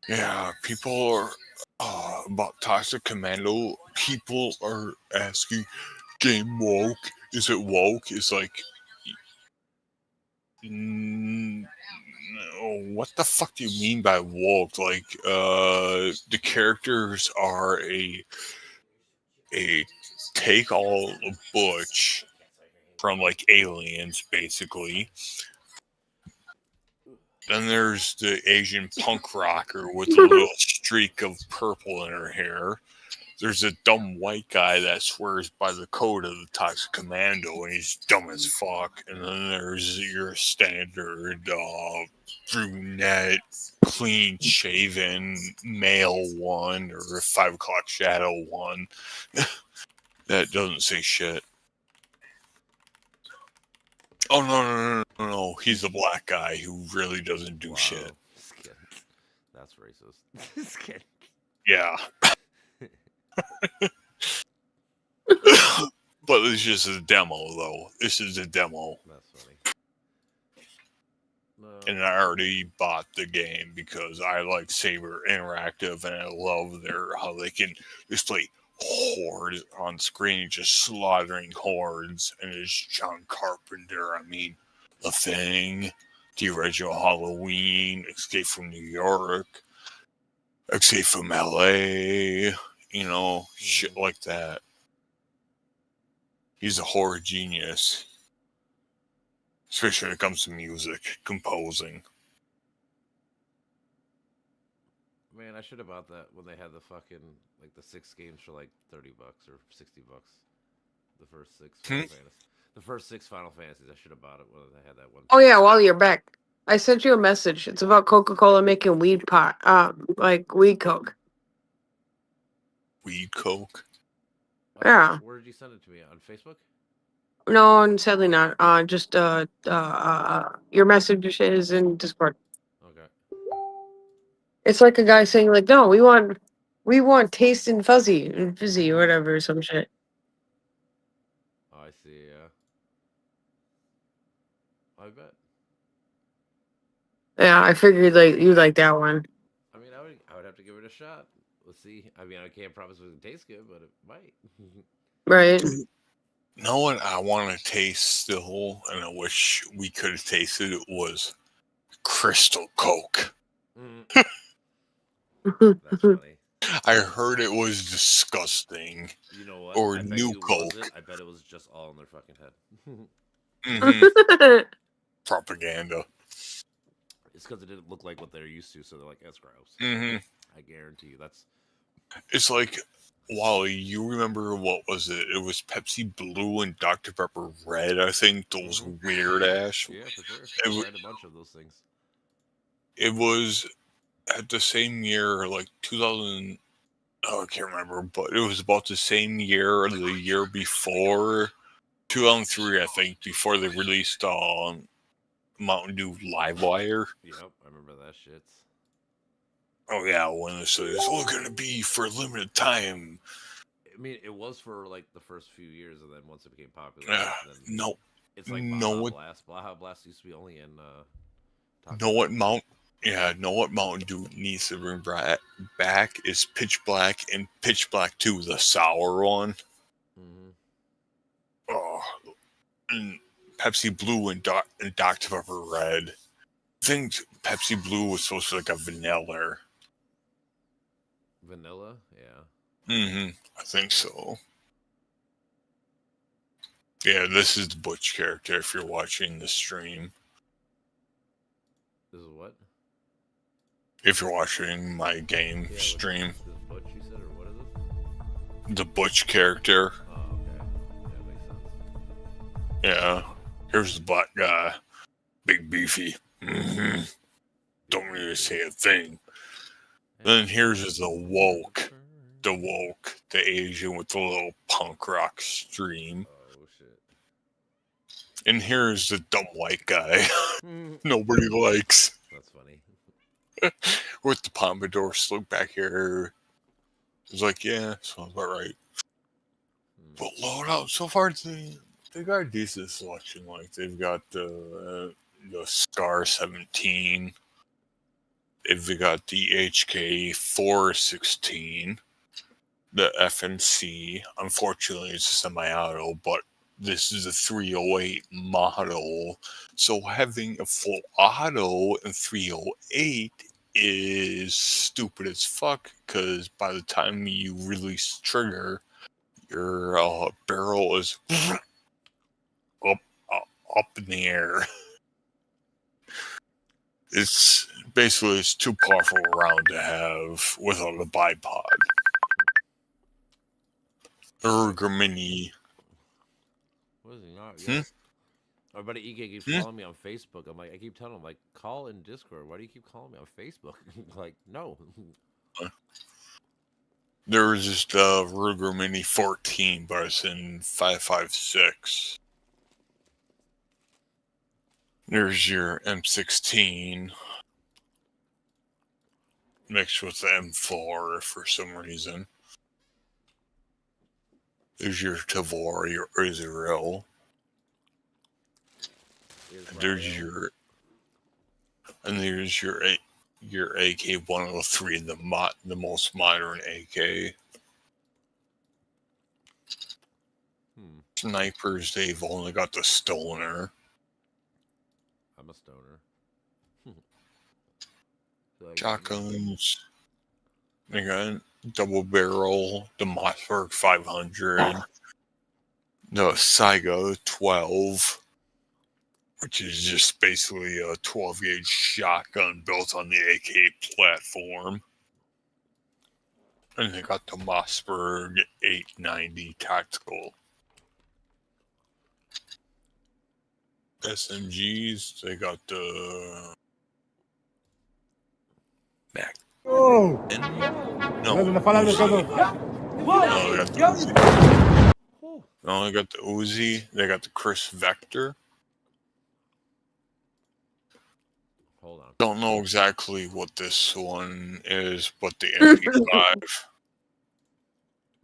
Yeah, people are about Toxic Commando. People are asking, "Game woke? Is it woke?" It's like, what the fuck do you mean by woke? Like, the characters are a take all butch from like Aliens, basically. Then there's the Asian punk rocker with a little streak of purple in her hair. There's a dumb white guy that swears by the code of the Toxic Commando, and he's dumb as fuck. And then there's your standard brunette, clean-shaven male one, or 5 o'clock shadow one that doesn't say shit. Oh, no. He's the black guy who really doesn't do shit. That's racist. Yeah. But it's just a demo, though. This is a demo. That's funny. And I already bought the game because I like Saber Interactive, and I love how they can display hordes on screen, just slaughtering hordes. And it's John Carpenter. I mean, The Thing, the original Halloween, Escape from New York, Escape from LA, shit like that. He's a horror genius, especially when it comes to music, composing. Man, I should have bought that when they had the fucking, like, the 6 games for like $30 or $60. The first 6 Final Fantasies. The first 6 Final Fantasies. I should have bought it when they had that one. Oh yeah, Wally, you're back. I sent you a message. It's about Coca-Cola making weed like weed coke. Weed coke? Yeah. Where did you send it to me? On Facebook? No, and sadly not. Just your message is in Discord. Okay. It's like a guy saying like, no, we want taste and fuzzy or whatever, some shit. Oh, I see. Yeah. I bet. Yeah, I figured like you'd like that one. I mean, I would have to give it a shot. Let's see. I mean, I can't promise it tastes good, but it might. Right. No one I want to taste still, and I wish we could have tasted it, was Crystal Coke. That's funny. I heard it was disgusting. You know what? Or New Coke. I bet it was just all in their fucking head. Propaganda. It's because it didn't look like what they're used to, so they're like, that's gross. I guarantee you, that's. It's like, Wally, you remember what was it? It was Pepsi Blue and Dr. Pepper Red, I think. Those weird ass. Yeah, for sure. I had a bunch of those things. It was at the same year, like 2000. Oh, I can't remember, but it was about the same year or the year before, 2003, I think, before they released Mountain Dew Livewire. Yep, I remember that shit. Oh yeah, when it says, "Oh, gonna be for a limited time." I mean, it was for like the first few years, and then once it became popular, no, it's like no, Blast. Baja Blast used to be only in. Know what Mountain Dew needs to bring back is Pitch Black and Pitch Black 2, the sour one. Oh, and Pepsi Blue and Dr. Pepper Red. I think Pepsi Blue was supposed to be like a vanilla. Vanilla? Yeah. I think so. Yeah, this is the Butch character if you're watching the stream. This is what? If you're watching my game stream. This is Butch, you said, or what is it? The Butch character. Oh, okay. Yeah, makes sense. Yeah. Here's the black guy. Big beefy. Don't need to say a thing. Then here's the woke. The Asian with the little punk rock stream. Oh shit. And here's the dumb white guy nobody likes. That's funny. With the pompadour slick back here. It's like, yeah, sounds about right. But load out. So far, they got a decent selection. Like, they've got the Scar 17. They've got the HK 416. The FNC. Unfortunately, it's a semi-auto, but this is a 308 model. So having a full auto in 308 is stupid as fuck, because by the time you release trigger, your barrel is up in the air. It's too powerful a round to have without a bipod. Ruger Mini. What is he not? Yeah. My buddy EK keeps calling me on Facebook. I'm like, I keep telling him, like, call in Discord. Why do you keep calling me on Facebook? Like, no. There was just Ruger Mini 14, but it's in 5.56. There's your M16 mixed with the M4 for some reason. There's your Tavor, your Israel. There's your AK-103, the most modern AK. Snipers, they've only got the Stoner. I'm a stoner. Shotguns. They got double barrel, the Mossberg 500, the Saiga 12, which is just basically a 12 gauge shotgun built on the AK platform. And they got the Mossberg 890 tactical. SMGs, they got the Mac. Oh! No, they got the Uzi. They got the Chris Vector. Hold on. Don't know exactly what this one is, but the MP5.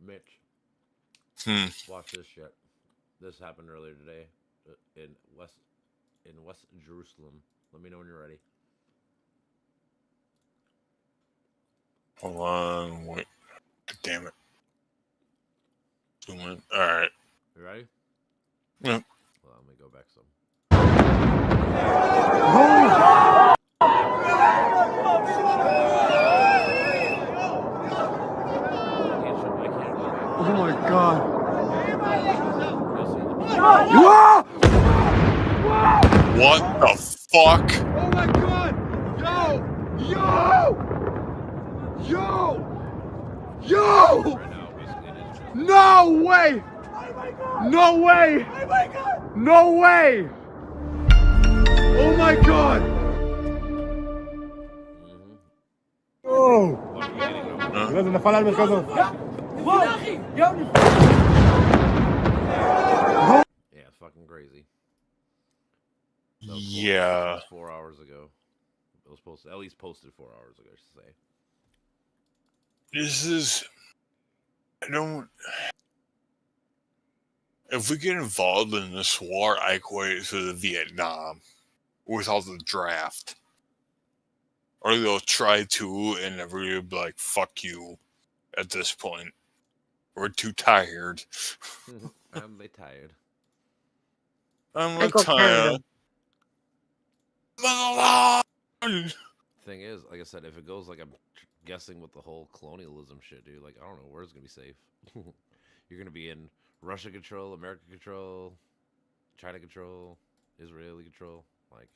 Mitch. Watch this shit. This happened earlier today in West Jerusalem. Let me know when you're ready. Hold on, wait. Damn it. Alright. You ready? Yep. Well, let me go back some. Oh my god. What the fuck? Oh my god! Yo! No way! No way! No way! Oh my god! Oh! لازم نفعل المركز. Yeah, it's fucking crazy. Yeah. 4 hours ago. It was posted, at least posted 4 hours ago, I should say. This is... If we get involved in this war, I equate it to the Vietnam without the draft. Or they'll try to, and everybody will be like, fuck you at this point. We're too tired. I'm tired. I'm tired. Thing is, like I said, if it goes like I'm guessing with the whole colonialism shit, dude, like I don't know where it's gonna be safe. You're gonna be in Russia control, America control, China control, Israeli control. Like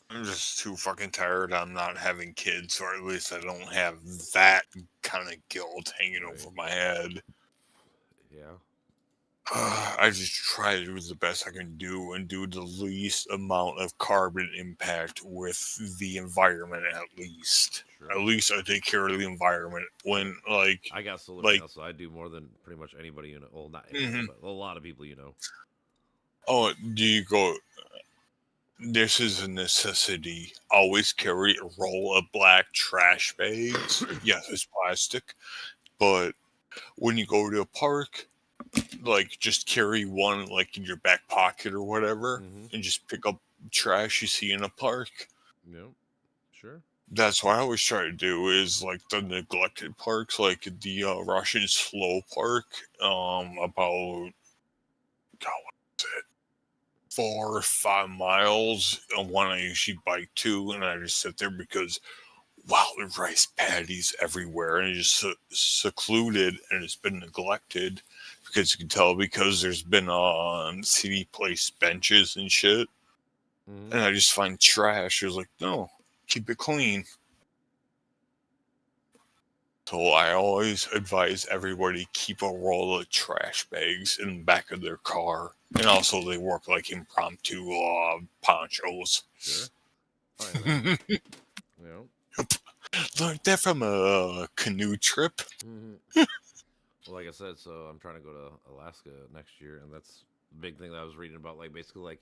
I'm just too fucking tired. I'm not having kids, or at least I don't have that kind of guilt hanging over my head. Yeah. I just try to do the best I can do and do the least amount of carbon impact with the environment. At least I take care of the environment. When I got solar panels, so I do more than pretty much anybody you know. Well, not anybody, but a lot of people you know. Oh, do you go? This is a necessity. Always carry a roll of black trash bags. Yes, it's plastic, but when you go to a park, just carry one in your back pocket or whatever, and just pick up trash you see in a park. Yep, sure. That's what I always try to do is the neglected parks, like the Russian Slow Park, about what is it, 4 or 5 miles, and one I usually bike to, and I just sit there because wild rice paddies everywhere, and it's just secluded, and it's been neglected because you can tell because there's been city place benches and shit, and I just find trash. It was like, no, keep it clean. So I always advise everybody keep a roll of trash bags in the back of their car, and also they work like impromptu ponchos. Sure. Oh, yeah. Yep. Learned that from a canoe trip. Well, like I said, so I'm trying to go to Alaska next year, and that's the big thing that I was reading about. Basically,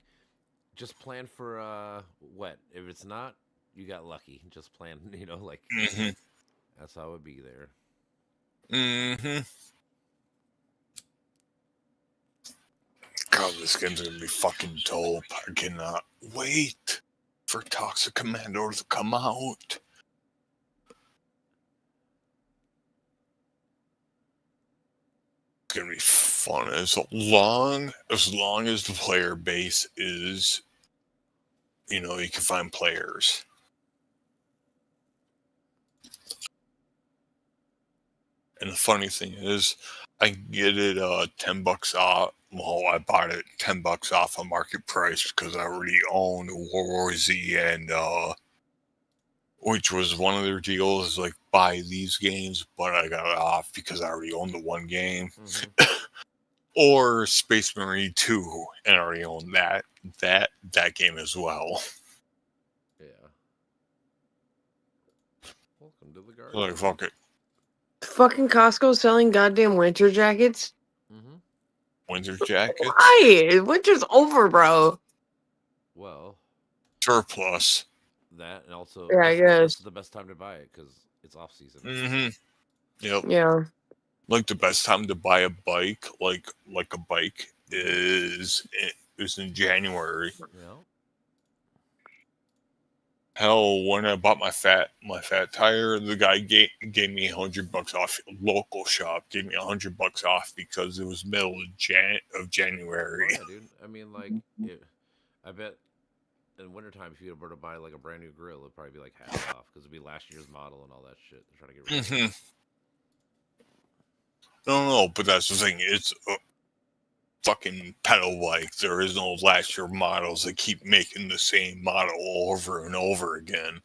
just plan for wet. If it's not, you got lucky. Just plan, that's how it would be there. God, this game's gonna be fucking dope. I cannot wait for Toxic Commando to come out. It's gonna be fun as long as the player base is, you can find players. And the funny thing is, I can get it $10 off. Well, I bought it $10 off of market price because I already own World War Z, and which was one of their deals, buy these games, but I got it off because I already owned the one game. Or Space Marine 2, and I already own that game as well. Yeah. Welcome to the garden. Fuck it. Fucking Costco selling goddamn winter jackets. Winter jackets? Why? Winter's over, bro. Well, surplus. That, and also, yeah, I guess this is the best time to buy it because it's off season. Yep. Yeah. The best time to buy a bike, like a bike, is in January. Yeah. Hell, when I bought my fat tire, the guy gave me $100 off. Local shop gave me $100 off because it was middle of January. Oh, yeah, dude. I mean, I bet in wintertime, if you were to buy a brand new grill, it'd probably be half off because it'd be last year's model and all that shit. They're trying to get rid of it. No, but that's the thing. It's a fucking pedal bike. There is no last year models that keep making the same model over and over again.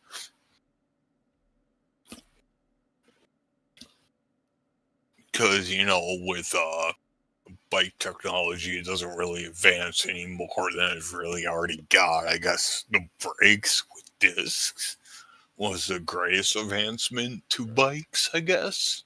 Because, with bike technology, it doesn't really advance any more than it's really already got. I guess the brakes with discs was the greatest advancement to bikes, I guess.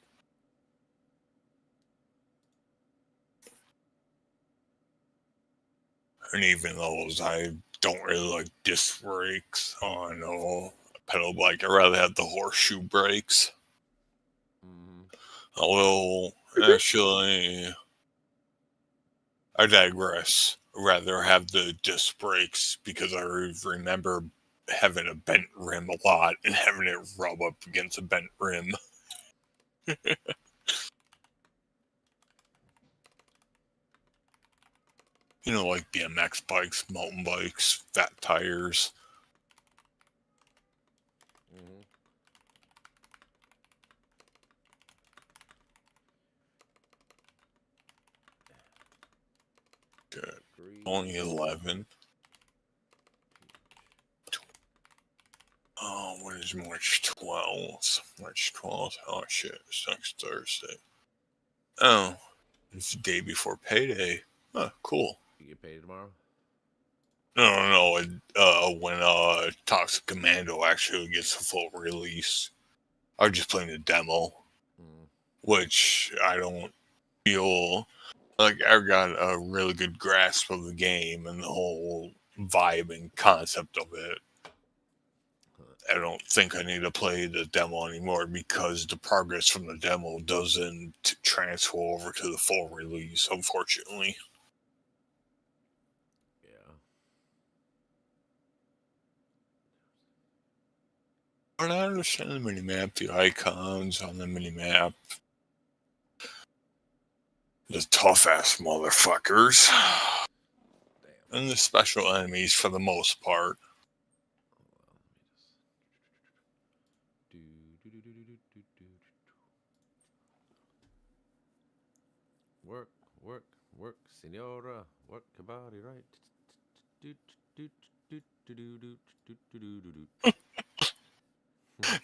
And even those, I don't really like disc brakes on a pedal bike. I'd rather have the horseshoe brakes. Although, actually, I digress. I'd rather have the disc brakes because I remember having a bent rim a lot and having it rub up against a bent rim. Like BMX bikes, mountain bikes, fat tires. Good. Only 11. Oh, when is March 12th? March 12th? Oh, shit. It's next Thursday. Oh. It's the day before payday. Huh, cool. You get paid tomorrow? No. When Toxic Commando actually gets a full release. I was just playing the demo, which I don't feel like I've got a really good grasp of the game and the whole vibe and concept of it. I don't think I need to play the demo anymore because the progress from the demo doesn't transfer over to the full release, unfortunately. Yeah. But I understand the minimap, the icons on the minimap. The tough-ass motherfuckers. And the special enemies for the most part. Work, senora. Work your body right. You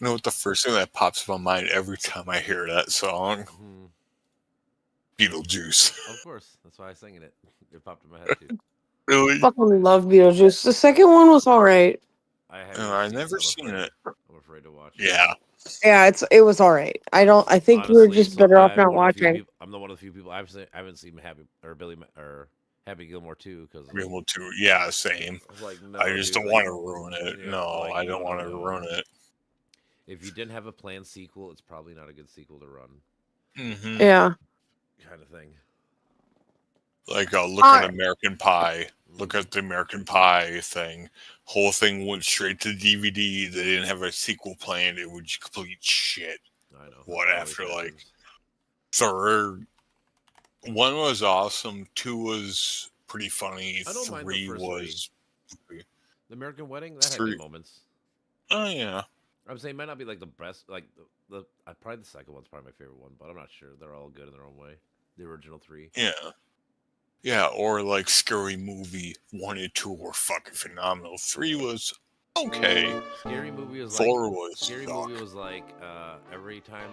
know what the first thing that pops in my mind every time I hear that song? Beetlejuice. Of course. That's why I sang it. It popped in my head too. Really? Fucking love Beetlejuice. The second one was alright. I've never seen it. I'm afraid to watch. Yeah. Yeah, it was alright. I think we were just better off not watching. I'm one of the few people I haven't seen Happy Gilmore 2 because Gilmore 2, yeah, same. I just don't want to ruin it. No, I don't want to ruin it. If you didn't have a planned sequel, it's probably not a good sequel to run. Yeah. Kind of thing. Like, look at American Pie. Look at the American Pie thing. Whole thing went straight to DVD. They didn't have a sequel planned. It was complete shit. I know. What after, like, third? One was awesome. 2 was pretty funny. I don't mind 3 the first was... The American Wedding? That had good moments. Oh, yeah. I'm saying it might not be like the best, like probably the second one's probably my favorite one, but I'm not sure. They're all good in their own way. The original 3. Yeah. Yeah, or like Scary Movie 1 and 2 were fucking phenomenal. 3 was okay. Scary Movie was 4 like was Scary Movie was like every time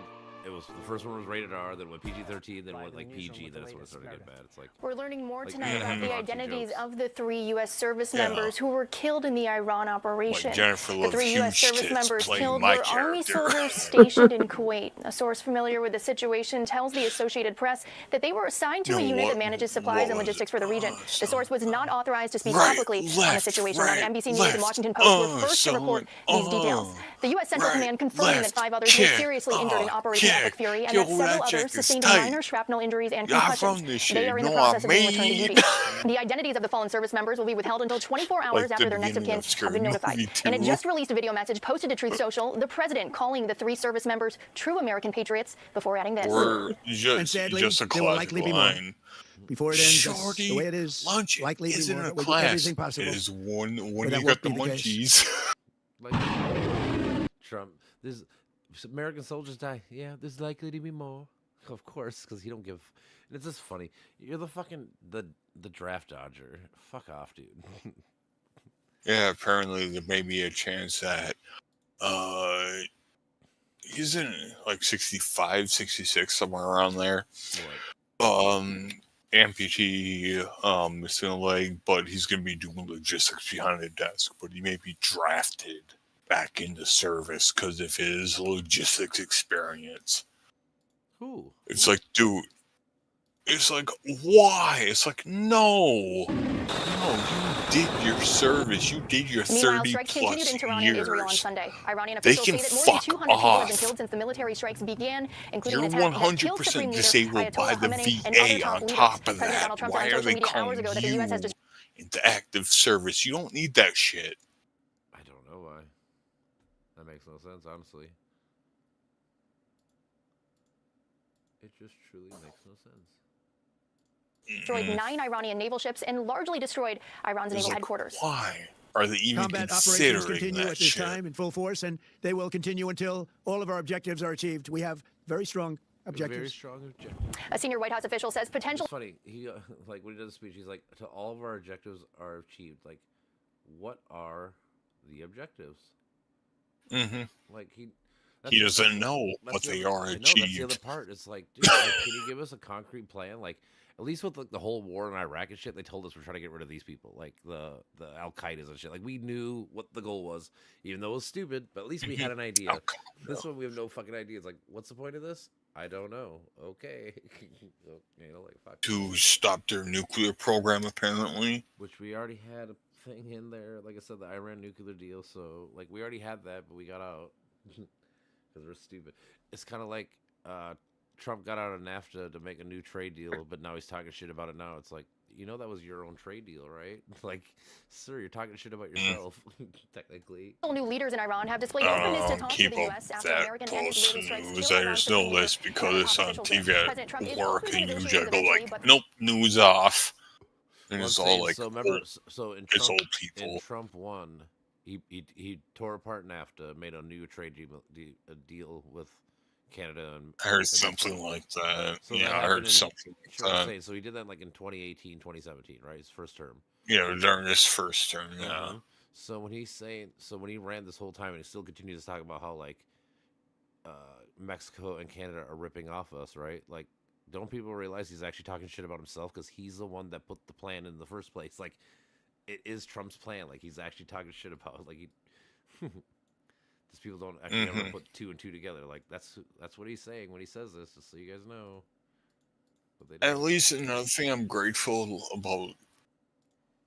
it was the first one was rated R, then went PG-13, then went like PG, then it's when it started to get bad. It's like we're learning more like, tonight about the identities jokes. of the 3 U.S. service members who were killed in the Iran operation. Jennifer The Love 3 U.S. Huge service tits members playing killed my were Army character. soldiers stationed in Kuwait. A source familiar with the situation tells the Associated Press that they were assigned to a unit that manages supplies and logistics for the region. The source was not authorized to speak publicly on the situation. Now, the NBC News and Washington Post were first to report these details. The U.S. Central Command confirming that 5 others were seriously injured in Operation Epic Fury and that several others sustained minor shrapnel injuries and concussions. They are in the process of being returned to duty. The identities of the fallen service members will be withheld until 24 hours after their next of kin have been notified. In a just released video message posted to Truth Social, the president calling the 3 service members true American patriots before adding this. Or And sadly, just a there will likely be more. line. Before it ends, Shorty, the way it is, lunch likely isn't be more. a We'll do class. everything possible. Is when But that you won't got the be the munchies. Like Trump, this American soldiers die. Yeah, there's likely to be more. Of course, because he don't give. And it's just funny. You're the fucking the draft dodger. Fuck off, dude. Yeah, apparently there may be a chance that he's in like 65, 66, somewhere around there. Amputee, missing a leg, but he's gonna be doing logistics behind the desk. But he may be drafted back into service because of his logistics experience. Who? It's like, dude. It's like, why? It's like, no, you did your service. You did your Meanwhile, 30 strikes plus continued in Tehran and Israel on years. Sunday. Iranian They officials can say that more than fuck 200 people have been off. killed since the military strikes began, including You're an attack that killed 100% Supreme Leader disabled by Ayatollah the Khamenei and other VA top on leaders. top of President that. Donald Trump Why said on are social they media hours calling ago that the U.S. has you into active service? You don't need that shit. I don't know why. That makes no sense, honestly. It just truly makes no sense. destroyed 9 Iranian naval ships and largely destroyed Iran's naval headquarters. Why are they even Combat operations considering continue that at this shit? time in full force, and they will continue until all of our objectives are achieved. We have very strong objectives. Very strong objective. A senior White House official says potential. It's funny. He like when he does a speech, he's like, "To all of our objectives are achieved." Like, what are the objectives? Mm-hmm. Like He doesn't know what they are That's the other achieved. part. It's like, dude, like, can you give us a concrete plan? Like, at least with the whole war in Iraq and shit, they told us we're trying to get rid of these people, like the Al Qaeda's and shit. Like, we knew what the goal was, even though it was stupid, but at least we had an idea. This one, we have no fucking idea. It's like, what's the point of this? I don't know. Okay, you know, like fuck. To stop their nuclear program, apparently. Which we already had a thing in there. Like I said, the Iran nuclear deal. So, like, we already had that, but we got out because we're stupid. It's kind of like Trump got out of NAFTA to make a new trade deal, but now he's talking shit about it now. It's like, you know, that was your own trade deal, right? Like, sir, you're talking shit about yourself, technically. New leaders in Iran have displayed openness to talk to the U.S. after American and Israeli strikes. I just know this because it's on TV at work, and usually I go like, nope, news off. And it's all like, so remember, so in Trump, it's old people. In Trump won, he tore apart NAFTA, made a new trade deal with Canada and I heard something like that. So yeah, I heard something like that. So he did that like in 2018, 2017, right? His first term. Yeah, during his first term, yeah. So when he ran this whole time and he still continues to talk about how like Mexico and Canada are ripping off us, right? Like, don't people realize he's actually talking shit about himself because he's the one that put the plan in the first place? Like, it is Trump's plan. Like, he's actually talking shit about like he. These people don't actually ever put two and two together. Like, that's what he's saying when he says this, just so you guys know. At least another thing I'm grateful about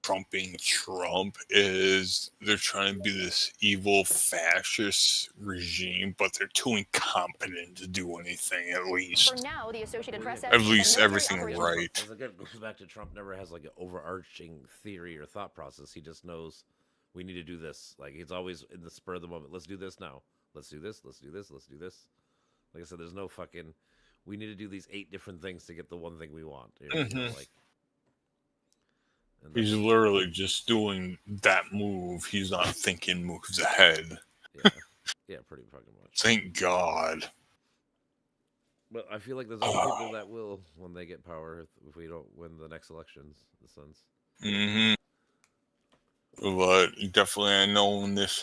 Trump being Trump is they're trying to be this evil fascist regime, but they're too incompetent to do anything, at least. For now, the Associated Press says at least everything right. Again, it goes back to Trump never has like an overarching theory or thought process. He just knows we need to do this. Like, he's always in the spur of the moment. Let's do this now. Let's do this. Let's do this. Let's do this. Like I said, there's no fucking, we need to do these 8 different things to get the one thing we want. You know, like, he's literally just doing that move. He's not thinking moves ahead. Yeah, pretty fucking much. Thank God. But I feel like there's other people that will when they get power if we don't win the next elections, in a sense. But definitely I know in this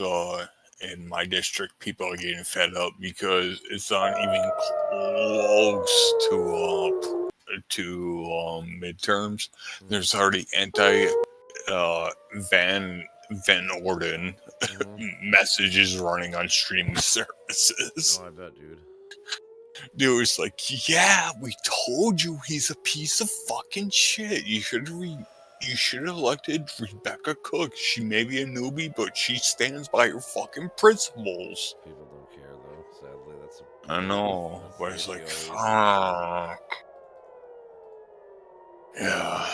in my district people are getting fed up because it's not even close to midterms. There's already Van Orden messages running on streaming services. Oh, I bet, dude. Dude, it's like, yeah, we told you he's a piece of fucking shit. You should have elected Rebecca Cook. She may be a newbie, but she stands by her fucking principles. People don't care, though. Sadly, I know, but it's like, fuck. Yeah.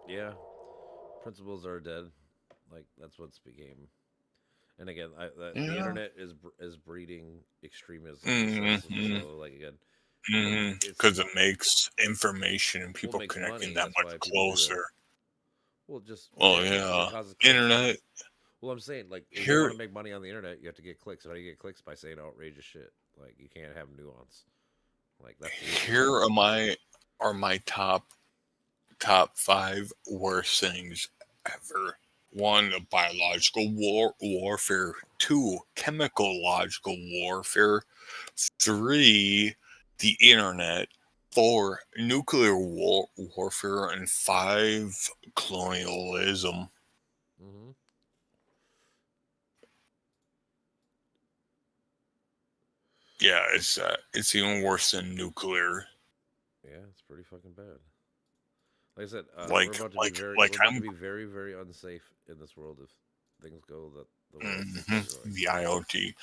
Yeah. Principles are dead. Like, that's what's became. And again, the internet is breeding extremism. So, like, again, because it makes information and people connecting that much closer. Internet. Well, I'm saying, like, if you want to make money on the internet, you have to get clicks. How do you get clicks? By saying outrageous shit. Like, you can't have nuance. Like, that's here are my top 5 worst things ever. 1, biological warfare. 2, chemical-logical warfare. 3, the internet. 4, nuclear warfare. And 5, colonialism. Yeah, it's even worse than nuclear. Yeah, it's pretty fucking bad. Like I said, we're about to be very, very unsafe in this world if things go the way the IoT.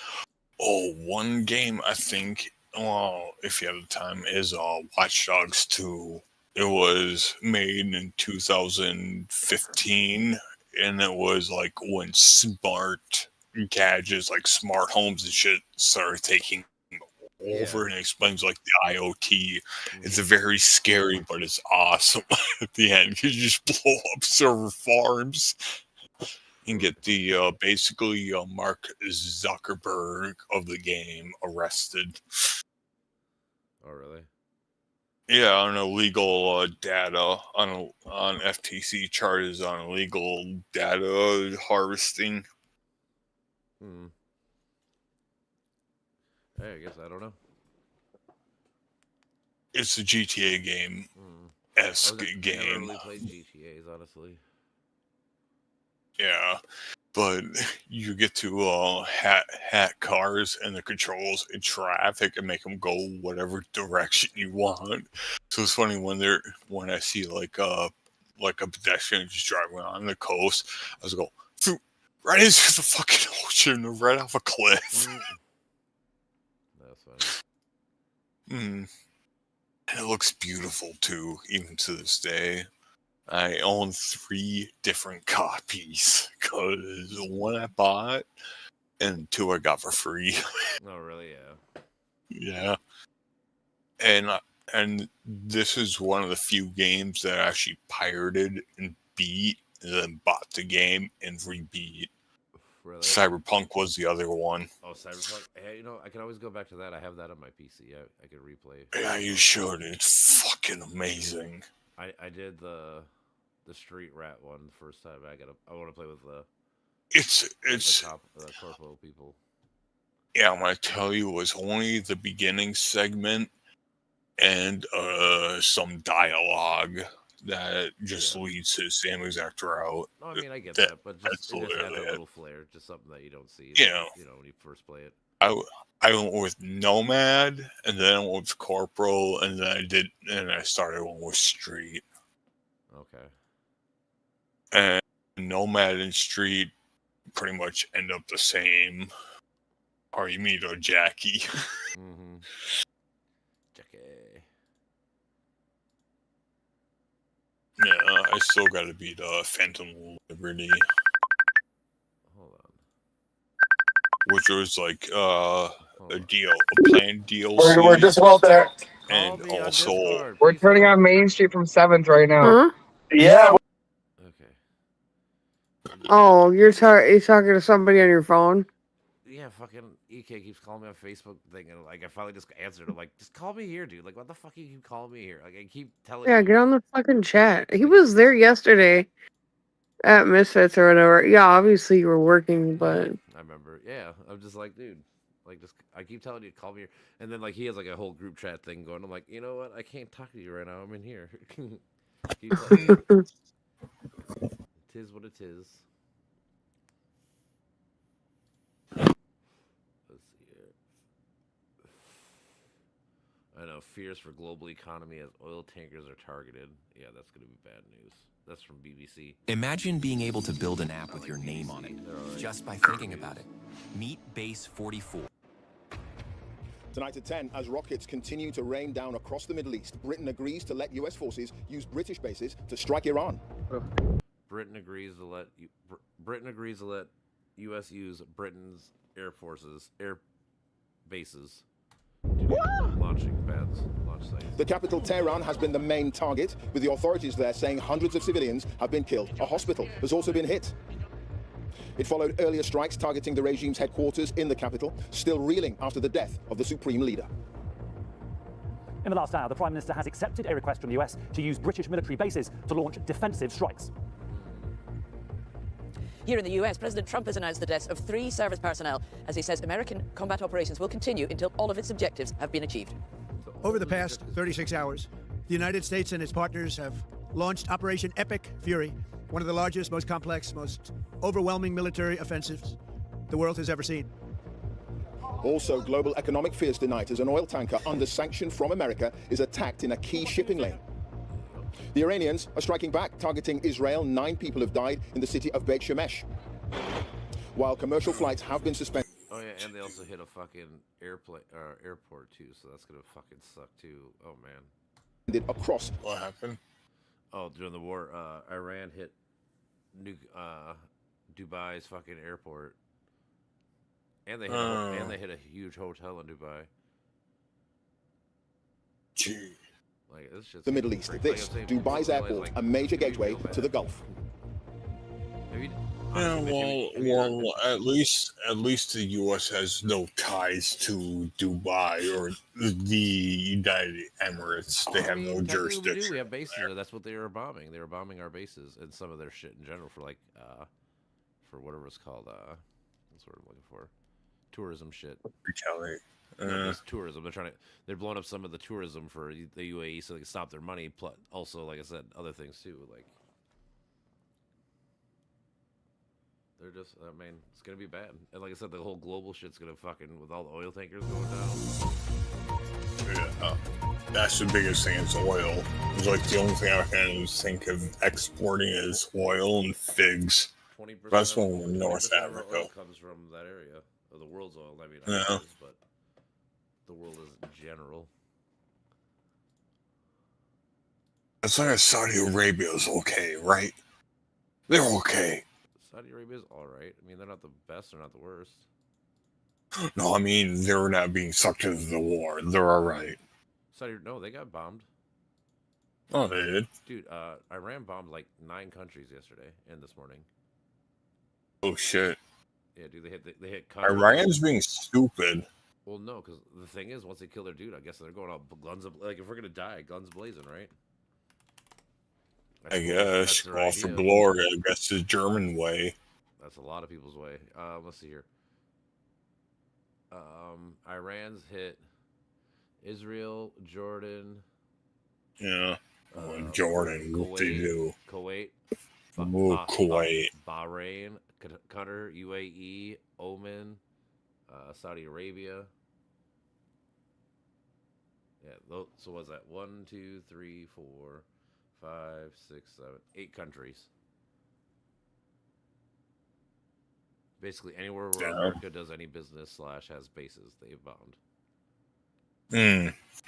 Oh, one game I think, well, if you have the time, is Watch Dogs 2. It was made in 2015, and it was like when smart gadgets, like smart homes and shit, started taking over, and it explains like the IoT. It's very scary, but it's awesome at the end. You just blow up server farms and get the basically Mark Zuckerberg of the game arrested. Oh, really? Yeah, on illegal data, on FTC charges on illegal data harvesting. Hmm. Hey, I guess I don't know. It's a GTA game esque game. I never really played GTA's, honestly. Yeah, but you get to hack cars and the controls in traffic and make them go whatever direction you want. So it's funny when I see like a pedestrian just driving on the coast, I was go right into the fucking ocean, right off a cliff. That's funny. And it looks beautiful too, even to this day. I own 3 different copies because 1 I bought and 2 I got for free. Oh, really? Yeah. Yeah. And this is one of the few games that I actually pirated and beat, and then bought the game and re-beat. Really? Cyberpunk was the other one. Oh, Cyberpunk. Hey, you know, I can always go back to that. I have that on my PC. I can replay. Yeah, you should. It's fucking amazing. I did the Street Rat one the first time. I want to play with the corpo people. Yeah, I'm gonna tell you, it was only the beginning segment and some dialogue that just leads to the same exact route. No, I mean I get that, but just it just had a little flair, just something that you don't see. Yeah, you know when you first play it. I went with Nomad, and then I went with Corporal, and then I started one with Street. Okay. And Nomad and Street pretty much end up the same. Or you meet a Jackie. Mm-hmm. Jackie. Yeah, I still gotta beat Phantom Liberty. Hold on. Which was like a planned DLC. We're just about there. And also, we're turning on Main Street from 7th right now. Huh? Yeah. Okay. Oh, you're talking to somebody on your phone? Yeah, fucking EK keeps calling me on Facebook thinking like I finally just answered. I'm like, just call me here, dude. Like, what the fuck you keep calling me here? Like, I keep telling Yeah, you. get on the fucking chat. He was there yesterday at Misfits or whatever. Yeah, obviously you were working, but I remember. Yeah, I'm just like, dude. Like, just I keep telling you to call me here, and then like he has like a whole group chat thing going. I'm like, you know what? I can't talk to you right now. I'm in here. Keep telling you. It is what it is. I know, fears for global economy as oil tankers are targeted. Yeah, that's going to be bad news. That's from BBC. Imagine being able to build an app with your name on it, just by thinking about it. Meet Base 44. Tonight at 10, as rockets continue to rain down across the Middle East, Britain agrees to let U.S. forces use British bases to strike Iran. Britain agrees to let U.S. use Britain's air bases. Launching pads, launch sites. The capital, Tehran, has been the main target, with the authorities there saying hundreds of civilians have been killed. A hospital has also been hit. It followed earlier strikes targeting the regime's headquarters in the capital, still reeling after the death of the supreme leader. In the last hour, the Prime Minister has accepted a request from the US to use British military bases to launch defensive strikes. Here in the US, President Trump has announced the deaths of 3 service personnel as he says American combat operations will continue until all of its objectives have been achieved. Over the past 36 hours, the United States and its partners have launched Operation Epic Fury, one of the largest, most complex, most overwhelming military offensives the world has ever seen. Also, global economic fears tonight as an oil tanker under sanction from America is attacked in a key shipping lane. The Iranians are striking back, targeting Israel. 9 people have died in the city of Beit Shemesh, while commercial flights have been suspended. Oh yeah, and they also hit a fucking airport too, so that's gonna fucking suck too. Oh man. Across. What happened? Oh, during the war, Iran hit Dubai's fucking airport, and they hit a huge hotel in Dubai. Gee. Like, it's just The Middle East. This, Dubai's airport, a major gateway to the Gulf. Yeah, well, at least the U.S. has no ties to Dubai or the United Emirates. They have no jurisdiction. We have bases there. That's what they were bombing. They were bombing our bases and some of their shit in general for like, for whatever it's called, What's the word I'm looking for? Tourism shit. Retaliate. It's tourism. They're blowing up some of the tourism for the UAE so they can stop their money. Plus, also, like I said, other things too. Like they're just, I mean, it's gonna be bad. And like I said, the whole global shit's gonna fucking, with all the oil tankers going down. Yeah, that's the biggest thing is oil. It's like the only thing I can think of exporting is oil and figs. 20% That's one in North of our Africa. oil comes from that area of the world's oil. I mean, Yeah. ours, but the world is in general. As long as Saudi Arabia is okay, right? They're okay. Saudi Arabia's all right. I mean, they're not the best. They're not the worst. No, I mean they're not being sucked into the war. They're all right. No, they got bombed. Oh, they did. Dude, Iran bombed like 9 countries yesterday and this morning. Oh shit. Yeah, dude, they hit Qatar. Iran's being stupid. Well, no, because the thing is, once they kill their dude, I guess they're going out guns. Like, if we're gonna die, guns blazing, right? I guess. All for glory. I guess the German way. That's a lot of people's way. Let's see here. Iran's hit Israel, Jordan. Yeah. Jordan. What they do? Kuwait. Kuwait. Bahrain, Qatar, UAE, Oman, Saudi Arabia. Yeah. So what's that? 1, 2, 3, 4, 5, 6, 7, 8 countries. Basically, anywhere where America does any business / has bases, they've bombed.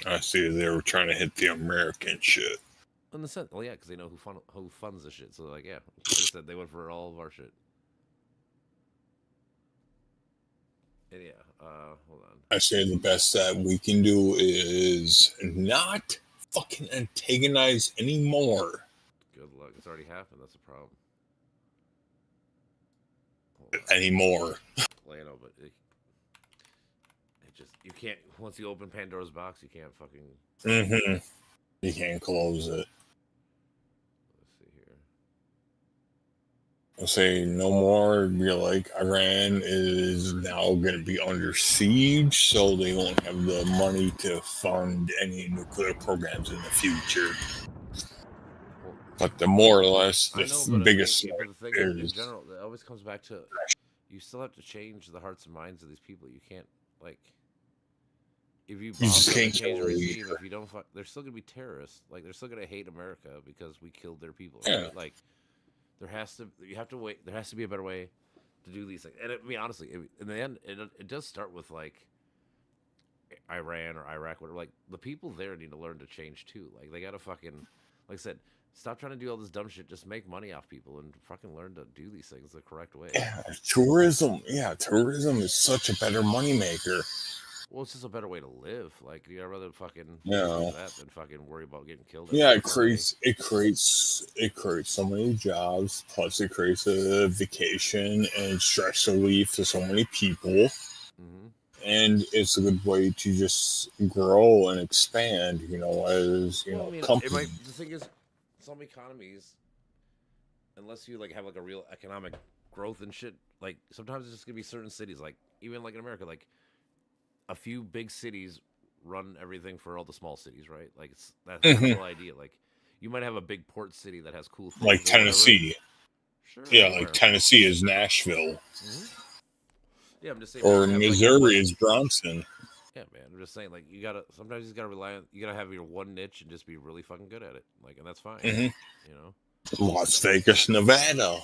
I see. They were trying to hit the American shit. In the sense, well, yeah, because they know who funds the shit. So, like, yeah, like I said, they went for all of our shit. And yeah, hold on. I say the best that we can do is not fucking antagonize anymore. Good luck. It's already happened. That's a problem. Anymore. Well, you know, but it just, you can't, once you open Pandora's box, you can't fucking. You can't close it. Let's see here. I'll say no more. Be like, Iran is now going to be under siege, so they won't have the money to fund any nuclear programs in the future. But the more or less, the biggest but the thing is, in general, it always comes back to, you still have to change the hearts and minds of these people. You can't, like, if you just can't change a regime, if you don't, they're still gonna be terrorists. Like, they're still gonna hate America because we killed their people. Yeah. Right? Like, you have to wait. There has to be a better way to do these things. And I mean, honestly, in the end, it does start with like Iran or Iraq, whatever. Like, the people there need to learn to change too. Like, they gotta fucking, like I said, stop trying to do all this dumb shit. Just make money off people and fucking learn to do these things the correct way. Yeah, tourism. Yeah, tourism is such a better moneymaker. Well, it's just a better way to live. Like, you'd rather fucking do that than fucking worry about getting killed. Yeah, it creates so many jobs. Plus, it creates a vacation and stress relief to so many people. And it's a good way to just grow and expand. You know, as you know, companies. The thing is, some economies, unless you like have like a real economic growth and shit, like sometimes it's just gonna be certain cities. Like, even like in America, like a few big cities run everything for all the small cities, right? Like, that's the whole idea. Like, you might have a big port city that has cool things, like Tennessee. Sure, yeah, like Tennessee is Nashville. Yeah, I'm just saying. Or Missouri is Bronson. Yeah, man. I'm just saying, like, sometimes you gotta rely on, you gotta have your one niche and just be really fucking good at it. Like, and that's fine. You know? Las Vegas, Nevada.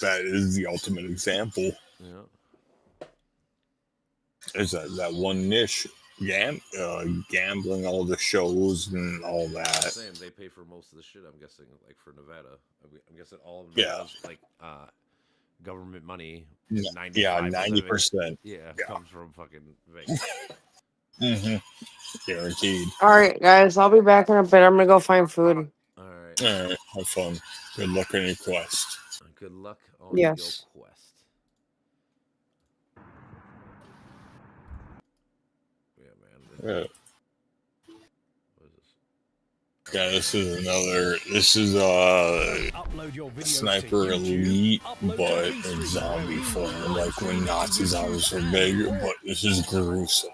That is the ultimate example. Yeah. Is that one niche, gambling, all the shows and all that. I'm saying they pay for most of the shit. I'm guessing, like for Nevada, I'm guessing all of Nevada's, like government money. 90%. Yeah, comes from fucking Vegas. Guaranteed. All right, guys, I'll be back in a bit. I'm gonna go find food. All right. All right. Have fun. Good luck on your quest. Good luck on Yes. your quest. Yeah, man. Yeah. What is this? Yeah, this is Sniper Elite, but in zombie form, like when Nazi zombies were big, but this is gruesome.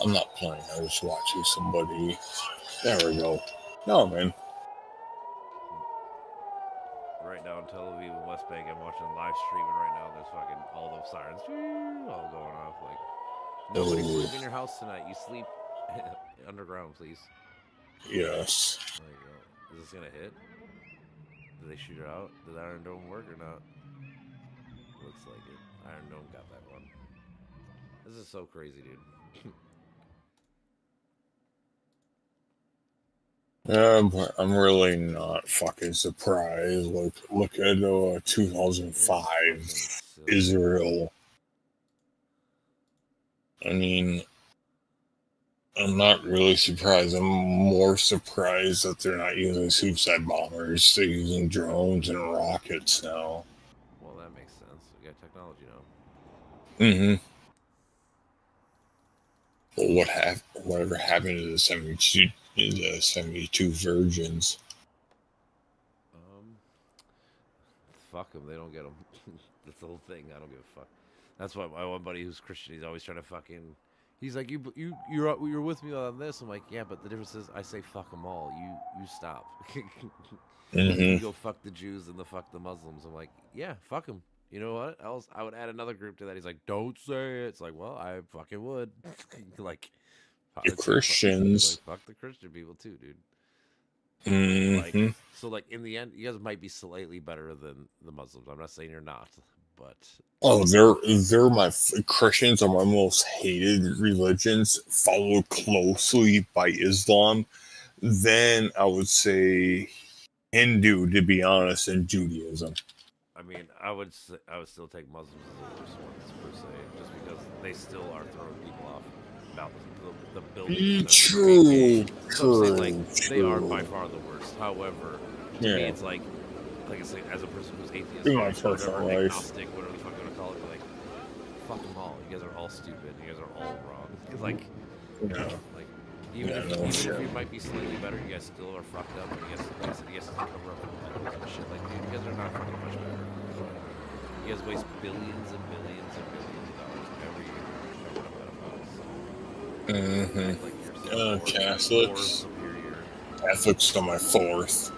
I'm not playing, I was watching somebody. There we go. No, man. Right now in Tel Aviv and West Bank, I'm watching live streaming right now. There's fucking all those sirens all going off. Like, nobody sleep in your house tonight. You sleep underground, please. Yes. There you go. Is this gonna hit? Did they shoot her out? Did Iron Dome work or not? Looks like it. Iron Dome got that one. This is so crazy, dude. But I'm really not fucking surprised. Like, look at 2005 Israel. I mean, I'm not really surprised. I'm more surprised that they're not using suicide bombers. They're using drones and rockets now. Well, that makes sense. We got technology now. Mm-hmm. But whatever happened to the 72 virgins? Fuck them. They don't get them. That's the whole thing. I don't give a fuck. That's why my one buddy who's Christian, he's always trying to fucking. He's like, you're with me on this. I'm like, yeah, but the difference is I say fuck them all. You stop. You go fuck the Jews and fuck the Muslims. I'm like, yeah, fuck them. You know what else? I would add another group to that. He's like, don't say it. It's like, well, I fucking would. Like, the Christians. Like, fuck the Christian people too, dude. Mm-hmm. Like, so, like, in the end, you guys might be slightly better than the Muslims. I'm not saying you're not, but they're my Christians are my most hated religions, followed closely by Islam. Then I would say Hindu, to be honest, and Judaism. I mean, I would still take Muslims as the worst ones per se, just because they still are throwing people off about the building. True. They are by far the worst. However, to me, it's like I say, as a person who's atheist, or agnostic, whatever the fuck you want to call it, like, fuck them all. You guys are all stupid. You guys are all wrong. Like, even if you might be slightly better, you guys still are fucked up. And you guys have to cover up and shit. Like, dude, you guys are not fucking much better. You guys waste billions and billions and billions of dollars every year covering up pedophiles. Catholics are my fourth.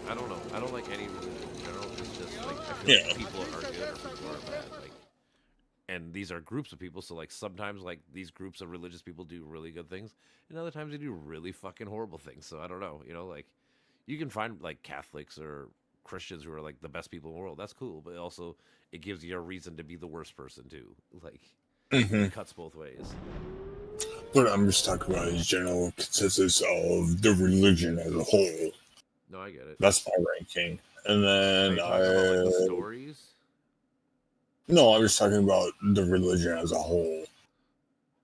I don't know. I don't like any religion in general. It's just like I feel like people are good or people are bad. Like, and these are groups of people. So like sometimes like these groups of religious people do really good things, and other times they do really fucking horrible things. So I don't know. You know, like you can find like Catholics or Christians who are like the best people in the world. That's cool, but also it gives you a reason to be the worst person too. Like it cuts both ways. But I'm just talking about the general consensus of the religion as a whole. No, I get it. That's my ranking. And then the stories? No, I'm just talking about the religion as a whole.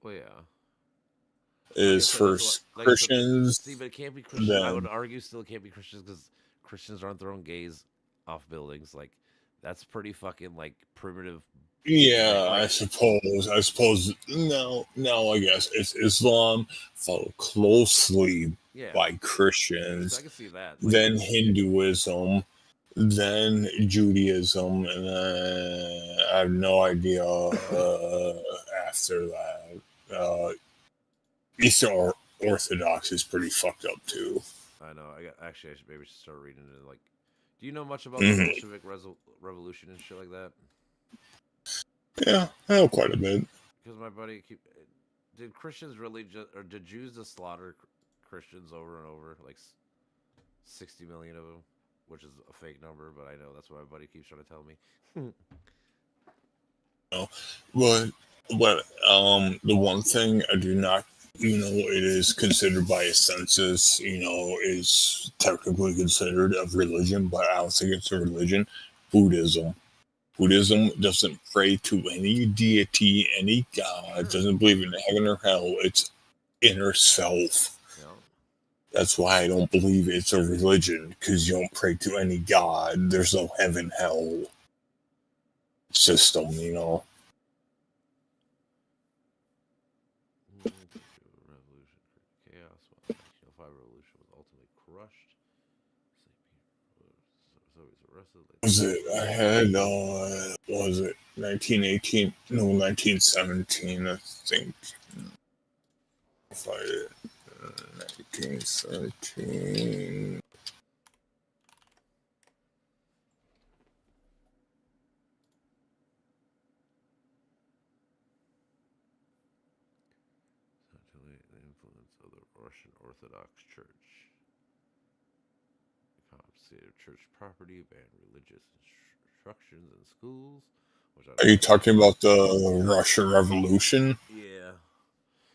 Well, yeah. Is first Christians. See, but it can't be Christians. I would argue still it can't be Christians because Christians aren't throwing gays off buildings. Like, that's pretty fucking, like, primitive. Yeah, I suppose. No, I guess it's Islam, followed closely by Christians, I can see that. Then Hinduism, then Judaism, and then I have no idea after that. Eastern Orthodox is pretty fucked up too. I know. I should maybe start reading it. Like, do you know much about the Bolshevik Revolution and shit like that? Yeah, I know quite a bit. Because my buddy did Christians really or did Jews just slaughter Christians over and over, like 60 million of them, which is a fake number, but I know that's what my buddy keeps trying to tell me. No, but the one thing I do not, it is considered by a census, is technically considered a religion, but I don't think it's a religion. Buddhism. Buddhism doesn't pray to any deity, any god, doesn't believe in heaven or hell. It's inner self. Yeah. That's why I don't believe it's a religion, because you don't pray to any god. There's no heaven, hell system, Was it? I had. Was it 1918? No, 1917. I think. If I 1917. The influence of the Russian Orthodox Church. Confiscated church property, banned religious instructions in schools. Are you talking about the Russian Revolution? Yeah.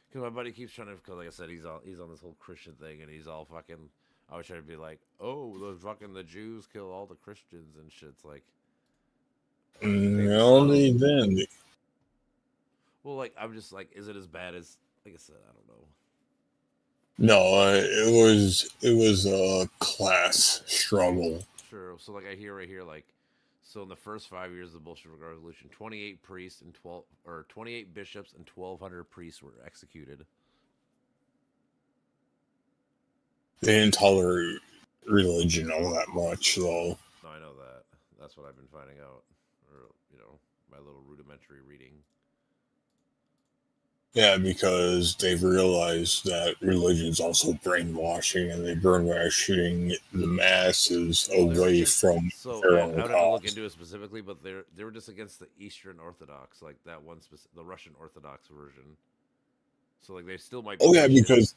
Because my buddy keeps trying to, because like I said, he's on this whole Christian thing, and he's all fucking. I was trying to be like, oh, the Jews kill all the Christians and shit. It's like, Only then. well, like I'm just like, is it as bad as? Like I said, I don't know. No, it was a class struggle. Sure. So like I hear right here, like, so in the first 5 years of the Bolshevik Revolution, 28 priests and 28 bishops and 1,200 priests were executed. They didn't tolerate religion all that much, though. No, I know that. That's what I've been finding out, or my little rudimentary reading. Yeah, because they've realized that religion's also brainwashing, and they're brainwashing the masses away from their own I would have to look into it specifically, but they were just against the Eastern Orthodox, like that one, the Russian Orthodox version. So like they still might. Because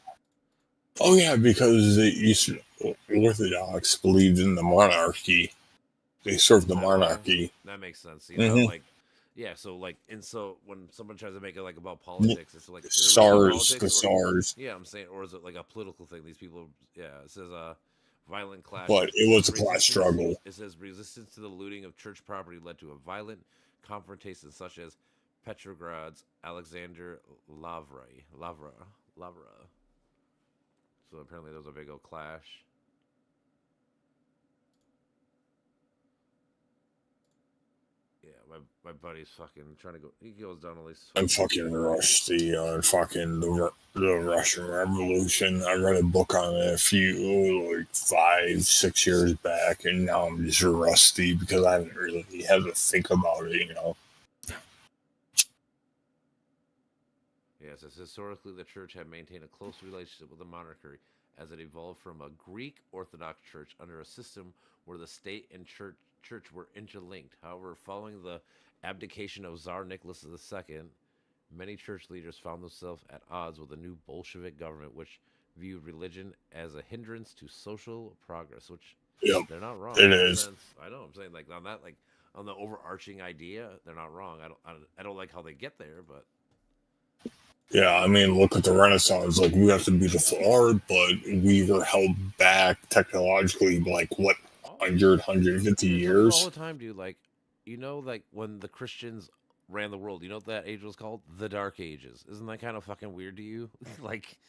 the Eastern Orthodox believed in the monarchy. They served the monarchy. That makes sense. You know, like. Yeah, so like, and so when someone tries to make it like about politics, it's like SARS. Yeah, I'm saying, or is it like a political thing? These people, yeah, it says violent clash. But it was a class struggle. It says resistance to the looting of church property led to a violent confrontation, such as Petrograd's Alexander Lavra. So apparently there was a big old clash. Yeah, my buddy's fucking trying to go. He goes down all these. I'm fucking rusty on fucking the Russian Revolution. I read a book on it a few, like 5-6 years back, and now I'm just rusty because I haven't really had to think about it, you know. Yes, it's historically the church had maintained a close relationship with the monarchy as it evolved from a Greek Orthodox church under a system where the state and church were interlinked. However, following the abdication of Tsar Nicholas II, many church leaders found themselves at odds with the new Bolshevik government, which viewed religion as a hindrance to social progress, which they're not wrong. It is. I know. I'm saying like on that, like on the overarching idea, they're not wrong. I don't like how they get there, but yeah, I mean, look at the Renaissance. Like, we have to be the forward, but we were held back technologically, like, what, 150 years? All the time, dude. Like, like when the Christians ran the world, you know what that age was called? The Dark Ages. Isn't that kind of fucking weird to you? Like,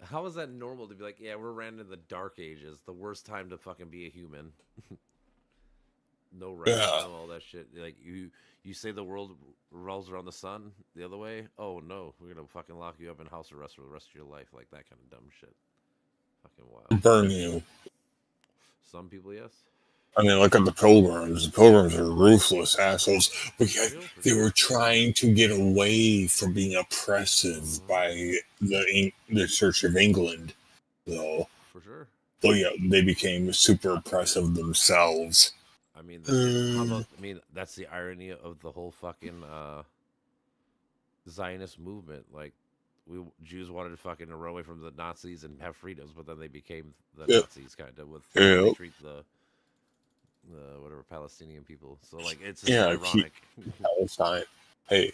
how is that normal to be like, yeah, we're ran in the Dark Ages, the worst time to fucking be a human? No right, no all that shit. Like you say the world revolves around the sun the other way. Oh no, we're gonna fucking lock you up in house arrest for the rest of your life, like that kind of dumb shit. Fucking wild. Burn you. Some people, yes. I mean, look at the Pilgrims. The Pilgrims are ruthless assholes, but yet they were trying to get away from being oppressive by the Church of England, though. For sure. But yeah, they became super oppressive themselves. I mean, that's the irony of the whole fucking Zionist movement. Like, Jews wanted to fucking run away from the Nazis and have freedoms, but then they became the Nazis, kind of, with how they treat the whatever Palestinian people. So like, it's ironic. Palestine. Hey,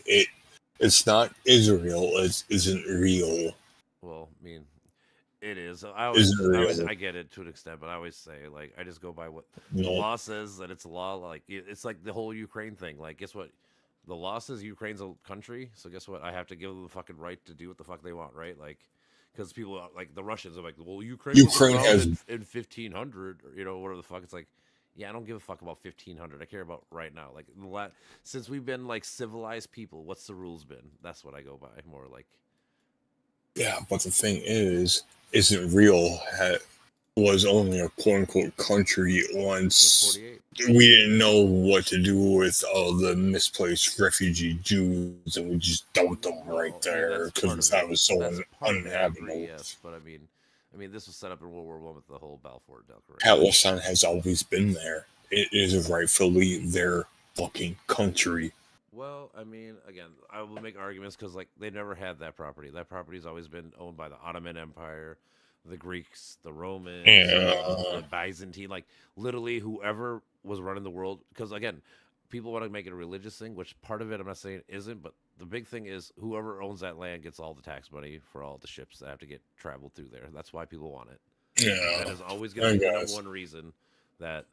it's not Israel. It isn't real. Well, I mean, it is. I get it to an extent, but I always say, like, I just go by what the law says, that it's law. Like, it's like the whole Ukraine thing. Like, guess what? The law says Ukraine's a country, so guess what? I have to give them the fucking right to do what the fuck they want, right? Like, because people like the Russians are like, well, Ukraine has in 1500, or whatever the fuck. It's like, yeah, I don't give a fuck about 1500. I care about right now. Like, since we've been like civilized people, what's the rules been? That's what I go by, more like. Yeah, but the thing isn't real. was only a quote unquote country once we didn't know what to do with all the misplaced refugee Jews, and we just dumped them right there because that was so uninhabitable. Yes, but I mean, this was set up in World War I with the whole Balfour Declaration. Palestine has always been there. It is rightfully their fucking country. Well, I mean, again, I will make arguments because, like, they never had that property. That property's always been owned by the Ottoman Empire, the Greeks, the Romans, the Byzantine, like, literally whoever was running the world. Because, again, people want to make it a religious thing, which part of it I'm not saying isn't, but the big thing is whoever owns that land gets all the tax money for all the ships that have to get traveled through there. That's why people want it. Yeah. That is always going to be the number one reason that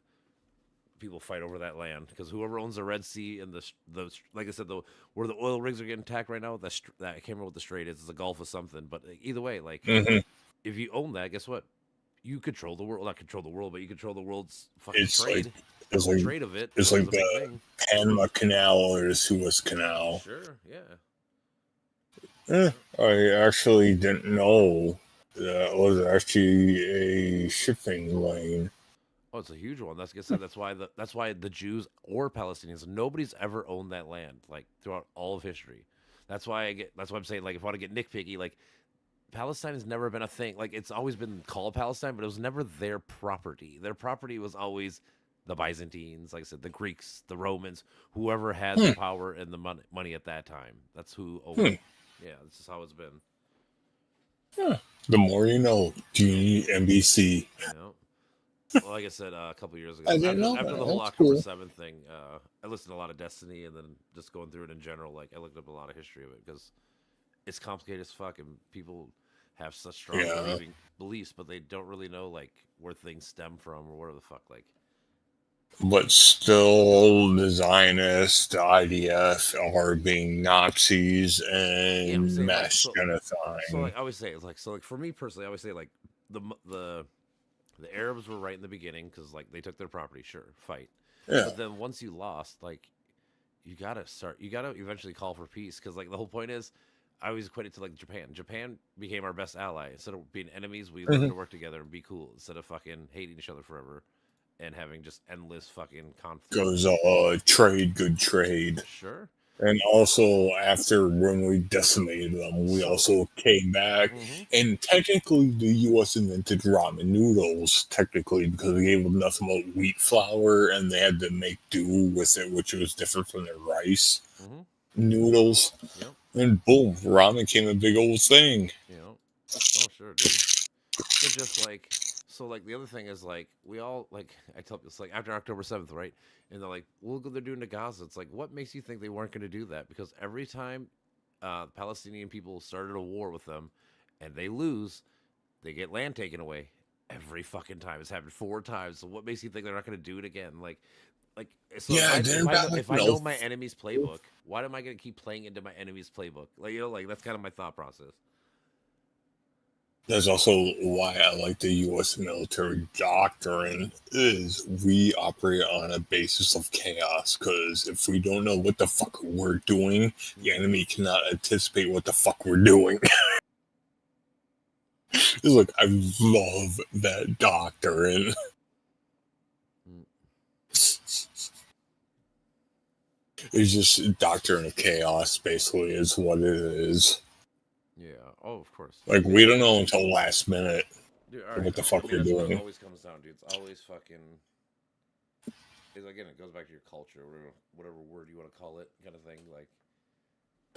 people fight over that land, because whoever owns the Red Sea and the like I said, where the oil rigs are getting attacked right now, that I can't remember what the strait is. It's a Gulf of something, but either way, like if you own that, guess what? You control the world. Not control the world, but you control the world's fucking trade. It's like trade of it. It's like the Panama Canal or the Suez Canal. Sure, yeah. I actually didn't know that was actually a shipping lane. Oh, it's a huge one. That's like I said. That's why the Jews or Palestinians, nobody's ever owned that land, like, throughout all of history. That's why I'm saying, like, if I want to get nitpicky, like, Palestine has never been a thing. Like, it's always been called Palestine, but it was never their property. Their property was always the Byzantines, like I said, the Greeks, the Romans, whoever had the power and the money at that time. That's who owned it. Yeah, this is how it's been. The more you know, GNBC. Well, like I said a couple years ago, after the whole October 7th thing, I listened to a lot of Destiny, and then just going through it in general, like, I looked up a lot of history of it because it's complicated as fuck, and people have such strong beliefs, but they don't really know, like, where things stem from or whatever the fuck, like. But still, the Zionists, the IDF are being Nazis and mass genocide. So, like, I always say, like, for me personally, I always say, like, the Arabs were right in the beginning because, like, they took their property, sure, fight. Yeah. But then once you lost, like, you gotta eventually call for peace, because, like, the whole point is, I always equate it to, like, Japan. Japan became our best ally. Instead of being enemies, we learned to work together and be cool instead of fucking hating each other forever and having just endless fucking conflict. Goes trade, good trade. Sure. And also, after when we decimated them, we also came back. And technically, the U.S. invented ramen noodles, technically, because we gave them nothing but wheat flour, and they had to make do with it, which was different from their rice noodles. Yep. And boom, ramen came a big old thing. You know? Oh, sure, dude. But just, like, so, like, the other thing is, like, we all, like, I tell people, it's like after October 7th, right? And they're like, well, look what they're doing to Gaza. It's like, what makes you think they weren't going to do that? Because every time Palestinian people started a war with them and they lose, they get land taken away. Every fucking time. It's happened 4 times. So what makes you think they're not going to do it again? Like, so yeah, if I know my enemy's playbook, why am I going to keep playing into my enemy's playbook? Like, you know, like, that's kind of my thought process. That's also why I like the U.S. military doctrine, is we operate on a basis of chaos, because if we don't know what the fuck we're doing, the enemy cannot anticipate what the fuck we're doing. Look, I love that doctrine. It's just a doctrine of chaos, basically, is what it is. Yeah. Oh, of course. Like, we don't know until last minute dude, what the fuck we're doing. It always comes down, dude. It's always fucking. Again, it goes back to your culture, whatever word you want to call it, kind of thing. Like,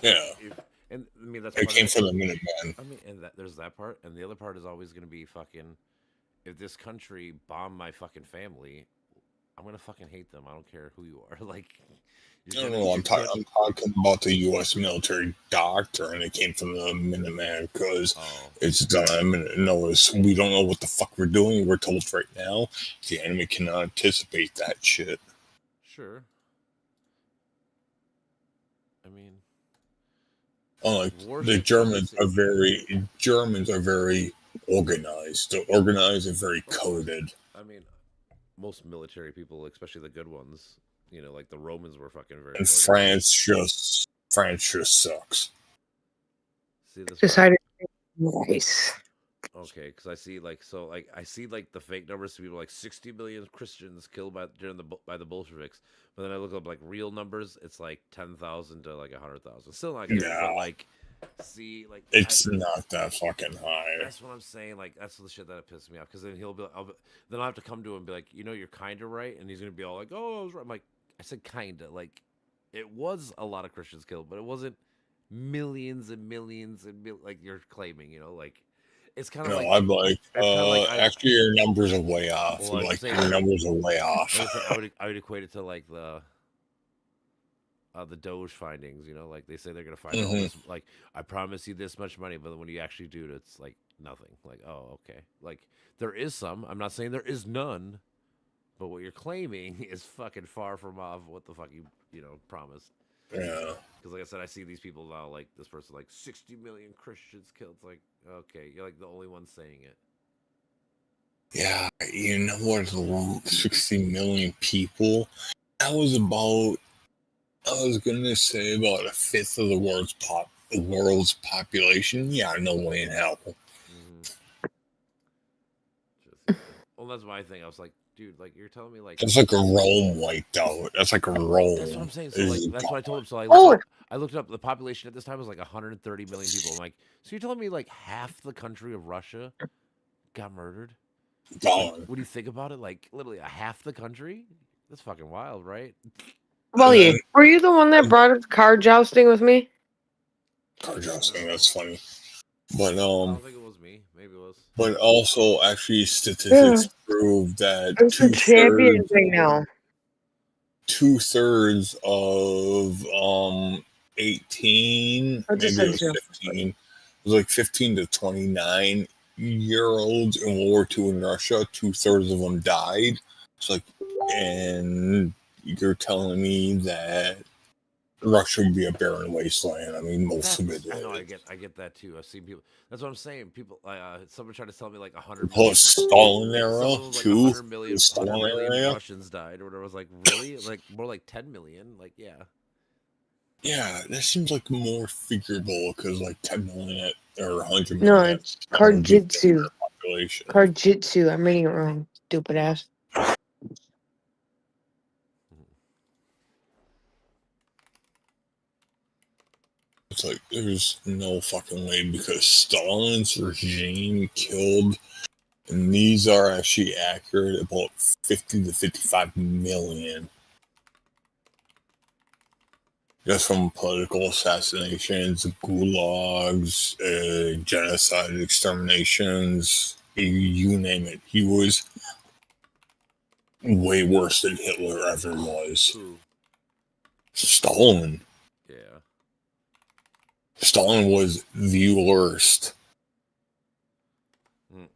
yeah. And I mean, that's. It came from the Minutemen. I mean, and there's that part, and the other part is always going to be fucking. If this country bombed my fucking family, I'm gonna fucking hate them. I don't care who you are. Like. No, I'm talking about the U.S. military doctrine. It came from the Minuteman, because it's done. Notice, we don't know what the fuck we're doing. We're told right now the enemy cannot anticipate that shit. Sure. I mean, the Germans are very organized. They're organized and very coded. I mean, most military people, especially the good ones. You know, like the Romans were fucking very. And France just sucks. See this decided nice. Okay, because I see I see the fake numbers. So people like 60 million Christians killed by the Bolsheviks, but then I look up like real numbers. It's like 10,000 to like 100,000. Still not good, Yeah. but like, see, like it's not that fucking high. that's what I'm saying. Like that's the shit that pisses me off. Because then he'll be, then I'll have to come to him and be like, you're kind of right, and he's gonna be all like, oh, I was right. I'm like, I said kinda. Like, it was a lot of Christians killed, but it wasn't millions and millions and like you're claiming. Like. It's kind of No, like I'm like, actually, your numbers are way off. Well, like, say, your numbers are way off. I would equate it to like the Doge findings. Like they say they're gonna find all this. Like, I promise you this much money, but when you actually do it, it's like nothing. Like, oh, okay. Like there is some. I'm not saying there is none, but what you're claiming is fucking far from off what the fuck you promised. Yeah. Because like I said, I see these people now, like this person, like 60 million Christians killed. It's like, okay, you're like the only one saying it. Yeah, you know what? 60 million people. That was about. I was gonna say about a fifth of the world's population. Yeah, no way in hell. Well, that's my thing. I was like, dude, like you're telling me like that's like a Rome wiped out. That's like a Rome. That's what I'm saying. So like that's what I told him. So I looked up the population at this time was like 130 million people. I'm like, so you're telling me like half the country of Russia got murdered? Gone. Like, what do you think about it? Like literally a half the country? That's fucking wild, right? Well, were you the one that brought up car jousting with me? Car jousting, that's funny. But I don't think it was me. Maybe it was. But also, actually, statistics prove that it's a champion thing now. 2/3 of 18, maybe it was 15. It was like 15 to 29-year-olds in World War II in Russia. 2/3 of them died. It's like, and you're telling me that Russia would be a barren wasteland. I mean, most of it is. I know. I get that too. I've seen people. That's what I'm saying. People. Someone tried to tell me like 100. Plus Stalin era too. 100 million Russians died, or whatever. I was like, really? Like more like 10 million? Like, yeah. Yeah, that seems like more figurable because like 10 million or 100 million. No, it's Karjitsu. Karjitsu. I'm reading it wrong. Stupid ass. It's like there's no fucking way because Stalin's regime killed, and these are actually accurate, about 50 to 55 million. Just from political assassinations, gulags, genocide, exterminations, you name it. He was way worse than Hitler ever was. Who? Stalin. Yeah. Stalin was the worst.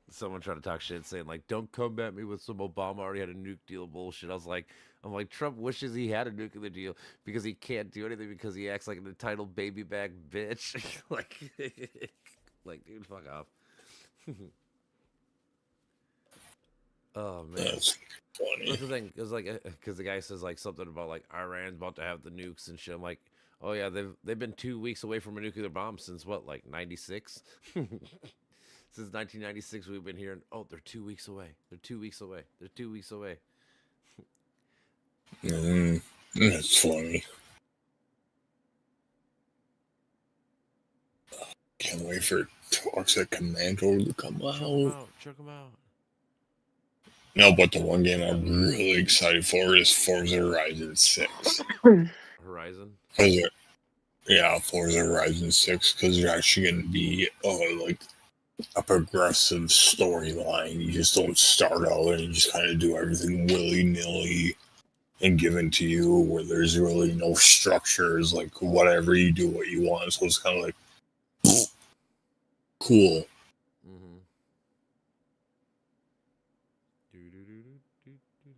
Someone tried to talk shit saying like, don't come at me with some Obama already had a nuke deal bullshit. I'm like, Trump wishes he had a nuclear deal because he can't do anything because he acts like an entitled baby bag bitch. like, dude, fuck off. Oh man, that's funny. That's the thing, because the guy says like something about like Iran's about to have the nukes and shit. I'm like, oh yeah, they've been 2 weeks away from a nuclear bomb since what, like 96? Since 1996, we've been hearing, oh, they're 2 weeks away. They're 2 weeks away. They're 2 weeks away. That's funny. Can't wait for Toxic Commando to come out. Check them out. No, but the one game I'm really excited for is Forza Horizon 6. Horizon? Yeah, Forza Horizon 6, because you're actually going to be like a progressive storyline. You just don't start out and you just kind of do everything willy-nilly and given to you, where there's really no structures, like whatever you do what you want. So it's kind of like cool.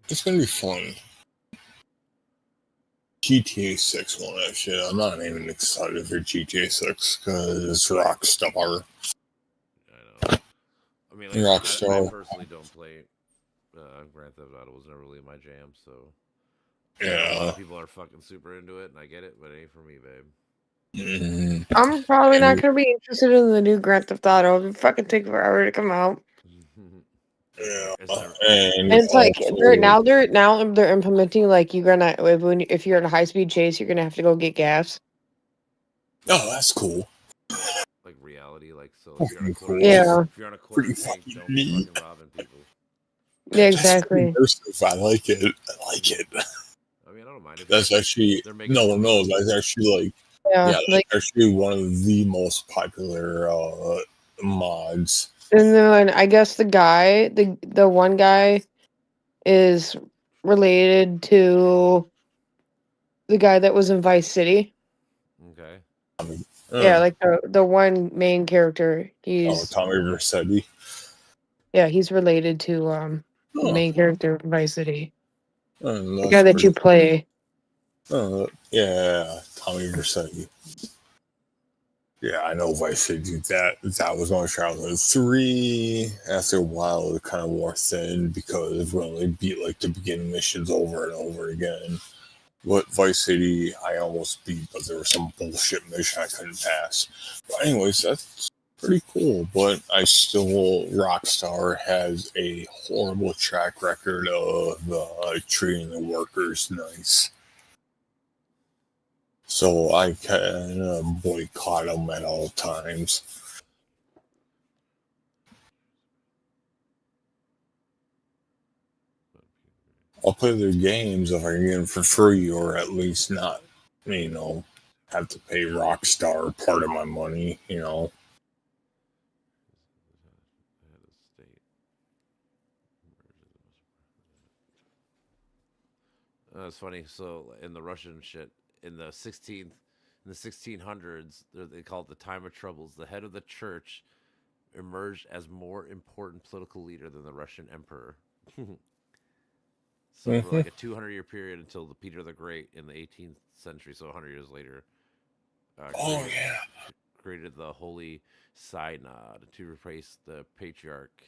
It's gonna be fun. GTA 6 won't have shit. I'm not even excited for GTA 6 because it's Rockstar. I mean, like, I personally don't play Grand Theft Auto. Was never really my jam, so yeah. A lot of people are fucking super into it, and I get it, but it ain't for me, babe. I'm probably not gonna be interested in the new Grand Theft Auto. It'll fucking take forever to come out. Yeah, And and it's like also, they're implementing like you're gonna if you're in a high speed chase, you're gonna have to go get gas. oh, that's cool. Like reality, like so. Fucking cool. Yeah. If you're on a quarter Pretty tank, fucking don't be neat. fucking robbing people. Yeah, That's pretty exactly. immersive. I like it. I like it. I mean, I don't mind. If That's actually they're making no. That's actually like Yeah, like that's actually one of the most popular mods. and then I guess the one guy is related to the guy that was in Vice City. Okay. Yeah, like the one main character. He's Tommy Vercetti. yeah, he's related to the Oh. main character in Vice City. The That's guy that pretty you play. yeah, Tommy Vercetti. Yeah, I know Vice City. That was my childhood. 3, after a while, it kind of wore thin because we only beat like the beginning missions over and over again. But Vice City, I almost beat, but there was some bullshit mission I couldn't pass. But anyways, that's pretty cool. But Rockstar has a horrible track record of treating the workers nice. So I kind of boycott them at all times. I'll play their games if I can get them for free, or at least not, have to pay Rockstar part of my money, It's funny. So in the Russian shit, in the 1600s, they call it the time of troubles. The head of the church emerged as more important political leader than the Russian emperor. So for like a 200-year period until the Peter the Great in the 18th century, so 100 years later, created the Holy Synod to replace the Patriarch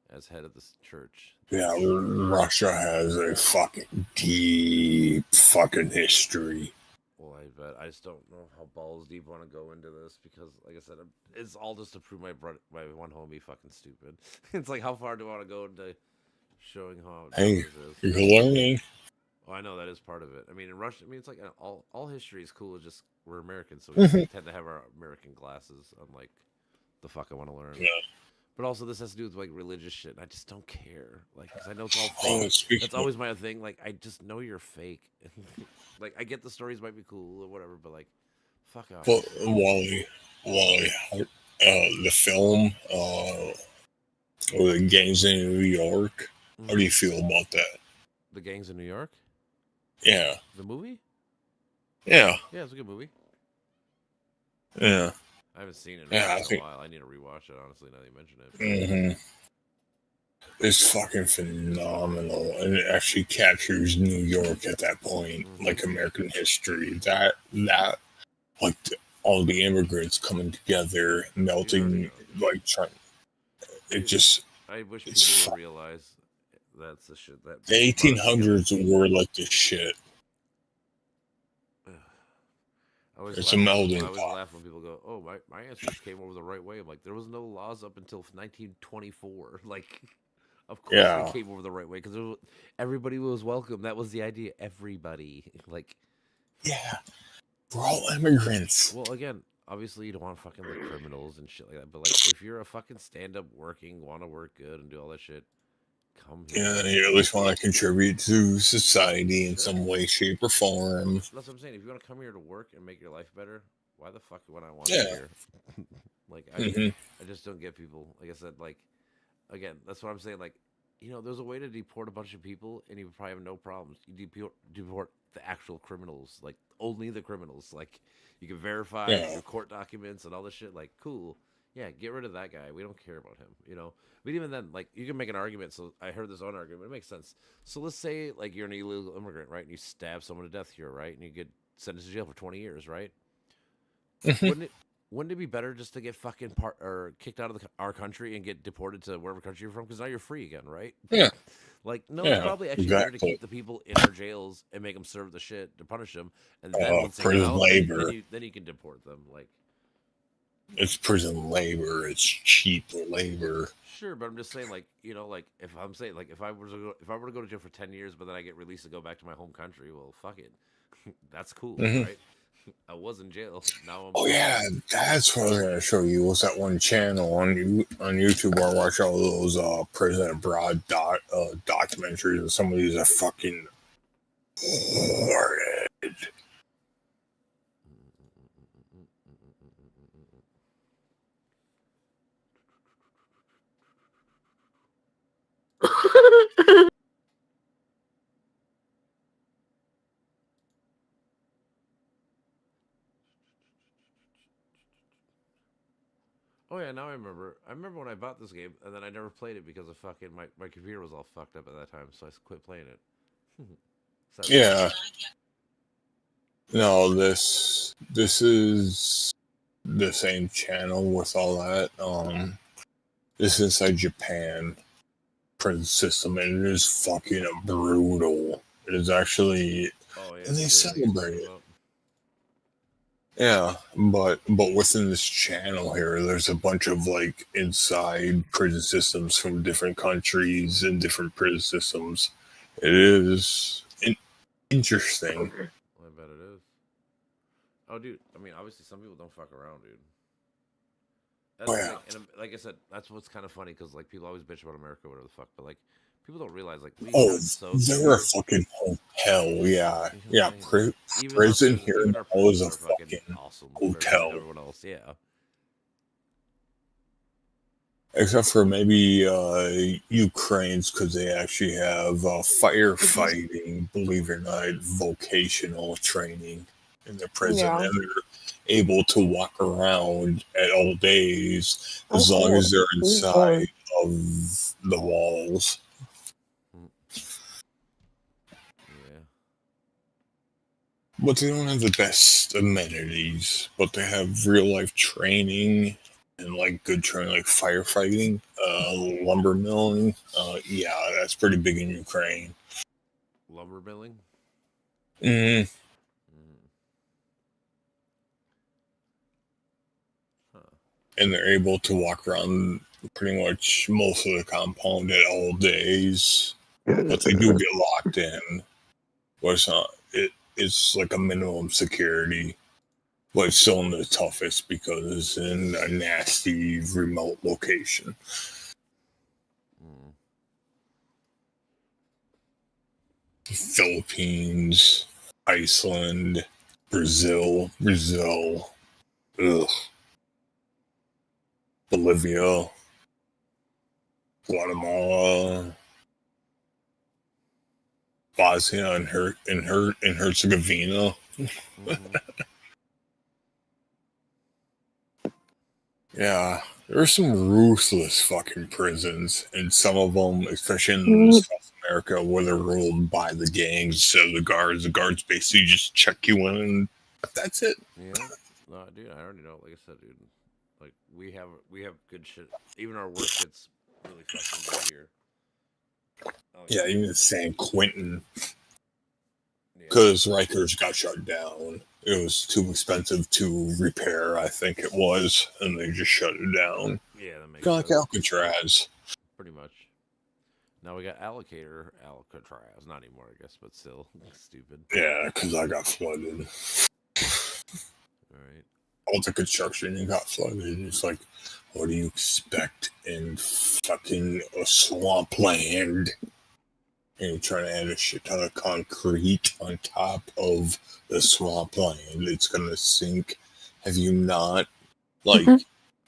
as head of the church. Yeah, Russia has a fucking deep fucking history. Well, I bet. I just don't know how balls deep I want to go into this because, like I said, it's all just to prove my one homie fucking stupid. It's like, how far do I want to go into showing how? Hey, you're learning. Well, I know that is part of it. I mean, in Russia, it's like all history is cool. It's just we're Americans, so we tend to have our American glasses on, like, the fuck I want to learn. Yeah. But also, this has to do with like religious shit. And I just don't care, like, because I know it's all fake. That's always my thing. Like, I just know you're fake. Like, I get the stories might be cool or whatever, but like, fuck off. But Wally, the film, or the gangs in New York. How do you feel about that? The Gangs in New York? Yeah. The movie? Yeah. Yeah, it's a good movie. Yeah. I haven't seen it in a while. I need to rewatch it, honestly, now that you mention it. It's fucking phenomenal. And it actually captures New York at that point, like American history. That like all the immigrants coming together, melting, like trying. It just. I wish people would realize that's the shit. That the 1800s were like the shit. It's a melting pot. I always laugh when people go, "Oh, my ancestors came over the right way." I'm like, there was no laws up until 1924. Like, of course they came over the right way because everybody was welcome. That was the idea. Everybody, like, yeah, we're all immigrants. Well, again, obviously you don't want fucking like criminals and shit like that. But like, if you're a fucking stand-up working, want to work good and do all that shit, come here. Yeah, you at least want to contribute to society in some way, shape, or form. That's what I'm saying. If you want to come here to work and make your life better, why the fuck would I want you here? Like, I just don't get people. Like I said, like, again, that's what I'm saying. Like, there's a way to deport a bunch of people, and you would probably have no problems. You deport the actual criminals, like only the criminals. Like, you can verify your court documents and all this shit. Like, cool. Yeah, get rid of that guy. We don't care about him, But even then, like, you can make an argument. So I heard this own argument. It makes sense. So let's say, like, you're an illegal immigrant, right? And you stab someone to death here, right? And you get sentenced to jail for 20 years, right? wouldn't it be better just to get fucking kicked out of our country and get deported to wherever country you're from? Because now you're free again, right? Yeah. Like, no, Yeah, it's probably actually better to exactly. keep the people in our jails and make them serve the shit to punish them, and then once they get prison out, labor. then you can deport them. Like, It's prison labor. It's cheap labor. sure, but I'm just saying, like, you know, like if I'm saying, like, if I were to go to jail for 10 years, but then I get released to go back to my home country, well, fuck it, that's cool, right? I was in jail. Now I'm. Oh yeah, that's what I was gonna show you. Was that one channel on YouTube where I watch all those prison abroad documentaries, and some of these are fucking horrid. Oh yeah, now I remember. I remember when I bought this game, and then I never played it because of fucking my computer was all fucked up at that time, so I quit playing it. Yeah. No, this is the same channel with all that. This is inside Japan prison system, and it is fucking brutal. It is actually, and they celebrate it. Yeah, but within this channel here, there's a bunch of like inside prison systems from different countries and different prison systems. It is interesting. I bet it is. Oh, dude. I mean, obviously, some people don't fuck around, dude. That's and like I said, that's what's kind of funny because like people always bitch about America, whatever the fuck, but like people don't realize like we they're a fucking hotel. Yeah, yeah. Prison here is a fucking awesome hotel. Everyone else, yeah. Except for maybe Ukraine's, because they actually have firefighting, believe it or not, vocational training in their prison, and they're able to walk around at all days as long as they're inside of the walls. But they don't have the best amenities, but they have real life training and like good training, like firefighting, lumber milling. Yeah, that's pretty big in Ukraine. Lumber milling? Mm. And they're able to walk around pretty much most of the compound at all days. But they do get locked in. But it's not, it's like a minimum security. But it's still in the toughest because it's in a nasty remote location. Philippines, Iceland, Brazil. Ugh. Bolivia, Guatemala, Bosnia and Herzegovina. Yeah, there are some ruthless fucking prisons, and some of them, especially in South America, where they're ruled by the gangs. So the guards basically just check you in, and that's it. Yeah, no, dude, I already know. Like I said, dude. Like we have good shit. Even our work shit's really fucking good here. Yeah, even San Quentin, because Rikers got shut down. It was too expensive to repair, I think it was, and they just shut it down. Yeah, that makes kind of sense. like Alcatraz. Pretty much. Now we got Alcatraz, not anymore, I guess, but still stupid. Yeah, because I got flooded. All right. All the construction got flooded. It's like, what do you expect in fucking a swampland? And you're trying to add a shit ton of concrete on top of the swampland. It's gonna sink. Have you not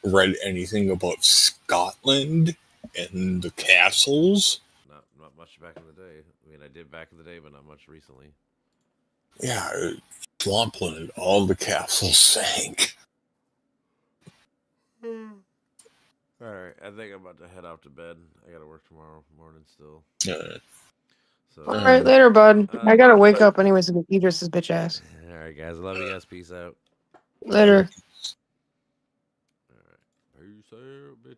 read anything about Scotland and the castles? Not much back in the day. I mean, I did back in the day, but not much recently. Yeah, swampland. All the castles sank. All right, I think I'm about to head out to bed. I gotta work tomorrow morning still. Yeah. So, all right, later, bud. I gotta wake up anyways to get Idris's bitch ass. All right, guys. I love you guys. Peace out. Later. sir, bitch